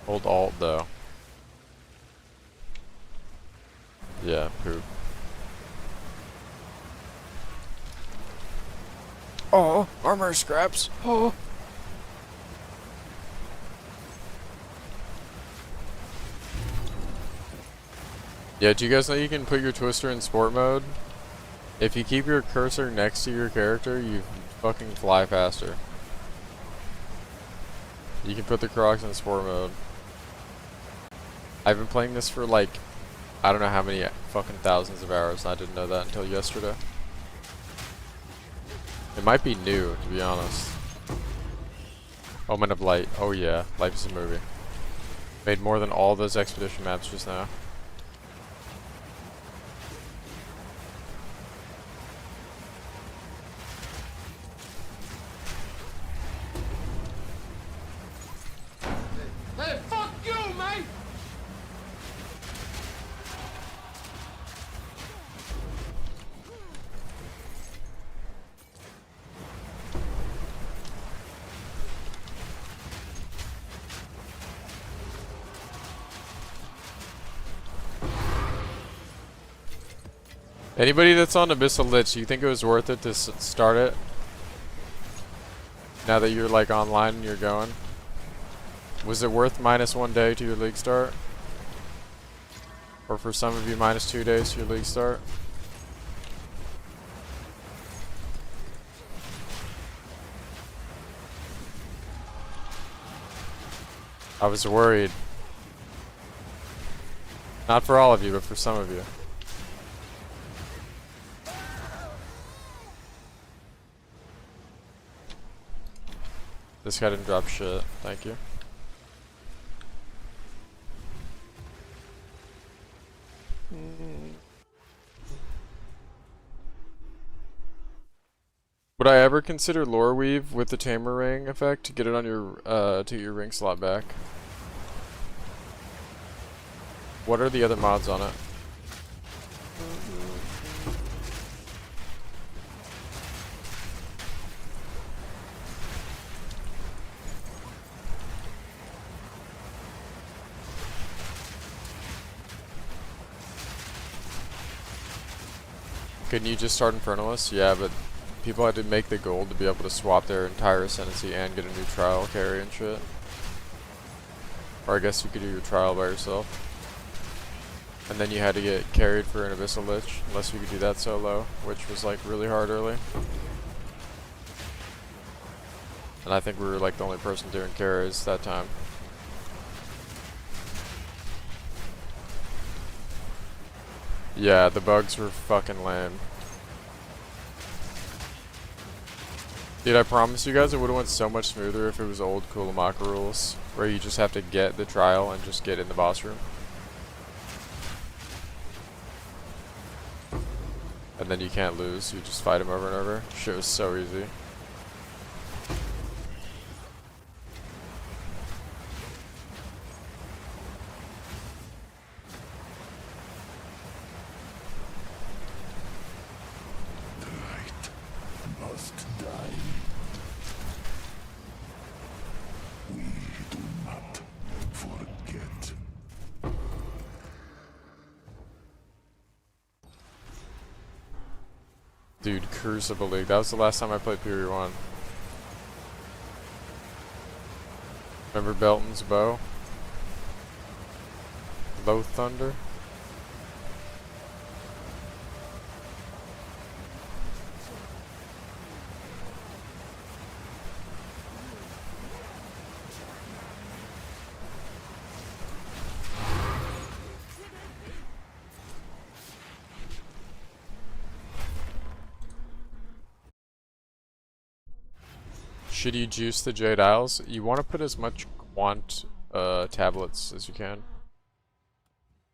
Hold alt though. Yeah, poop. Oh, armor scraps. Oh. Yeah, do you guys know you can put your twister in sport mode? If you keep your cursor next to your character, you fucking fly faster. You can put the Crocs in sport mode. I've been playing this for like, I don't know how many fucking thousands of hours, and I didn't know that until yesterday. It might be new, to be honest. Omen of Light. Oh yeah, Life is a movie. Made more than all those expedition maps just now. Hey, fuck you, mate! Anybody that's on Abyssal Lich, you think it was worth it to start it? Now that you're like online and you're going? Was it worth -1 day to your league start? Or for some of you, -2 days to your league start? I was worried. Not for all of you, but for some of you. This guy didn't drop shit. Thank you. Would I ever consider lore weave with the tamer ring effect to get it on your to get your ring slot back? What are the other mods on it? Couldn't you just start Infernalist? Yeah, but people had to make the gold to be able to swap their entire ascendancy and get a new trial carry and shit. Or I guess you could do your trial by yourself. And then you had to get carried for an Abyssal Lich, unless you could do that solo, which was like really hard early. And I think we were like the only person doing carries that time. Yeah, the bugs were fucking lame. Dude, I promise you guys it would've went so much smoother if it was old Kulamaka rules, where you just have to get the trial and just get in the boss room. And then you can't lose, you just fight him over and over. Shit was so easy. Must die. We do not forget. Dude, Crucible League. That was the last time I played Period 1. Remember Belton's bow? Low Thunder? Should you juice the Jade Isles? You want to put as much quant tablets as you can.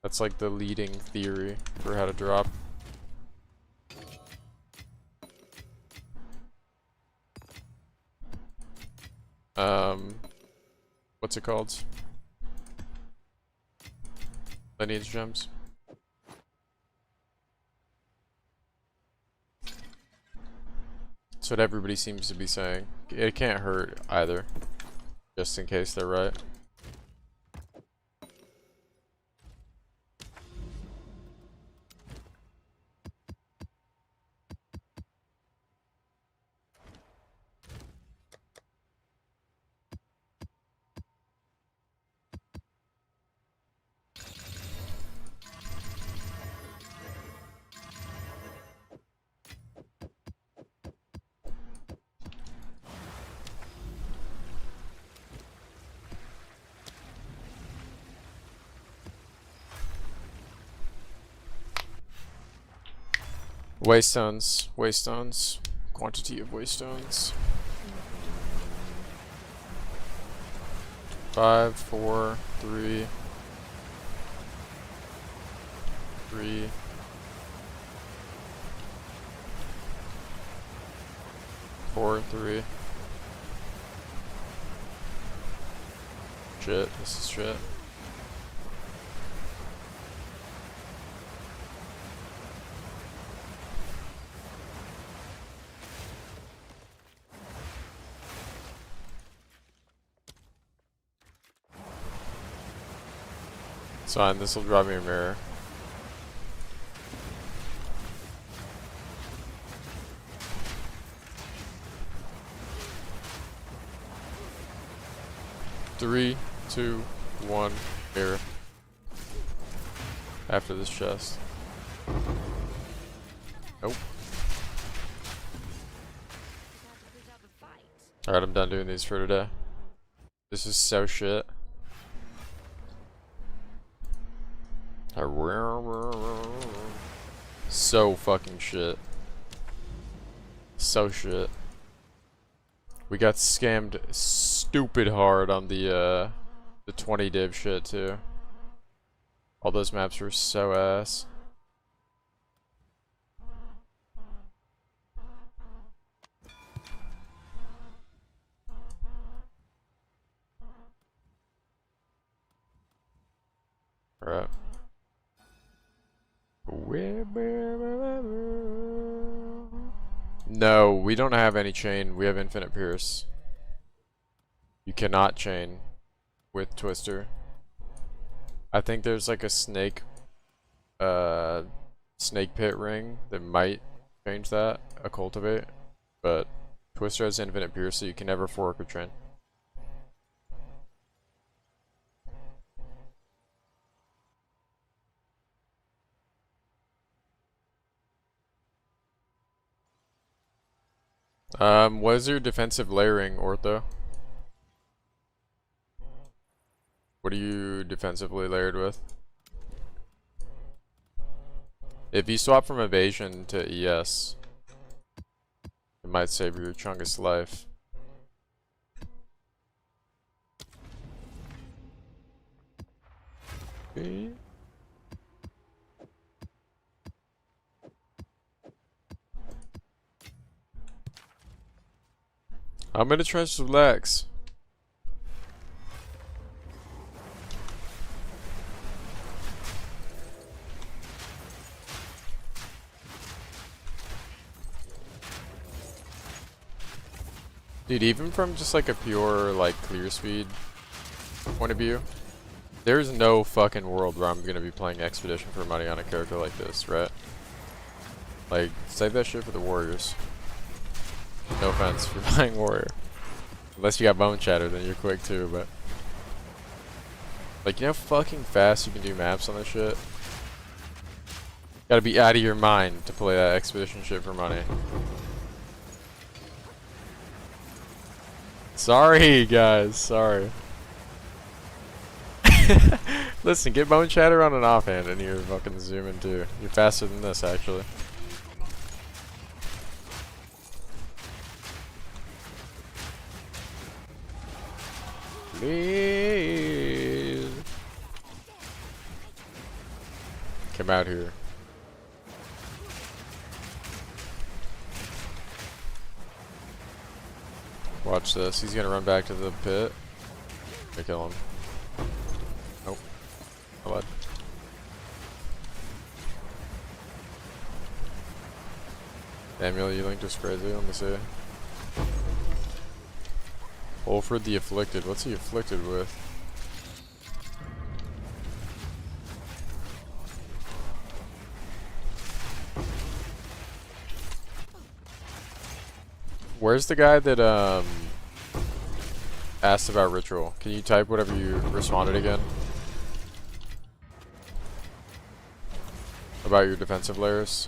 That's like the leading theory for how to drop. What's it called? Lineage gems. That's what everybody seems to be saying. It can't hurt either, just in case they're right. Waystones, waystones, quantity of waystones. 5, 4, 3, 3. Four, 3. Shit, this is shit. It's fine, this will drop me a mirror. 3, 2, 1, here. After this chest. Nope. Alright, I'm done doing these for today. This is so shit. So fucking shit. So shit. We got scammed stupid hard on the 20 div shit too. All those maps were so ass. Alright. No, we don't have any chain. We have infinite pierce. You cannot chain with Twister. I think there's like a snake pit ring that might change that, a cultivate, but Twister has infinite pierce, so you can never fork or chain. What is your defensive layering, Ortho? What are you defensively layered with? If you swap from evasion to ES, it might save your Chungus life. Okay. I'm gonna try to relax. Dude, even from just like a pure like clear speed point of view, there's no fucking world where I'm gonna be playing Expedition for money on a character like this, right? Like, save that shit for the Warriors. No offense for playing Warrior. Unless you got Bone Chatter, then you're quick too, but... Like, you know how fucking fast you can do maps on this shit? Gotta be out of your mind to play that Expedition shit for money. Sorry, guys. Sorry. Listen, get Bone Chatter on an offhand and you're fucking zooming too. You're faster than this, actually. Please. Come out here. Watch this. He's gonna run back to the pit. I kill him. Nope. I lied. Samuel, you linked us crazy. Let me see. Wolford the Afflicted. What's he afflicted with? Where's the guy that asked about ritual? Can you type whatever you responded again? About your defensive layers?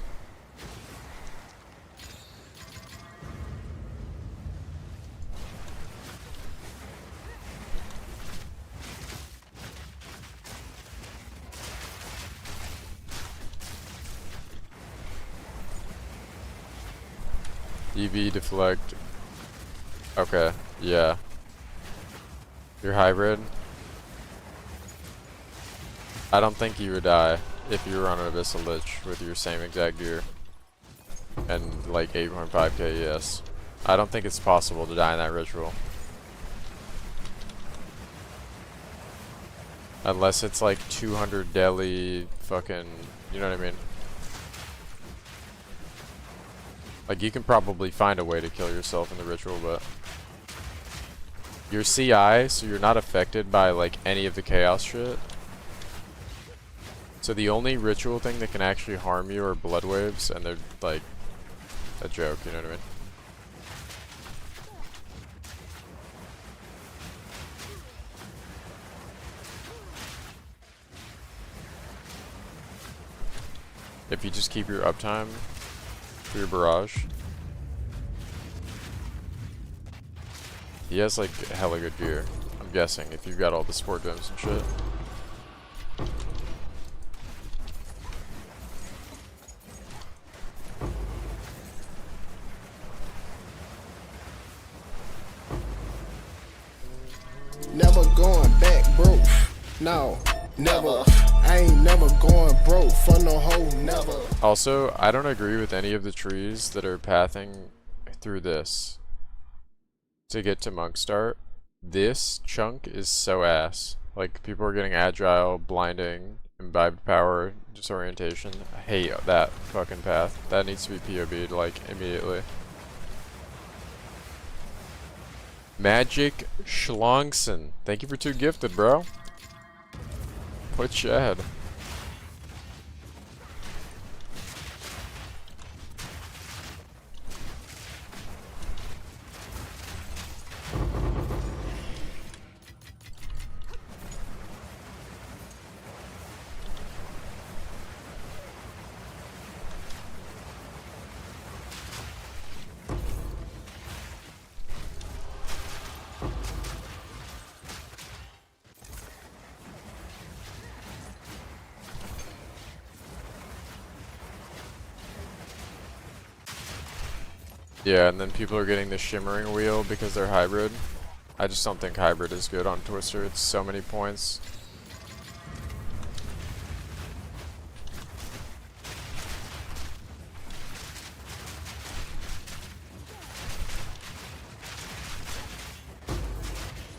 EV deflect. Okay, yeah. Your hybrid. I don't think you would die if you were on an Abyssal Lich with your same exact gear. And like 8.5k ES. I don't think it's possible to die in that ritual. Unless it's like 200 deli fucking, you know what I mean? Like, you can probably find a way to kill yourself in the ritual, but... You're CI, so you're not affected by, like, any of the chaos shit. So the only ritual thing that can actually harm you are blood waves, and they're, like, a joke, you know what I mean? if you just keep your uptime for your barrage. He has like hella good gear, I'm guessing, if you've got all the sport domes and shit. Never going back broke. No, never. I ain't never going broke for no hoe, never. Also, I don't agree with any of the trees that are pathing through this to get to Monk Start. This chunk is so ass. Like, people are getting agile, blinding, imbibed power, disorientation. I hate that fucking path. That needs to be POB'd, like, immediately. Magic Schlongson. Thank you for 2 gifted, bro. What Chad? Yeah, and then people are getting the shimmering wheel because they're hybrid. I just don't think hybrid is good on Twister. It's so many points.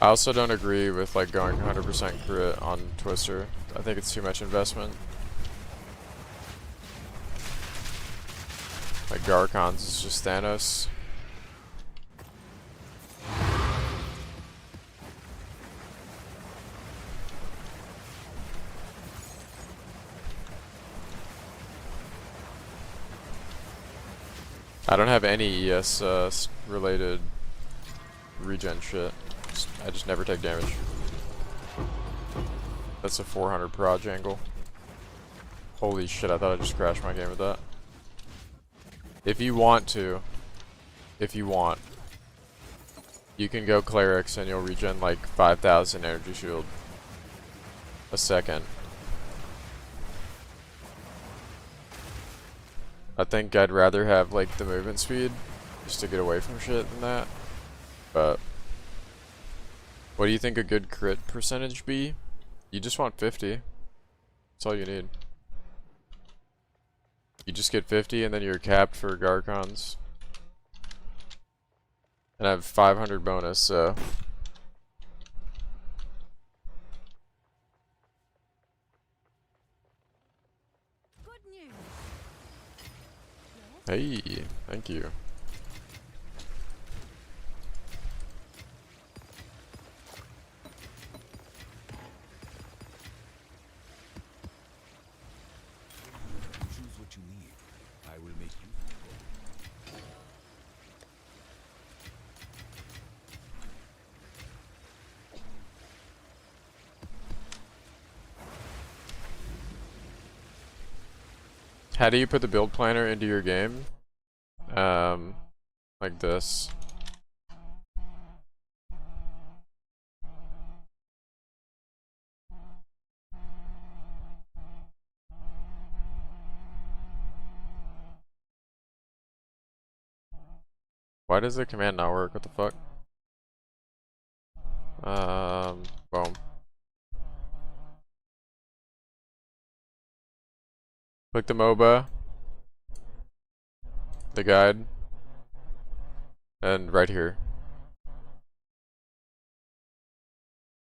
I also don't agree with like going 100% crit on Twister. I think it's too much investment. Like Garcon's is just Thanos. I don't have any ES related regen shit. I just never take damage. That's a 400 proj angle. Holy shit, I thought I just crashed my game with that. If you want to, you can go clerics and you'll regen like 5,000 energy shield a second. I think I'd rather have like the movement speed just to get away from shit than that. But what do you think a good crit percentage be? You just want 50. That's all you need. You just get 50 and then you're capped for Garcons. And I have 500 bonus, so. Good news. Hey, thank you. Choose what you need. I will make you. How do you put the build planner into your game? Like this. Why does the command not work? What the fuck? Boom. Click the MOBA, the guide, and right here.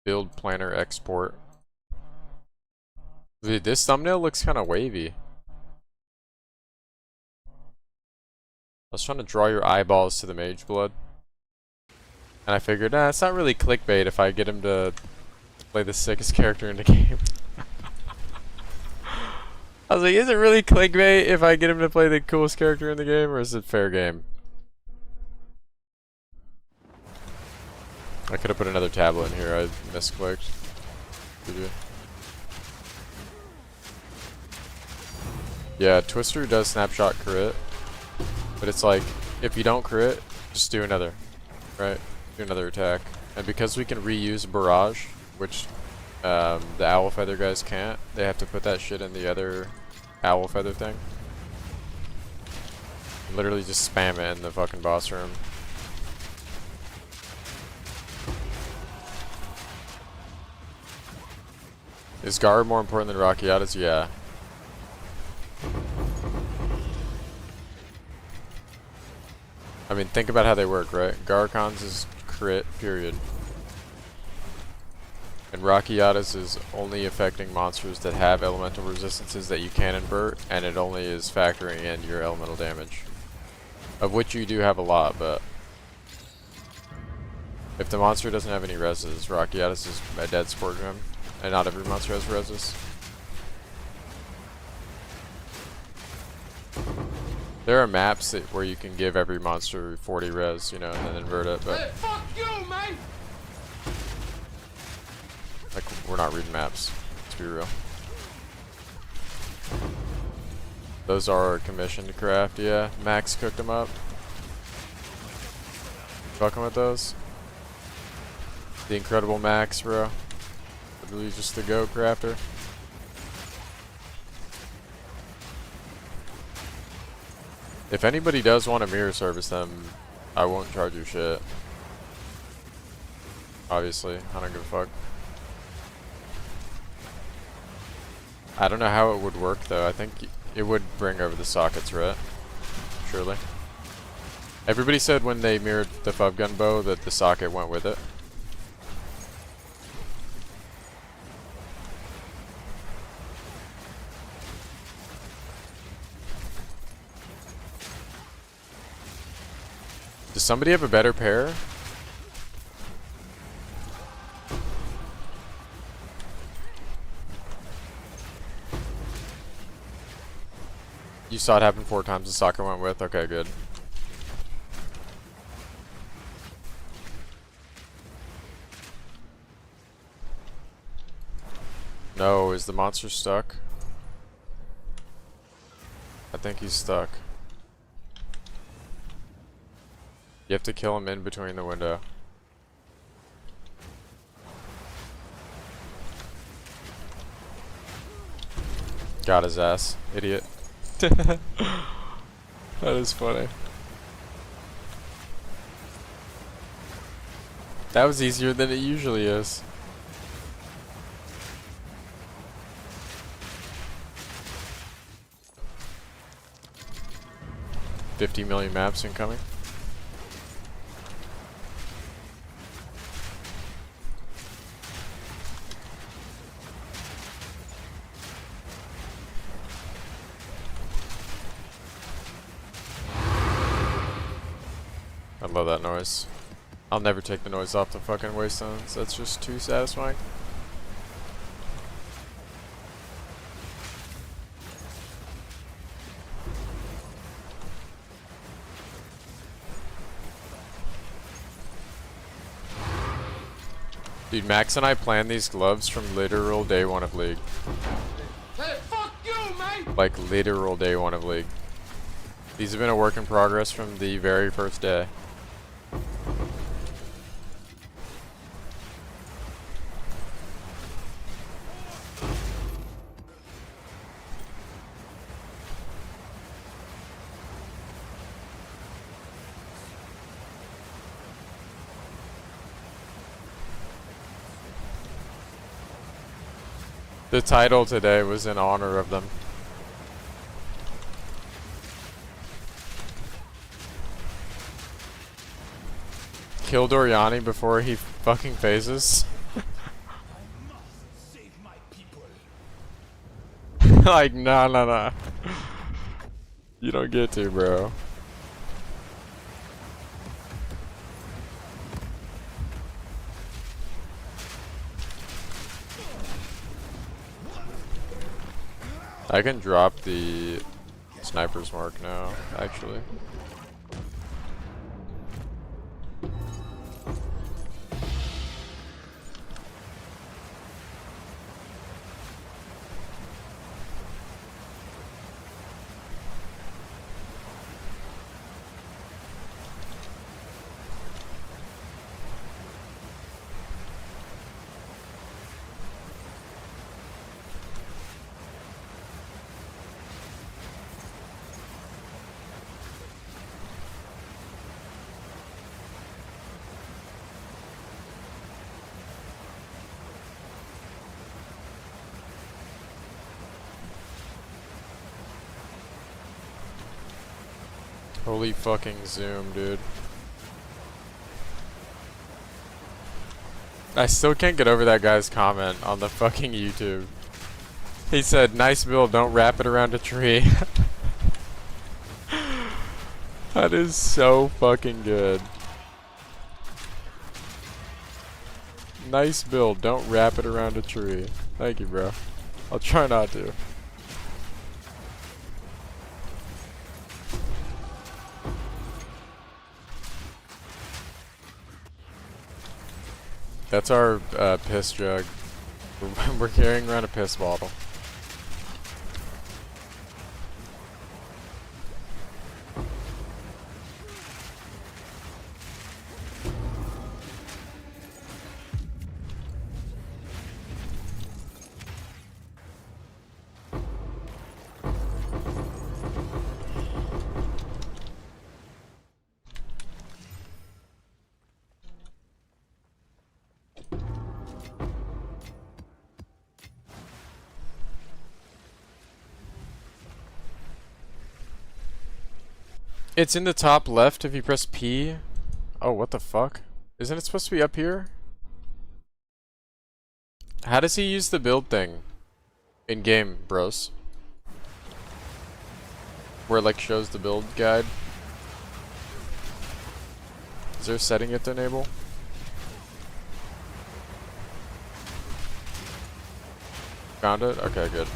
Build planner export. Dude, this thumbnail looks kind of wavy. I was trying to draw your eyeballs to the mage blood. And I figured, nah, it's not really clickbait if I get him to play the sickest character in the game. I was like, is it really clickbait if I get him to play the coolest character in the game, or is it fair game? I could have put another tablet in here, I misclicked. Did you? Yeah, Twister does snapshot crit, but it's like, if you don't crit, just do another, right? Do another attack. And because we can reuse Barrage, which the Owl Feather guys can't, they have to put that shit in the other Owl Feather thing. Literally just spam it in the fucking boss room. Is Gar more important than Rockiatas? Yeah. I mean, think about how they work, right? Garcon's is crit, period. And Rockiatas is only affecting monsters that have elemental resistances that you can invert, and it only is factoring in your elemental damage. Of which you do have a lot, but if the monster doesn't have any reses, Rockiatas is a dead sport to him, and not every monster has reses. There are maps where you can give every monster 40 res, you know, and then invert it, but Hey, fuck you, man! like, we're not reading maps, let's be real. Those are commissioned to craft, yeah. Max cooked them up. Fucking with those. The Incredible Max, bro. Literally just the GOAT crafter. If anybody does want a mirror service, then I won't charge you shit. Obviously, I don't give a fuck. I don't know how it would work though. I think it would bring over the sockets, right? Surely. Everybody said when they mirrored the Fub Gun bow that the socket went with it. Does somebody have a better pair? You saw it happen 4 times, the socket went with? Okay, good. No, is the monster stuck? I think he's stuck. You have to kill him in between the window. Got his ass, idiot. That is funny. That was easier than it usually is. $50 million maps incoming. I love that noise. I'll never take the noise off the fucking wastelands. That's just too satisfying. Dude, Max and I planned these gloves from literal day 1 of League. Hey, fuck you, man! Like literal day 1 of League. These have been a work in progress from the very first day. The title today was in honor of them. Kill Doriani before he fucking phases. Save my people. Like, nah. You don't get to, bro. I can drop the sniper's mark now, actually. Holy fucking zoom, dude. I still can't get over that guy's comment on the fucking YouTube. He said, nice build, don't wrap it around a tree. That is so fucking good. Nice build, don't wrap it around a tree. Thank you, bro. I'll try not to. That's our piss jug. We're carrying around a piss bottle. It's in the top left if you press P. Oh, what the fuck? Isn't it supposed to be up here? How does he use the build thing? In game, bros. Where it like shows the build guide. Is there a setting you have to enable? Found it? Okay, good.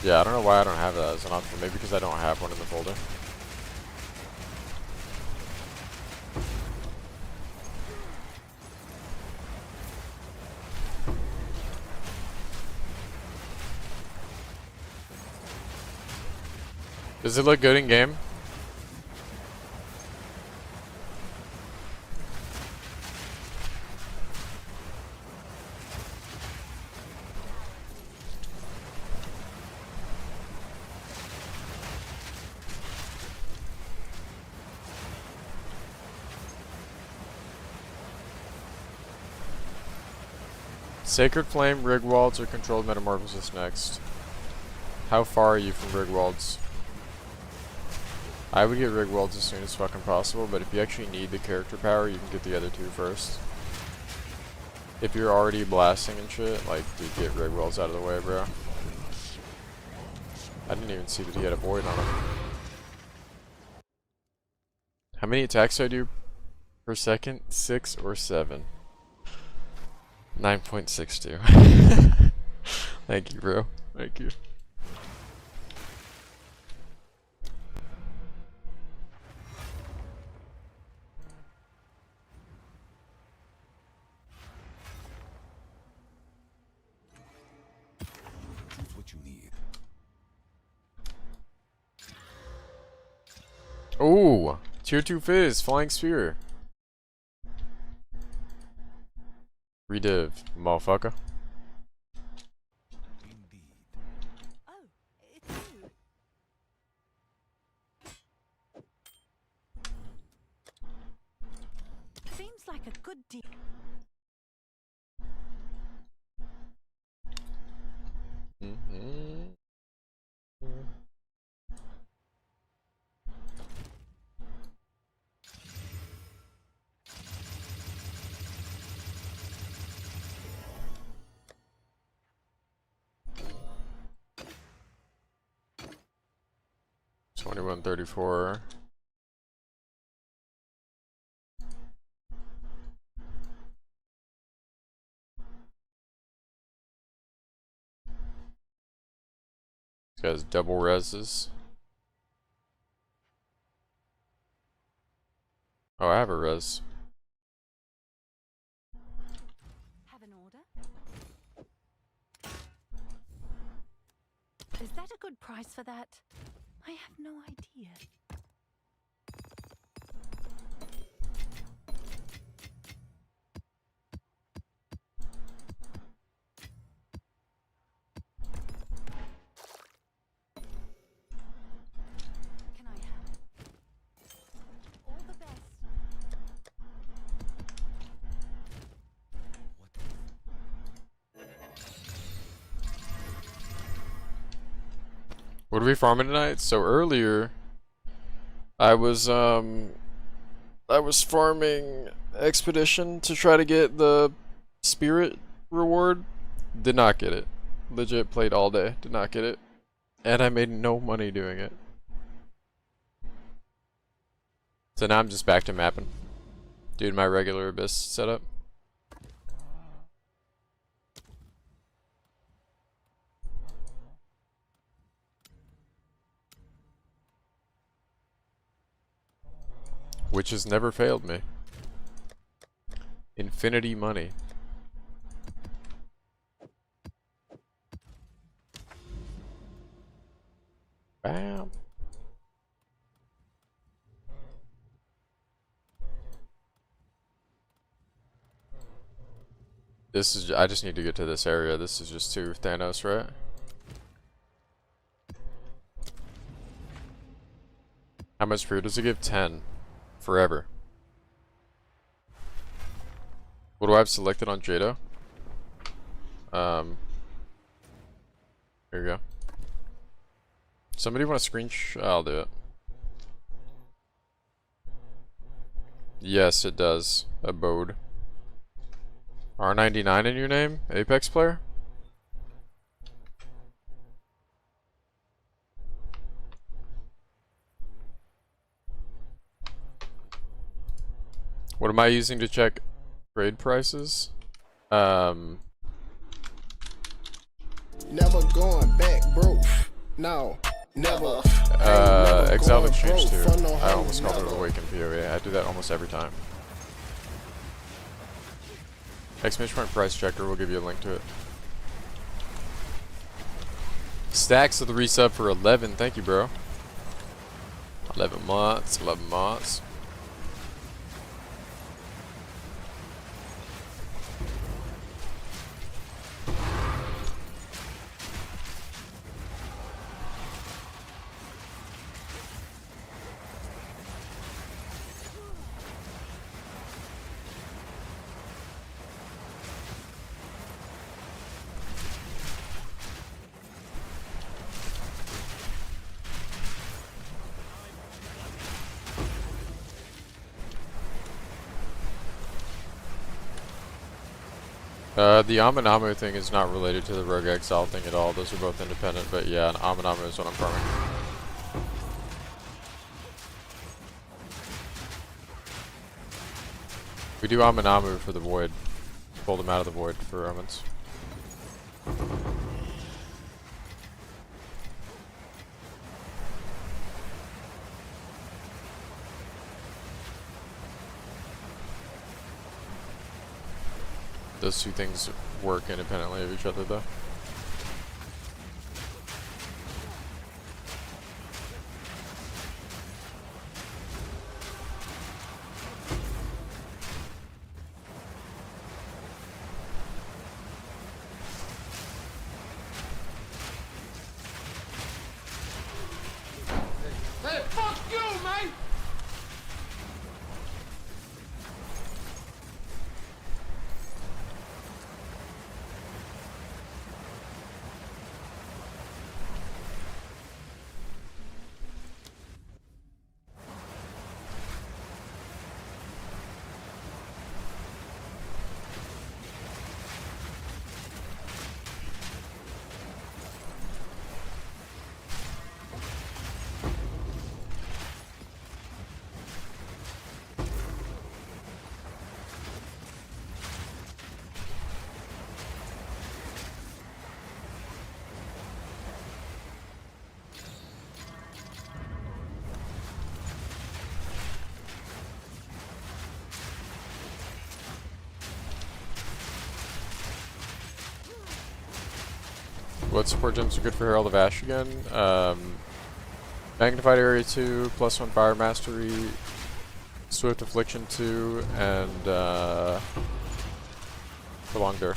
Yeah, I don't know why I don't have that as an option. Maybe because I don't have one in the folder. Does it look good in game? Sacred Flame, Rigwalds, or Controlled Metamorphosis next? How far are you from Rigwalds? I would get Rigwalds as soon as fucking possible, but if you actually need the character power, you can get the other two first. If you're already blasting and shit, like, dude, get Rigwalds out of the way, bro. I didn't even see that he had a void on him. How many attacks do I do per second? 6 or 7? 9.62. Thank you, bro. Thank you. Choose what you need. Ooh! Tier 2 Fizz, Flying Sphere. Rediv, motherfucker. Indeed. Oh, it's you. Seems like a good deal. $21.34. This guy's double reses. Oh, I have a res. Have an order? Is that a good price for that? I have no idea. Can I have all the best? What are we farming tonight? So earlier, I was farming expedition to try to get the spirit reward. Did not get it. Legit played all day. Did not get it. And I made no money doing it. So now I'm just back to mapping. Doing my regular Abyss setup. Which has never failed me. Infinity money. Bam. This is, I just need to get to this area. This is just too Thanos, right? How much food does it give? 10. Forever. What do I have selected on Jado? Here we go. Somebody want to screenshot? I'll do it. Yes, it does. Abode. R99 in your name? Apex player? What am I using to check trade prices? Never going back, bro. No, never. Exile Exchange too. I almost called it Awaken PoE. I do that almost every time. Exclamation point price checker will give you a link to it. Stacks of the resub for 11. Thank you, bro. 11 months. 11 months. The Amanamu thing is not related to the Rogue Exile thing at all. Those are both independent, but yeah, Amanamu is what I'm farming. We do Amanamu for the Void. Pull them out of the Void for Romans. Those two things work independently of each other, though. Hey, fuck you, man! What support gems are good for Herald of Ash again? Magnified Area 2, +1 Fire Mastery, Swift Affliction 2, and Prolonged Air.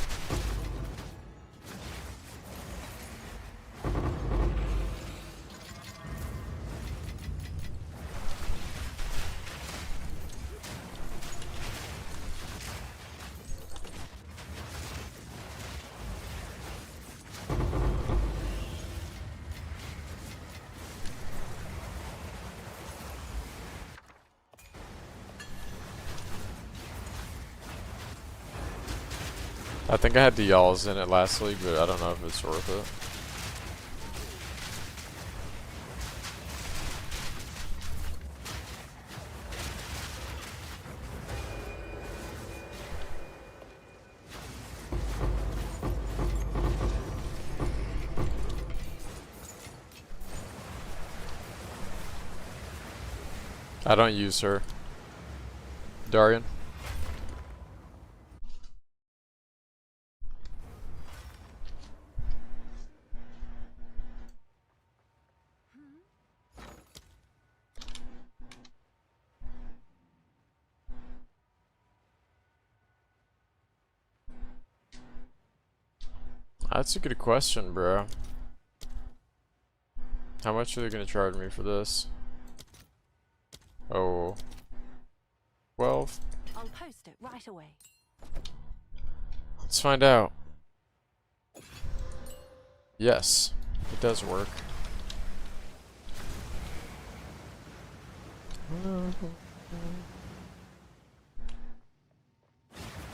I think I had the y'alls in it last league, but I don't know if it's worth it. I don't use her. Darian. That's a good question, bro. How much are they gonna charge me for this? Oh. 12? I'll post it right away. Let's find out. Yes, it does work.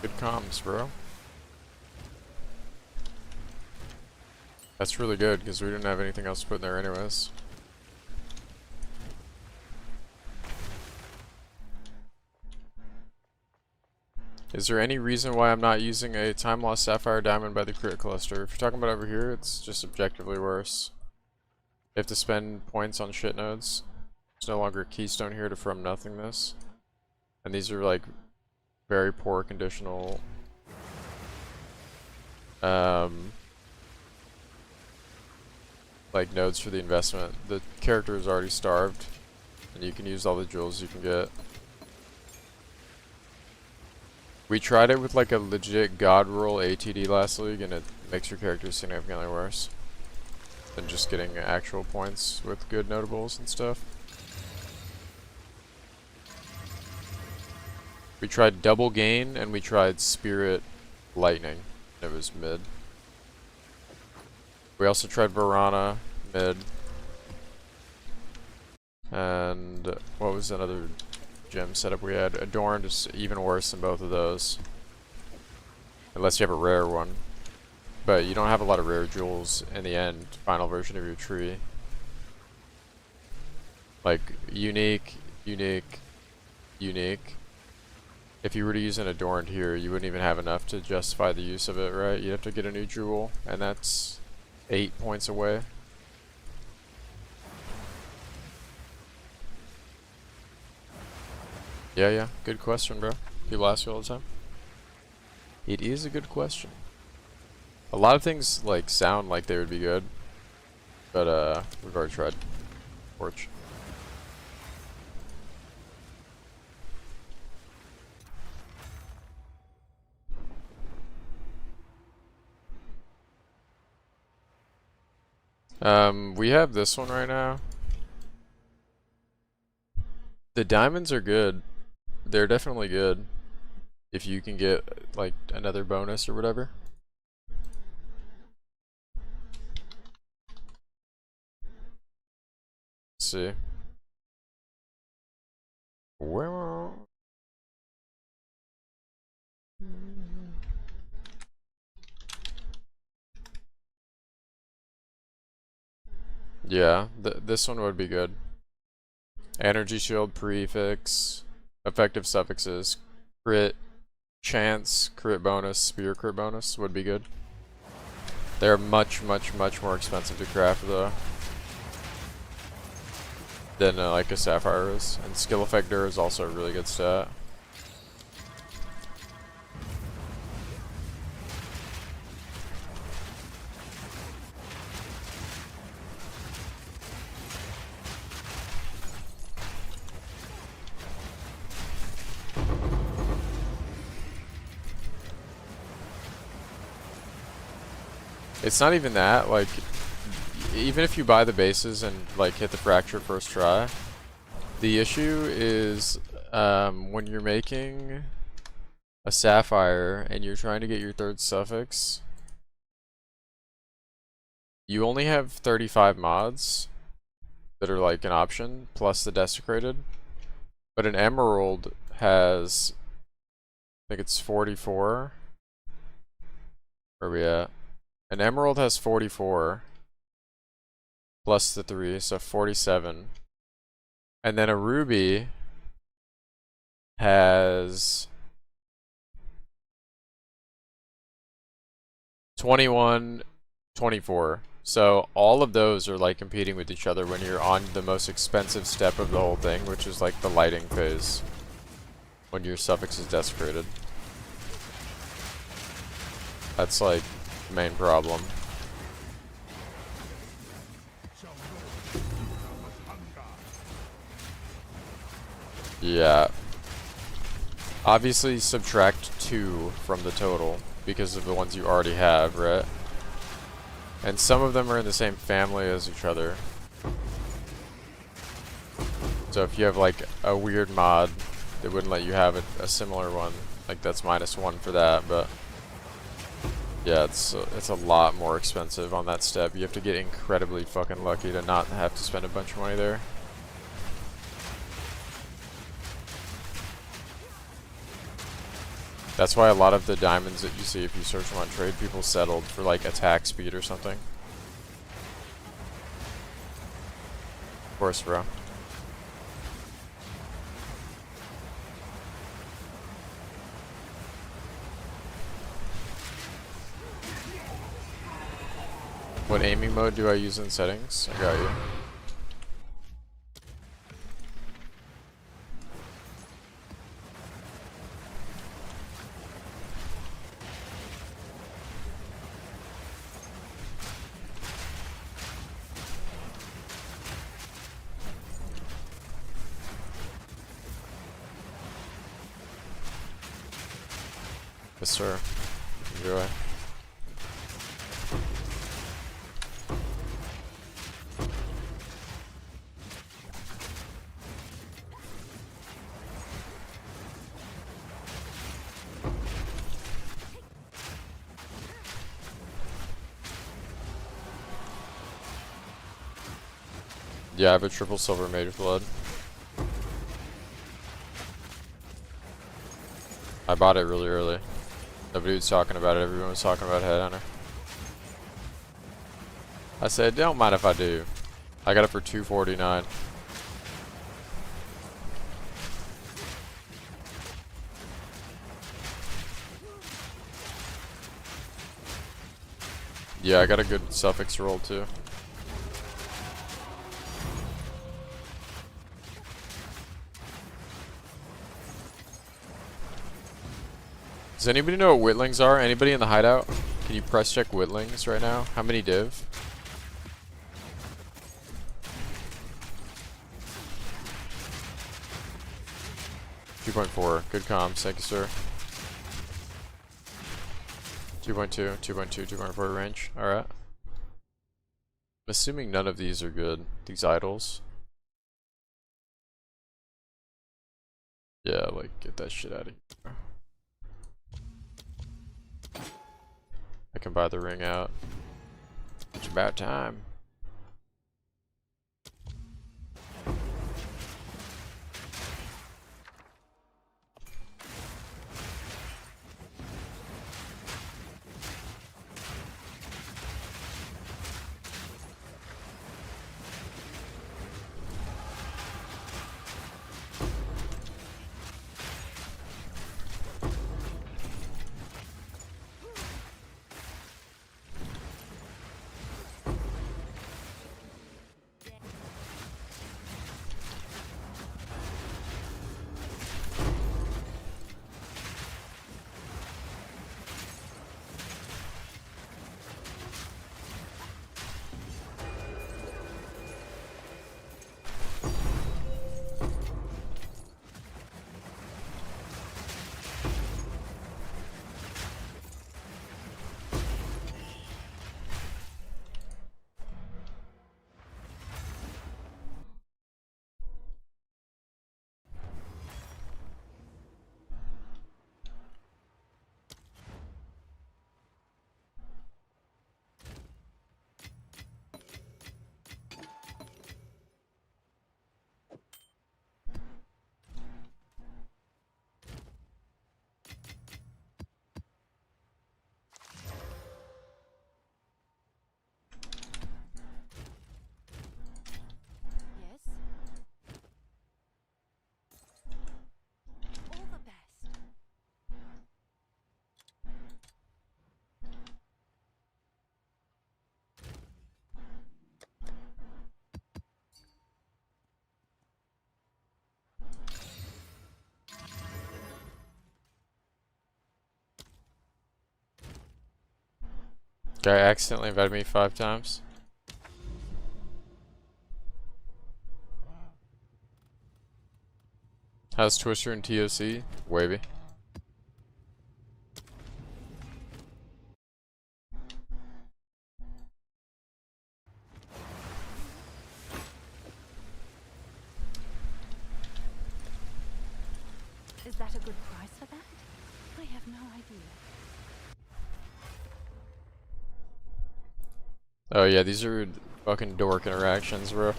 Good comms, bro. That's really good, because we didn't have anything else to put in there anyways. Is there any reason why I'm not using a time lost sapphire diamond by the crit cluster? If you're talking about over here, it's just objectively worse. You have to spend points on shit nodes. There's no longer a keystone here to from nothingness. And these are like very poor conditional like nodes for the investment. The character is already starved and you can use all the jewels you can get. We tried it with like a legit god roll ATD last league and it makes your character significantly worse than just getting actual points with good notables and stuff. We tried double gain and we tried spirit lightning. It was mid. We also tried Varana mid. And what was another gem setup we had? Adorned is even worse than both of those. Unless you have a rare one. But you don't have a lot of rare jewels in the end, final version of your tree. Like, unique, unique, unique. If you were to use an adorned here, you wouldn't even have enough to justify the use of it, right? You'd have to get a new jewel, and that's 8 points away. Yeah, good question, bro. People ask you all the time. It is a good question. A lot of things, like, sound like they would be good. But, we've already tried. Torch. We have this one right now. The diamonds are good. They're definitely good. If you can get, like, another bonus or whatever. Let's see. Where? Yeah, this one would be good. Energy shield prefix, effective suffixes, crit, chance, crit bonus, spear crit bonus would be good. They're much more expensive to craft though than like a sapphire is. And skill effector is also a really good stat. It's not even that, like, even if you buy the bases and, like, hit the fracture first try, the issue is, when you're making a sapphire and you're trying to get your third suffix, you only have 35 mods that are, like, an option, plus the desecrated, but an emerald has, I think it's 44. Where are we at? An emerald has 44 plus the 3, so 47. And then a ruby has 21, 24. So all of those are like competing with each other when you're on the most expensive step of the whole thing, which is like the lighting phase, when your suffix is desecrated. That's like the main problem. Yeah. Obviously subtract 2 from the total because of the ones you already have, right? And some of them are in the same family as each other. So if you have like a weird mod, they wouldn't let you have a similar one. Like that's -1 for that, but yeah, it's a lot more expensive on that step. You have to get incredibly fucking lucky to not have to spend a bunch of money there. That's why a lot of the diamonds that you see if you search them on trade, people settled for like attack speed or something. Of course, bro. What aiming mode do I use in settings? I got you. Yes, sir. Enjoy. Yeah, I have a triple silver mage blood. I bought it really early. Nobody was talking about it, everyone was talking about Headhunter. I said, don't mind if I do. I got it for $249. Yeah, I got a good suffix roll too. Does anybody know what whittlings are? Anybody in the hideout? Can you press check whittlings right now? How many div? $2.4. Good comms. Thank you, sir. 2.2, 2.2, 2.4 range. Alright. I'm assuming none of these are good. These idols. Yeah, like, get that shit out of here. I can buy the ring out. It's about time. Guy accidentally invited me 5 times. How's Twister and TOC? Wavy. Is that a good price for that? I have no idea. Oh yeah, these are fucking dork interactions, bro.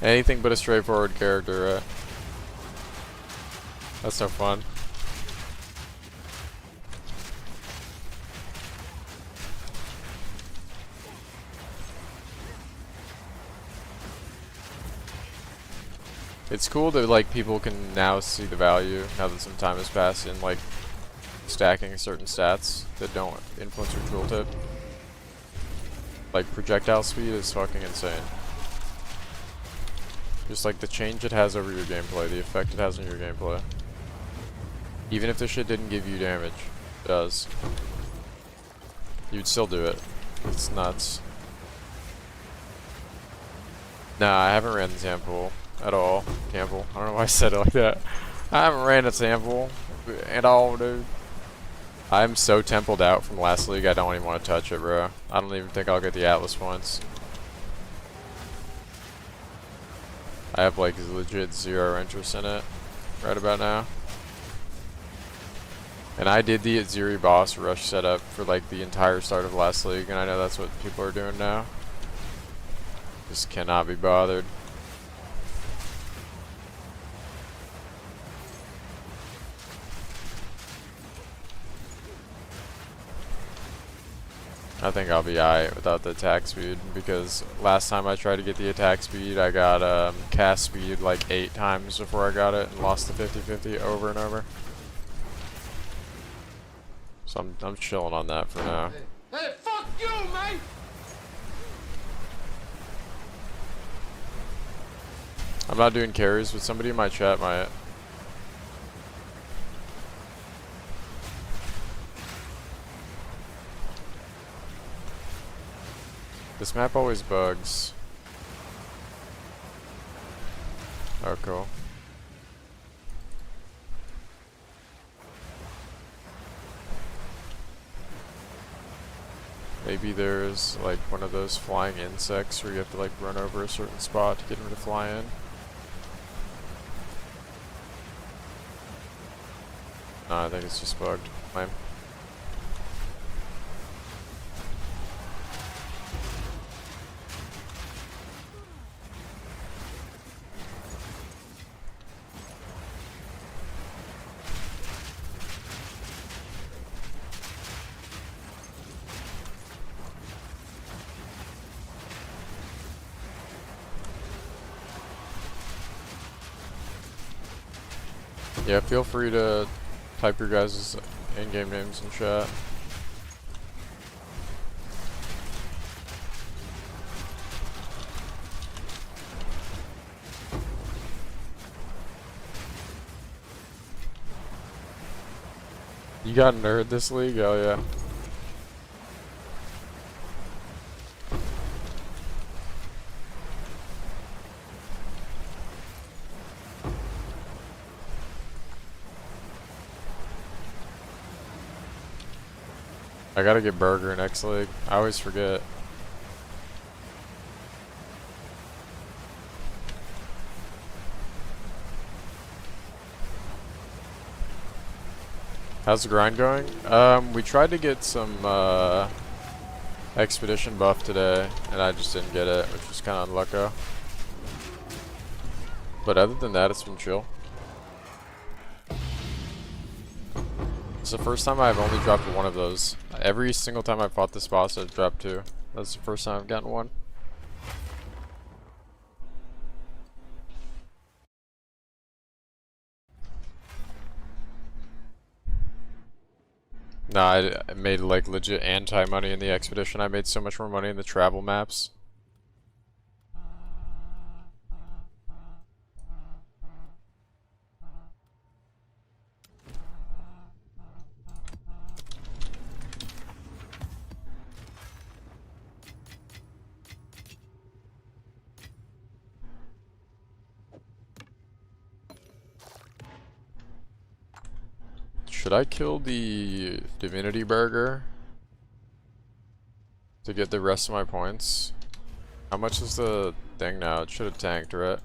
Anything but a straightforward character, right? That's no fun. It's cool that like people can now see the value now that some time has passed in like stacking certain stats that don't influence your tooltip. Like projectile speed is fucking insane. Just like the change it has over your gameplay, the effect it has on your gameplay. Even if the shit didn't give you damage, it does. You'd still do it. It's nuts. Nah, I haven't ran the sample at all. Campbell. I don't know why I said it like that. I haven't ran a sample at all, dude. I'm so templed out from last league, I don't even want to touch it, bro. I don't even think I'll get the Atlas points. I have like legit 0 interest in it right about now. And I did the Aziri boss rush setup for like the entire start of last league, and I know that's what people are doing now. Just cannot be bothered. I think I'll be alright without the attack speed, because last time I tried to get the attack speed, I got cast speed like 8 times before I got it and lost the 50-50 over and over. So I'm chilling on that for now. Hey, fuck you, mate! I'm not doing carries, but somebody in my chat might. This map always bugs. Oh, cool. Maybe there's like one of those flying insects where you have to like run over a certain spot to get them to fly in. No, I think it's just bugged. Lame. Yeah, feel free to type your guys' in-game names in chat. You got nerd this league? Oh yeah. I gotta get Burger next league. I always forget. How's the grind going? We tried to get some expedition buff today, and I just didn't get it, which was kind of unlucky. But other than that, it's been chill. It's the first time I've only dropped one of those. Every single time I've fought this boss, I've dropped 2. That's the first time I've gotten one. No, I made like legit anti-money in the expedition. I made so much more money in the travel maps. Did I kill the divinity burger to get the rest of my points? How much is the thing now? It should have tanked, right?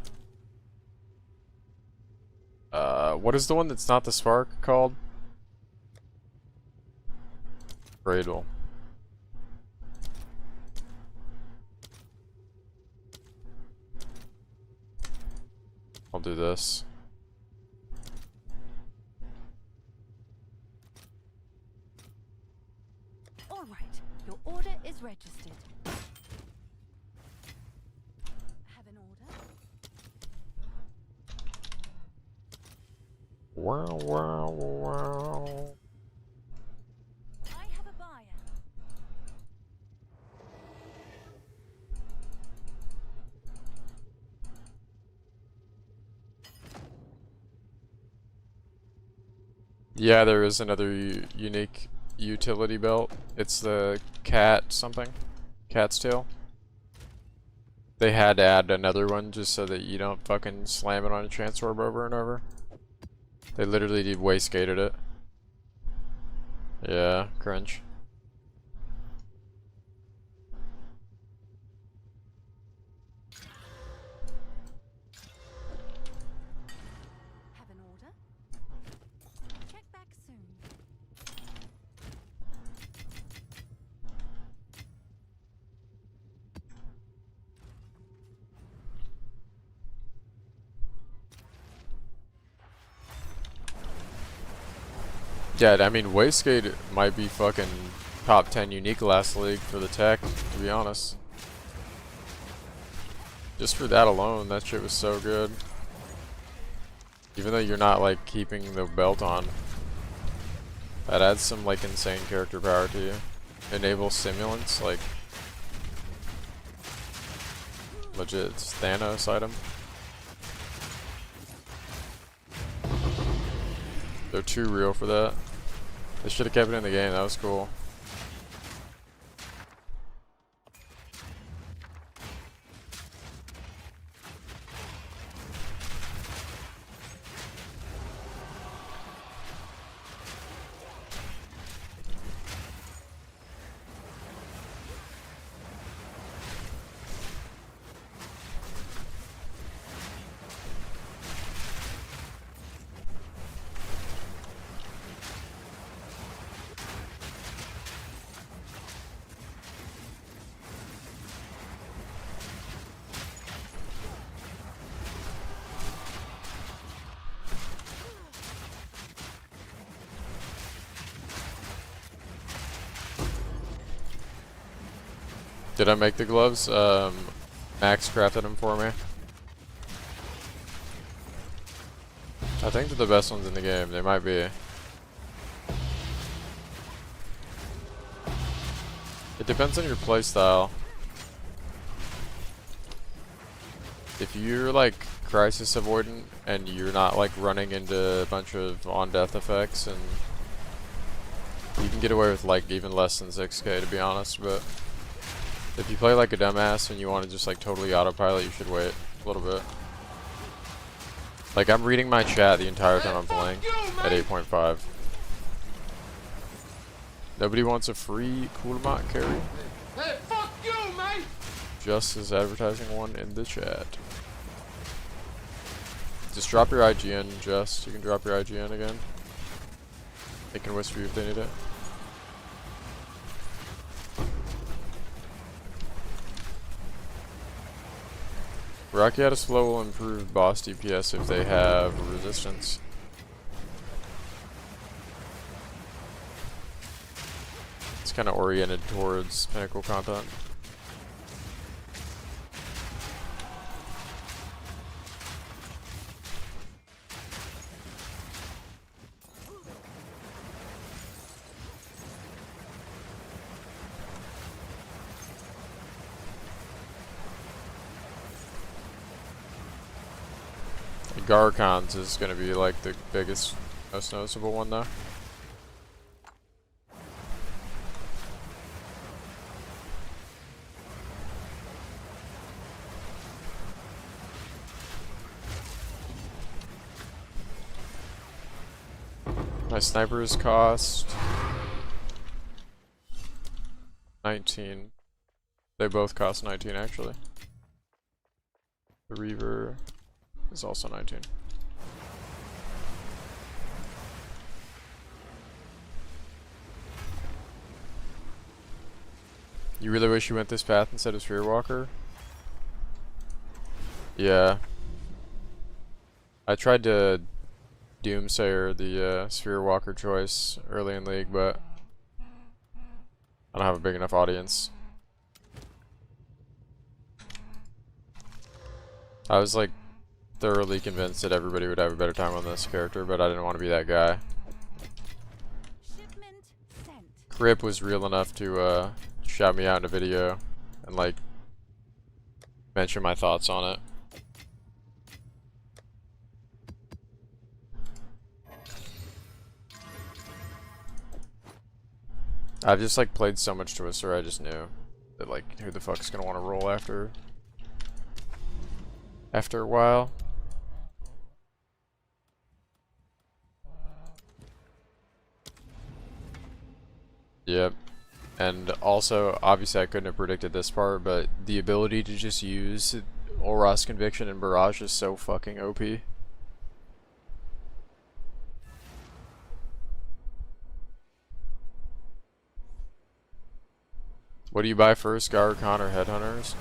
What is the one that's not the spark called? Cradle. I'll do this. All right, your order is registered. Have an order? Wow, wow, wow. I have a buyer. Yeah, there is another unique utility belt. It's the cat something. Cat's tail. They had to add another one just so that you don't fucking slam it on a transorb over and over. They literally wastegated it. Yeah, cringe. Have an order? Check back soon. Yeah, I mean, Wastegate might be fucking top 10 unique last league for the tech, to be honest. Just for that alone, that shit was so good. Even though you're not, like, keeping the belt on. That adds some, like, insane character power to you. Enable stimulants, like... legit Thanos item. They're too real for that. They should have kept it in the game, that was cool. Did I make the gloves? Max crafted them for me. I think they're the best ones in the game. They might be. It depends on your playstyle. If you're like crisis avoidant and you're not like running into a bunch of on-death effects, and you can get away with like even less than 6k to be honest, but if you play like a dumbass and you want to just like totally autopilot, you should wait a little bit. Like I'm reading my chat the entire time I'm playing at 8.5. Nobody wants a free Coolmont carry? Hey, fuck you, man! Just is advertising one in the chat. Just drop your IGN, Just. You can drop your IGN again. They can whisper you if they need it. Rocky out of slow will improve boss DPS if they have resistance. It's kind of oriented towards pinnacle content. Garcon's is going to be like the biggest, most noticeable one though. My snipers cost 19. They both cost 19 actually. The Reaver is also 19. You really wish you went this path instead of Sphere Walker? Yeah. I tried to Doomsayer the Sphere Walker choice early in League, but I don't have a big enough audience. I was like thoroughly convinced that everybody would have a better time on this character, but I didn't want to be that guy. Shipment sent. Crip was real enough to shout me out in a video and like mention my thoughts on it. I've just like played so much Twister, I just knew that like who the fuck's gonna want to roll after a while. Yep. And also, obviously I couldn't have predicted this part, but the ability to just use Olros Conviction and Barrage is so fucking OP. What do you buy first, Garcon or Headhunters?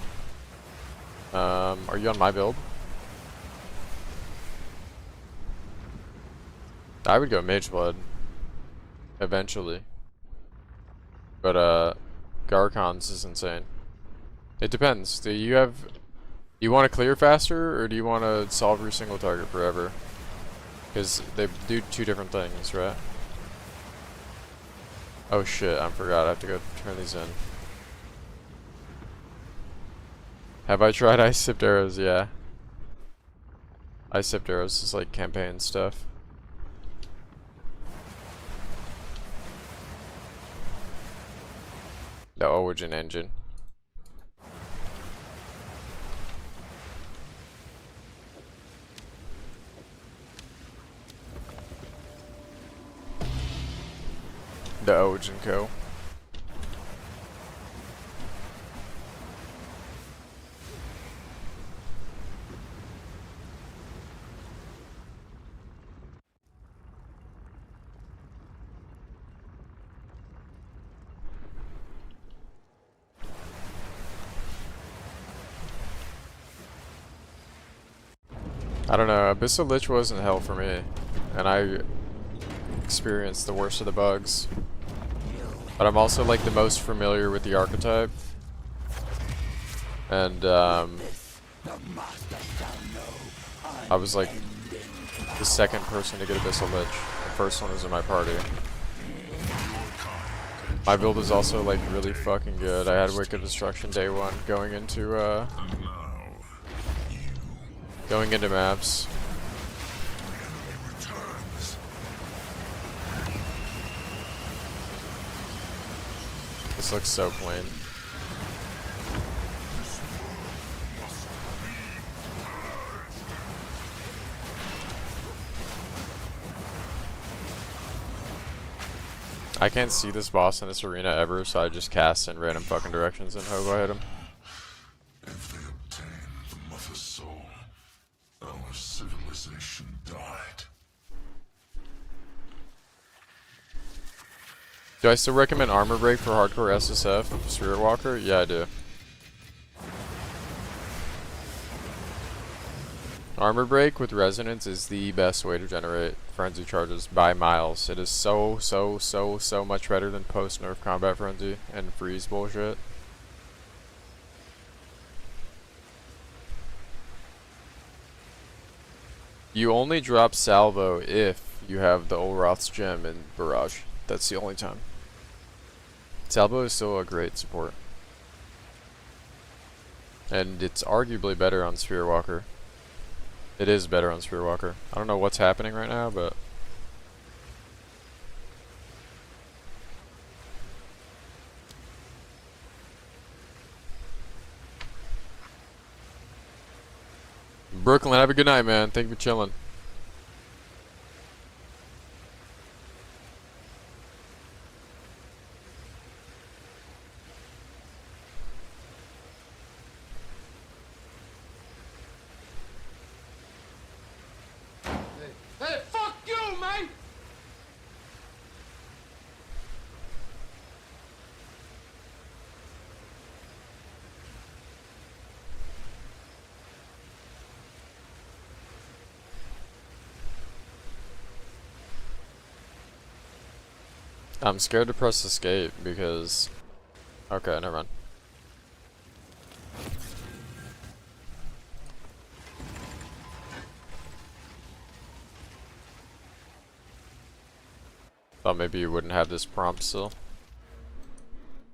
Are you on my build? I would go Mageblood eventually. But Garcon's is insane. It depends. Do you want to clear faster or do you want to solve your single target forever? Because they do two different things, right? Oh shit, I forgot. I have to go turn these in. Have I tried Ice Sipped Arrows? Yeah. Ice Sipped Arrows is like campaign stuff. The Origin engine. The Origin Co. I don't know, Abyssal Lich wasn't hell for me, and I experienced the worst of the bugs. But I'm also like the most familiar with the archetype. And I was like the second person to get Abyssal Lich. The first one was in my party. My build is also like really fucking good. I had Wicked Destruction day one going into maps. This looks so clean. I can't see this boss in this arena ever, so I just cast in random fucking directions and hope I hit him. If they obtain the mother's soul, our civilization died. Do I still recommend Armor Break for hardcore SSF Spirit Walker? Yeah, I do. Armor Break with Resonance is the best way to generate Frenzy charges by miles. It is so much better than post-nerf Combat Frenzy and freeze bullshit. You only drop Salvo if you have the Olroth's Gem in Barrage. That's the only time. Salvo is still a great support. And it's arguably better on Sphere Walker. It is better on Sphere Walker. I don't know what's happening right now, but Brooklyn, have a good night, man. Thank you for chilling. I'm scared to press escape because... Okay, never mind. Thought maybe you wouldn't have this prompt still.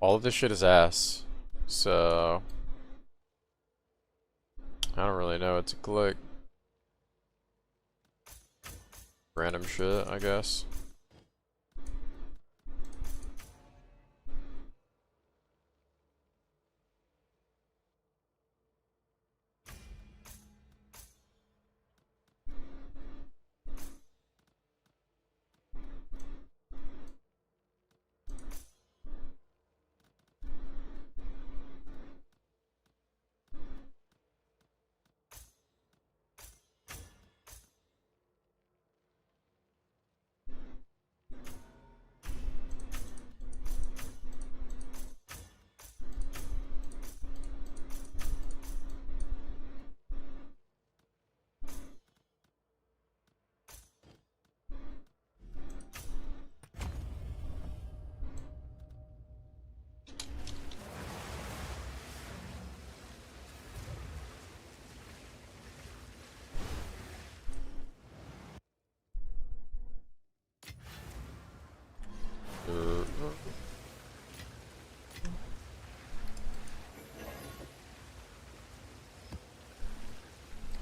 All of this shit is ass. So... I don't really know what to click. Random shit, I guess.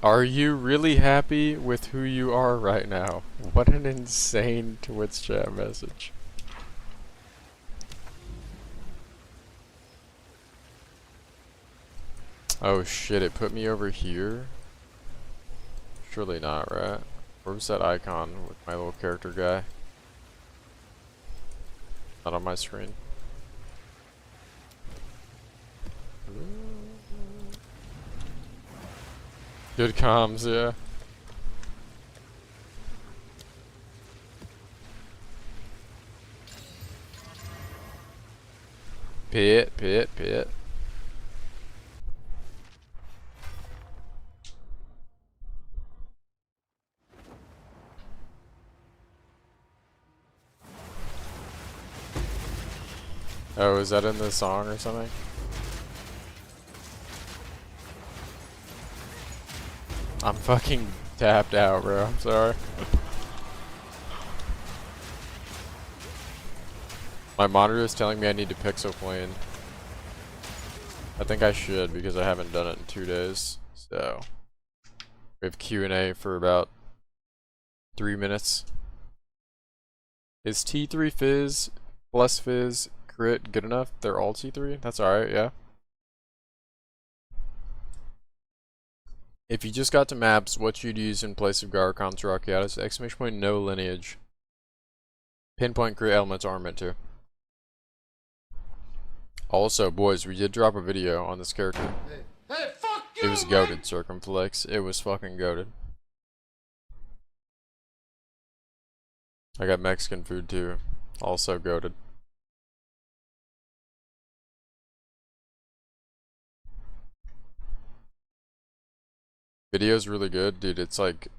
Are you really happy with who you are right now? What an insane Twitch chat message. Oh shit, it put me over here? Surely not, right? Where was that icon with my little character guy? Not on my screen. Good comms, yeah. Pit, pit, pit. Oh, is that in the song or something? I'm fucking tapped out, bro. I'm sorry. My monitor is telling me I need to pixel plane. I think I should because I haven't done it in 2 days. So we have Q&A for about 3 minutes. Is T3 Fizz plus Fizz crit good enough? They're all T3? That's alright, yeah. If you just got to maps, what you'd use in place of Garcon's Rockiatus? Exclamation point, no lineage. Pinpoint crit elements armament too. Also, boys, we did drop a video on this character. Hey, fuck you, It was man. goated, Circumflex. It was fucking goated. I got Mexican food too. Also goated. Video's really good, dude. It's like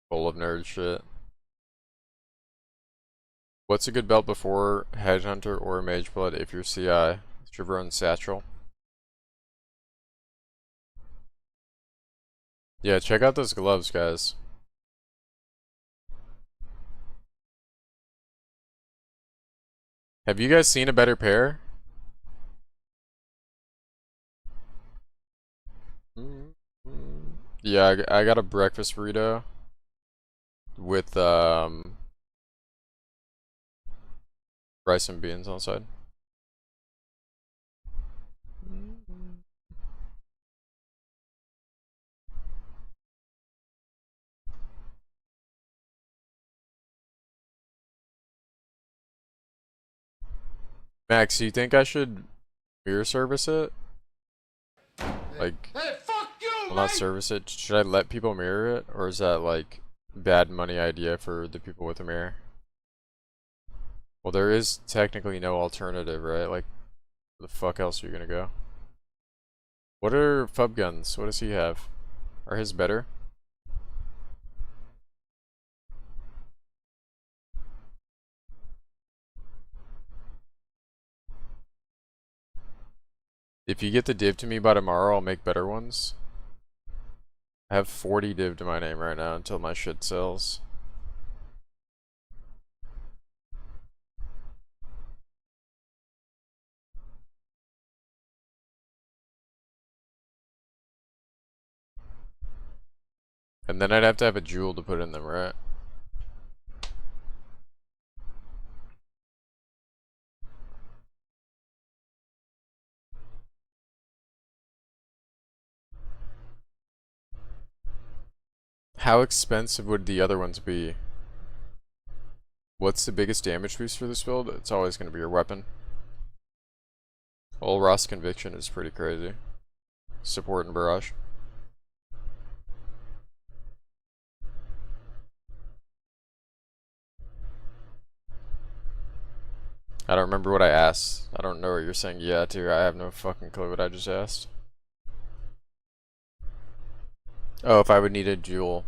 full of nerd shit. What's a good belt before Headhunter or Mageblood if you're CI? Chevron Satchel. Yeah, check out those gloves, guys. Have you guys seen a better pair? Yeah, I got a breakfast burrito with rice and beans on the side. Max, do you think I should mirror service it? Like, Hey, fuck you, well, man. not service it. Should I let people mirror it, or is that like bad money idea for the people with a mirror? Well, there is technically no alternative, right? Like, where the fuck else are you gonna go? What are Fub guns? What does he have? Are his better? If you get the div to me by tomorrow, I'll make better ones. I have 40 div to my name right now until my shit sells. And then I'd have to have a jewel to put in them, right? How expensive would the other ones be? What's the biggest damage boost for this build? It's always going to be your weapon. Well, Ross Conviction is pretty crazy. Support and Barrage. I don't remember what I asked. I don't know what you're saying yeah to. I have no fucking clue what I just asked. Oh, if I would need a jewel.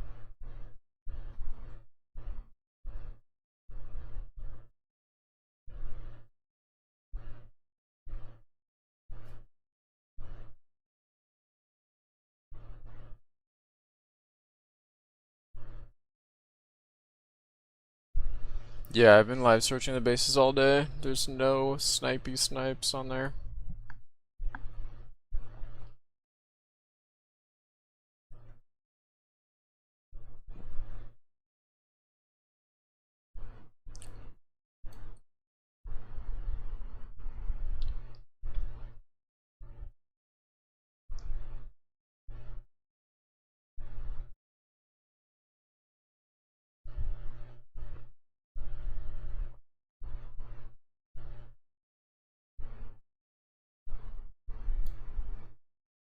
Yeah, I've been live searching the bases all day. There's no snipey snipes on there.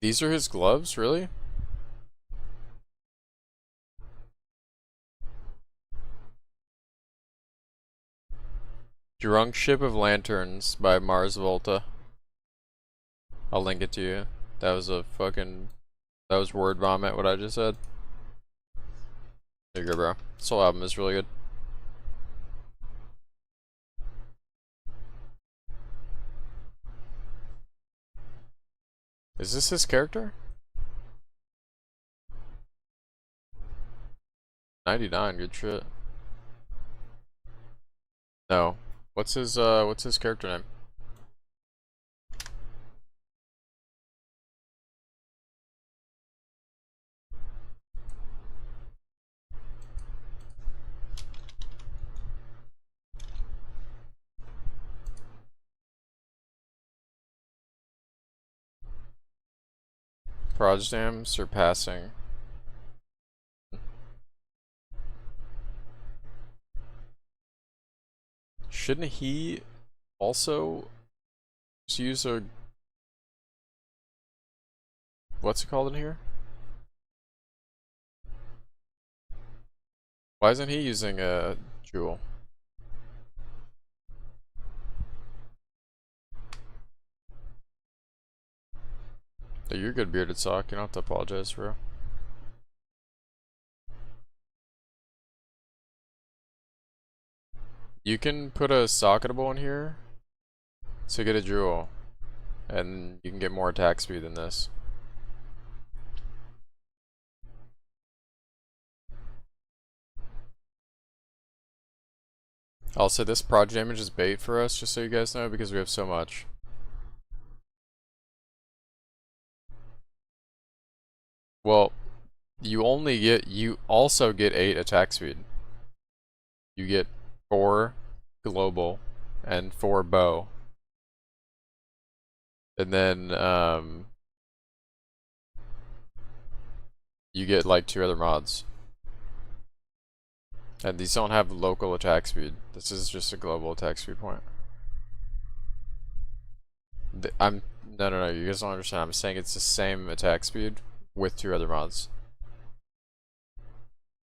These are his gloves, really? Drunk Ship of Lanterns by Mars Volta. I'll link it to you. That was a fucking... That was word vomit, what I just said. There you go, bro. This whole album is really good. Is this his character? 99, good shit. No. What's his character name? Projdam Surpassing. Shouldn't he also just use a... What's it called in here? Why isn't he using a jewel? Oh, you're good, Bearded Sock. You don't have to apologize, bro. You can put a socketable in here to get a jewel, and you can get more attack speed than this. Also, this prod damage is bait for us, just so you guys know, because we have so much. Well, you also get 8 attack speed. You get 4 global and 4 bow. And then, you get like 2 other mods. And these don't have local attack speed. This is just a global attack speed point. No, you guys don't understand. I'm saying it's the same attack speed with 2 other mods.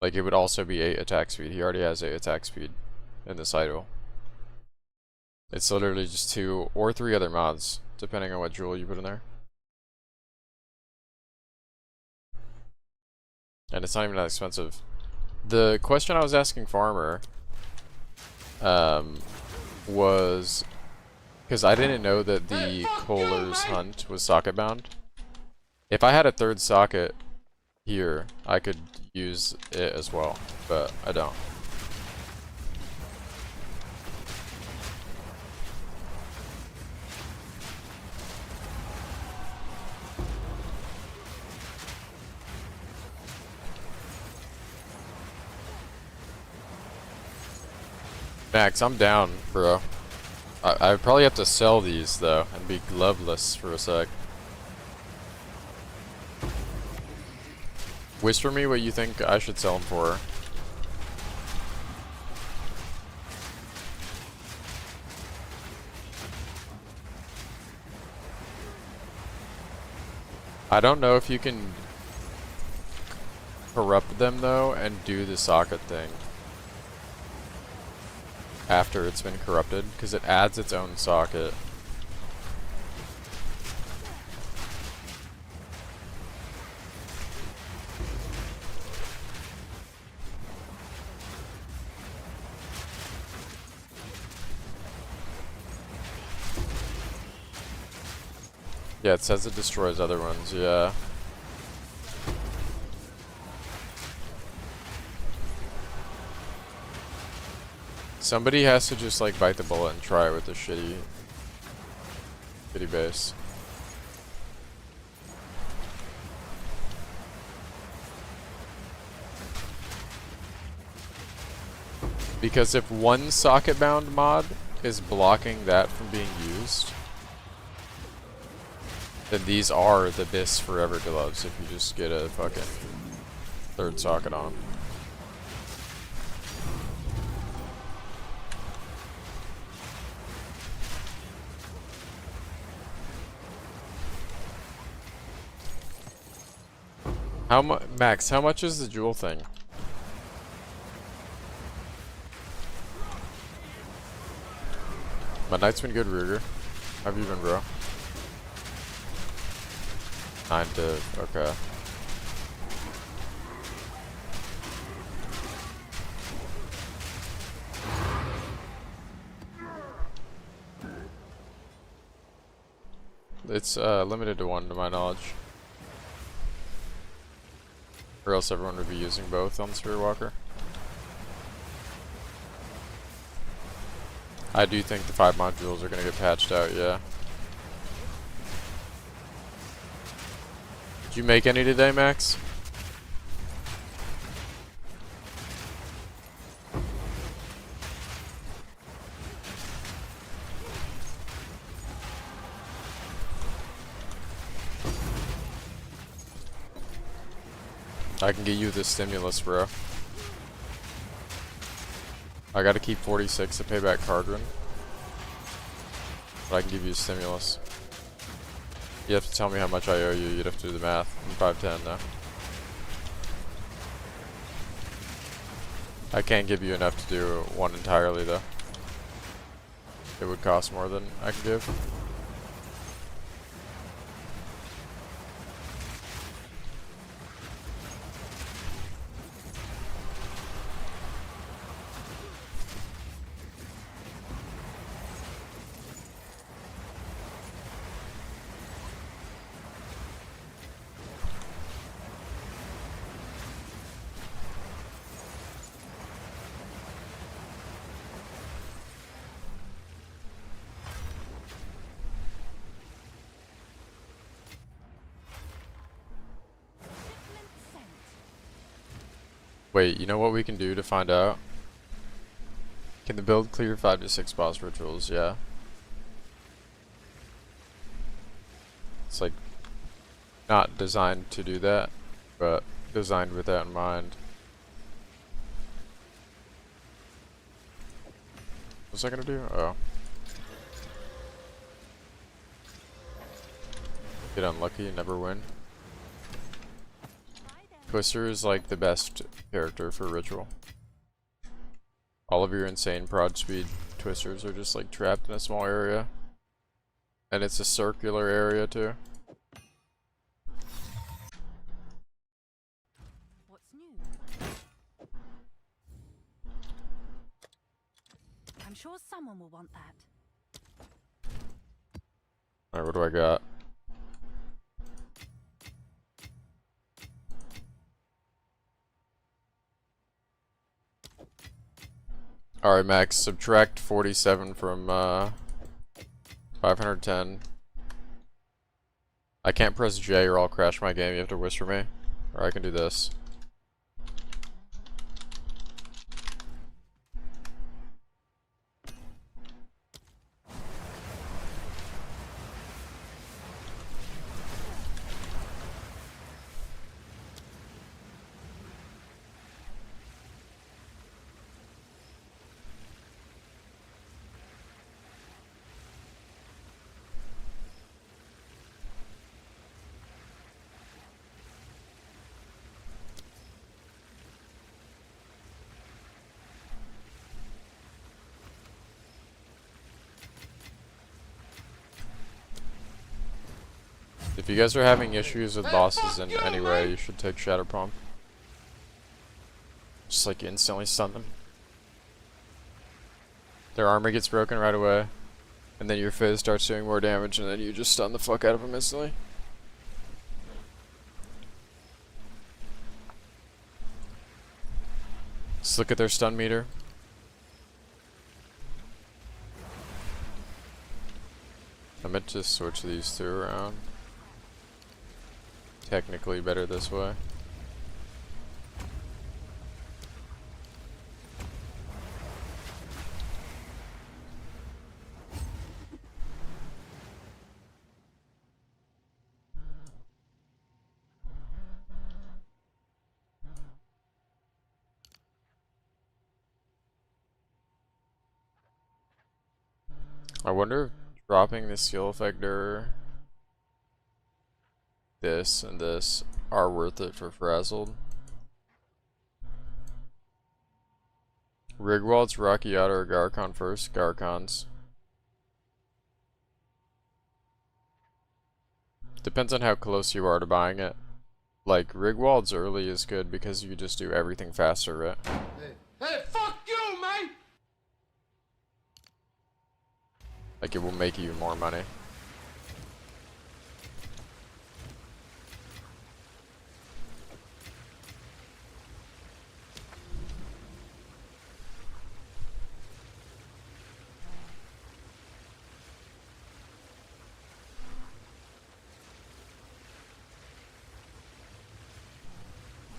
Like, it would also be 8 attack speed. He already has 8 attack speed in this idol. It's literally just 2 or 3 other mods, depending on what jewel you put in there. And it's not even that expensive. The question I was asking Farmer was Because I didn't know that Hey, the fuck Kohler's you, mate! Hunt was socket bound. If I had a third socket here, I could use it as well, but I don't. Max, I'm down, bro. I probably have to sell these though and be gloveless for a sec. Whisper me what you think I should sell them for. I don't know if you can corrupt them though and do the socket thing after it's been corrupted, because it adds its own socket. Yeah, it says it destroys other ones, yeah. Somebody has to just like bite the bullet and try it with the shitty base. Because if one socket bound mod is blocking that from being used, then these are the best forever gloves if you just get a fucking third socket on 'em. Max, how much is the jewel thing? My night's been good, Ruger. How have you been, bro? 9 to, okay. It's limited to 1 to my knowledge. Or else everyone would be using both on Spirit Walker. I do think the 5 modules are gonna get patched out, yeah. Did you make any today, Max? I can get you the stimulus, bro. I gotta keep 46 to pay back Cardron. But I can give you a stimulus. You have to tell me how much I owe you. You'd have to do the math. I'm 510 now. I can't give you enough to do one entirely, though. It would cost more than I can give. Wait, you know what we can do to find out? Can the build clear 5 to 6 boss rituals? Yeah. It's like not designed to do that, but designed with that in mind. What's that gonna do? Oh. Get unlucky, never win. Twister is like the best character for ritual. All of your insane prod speed twisters are just like trapped in a small area. And it's a circular area too. What's new? I'm sure someone will want that. Alright, what do I got? Alright, Max, subtract 47 from 510. I can't press J or I'll crash my game. You have to whisper me. Or I can do this. If you guys are having issues with bosses in any way, you should take Shadow Pump. Just like instantly stun them. Their armor gets broken right away. And then your Fizz starts doing more damage and then you just stun the fuck out of them instantly. Just look at their stun meter. I meant to switch these two around. Technically better this way. I wonder if dropping the skill effector, this and this are worth it for Frazzled. Rigwald's, Rockiata, or Garcon first? Garcon's. Depends on how close you are to buying it. Like, Rigwald's early is good because you just do everything faster, right? Hey, fuck you, mate! Like, it will make you more money.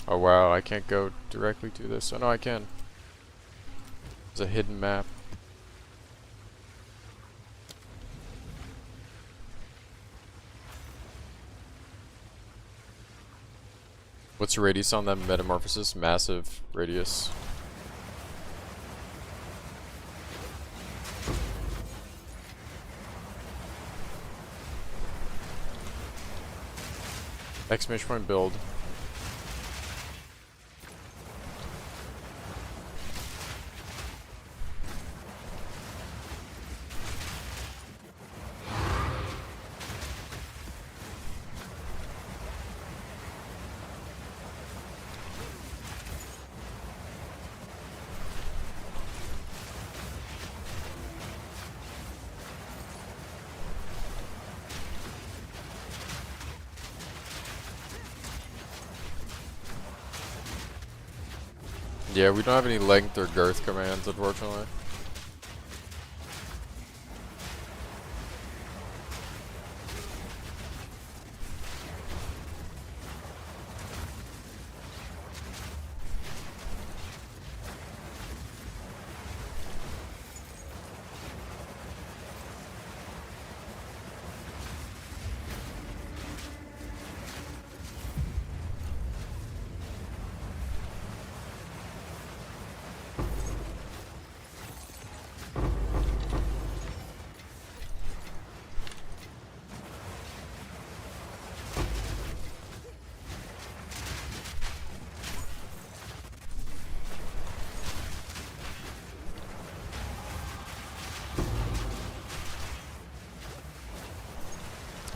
Oh wow, I can't go directly to this. Oh no, I can. There's a hidden map. What's the radius on that metamorphosis? Massive radius. Exclamation point build. Yeah, we don't have any length or girth commands, unfortunately.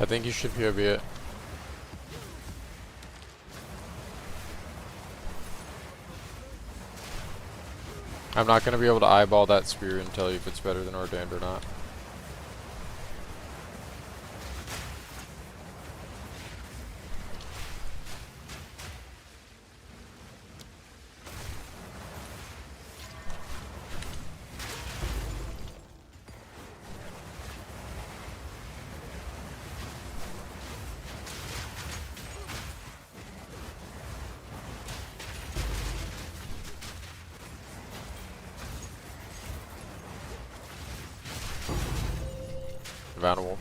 I think you should POV it. I'm not going to be able to eyeball that spear and tell you if it's better than Ordained or not. of animal.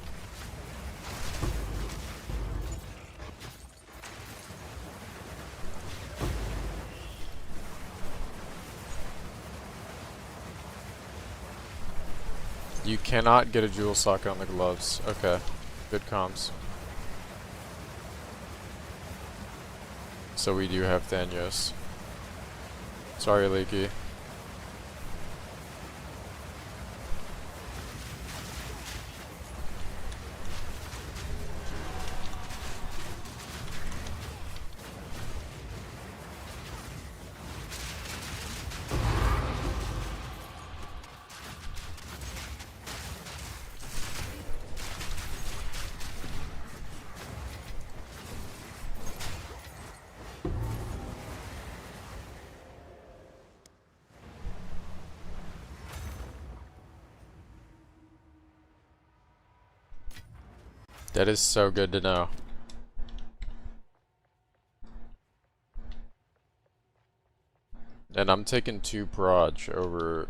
You cannot get a jewel socket on the gloves. Okay. Good comms. So we do have Thanios. Sorry, Leaky. That is so good to know. And I'm taking 2 proj and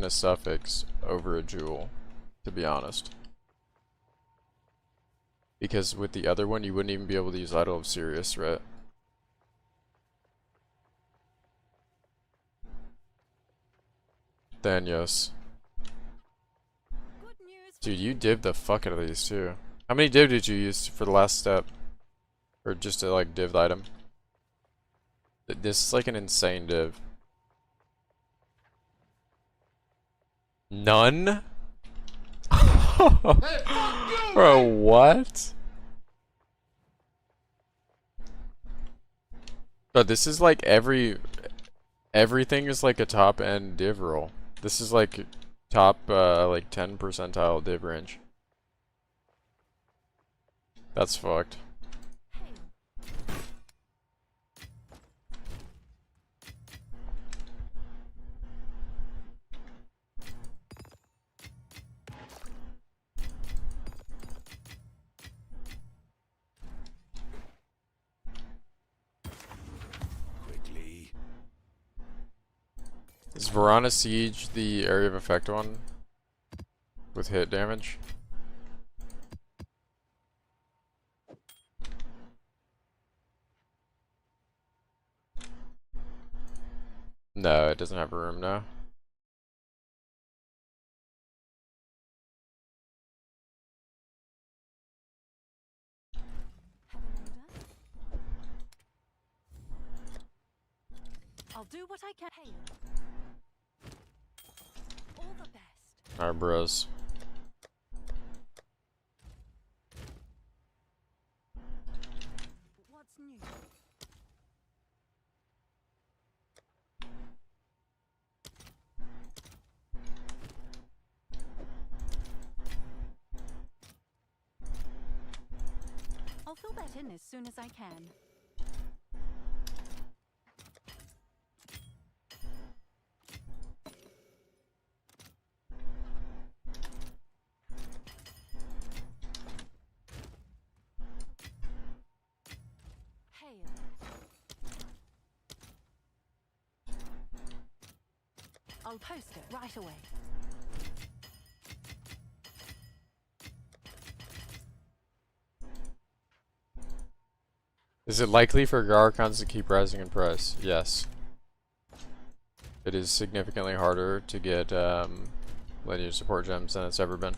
a suffix over a jewel, to be honest. Because with the other one, you wouldn't even be able to use Idol of Sirius, right? Thanios. Good news. Dude, you div the fuck out of these too. How many div did you use for the last step? Or just to like div the item? This is like an insane div. None? Hey, fuck you, Bro, man. what? But this is like everything is like a top end div roll. This is like top like 10 percentile div range. That's fucked. Quickly. Is Verana Siege the area of effect one? With hit damage? No, it doesn't have a room now. Have an order? I'll do what I can. Hail. All the best. Alright, bros. What's new? I'll fill that in as soon as I can. Hail. I'll post it right away. Is it likely for Garcons to keep rising in price? Yes. It is significantly harder to get lineage support gems than it's ever been.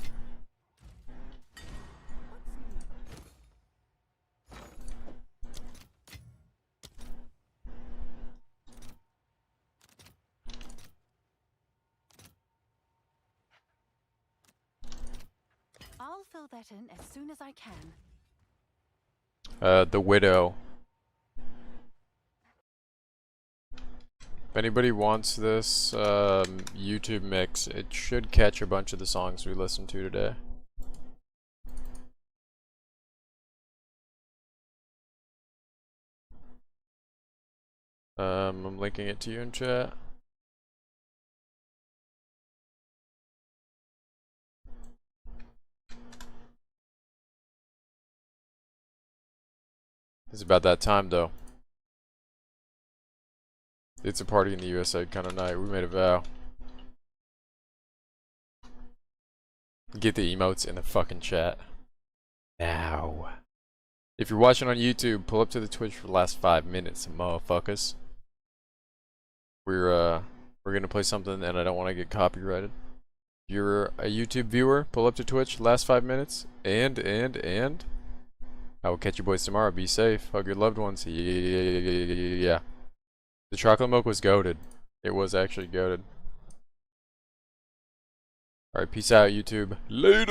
I'll fill that in as soon as I can. The Widow. If anybody wants this YouTube mix, it should catch a bunch of the songs we listened to today. I'm linking it to you in chat. It's about that time though. It's a party in the USA kind of night. We made a vow. Get the emotes in the fucking chat. Now. If you're watching on YouTube, pull up to the Twitch for the last 5 minutes, motherfuckers. We're gonna play something and I don't want to get copyrighted. If you're a YouTube viewer, pull up to Twitch, last 5 minutes, and I will catch you boys tomorrow. Be safe. Hug your loved ones. Yeah. The chocolate milk was goated. It was actually goated. Alright, peace out, YouTube. Later.